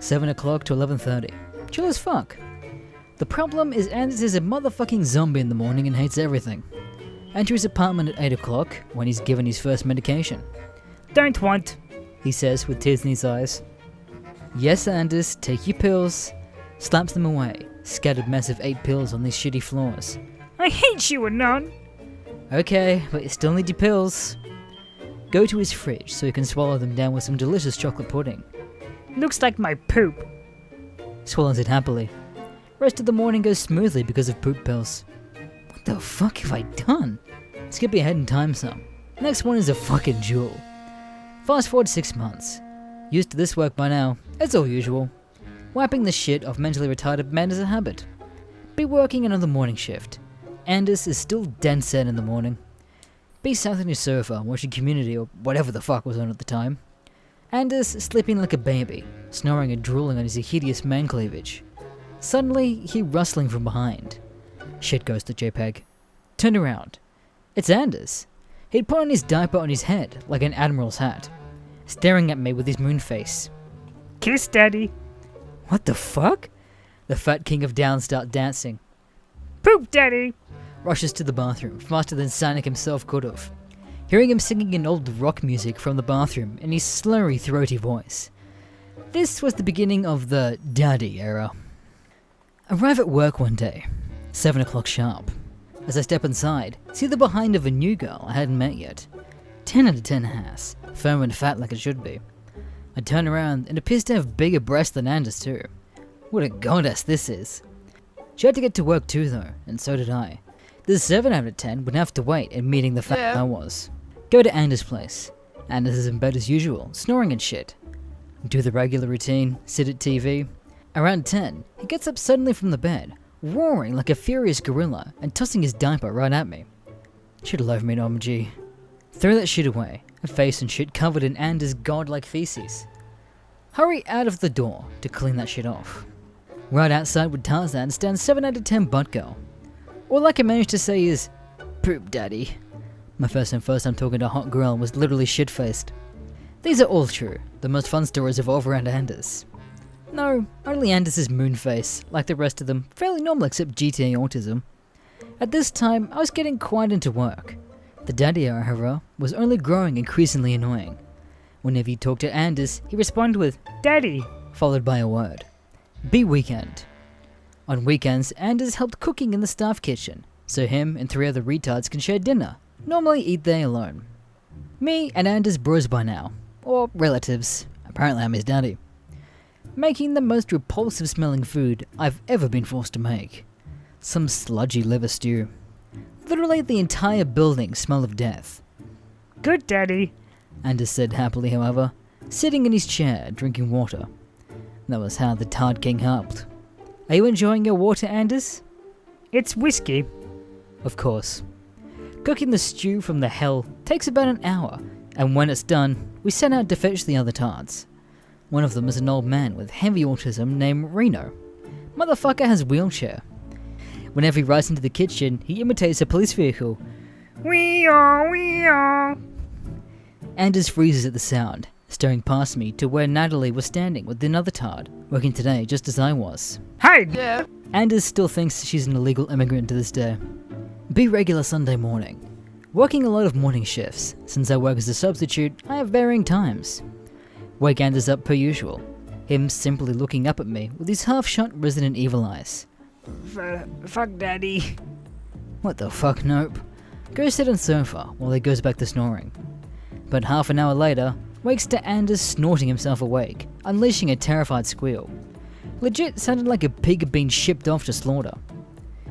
7 o'clock to 11:30. Chill as fuck. The problem is Anders is a motherfucking zombie in the morning and hates everything. Enter his apartment at 8 o'clock, when he's given his first medication. Don't want, he says with tears in his eyes. Yes, Anders, take your pills. Slaps them away, scattered mess of 8 pills on these shitty floors. I hate you, Anon. Okay, but you still need your pills. go to his fridge so he can swallow them down with some delicious chocolate pudding. Looks like my poop. Swallows it happily. Rest of the morning goes smoothly because of poop pills. What the fuck have I done? Skipping ahead in time some. Next one is a fucking jewel. Fast forward 6 months. Used to this work by now, as all usual. Wiping the shit off mentally retarded men is a habit. Be working another morning shift. Anders is still dead set in the morning. Be south on his sofa watching Community or whatever the fuck was on at the time. Anders sleeping like a baby, snoring and drooling on his hideous man cleavage. Suddenly, he rustling from behind. Shit goes to JPEG. Turned around. It's Anders. He'd put on his diaper on his head like an admiral's hat, staring at me with his moon face. Kiss daddy. What the fuck? The fat king of down starts dancing. Poop daddy. Rushes to the bathroom faster than Sonic himself could have. Hearing him singing in old rock music from the bathroom in his slurry, throaty voice. This was the beginning of the daddy era. Arrive at work one day, 7 o'clock sharp. As I step inside, see the behind of a new girl I hadn't met yet. 10 out of 10 ass, firm and fat like it should be. I turn around and appears to have bigger breasts than Anders too. What a goddess this is. She had to get to work too though, and so did I. The 7 out of 10 would have to wait in meeting the fat I was. Go to Anders' place. Anders is in bed as usual, snoring and shit. Do the regular routine, sit at TV. Around 10, he gets up suddenly from the bed, roaring like a furious gorilla and tossing his diaper right at me. Should love me, Norma G. Throw that shit away, a face and shit covered in Anders' godlike feces. Hurry out of the door to clean that shit off. Right outside with Tarzan stands 7 out of 10 butt girl. All I can manage to say is, poop daddy. My first time talking to a hot girl was literally shit-faced. These are all true, the most fun stories revolve around Anders. No, only Anders' moon face, like the rest of them, fairly normal except GTA autism. At this time, I was getting quite into work. The daddy era, however, was only growing increasingly annoying. Whenever you talked to Anders, he responded with, Daddy, followed by a word. Be weekend. On weekends, Anders helped cooking in the staff kitchen, so him and 3 other retards can share dinner, normally eat they alone. Me and Anders bros by now, or relatives, apparently I'm his daddy. Making the most repulsive smelling food I've ever been forced to make. Some sludgy liver stew. Literally the entire building smell of death. Good daddy. Anders said happily, however, sitting in his chair drinking water. That was how the Tard King helped. Are you enjoying your water, Anders? It's whiskey. Of course. Cooking the stew from the hell takes about an hour, and when it's done, we set out to fetch the other tards. One of them is an old man with heavy autism named Reno. Motherfucker has wheelchair. Whenever he rides into the kitchen, he imitates a police vehicle. Wee-yaw. Anders freezes at the sound, staring past me to where Natalie was standing with another tard, working today just as I was. Hi there. Anders still thinks she's an illegal immigrant to this day. Be regular Sunday morning. Working a lot of morning shifts. Since I work as a substitute, I have varying times. Wake Anders up per usual, him simply looking up at me with his half-shut Resident Evil eyes. Fuck daddy. What the fuck, nope. Go sit on sofa while he goes back to snoring. But half an hour later, wakes to Anders snorting himself awake, unleashing a terrified squeal. Legit sounded like a pig being shipped off to slaughter.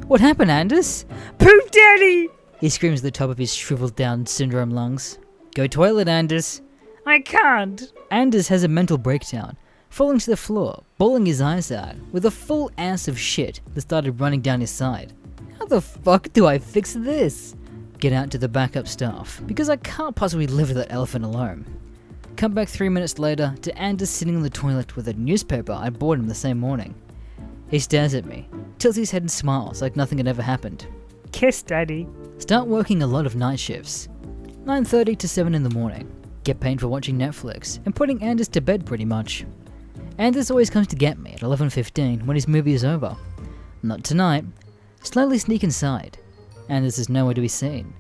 What happened, Anders? Poop daddy! He screams at the top of his shriveled down syndrome lungs. Go toilet, Anders. I can't. Anders has a mental breakdown, falling to the floor, bawling his eyes out, with a full ass of shit that started running down his side. How the fuck do I fix this? Get out to the backup staff, because I can't possibly live with that elephant alone. Come back 3 minutes later to Anders sitting on the toilet with a newspaper I bought him the same morning. He stares at me, tilts his head and smiles like nothing had ever happened. Kiss daddy. Start working a lot of night shifts. 9:30 to 7 in the morning. Get paid for watching Netflix and putting Anders to bed pretty much. Anders always comes to get me at 11:15 when his movie is over. Not tonight. Slowly sneak inside. Anders is nowhere to be seen.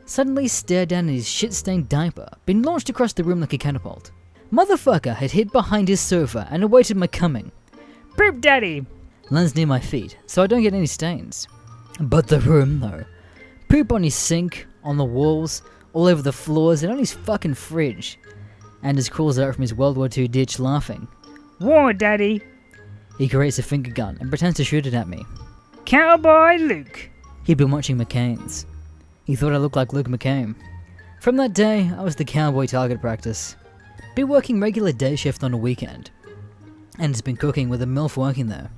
Suddenly stare down at his shit-stained diaper, being launched across the room like a catapult. Motherfucker had hid behind his sofa and awaited my coming. Poop daddy. Lands near my feet, so I don't get any stains. But the room though. Poop on his sink, on the walls, all over the floors and on his fucking fridge. Anders crawls out from his World War II ditch laughing. War, Daddy. He creates a finger gun and pretends to shoot it at me. Cowboy Luke. He'd been watching McCain's. He thought I looked like Luke McCain. From that day, I was the cowboy target practice. Be working regular day shift on a weekend. Anders been cooking with a MILF working there.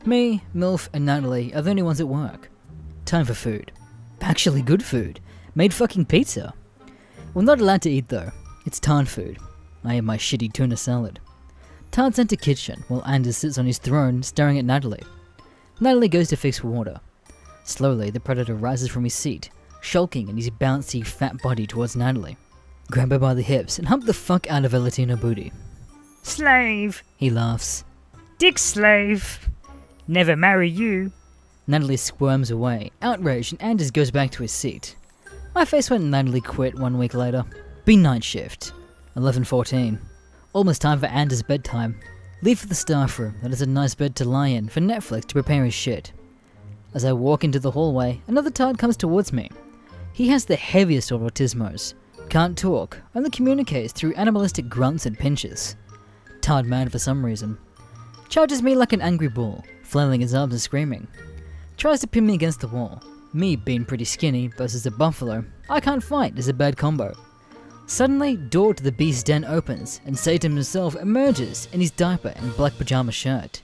Me, MILF, and Natalie are the only ones at work. Time for food. Actually good food. Made fucking pizza. We're not allowed to eat though. It's Tarn food. I ate my shitty tuna salad. Tarn's sent to kitchen while Anders sits on his throne staring at Natalie. Natalie goes to fix water. Slowly, the predator rises from his seat, shulking in his bouncy fat body towards Natalie. Grab her by the hips and hump the fuck out of her Latino booty. Slave. He laughs. Dick slave. Never marry you. Natalie squirms away, outraged, and Anders goes back to his seat. My face when Natalie quit 1 week later. Be night shift. 11:14. Almost time for Anders' bedtime. Leave for the staff room that has a nice bed to lie in for Netflix to prepare his shit. As I walk into the hallway, another Tard comes towards me. He has the heaviest of autismos. Can't talk, only communicates through animalistic grunts and pinches. Tard mad for some reason. Charges me like an angry bull, flailing his arms and screaming. Tries to pin me against the wall. Me being pretty skinny versus a buffalo, I can't fight is a bad combo. Suddenly, door to the beast's den opens, and Satan himself emerges in his diaper and black pajama shirt.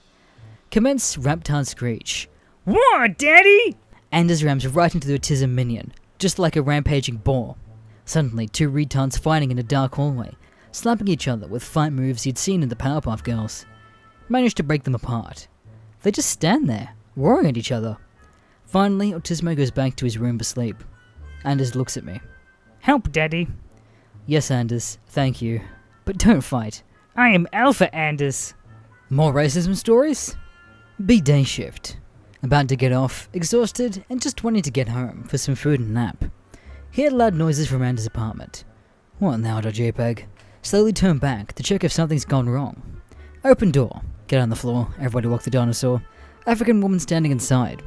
Commence Raptard screech. War, Daddy! Anders rams right into the autism minion, just like a rampaging boar. Suddenly, two retards fighting in a dark hallway, slapping each other with fight moves he'd seen in the Powerpuff Girls. Managed to break them apart. They just stand there, roaring at each other. Finally, Autismo goes back to his room for sleep. Anders looks at me. Help, Daddy. Yes, Anders, thank you. But don't fight. I am Alpha Anders. More racism stories? Be day shift. About to get off, exhausted, and just wanting to get home for some food and nap. Hear loud noises from Anders' apartment. What now, .jpg? Slowly turn back to check if something's gone wrong. Open door. Get on the floor. Everybody walk the dinosaur. African woman standing inside.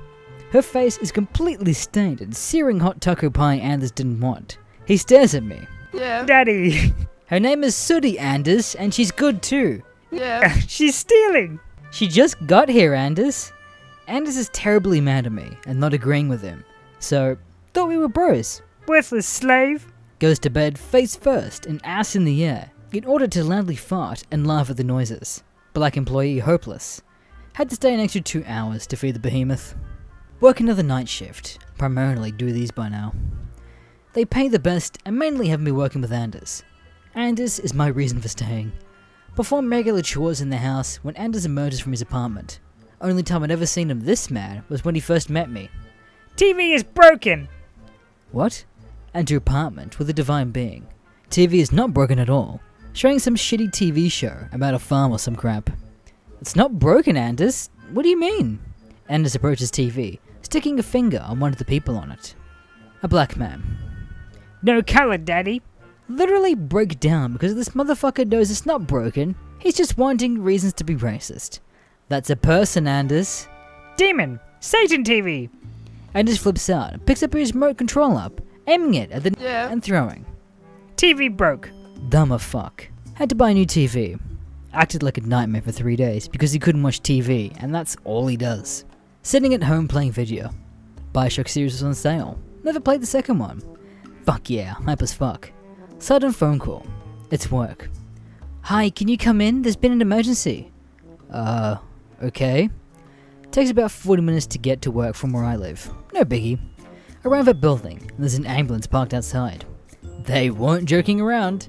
Her face is completely stained and searing hot taco pie Anders didn't want. He stares at me. Yeah. Daddy. Her name is Sooty Anders, and she's good too. Yeah. She's stealing. She just got here, Anders. Anders is terribly mad at me and not agreeing with him. So, thought we were bros. Worthless slave. Goes to bed face first and ass in the air in order to loudly fart and laugh at the noises. Black employee hopeless. Had to stay an extra 2 hours to feed the behemoth. Work another night shift. Primarily do these by now. They pay the best and mainly have me working with Anders. Anders is my reason for staying. Perform regular chores in the house when Anders emerges from his apartment. Only time I'd ever seen him this mad was when he first met me. TV is broken. What? Enter apartment with a divine being. TV is not broken at all. Showing some shitty TV show about a farm or some crap. It's not broken, Anders. What do you mean? Anders approaches TV, sticking a finger on one of the people on it. A black man. No color, Daddy. Literally break down because this motherfucker knows it's not broken. He's just wanting reasons to be racist. That's a person, Anders. Demon. Satan TV. Anders flips out and picks up his remote control up, aiming it at the and throwing. TV broke. Dumb a fuck. Had to buy a new TV. Acted like a nightmare for 3 days because he couldn't watch TV, and that's all he does. Sitting at home playing video. Bioshock series was on sale. Never played the second one. Fuck yeah, hype as fuck. Sudden phone call. It's work. Hi, can you come in? There's been an emergency. Okay. Takes about 40 minutes to get to work from where I live. No biggie. Arrive at building, and there's an ambulance parked outside. They weren't joking around.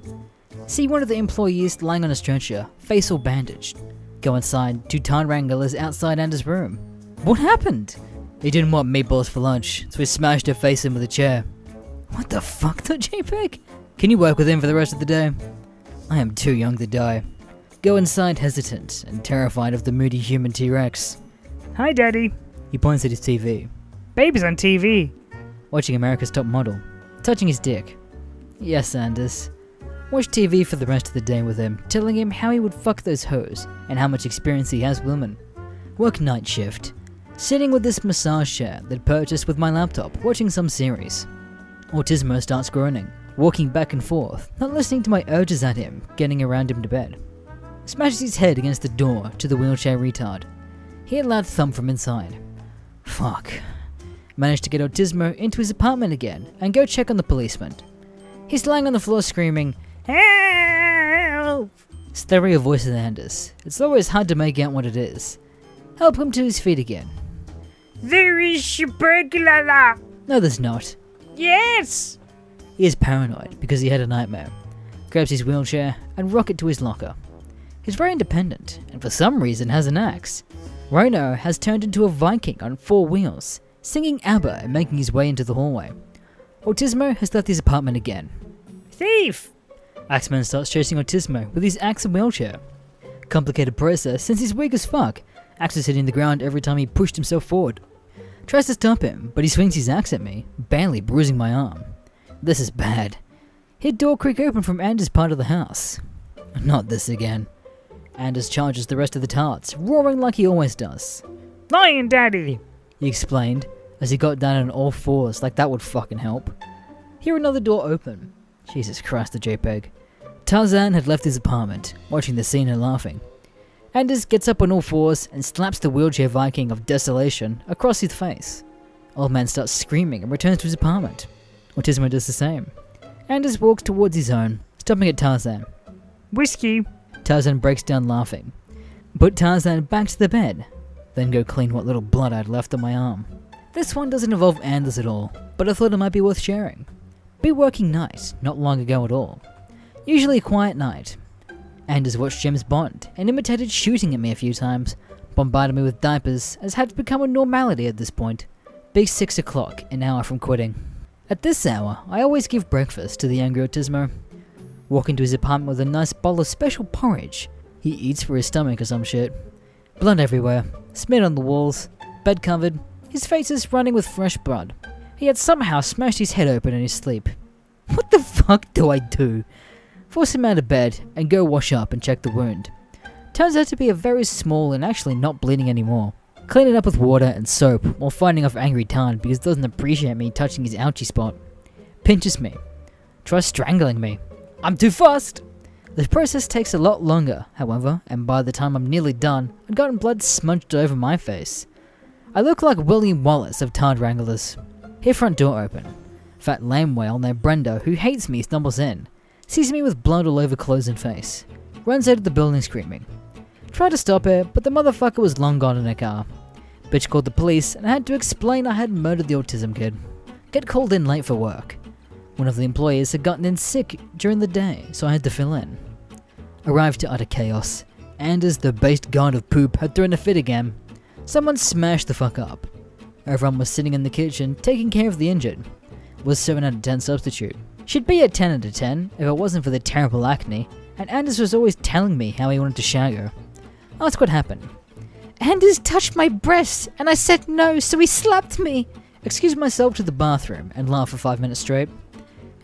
See one of the employees lying on a stretcher, face all bandaged. Go inside, 2 Tarn Wranglers outside Anders' room. What happened? He didn't want meatballs for lunch, so he smashed her face in with a chair. What the fuck, .jpg? Can you work with him for the rest of the day? I am too young to die. Go inside hesitant and terrified of the moody human T-Rex. Hi, Daddy. He points at his TV. Baby's on TV. Watching America's Top Model. Touching his dick. Yes, Anders. Watch TV for the rest of the day with him, telling him how he would fuck those hoes and how much experience he has with women. Work night shift. Sitting with this massage chair that purchased with my laptop, watching some series. Autismo starts groaning, walking back and forth, not listening to my urges at him, getting around him to bed. Smashes his head against the door to the wheelchair retard. Hear a loud thump from inside. Fuck. Managed to get Autismo into his apartment again and go check on the policeman. He's lying on the floor screaming, "Help!" Stereo voice of Anders. It's always hard to make out what it is. Help him to his feet again. There is a burglar. No, there's not. Yes. He is paranoid because he had a nightmare. Grabs his wheelchair and rockets to his locker. He's very independent and for some reason has an axe. Rhino has turned into a Viking on 4 wheels, singing ABBA and making his way into the hallway. Autismo has left his apartment again. Thief. Axeman starts chasing Autismo with his axe and wheelchair. Complicated process since he's weak as fuck. Axe is hitting the ground every time he pushed himself forward. Tries to stop him, but he swings his axe at me, barely bruising my arm. This is bad. Hear door creak open from Anders' part of the house. Not this again. Anders charges the rest of the tarts, roaring like he always does. Lion Daddy. He explained, as he got down on all fours like that would fucking help. Hear another door open. Jesus Christ, the JPEG. Tarzan had left his apartment, watching the scene and laughing. Anders gets up on all fours and slaps the wheelchair Viking of desolation across his face. Old man starts screaming and returns to his apartment. Autismo does the same. Anders walks towards his own, stopping at Tarzan. Whiskey. Tarzan breaks down laughing. Put Tarzan back to the bed, then go clean what little blood I'd left on my arm. This one doesn't involve Anders at all, but I thought it might be worth sharing. Big working night, not long ago at all. Usually a quiet night. Anders watched James Bond and imitated shooting at me a few times, bombarded me with diapers as had become a normality at this point. Big 6 o'clock, an hour from quitting. At this hour, I always give breakfast to the angry Autismo. Walk into his apartment with a nice bowl of special porridge he eats for his stomach or some shit. Blood everywhere, smeared on the walls, bed covered, his face is running with fresh blood. He had somehow smashed his head open in his sleep. What the fuck do I do? Force him out of bed and go wash up and check the wound. Turns out to be a very small and actually not bleeding anymore. Clean it up with water and soap while fighting off angry Tan because he doesn't appreciate me touching his ouchie spot. Pinches me. Tries strangling me. I'm too fast! The process takes a lot longer, however, and by the time I'm nearly done, I'd gotten blood smudged over my face. I look like William Wallace of Tard Wranglers. Hear front door open. Fat lame whale named Brenda, who hates me, stumbles in. Sees me with blood all over clothes and face. Runs out of the building screaming. Tried to stop her, but the motherfucker was long gone in a car. Bitch called the police and I had to explain I had murdered the autism kid. Get called in late for work. One of the employees had gotten in sick during the day, so I had to fill in. Arrived to utter chaos. Anders, the based god of poop, had thrown a fit again. Someone smashed the fuck up. Everyone was sitting in the kitchen, taking care of the injured. Was 7 out of 10 substitute. She'd be a 10 out of 10 if it wasn't for the terrible acne, and Anders was always telling me how he wanted to shag her. Ask what happened. Anders touched my breast, and I said no, so he slapped me. Excused myself to the bathroom and laughed for 5 minutes straight.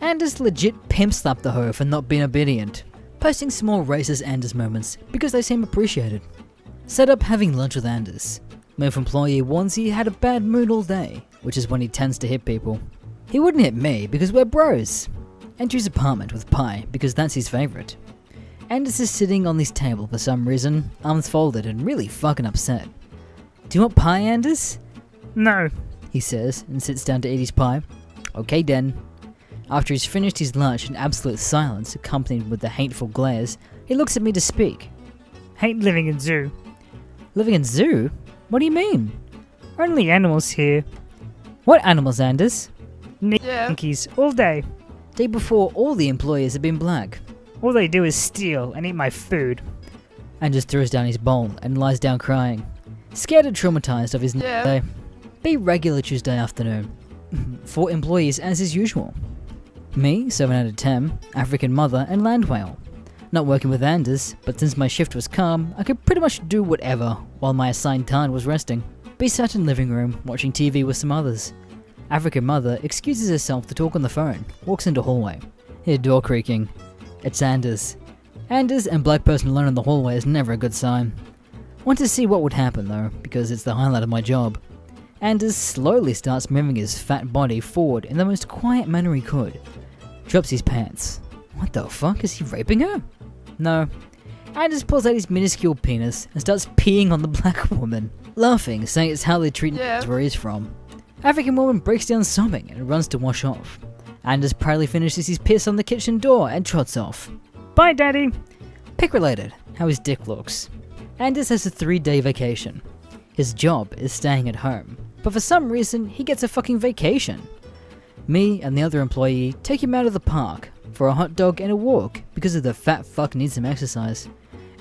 Anders legit pimp slapped the hoe for not being obedient. Posting some more racist Anders moments because they seem appreciated. Set up having lunch with Anders. Move employee warns he had a bad mood all day, which is when he tends to hit people. He wouldn't hit me because we're bros. Enter his apartment with pie because that's his favourite. Anders is sitting on his table for some reason, arms folded and really fucking upset. Do you want pie, Anders? No. He says and sits down to eat his pie. Okay then. After he's finished his lunch in absolute silence, accompanied with the hateful glares, he looks at me to speak. Hate living in zoo. Living in zoo? What do you mean? Only animals here. What animals, Anders? Monkeys all day. Day before, all the employees have been black. All they do is steal and eat my food. Anders throws down his bowl and lies down crying. Scared and traumatized of his day. Be regular Tuesday afternoon. 4 employees as is usual. Me, 7 out of 10, African mother and land whale. Not working with Anders, but since my shift was calm, I could pretty much do whatever while my assigned time was resting. Be sat in living room, watching TV with some others. African mother excuses herself to talk on the phone, walks into hallway. Hear door creaking. It's Anders. Anders and black person alone in the hallway is never a good sign. Want to see what would happen though, because it's the highlight of my job. Anders slowly starts moving his fat body forward in the most quiet manner he could. drops his pants. What the fuck? Is he raping her? No. Anders pulls out his minuscule penis and starts peeing on the black woman, laughing, saying it's how they treat where he's from. African woman breaks down sobbing and runs to wash off. Anders proudly finishes his piss on the kitchen door and trots off. Bye, Daddy. Pick related, how his dick looks. Anders has a 3-day vacation. His job is staying at home, but for some reason he gets a fucking vacation. Me and the other employee take him out of the park for a hot dog and a walk because of the fat fuck needs some exercise.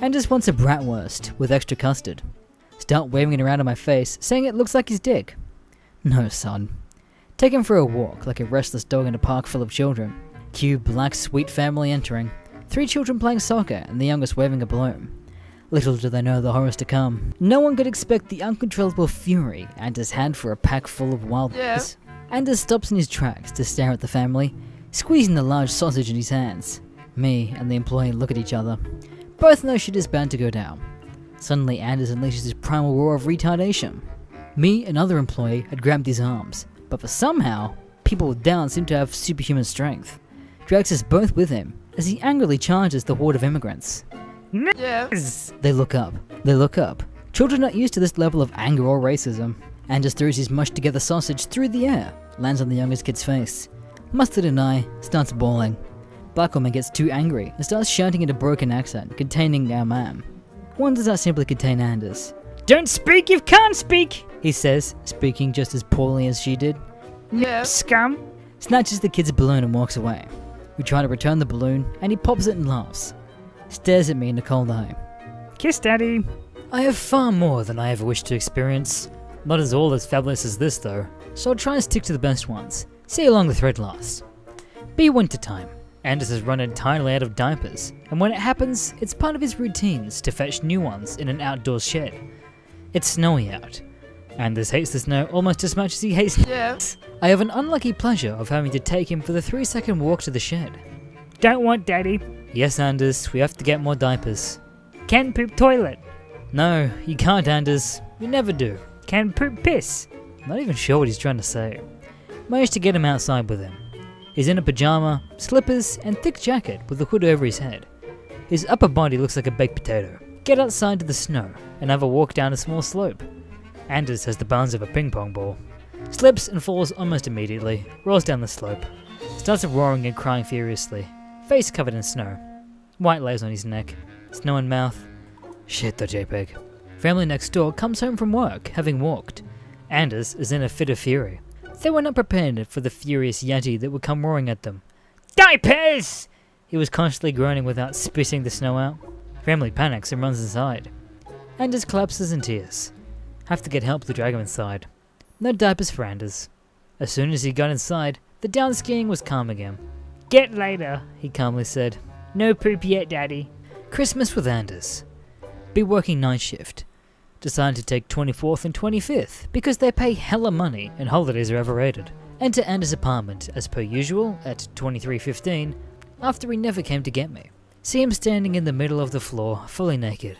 Anders wants a bratwurst with extra custard. Start waving it around in my face, saying it looks like his dick. No, son. Take him for a walk like a restless dog in a park full of children. Cue black sweet family entering. 3 children playing soccer and the youngest waving a balloon. Little do they know the horrors to come. No one could expect the uncontrollable fury Anders had for a pack full of wild boys. Anders stops in his tracks to stare at the family, squeezing the large sausage in his hands. Me and the employee look at each other. Both know shit is bound to go down. Suddenly Anders unleashes his primal roar of retardation. Me and another employee had grabbed his arms, but for somehow, people down seem to have superhuman strength. Drags us both with him as he angrily charges the horde of immigrants. Yes. They look up. They look up. Children not used to this level of anger or racism. Anders throws his mushed together sausage through the air, lands on the youngest kid's face. Mustard and I starts bawling. Black woman gets too angry and starts shouting in a broken accent, containing our man. One does not simply contain Anders. Don't speak, you can't speak, He says, speaking just as poorly as she did. scum. Snatches the kid's balloon and walks away. We try to return the balloon, and he pops it and laughs. Stares at me in a cold eye. Kiss, Daddy. I have far more than I ever wished to experience. Not as all as fabulous as this though, so I'll try and stick to the best ones. See how long the thread lasts. Be wintertime. Anders has run entirely out of diapers, and when it happens, it's part of his routines to fetch new ones in an outdoor shed. It's snowy out. Anders hates the snow almost as much as he hates I have an unlucky pleasure of having to take him for the 3-second walk to the shed. Don't want Daddy. Yes, Anders, we have to get more diapers. Can poop toilet. No, you can't, Anders. You never do. Can poop piss. Not even sure what he's trying to say. Managed to get him outside with him. He's in a pajama, slippers, and thick jacket with a hood over his head. His upper body looks like a baked potato. Get outside to the snow and have a walk down a small slope. Anders has the bounce of a ping pong ball. Slips and falls almost immediately, rolls down the slope. Starts roaring and crying furiously. Face covered in snow. White lays on his neck. Snow in mouth. Shit, the JPEG. Family next door comes home from work, having walked. Anders is in a fit of fury. They were not prepared for the furious yeti that would come roaring at them. Diapers! He was constantly groaning without spitting the snow out. Family panics and runs inside. Anders collapses in tears. Have to get help to drag him inside. No diapers for Anders. As soon as he got inside, the down skiing was calm again. Get later, He calmly said. no poop yet, Daddy. Christmas with Anders. Be working night shift. Decided to take 24th and 25th because they pay hella money and holidays are overrated. Enter Anders' apartment as per usual at 23:15 after he never came to get me. See him standing in the middle of the floor, fully naked.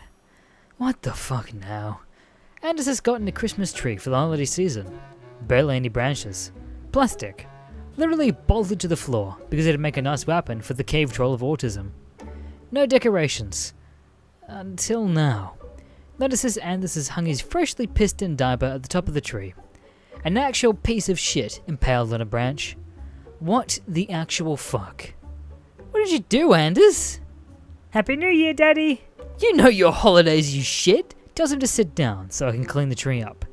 What the fuck now? Anders has gotten a Christmas tree for the holiday season. Barely any branches. Plastic. Literally bolted to the floor because it'd make a nice weapon for the cave troll of autism. No decorations. Until now. Notices Anders has hung his freshly pissed in diaper at the top of the tree. An actual piece of shit impaled on a branch. What the actual fuck? What did you do, Anders? Happy New Year, Daddy. You know your holidays, you shit! Tells him to sit down so I can clean the tree up.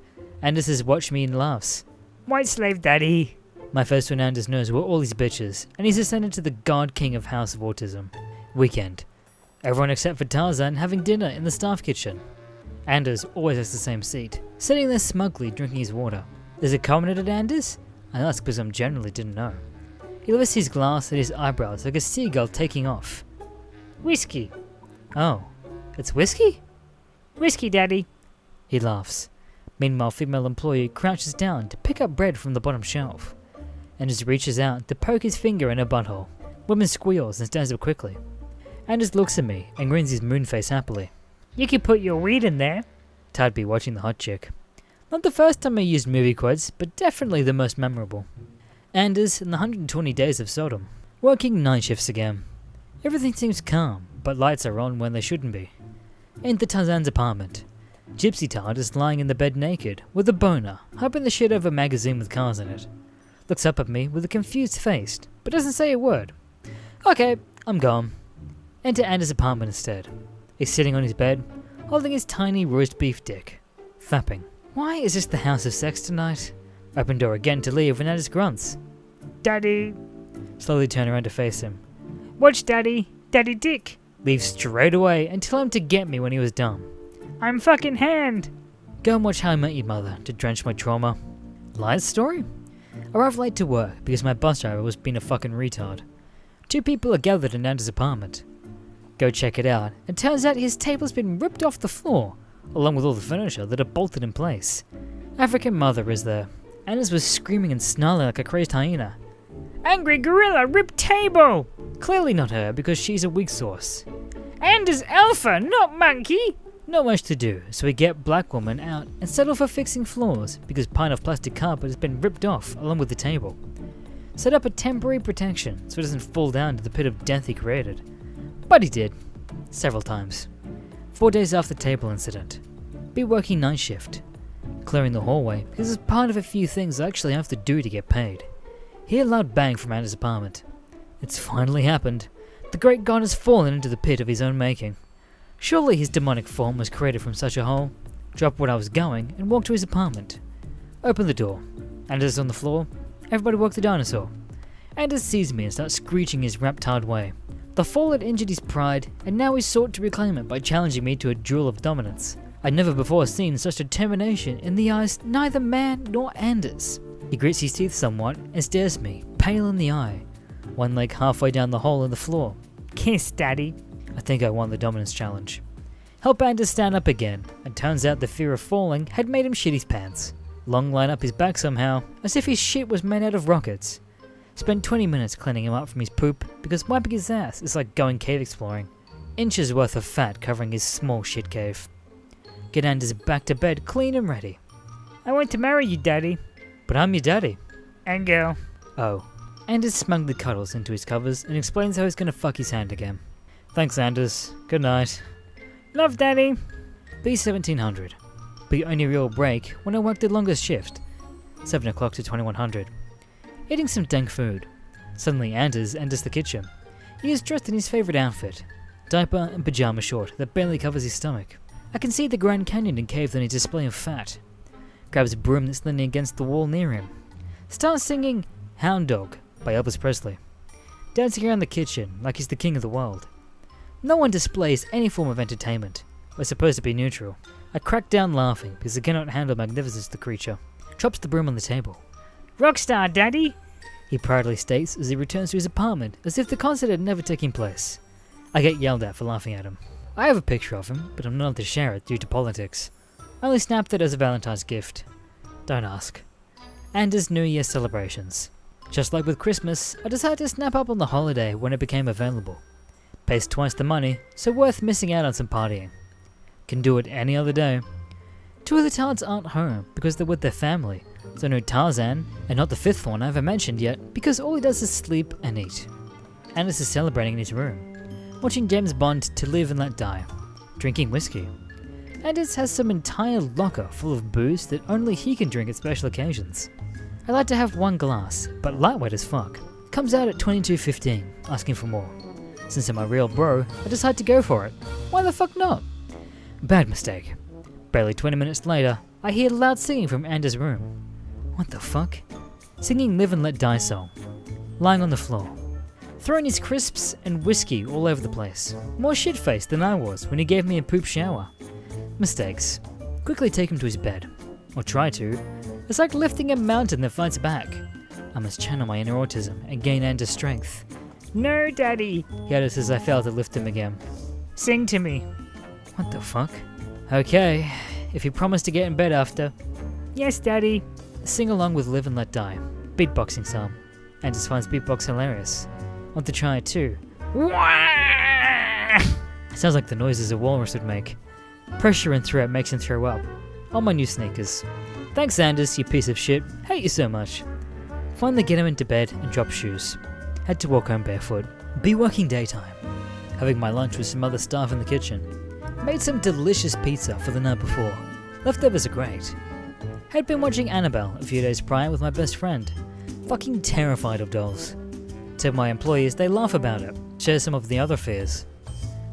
Anders has watched me and laughs. White slave, Daddy. My first one Anders knows were all these bitches, and he's ascended to the God King of House of Autism. Weekend. Everyone except for Tarzan having dinner in the staff kitchen. Anders always has the same seat, sitting there smugly drinking his water. Is it carbonated, Anders? I ask because I generally didn't know. He lifts his glass at his eyebrows like a seagull taking off. Whiskey. Oh, it's whiskey? Whiskey, Daddy. He laughs. Meanwhile, female employee crouches down to pick up bread from the bottom shelf. Anders reaches out to poke his finger in her butthole. Woman squeals and stands up quickly. Anders looks at me and grins his moon face happily. You can put your weed in there. T'd be watching the hot chick. Not the first time I used movie quotes, but definitely the most memorable. Anders and the 120 Days of Sodom. Working night shifts again. Everything seems calm, but lights are on when they shouldn't be. Enter Tarzan's apartment. Gypsy Tard is lying in the bed naked, with a boner, humping the shit over a magazine with cars in it. Looks up at me with a confused face, but doesn't say a word. Okay, I'm gone. Enter Anders' apartment instead. He's sitting on his bed, holding his tiny roast beef dick. Fapping. Why is this the house of sex tonight? Open door again to leave when Anders grunts. Daddy. Slowly turn around to face him. Watch Daddy. Daddy Dick. Leave straight away and tell him to get me when he was done. I'm fucking hand. Go and watch How I Met Your Mother to drench my trauma. Lies story? Arrived late to work because my bus driver was being a fucking retard. 2 people are gathered in Anders' apartment. Go check it out, and turns out his table's been ripped off the floor, along with all the furniture that are bolted in place. African mother is there. Anders was screaming and snarling like a crazed hyena. Angry gorilla ripped table. Clearly not her, because she's a weak sauce. Anders alpha, not monkey. Not much to do, so we get black woman out and settle for fixing floors, because pint of plastic carpet has been ripped off along with the table. Set up a temporary protection so it doesn't fall down to the pit of death he created. But he did. Several times. 4 days after the table incident. Be working night shift. Clearing the hallway, because it's part of a few things I actually have to do to get paid. Hear a loud bang from Anders' apartment. It's finally happened. The great god has fallen into the pit of his own making. Surely his demonic form was created from such a hole. Dropped where I was going and walked to his apartment. Open the door. Anders is on the floor. Everybody walk the dinosaur. Anders sees me and starts screeching his raptard way. The fall had injured his pride, and now he's sought to reclaim it by challenging me to a duel of dominance. I'd never before seen such determination in the eyes neither man nor Anders. He grits his teeth somewhat and stares me, pale in the eye, one leg halfway down the hole in the floor. Kiss, Daddy. I think I won the dominance challenge. Help Anders stand up again, and turns out the fear of falling had made him shit his pants. Long line up his back somehow, as if his shit was made out of rockets. Spent 20 minutes cleaning him up from his poop, because wiping his ass is like going cave exploring. Inches worth of fat covering his small shit cave. Get Anders back to bed clean and ready. I want to marry you, Daddy. But I'm your daddy. And girl. Oh. Anders smugly cuddles into his covers and explains how he's gonna fuck his hand again. Thanks, Anders. Good night. Love, Daddy. B1700. Be only real break when I work the longest shift. 7 o'clock to 2100. Eating some dank food. Suddenly Anders enters the kitchen. He is dressed in his favourite outfit. Diaper and pyjama short that barely covers his stomach. I can see the Grand Canyon encaved on his display of fat. Grabs a broom that's leaning against the wall near him. Starts singing Hound Dog by Elvis Presley. Dancing around the kitchen like he's the king of the world. No one displays any form of entertainment. We're supposed to be neutral. I crack down laughing because I cannot handle magnificence the creature. Drops the broom on the table. Rockstar, Daddy. He proudly states as he returns to his apartment as if the concert had never taken place. I get yelled at for laughing at him. I have a picture of him, but I'm not allowed to share it due to politics. I only snapped it as a Valentine's gift. Don't ask. Anders' New Year celebrations. Just like with Christmas, I decided to snap up on the holiday when it became available. Pays twice the money, so worth missing out on some partying. Can do it any other day. 2 of the Tards aren't home because they're with their family, so no Tarzan, and not the 5th one I haven't mentioned yet because all he does is sleep and eat. Anders is celebrating in his room, watching James Bond To Live and Let Die, drinking whiskey. Anders has some entire locker full of booze that only he can drink at special occasions. I like to have 1 glass, but lightweight as fuck. Comes out at $22.15, asking for more. Since I'm a real bro, I decide to go for it. Why the fuck not? Bad mistake. Barely 20 minutes later, I hear loud singing from Anders' room. What the fuck? Singing Live and Let Die song. Lying on the floor. Throwing his crisps and whiskey all over the place. More shit-faced than I was when he gave me a poop shower. Mistakes. Quickly take him to his bed. Or try to. It's like lifting a mountain that fights back. I must channel my inner autism and gain Anders' strength. No, Daddy. He added as I failed to lift him again. Sing to me. What the fuck? Okay, if you promise to get in bed after. Yes, Daddy. Sing along with Live and Let Die. Beatboxing song. Anders finds beatbox hilarious. Want to try it too? Sounds like the noises a walrus would make. Pressure and threat makes him throw up. On my new sneakers. Thanks, Anders, you piece of shit. Hate you so much. Finally get him into bed and drop shoes. had to walk home barefoot. Be working daytime. Having my lunch with some other staff in the kitchen. Made some delicious pizza for the night before. Leftovers are great. Had been watching Annabelle a few days prior with my best friend. Fucking terrified of dolls. Tell my employees they laugh about it. Share some of the other fears.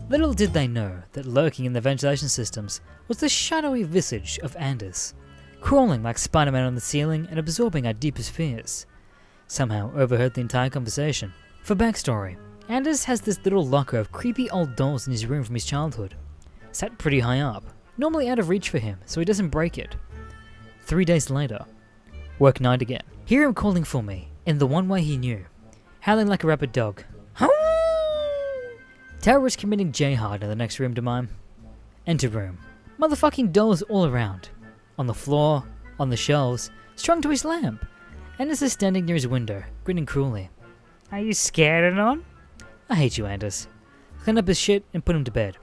Little did they know that lurking in the ventilation systems was the shadowy visage of Anders, crawling like Spider-Man on the ceiling and absorbing our deepest fears. Somehow overheard the entire conversation. For backstory, Anders has this little locker of creepy old dolls in his room from his childhood. Sat pretty high up, normally out of reach for him, so he doesn't break it. 3 days later, work night again. Hear him calling for me, in the one way he knew, howling like a rabid dog. Terrorist committing jihad in the next room to mine. Enter room. Motherfucking dolls all around. On the floor, on the shelves, strung to his lamp. Anders is standing near his window, grinning cruelly. Are you scared, Anon? I hate you, Anders. Clean up his shit and put him to bed.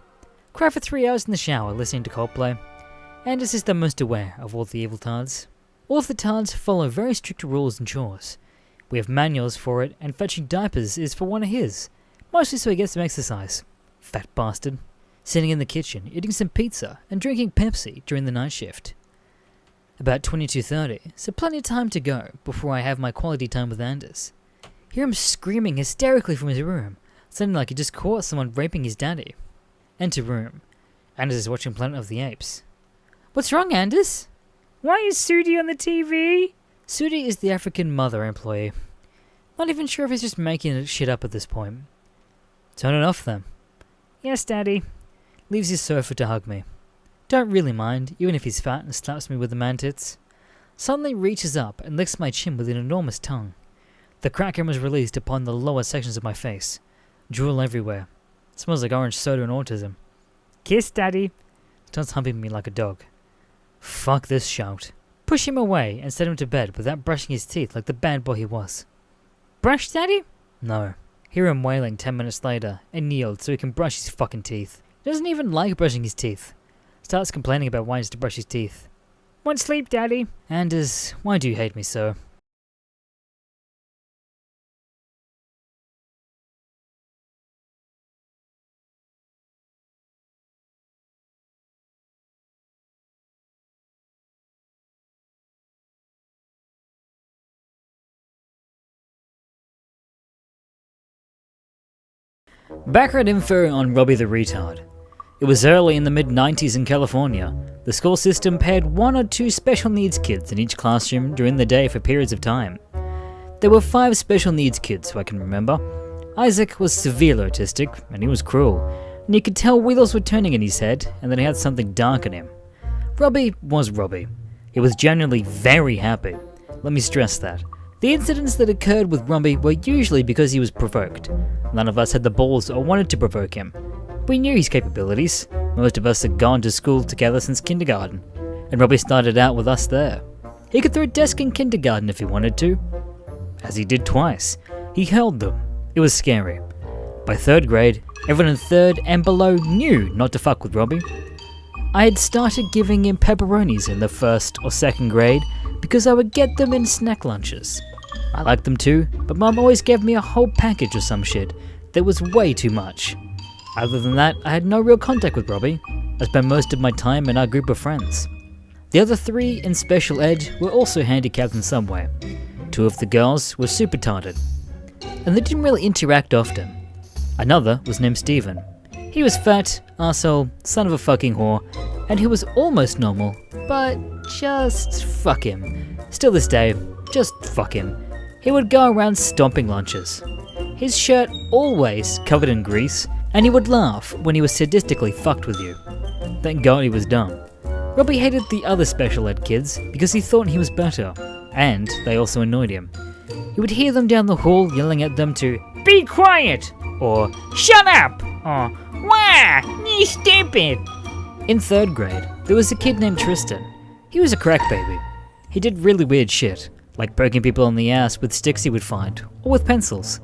Cry for 3 hours in the shower listening to Coldplay. Anders is the most aware of all the evil tards. All of the tards follow very strict rules and chores. We have manuals for it, and fetching diapers is for one of his. Mostly so he gets some exercise. Fat bastard. Sitting in the kitchen, eating some pizza, and drinking Pepsi during the night shift. About 22:30, so plenty of time to go before I have my quality time with Anders. Hear him screaming hysterically from his room, sounding like he just caught someone raping his daddy. Enter room. Anders is watching Planet of the Apes. What's wrong, Anders? Why is Sudi on the TV? Sudi is the African mother employee. Not even sure if he's just making shit up at this point. Turn it off then. Yes, Daddy. Leaves his sofa to hug me. Don't really mind, even if he's fat and slaps me with the man-tits. Suddenly reaches up and licks my chin with an enormous tongue. The kraken was released upon the lower sections of my face. Drool everywhere. Smells like orange soda and autism. Kiss, Daddy. Starts humping me like a dog. Fuck this shout. Push him away and set him to bed without brushing his teeth like the bad boy he was. Brush, Daddy? No. Hear him wailing 10 minutes later and yield so he can brush his fucking teeth. Doesn't even like brushing his teeth. Starts complaining about why he has to brush his teeth. Want sleep, Daddy? Anders, why do you hate me so? Background info on Robbie the Retard. It was early in the mid-90s in California. The school system paired 1 or 2 special needs kids in each classroom during the day for periods of time. There were 5 special needs kids who I can remember. Isaac was severely autistic, and he was cruel, and you could tell wheels were turning in his head and that he had something dark in him. Robbie was Robbie. He was genuinely very happy. Let me stress that. The incidents that occurred with Robbie were usually because he was provoked. None of us had the balls or wanted to provoke him. We knew his capabilities. Most of us had gone to school together since kindergarten, and Robbie started out with us there. He could throw a desk in kindergarten if he wanted to, as he did twice. He held them. It was scary. By 3rd grade, everyone in 3rd and below knew not to fuck with Robbie. I had started giving him pepperonis in the 1st or 2nd grade because I would get them in snack lunches. I liked them too, but Mum always gave me a whole package or some shit that was way too much. Other than that, I had no real contact with Robbie. I spent most of my time in our group of friends. The other 3 in special ed were also handicapped in some way. 2 of the girls were super retarded, and they didn't really interact often. Another was named Steven. He was fat, arsehole, son of a fucking whore, and he was almost normal, but just fuck him. Still this day, just fuck him. He would go around stomping lunches. His shirt always covered in grease, and he would laugh when he was sadistically fucked with you. Thank God he was dumb. Robbie hated the other special ed kids because he thought he was better, and they also annoyed him. He would hear them down the hall yelling at them to Be quiet! or Shut up! Or Wah! You stupid! In 3rd grade, there was a kid named Tristan. He was a crack baby. He did really weird shit, like poking people in the ass with sticks he would find, or with pencils.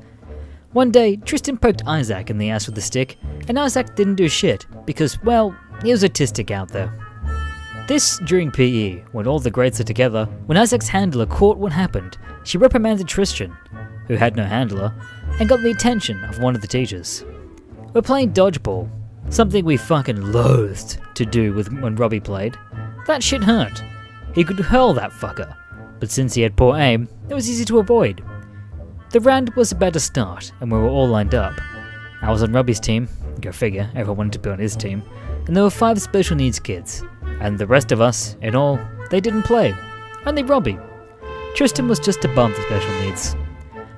One day, Tristan poked Isaac in the ass with a stick, and Isaac didn't do shit, because, well, he was autistic out there. This during PE, when all the grades are together. When Isaac's handler caught what happened, she reprimanded Tristan, who had no handler, and got the attention of one of the teachers. We're playing dodgeball, something we fucking loathed to do when Robbie played. That shit hurt. He could hurl that fucker, but since he had poor aim, it was easy to avoid. The round was about to start, and we were all lined up. I was on Robbie's team, go figure, everyone wanted to be on his team, and there were 5 special needs kids, and the rest of us, in all, they didn't play. Only Robbie. Tristan was just above the special needs.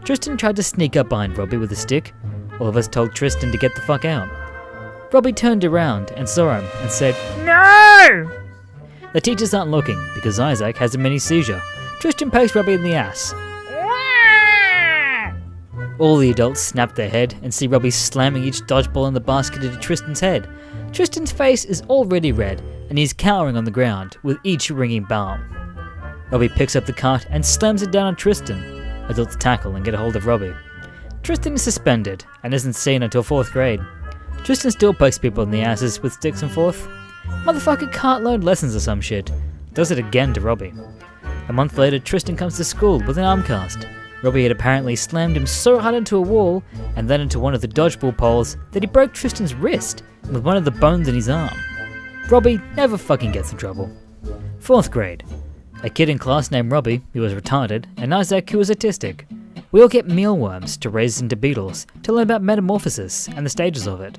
Tristan tried to sneak up behind Robbie with a stick. All of us told Tristan to get the fuck out. Robbie turned around and saw him and said, No! The teachers aren't looking because Isaac has a mini seizure. Tristan pokes Robbie in the ass. All the adults snap their head and see Robbie slamming each dodgeball in the basket into Tristan's head. Tristan's face is already red and he's cowering on the ground with each ringing balm. Robbie picks up the cart and slams it down on Tristan. Adults tackle and get a hold of Robbie. Tristan is suspended and isn't seen until 4th grade. Tristan still pokes people in the asses with sticks in 4th. Motherfucker can't learn lessons or some shit. Does it again to Robbie. A month later, Tristan comes to school with an arm cast. Robbie had apparently slammed him so hard into a wall and then into one of the dodgeball poles that he broke Tristan's wrist with one of the bones in his arm. Robbie never fucking gets in trouble. 4th grade. A kid in class named Robbie, who was retarded, and Isaac, who was autistic. We all get mealworms to raise into beetles to learn about metamorphosis and the stages of it.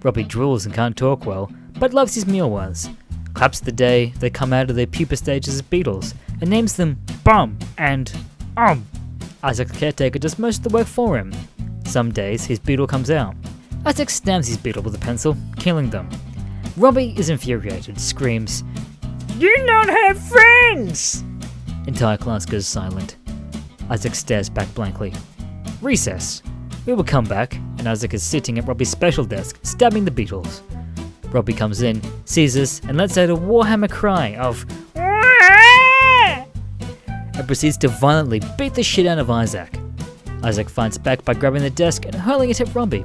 Robbie drools and can't talk well, but loves his mealworms. Claps the day they come out of their pupa stages as beetles and names them Bum and Isaac's caretaker does most of the work for him. Some days his beetle comes out. Isaac stabs his beetle with a pencil, killing them. Robbie is infuriated, screams, You don't have friends! Entire class goes silent. Isaac stares back blankly. Recess. We will come back, and Isaac is sitting at Robbie's special desk, stabbing the beetles. Robbie comes in, sees us, and lets out a Warhammer cry of and proceeds to violently beat the shit out of Isaac. Isaac fights back by grabbing the desk and hurling it at Robbie.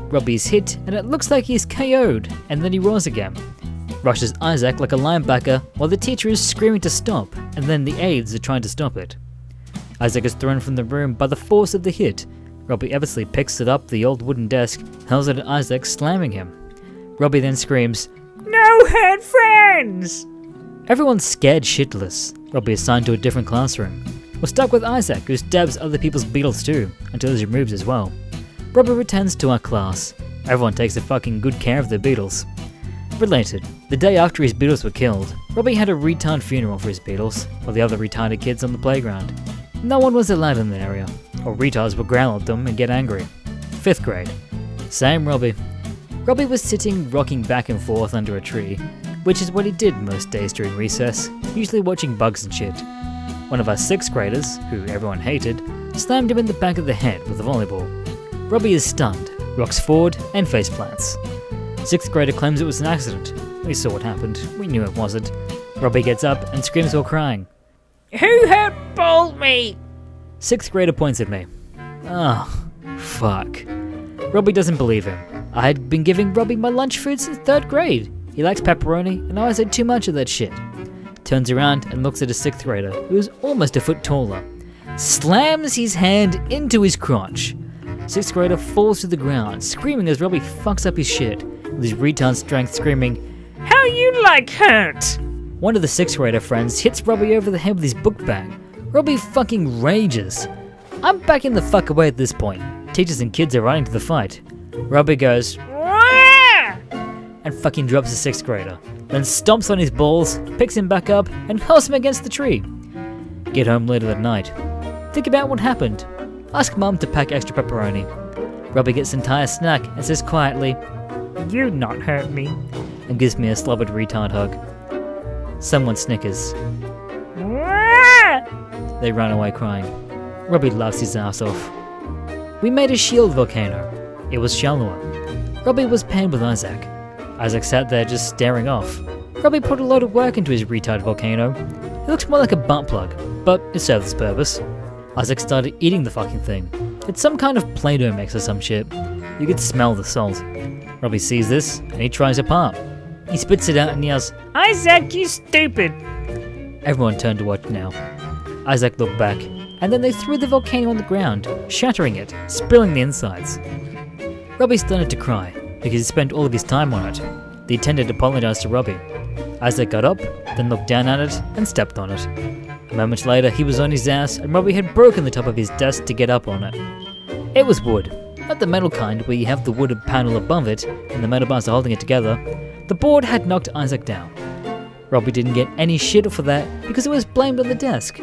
Robbie is hit, and it looks like he's KO'd, and then he roars again. Rushes Isaac like a linebacker while the teacher is screaming to stop, and then the aides are trying to stop it. Isaac is thrown from the room by the force of the hit. Robbie obviously picks it up the old wooden desk, hurls it at Isaac, slamming him. Robbie then screams, No hurt friends! Everyone's scared shitless. Robbie is assigned to a different classroom. We're stuck with Isaac, who stabs other people's beetles too, until he's removed as well. Robbie returns to our class. Everyone takes a fucking good care of their beetles. Related, the day after his beetles were killed, Robbie had a retard funeral for his beetles, while the other retarded kids on the playground. No one was allowed in the area, or retards would growl at them and get angry. 5th grade. Same Robbie. Robbie was sitting rocking back and forth under a tree, which is what he did most days during recess, usually watching bugs and shit. One of our 6th graders, who everyone hated, slammed him in the back of the head with a volleyball. Robbie is stunned, rocks forward, and face plants. 6th grader claims it was an accident. We saw what happened. We knew it wasn't. Robbie gets up and screams while crying. Who hurt me? 6th grader points at me. Fuck. Robbie doesn't believe him. I had been giving Robbie my lunch food since 3rd grade. He likes pepperoni, and I always had too much of that shit. Turns around and looks at a 6th grader, who is almost a foot taller. Slams his hand into his crotch. 6th grader falls to the ground, screaming as Robbie fucks up his shit, with his retard strength screaming, How you like hurt? One of the 6th grader friends hits Robbie over the head with his book bag. Robbie fucking rages. I'm backing the fuck away at this point. Teachers and kids are running to the fight. Robbie goes, Wah! and fucking drops the 6th grader, then stomps on his balls, picks him back up, and hurls him against the tree. Get home later that night. Think about what happened. Ask Mum to pack extra pepperoni. Robbie gets an entire snack and says quietly, You not hurt me. and gives me a slobbered retard hug. Someone snickers. Wah! They run away crying. Robbie laughs his ass off. We made a shield volcano. It was shallower. Robbie was paired with Isaac. Isaac sat there just staring off. Robbie put a lot of work into his retard volcano. It looks more like a butt plug, but it served its purpose. Isaac started eating the fucking thing. It's some kind of Play-Doh mix or some shit. You could smell the salt. Robbie sees this, and he tries a part. He spits it out and yells, Isaac, you stupid. Everyone turned to watch now. Isaac looked back. and then they threw the volcano on the ground, shattering it, spilling the insides. Robbie started to cry because he spent all of his time on it. The attendant apologized to Robbie. Isaac got up, then looked down at it and stepped on it. A moment later, he was on his ass and Robbie had broken the top of his desk to get up on it. It was wood, not the metal kind where you have the wood panel above it and the metal bars are holding it together. The board had knocked Isaac down. Robbie didn't get any shit for that because it was blamed on the desk.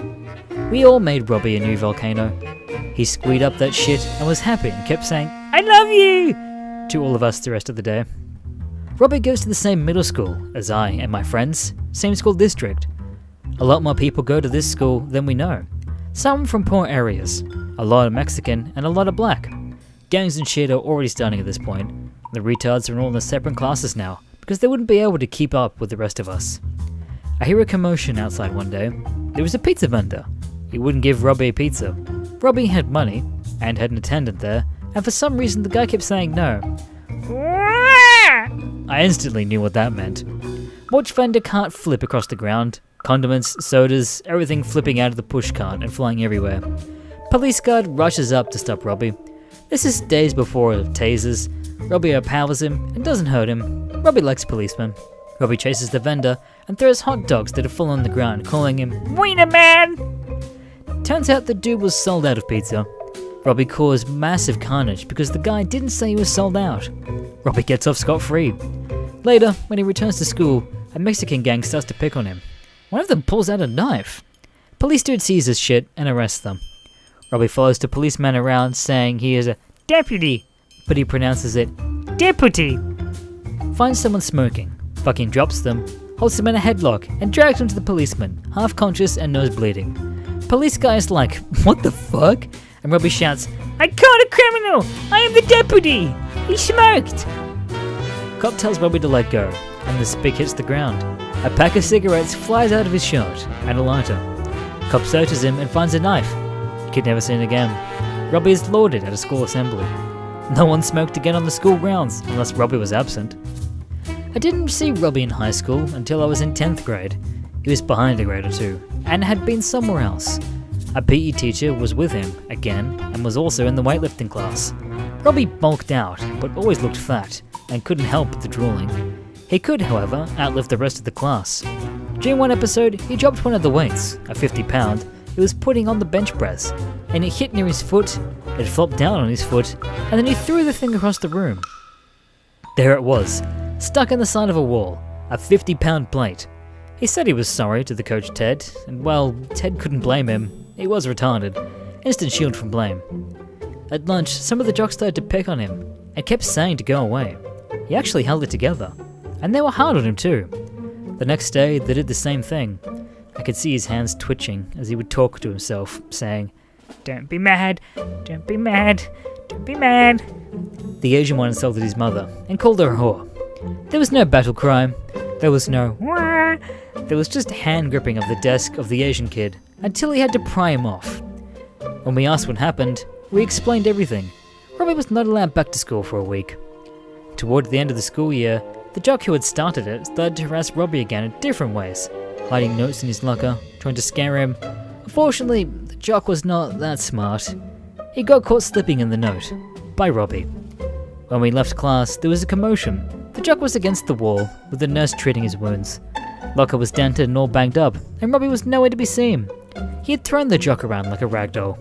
We all made Robbie a new volcano. He squeezed up that shit and was happy and kept saying, "I love you!" to all of us the rest of the day. Robbie goes to the same middle school as I and my friends, same school district. A lot more people go to this school than we know. Some from poor areas, a lot of Mexican and a lot of black. Gangs and shit are already starting at this point. The retards are all in their separate classes now because they wouldn't be able to keep up with the rest of us. I hear a commotion outside one day. There was a pizza vendor. He wouldn't give Robbie a pizza. Robbie had money and had an attendant there, and for some reason the guy kept saying no. I instantly knew what that meant. Watch vendor cart flip across the ground. Condiments, sodas, everything flipping out of the push cart and flying everywhere. Police guard rushes up to stop Robbie. This is days before tasers. Robbie overpowers him and doesn't hurt him. Robbie likes policemen. Robbie chases the vendor and throws hot dogs that have fallen on the ground, calling him "Wiener Man!" Turns out the dude was sold out of pizza. Robbie caused massive carnage because the guy didn't say he was sold out. Robbie gets off scot-free. Later, when he returns to school, a Mexican gang starts to pick on him. One of them pulls out a knife. Police dude sees this shit and arrests them. Robbie follows the policeman around saying he is a deputy, but he pronounces it deputy. Finds someone smoking, fucking drops them, holds them in a headlock, and drags them to the policeman, half conscious and nose bleeding. Police guy is like, "What the fuck?" And Robbie shouts, "I caught a criminal! I am the deputy! He smoked!" Cop tells Robbie to let go, and the stick hits the ground. A pack of cigarettes flies out of his shirt, and a lighter. Cop searches him and finds a knife. He could never see it again. Robbie is lauded at a school assembly. No one smoked again on the school grounds, unless Robbie was absent. I didn't see Robbie in high school until I was in 10th grade. He was behind a grade or two, and had been somewhere else. A PE teacher was with him, again, and was also in the weightlifting class. Robbie bulked out, but always looked fat, and couldn't help with the drooling. He could, however, outlive the rest of the class. During one episode, he dropped one of the weights, a 50-pound, he was putting on the bench press, and it hit near his foot, it flopped down on his foot, and then he threw the thing across the room. There it was, stuck in the side of a wall, a 50-pound plate. He said he was sorry to the coach Ted, and well, Ted couldn't blame him. He was retarded. Instant shield from blame. At lunch, some of the jocks started to pick on him, and kept saying to go away. He actually held it together. And they were hard on him too. The next day, they did the same thing. I could see his hands twitching as he would talk to himself, saying, "Don't be mad, don't be mad, don't be mad." The Asian one insulted his mother, and called her a whore. There was no battle cry. There was no "wah." There was just hand gripping of the desk of the Asian kid, until he had to pry him off. When we asked what happened, we explained everything. Robbie was not allowed back to school for a week. Toward the end of the school year, the jock who had started it started to harass Robbie again in different ways, hiding notes in his locker, trying to scare him. Unfortunately, the jock was not that smart. He got caught slipping in the note, by Robbie. When we left class, there was a commotion. The jock was against the wall, with the nurse treating his wounds. Locker was dented and all banged up, and Robbie was nowhere to be seen. He had thrown the jock around like a rag doll.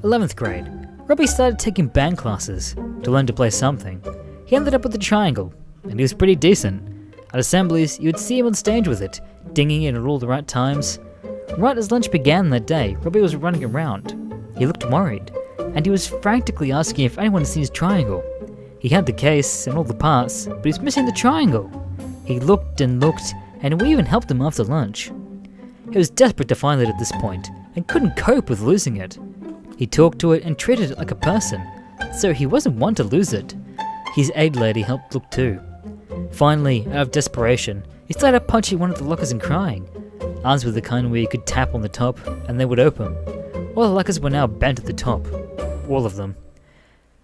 11th grade, Robbie started taking band classes to learn to play something. He ended up with the triangle, and he was pretty decent. At assemblies, you would see him on stage with it, dinging it at all the right times. Right as lunch began that day, Robbie was running around. He looked worried, and he was frantically asking if anyone had seen his triangle. He had the case and all the parts, but he was missing the triangle. He looked and looked, and we even helped him after lunch. He was desperate to find it at this point, and couldn't cope with losing it. He talked to it and treated it like a person, so he wasn't one to lose it. His aide lady helped look too. Finally, out of desperation, he started punching one of the lockers and crying. Ours were the kind where you could tap on the top and they would open. All the lockers were now bent at the top. All of them.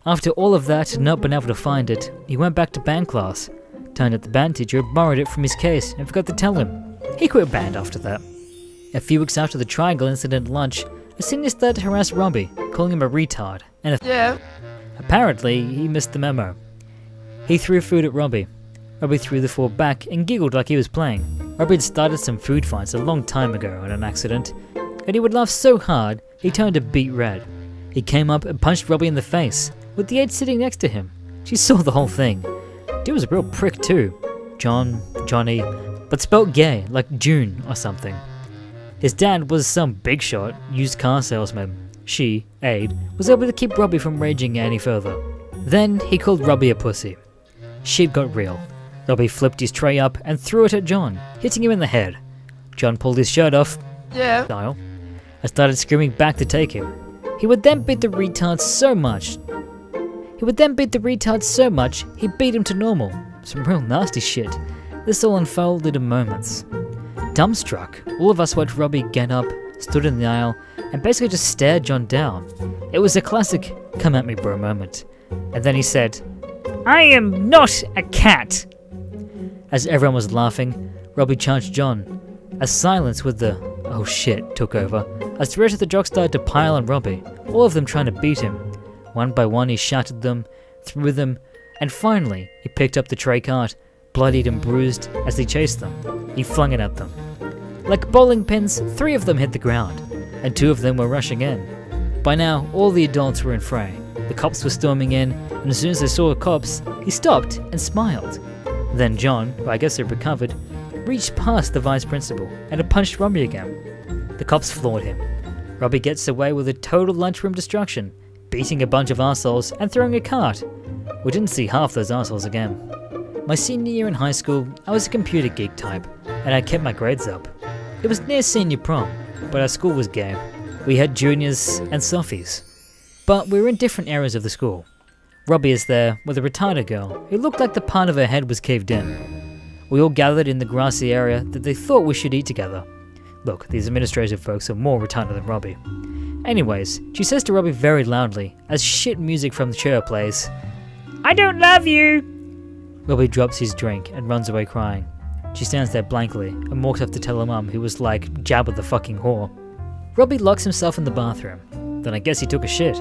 After all of that and not being able to find it, he went back to band class. Turned out the band teacher borrowed it from his case and forgot to tell him. He quit band after that. A few weeks after the triangle incident at lunch, a senior started to harass Robbie, calling him a retard, and apparently he missed the memo. He threw food at Robbie. Robbie threw the fork back and giggled like he was playing. Robbie had started some food fights a long time ago on an accident, and he would laugh so hard he turned a beet red. He came up and punched Robbie in the face, with the aide sitting next to him. She saw the whole thing. Dude was a real prick too. Johnny, but spelt gay, like June or something. His dad was some big shot, used car salesman. She, aide, was able to keep Robbie from raging any further. Then he called Robbie a pussy. Shit got real. Robbie flipped his tray up and threw it at John, hitting him in the head. John pulled his shirt off, style, and started screaming back to take him. He would then beat the retard so much he beat him to normal. Some real nasty shit. This all unfolded in moments. Dumbstruck, all of us watched Robbie get up, stood in the aisle, and basically just stared John down. It was a classic come at me bro moment. And then he said, "I am not a cat." As everyone was laughing, Robbie charged John. As silence with the "oh shit" took over, as the rest of the jocks started to pile on Robbie, all of them trying to beat him. One by one he shattered them, threw them, and finally he picked up the tray cart, bloodied and bruised as he chased them. He flung it at them. Like bowling pins, 3 of them hit the ground, and 2 of them were rushing in. By now, all the adults were in fray. The cops were storming in, and as soon as they saw the cops, he stopped and smiled. Then John, who I guess had recovered, reached past the vice principal and had punched Robbie again. The cops floored him. Robbie gets away with a total lunchroom destruction, beating a bunch of arseholes and throwing a cart. We didn't see half those arseholes again. My senior year in high school, I was a computer geek type, and I kept my grades up. It was near senior prom, but our school was gay. We had juniors and sophies. But we were in different areas of the school. Robbie is there with a retarded girl who looked like the part of her head was caved in. We all gathered in the grassy area that they thought we should eat together. Look, these administrative folks are more retarded than Robbie. Anyways, she says to Robbie very loudly, as shit music from the chair plays, "I don't love you!" Robbie drops his drink and runs away crying. She stands there blankly and walks up to tell her mum, who was like, "Jabba the fucking whore." Robbie locks himself in the bathroom. Then I guess he took a shit.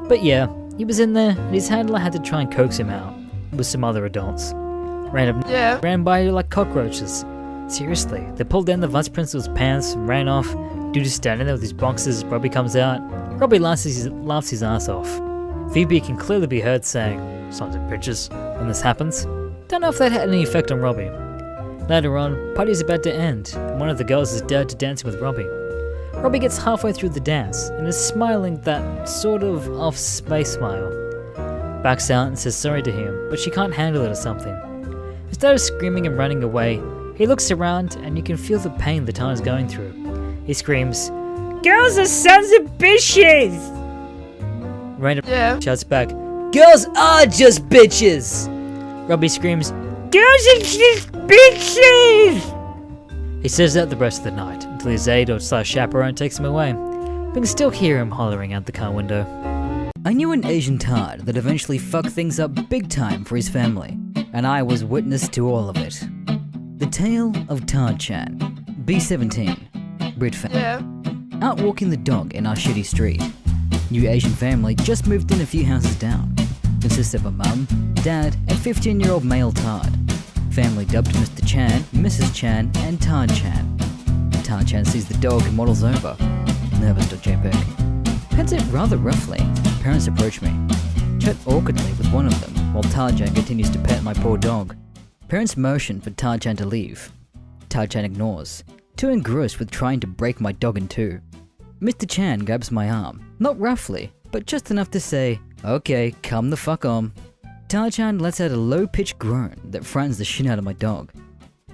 But yeah, he was in there and his handler had to try and coax him out, with some other adults. Ran by like cockroaches. Seriously, they pulled down the vice principal's pants and ran off. Dude is standing there with his boxes. Robbie comes out. Robbie laughs his ass off. Phoebe can clearly be heard saying, "Sons of bitches," when this happens. Don't know if that had any effect on Robbie. Later on, party's about to end, and one of the girls is dared to dancing with Robbie. Robbie gets halfway through the dance and is smiling that sort of off-space smile. Backs out and says sorry to him, but she can't handle it or something. Instead of screaming and running away, he looks around and you can feel the pain the Tana's going through. He screams, "Girls are sons of bitches!" Random shouts back, "Girls are just bitches!" Robbie screams, "Girls are just bitches!" He says that the rest of the night, until his aide or chaperone takes him away. We can still hear him hollering out the car window. I knew an Asian tard that eventually fucked things up big time for his family, and I was witness to all of it. The Tale of Tard Chan, B17, Brit fan. Out walking the dog in our shitty street. New Asian family just moved in a few houses down. Consists of a mum, dad, and 15-year-old male tard. Family dubbed Mr. Chan, Mrs. Chan, and Tard Chan. Tard Chan sees the dog and waddles over. Nervous.jpg. Pets it rather roughly. Parents approach me. Chat awkwardly with one of them, while Tard Chan continues to pet my poor dog. Parents motion for Tard Chan to leave. Tard Chan ignores, too engrossed with trying to break my dog in two. Mr. Chan grabs my arm, not roughly, but just enough to say, "Okay, come the fuck on." Tard Chan lets out a low-pitched groan that frightens the shit out of my dog.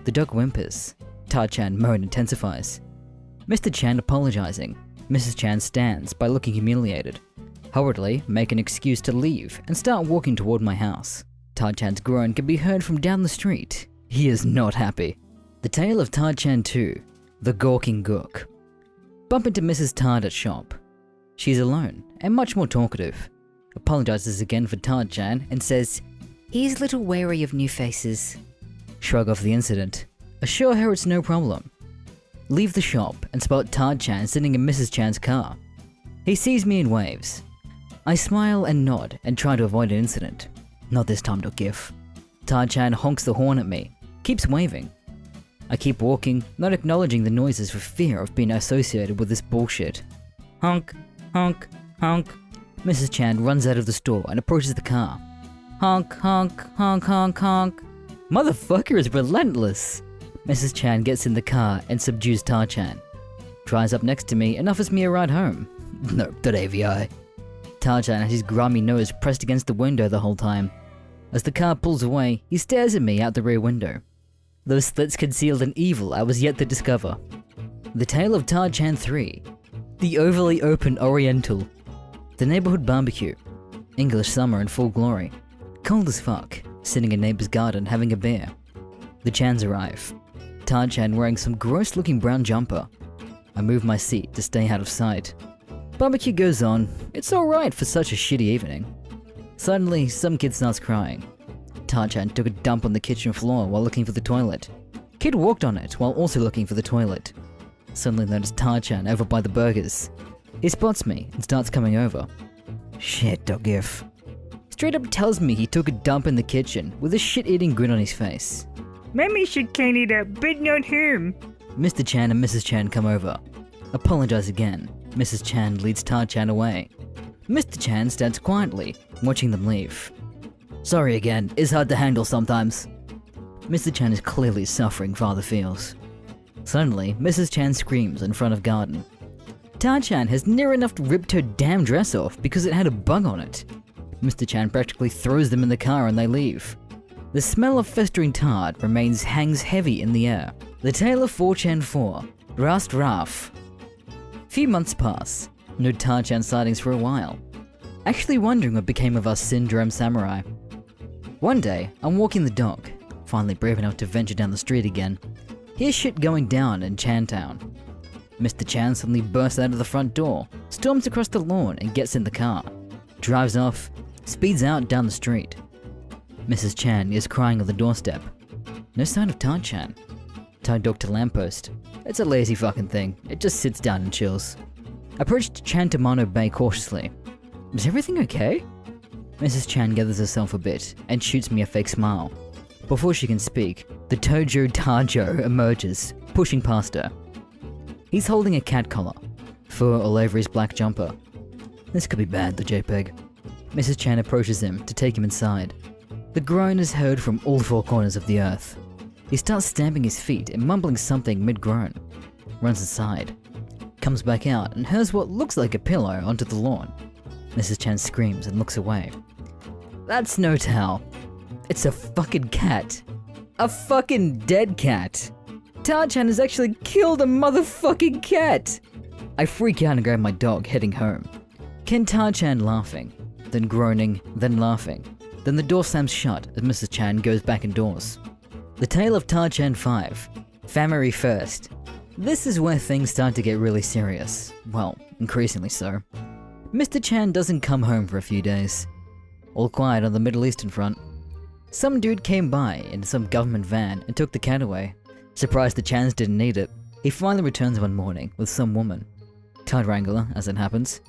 The dog whimpers. Tard Chan moan intensifies. Mr. Chan apologizing. Mrs. Chan stands by looking humiliated. Hurriedly make an excuse to leave and start walking toward my house. Tard Chan's groan can be heard from down the street. He is not happy. The Tale of Tard Chan 2, The Gawking Gook. Bump into Mrs. Tard at shop. She's alone and much more talkative. Apologizes again for Tard Chan and says, "He's a little wary of new faces." Shrug off the incident. Assure her it's no problem. Leave the shop and spot Tard Chan sitting in Mrs. Chan's car. He sees me and waves. I smile and nod and try to avoid an incident. Not this time, .gif. Ta-chan honks the horn at me, keeps waving. I keep walking, not acknowledging the noises for fear of being associated with this bullshit. Honk, honk, honk. Mrs. Chan runs out of the store and approaches the car. Honk, honk, honk, honk, honk. Motherfucker is relentless. Mrs. Chan gets in the car and subdues Ta-chan. Drives up next to me and offers me a ride home. Nope.avi. Ta-chan has his grimy nose pressed against the window the whole time. As the car pulls away, he stares at me out the rear window. Those slits concealed an evil I was yet to discover. The Tale of Ta-chan 3. The overly open Oriental. The neighborhood barbecue. English summer in full glory. Cold as fuck, sitting in neighbor's garden having a beer. The Chans arrive. Ta-chan wearing some gross looking brown jumper. I move my seat to stay out of sight. Barbecue goes on. It's alright for such a shitty evening. Suddenly, some kid starts crying. Ta-chan took a dump on the kitchen floor while looking for the toilet. Kid walked on it while also looking for the toilet. Suddenly noticed Ta-chan over by the burgers. He spots me and starts coming over. Shit, .gif. Straight up tells me he took a dump in the kitchen with a shit-eating grin on his face. Mommy should clean it up, but not him. Mr. Chan and Mrs. Chan come over. Apologize again. Mrs. Chan leads Ta-chan away. Mr. Chan stands quietly, watching them leave. Sorry again, it's hard to handle sometimes. Mr. Chan is clearly suffering, father feels. Suddenly, Mrs. Chan screams in front of garden. Ta-chan has near enough ripped her damn dress off because it had a bug on it. Mr. Chan practically throws them in the car and they leave. The smell of festering tar hangs heavy in the air. The Tale of 4chan 4, Rast Raf. Few months pass. No Ta-chan sightings for a while. Actually wondering what became of our syndrome samurai. One day, I'm walking the dog, finally brave enough to venture down the street again. Here's shit going down in Chantown. Mr. Chan suddenly bursts out of the front door, storms across the lawn and gets in the car. Drives off, speeds out down the street. Mrs. Chan is crying on the doorstep. No sign of Ta-chan. Tied dog to lamppost. It's a lazy fucking thing, it just sits down and chills. Approached Chantamano Bay cautiously. Is everything okay? Mrs. Chan gathers herself a bit and shoots me a fake smile. Before she can speak, the Tojo Tajo emerges, pushing past her. He's holding a cat collar, fur all over his black jumper. This could be bad, the JPEG. Mrs. Chan approaches him to take him inside. The groan is heard from all four corners of the earth. He starts stamping his feet and mumbling something mid-groan. Runs inside. Comes back out and hurls what looks like a pillow onto the lawn. Mrs. Chan screams and looks away. That's no towel. It's a fucking cat. A fucking dead cat. Ta-chan has actually killed a motherfucking cat. I freak out and grab my dog, heading home. Ken Ta-chan laughing, then groaning, then laughing. Then the door slams shut as Mrs. Chan goes back indoors. The Tale of Ta-chan 5. Family First. This is where things start to get really serious. Well, increasingly so. Mr. Chan doesn't come home for a few days. All quiet on the Middle Eastern front. Some dude came by in some government van and took the cat away. Surprised the Chans didn't need it, he finally returns one morning with some woman. Tide Wrangler, as it happens.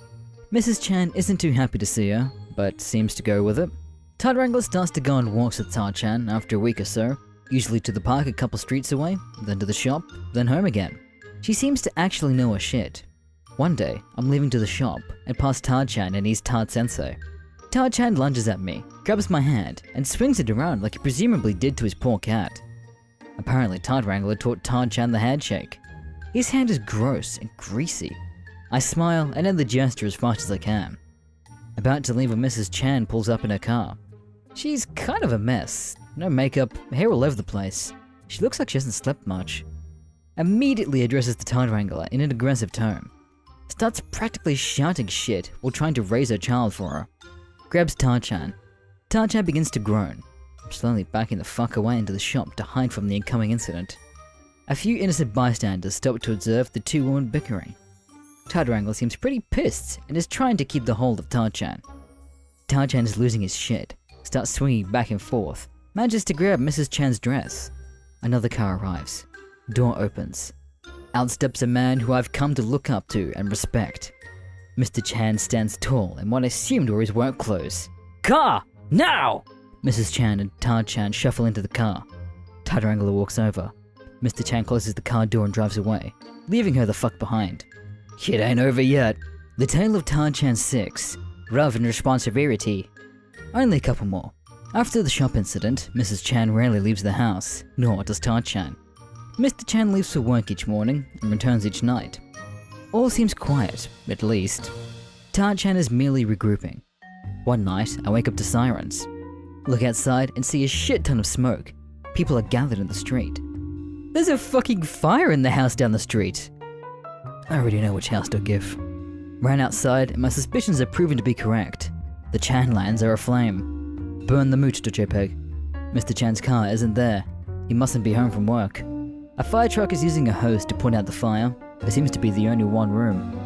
Mrs. Chan isn't too happy to see her, but seems to go with it. Tide Wrangler starts to go on walks with Ta-chan after a week or so, usually to the park a couple streets away, then to the shop, then home again. She seems to actually know her shit. One day, I'm leaving to the shop and pass Ta-chan and his Tard Sensei. Ta-chan lunges at me, grabs my hand, and swings it around like he presumably did to his poor cat. Apparently, Tide Wrangler taught Ta-chan the handshake. His hand is gross and greasy. I smile and end the gesture as fast as I can. About to leave when Mrs. Chan pulls up in her car. She's kind of a mess. No makeup, hair all over the place. She looks like she hasn't slept much. Immediately addresses the Tide Wrangler in an aggressive tone. Starts practically shouting shit while trying to raise her child for her. Grabs Ta-chan. Ta-chan begins to groan, slowly backing the fuck away into the shop to hide from the incoming incident. A few innocent bystanders stop to observe the two women bickering. Tide Wrangler seems pretty pissed and is trying to keep the hold of Ta-chan. Ta-chan is losing his shit, starts swinging back and forth, manages to grab Mrs. Chan's dress. Another car arrives. Door opens. Out steps a man who I've come to look up to and respect. Mr. Chan stands tall in what I assumed were his work clothes. Car! Now! Mrs. Chan and Todd Chan shuffle into the car. Todd Wrangler walks over. Mr. Chan closes the car door and drives away, leaving her the fuck behind. Shit ain't over yet. The tale of Todd Chan's 6. Love and responsibility. Only a couple more. After the shop incident, Mrs. Chan rarely leaves the house, nor does Todd Chan. Mr. Chan leaves for work each morning and returns each night. All seems quiet, at least. Todd Chan is merely regrouping. One night, I wake up to sirens. Look outside and see a shit ton of smoke. People are gathered in the street. There's a fucking fire in the house down the street. I already know which house to give. Ran outside and my suspicions are proven to be correct. The Chan lands are aflame. Burn the mooch.jpg. Mr. Chan's car isn't there. He mustn't be home from work. A fire truck is using a hose to put out the fire. There seems to be the only one room.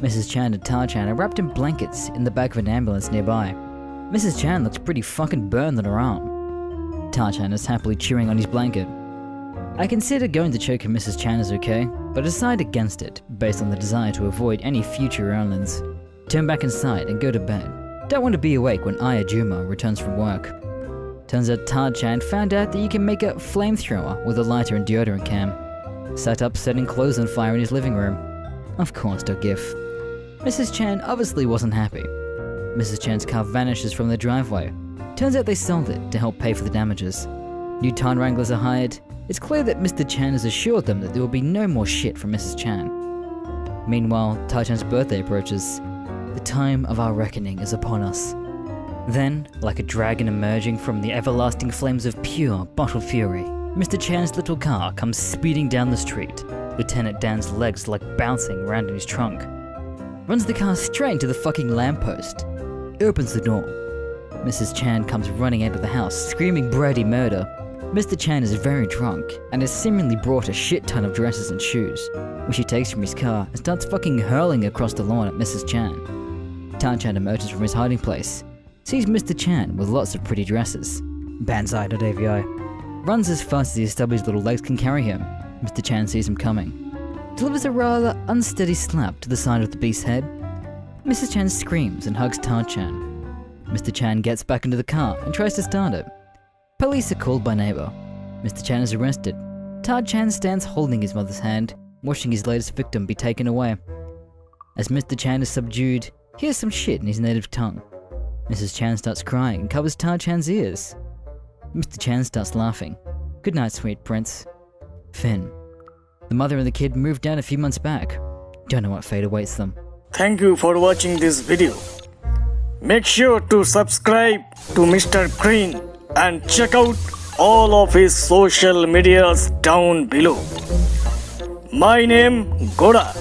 Mrs. Chan and Tar Chan are wrapped in blankets in the back of an ambulance nearby. Mrs. Chan looks pretty fucking burned on her arm. Tar Chan is happily chewing on his blanket. I consider going to check if Mrs. Chan is okay, but decide against it based on the desire to avoid any future ailments. Turn back inside and go to bed. Don't want to be awake when Aya Juma returns from work. Turns out Tar Chan found out that you can make a flamethrower with a lighter and deodorant can. Sat up setting clothes on fire in his living room. Of course, don't give. Mrs. Chan obviously wasn't happy. Mrs. Chan's car vanishes from the driveway. Turns out they sold it to help pay for the damages. New Town Wranglers are hired. It's clear that Mr. Chan has assured them that there will be no more shit from Mrs. Chan. Meanwhile, Tai Chan's birthday approaches. The time of our reckoning is upon us. Then, like a dragon emerging from the everlasting flames of pure, bottled fury, Mr. Chan's little car comes speeding down the street. Lieutenant Dan's legs like bouncing around in his trunk. Runs the car straight into the fucking lamppost. Opens the door. Mrs. Chan comes running out of the house, screaming bloody murder. Mr. Chan is very drunk and has seemingly brought a shit ton of dresses and shoes, which he takes from his car and starts fucking hurling across the lawn at Mrs. Chan. Tan Chan emerges from his hiding place, sees Mr. Chan with lots of pretty dresses. Banzai.avi. Runs as fast as his stubby little legs can carry him. Mr. Chan sees him coming. Delivers a rather unsteady slap to the side of the beast's head. Mrs. Chan screams and hugs Tar Chan. Mr. Chan gets back into the car and tries to start it. Police are called by neighbor. Mr. Chan is arrested. Tar Chan stands holding his mother's hand, watching his latest victim be taken away. As Mr. Chan is subdued, he hears some shit in his native tongue. Mrs. Chan starts crying and covers Tar Chan's ears. Mr. Chan starts laughing. Good night, sweet prince. Finn. The mother and the kid moved down a few months back. Don't know what fate awaits them. Thank you for watching this video. Make sure to subscribe to Mr. Green and check out all of his social medias down below. My name Goda.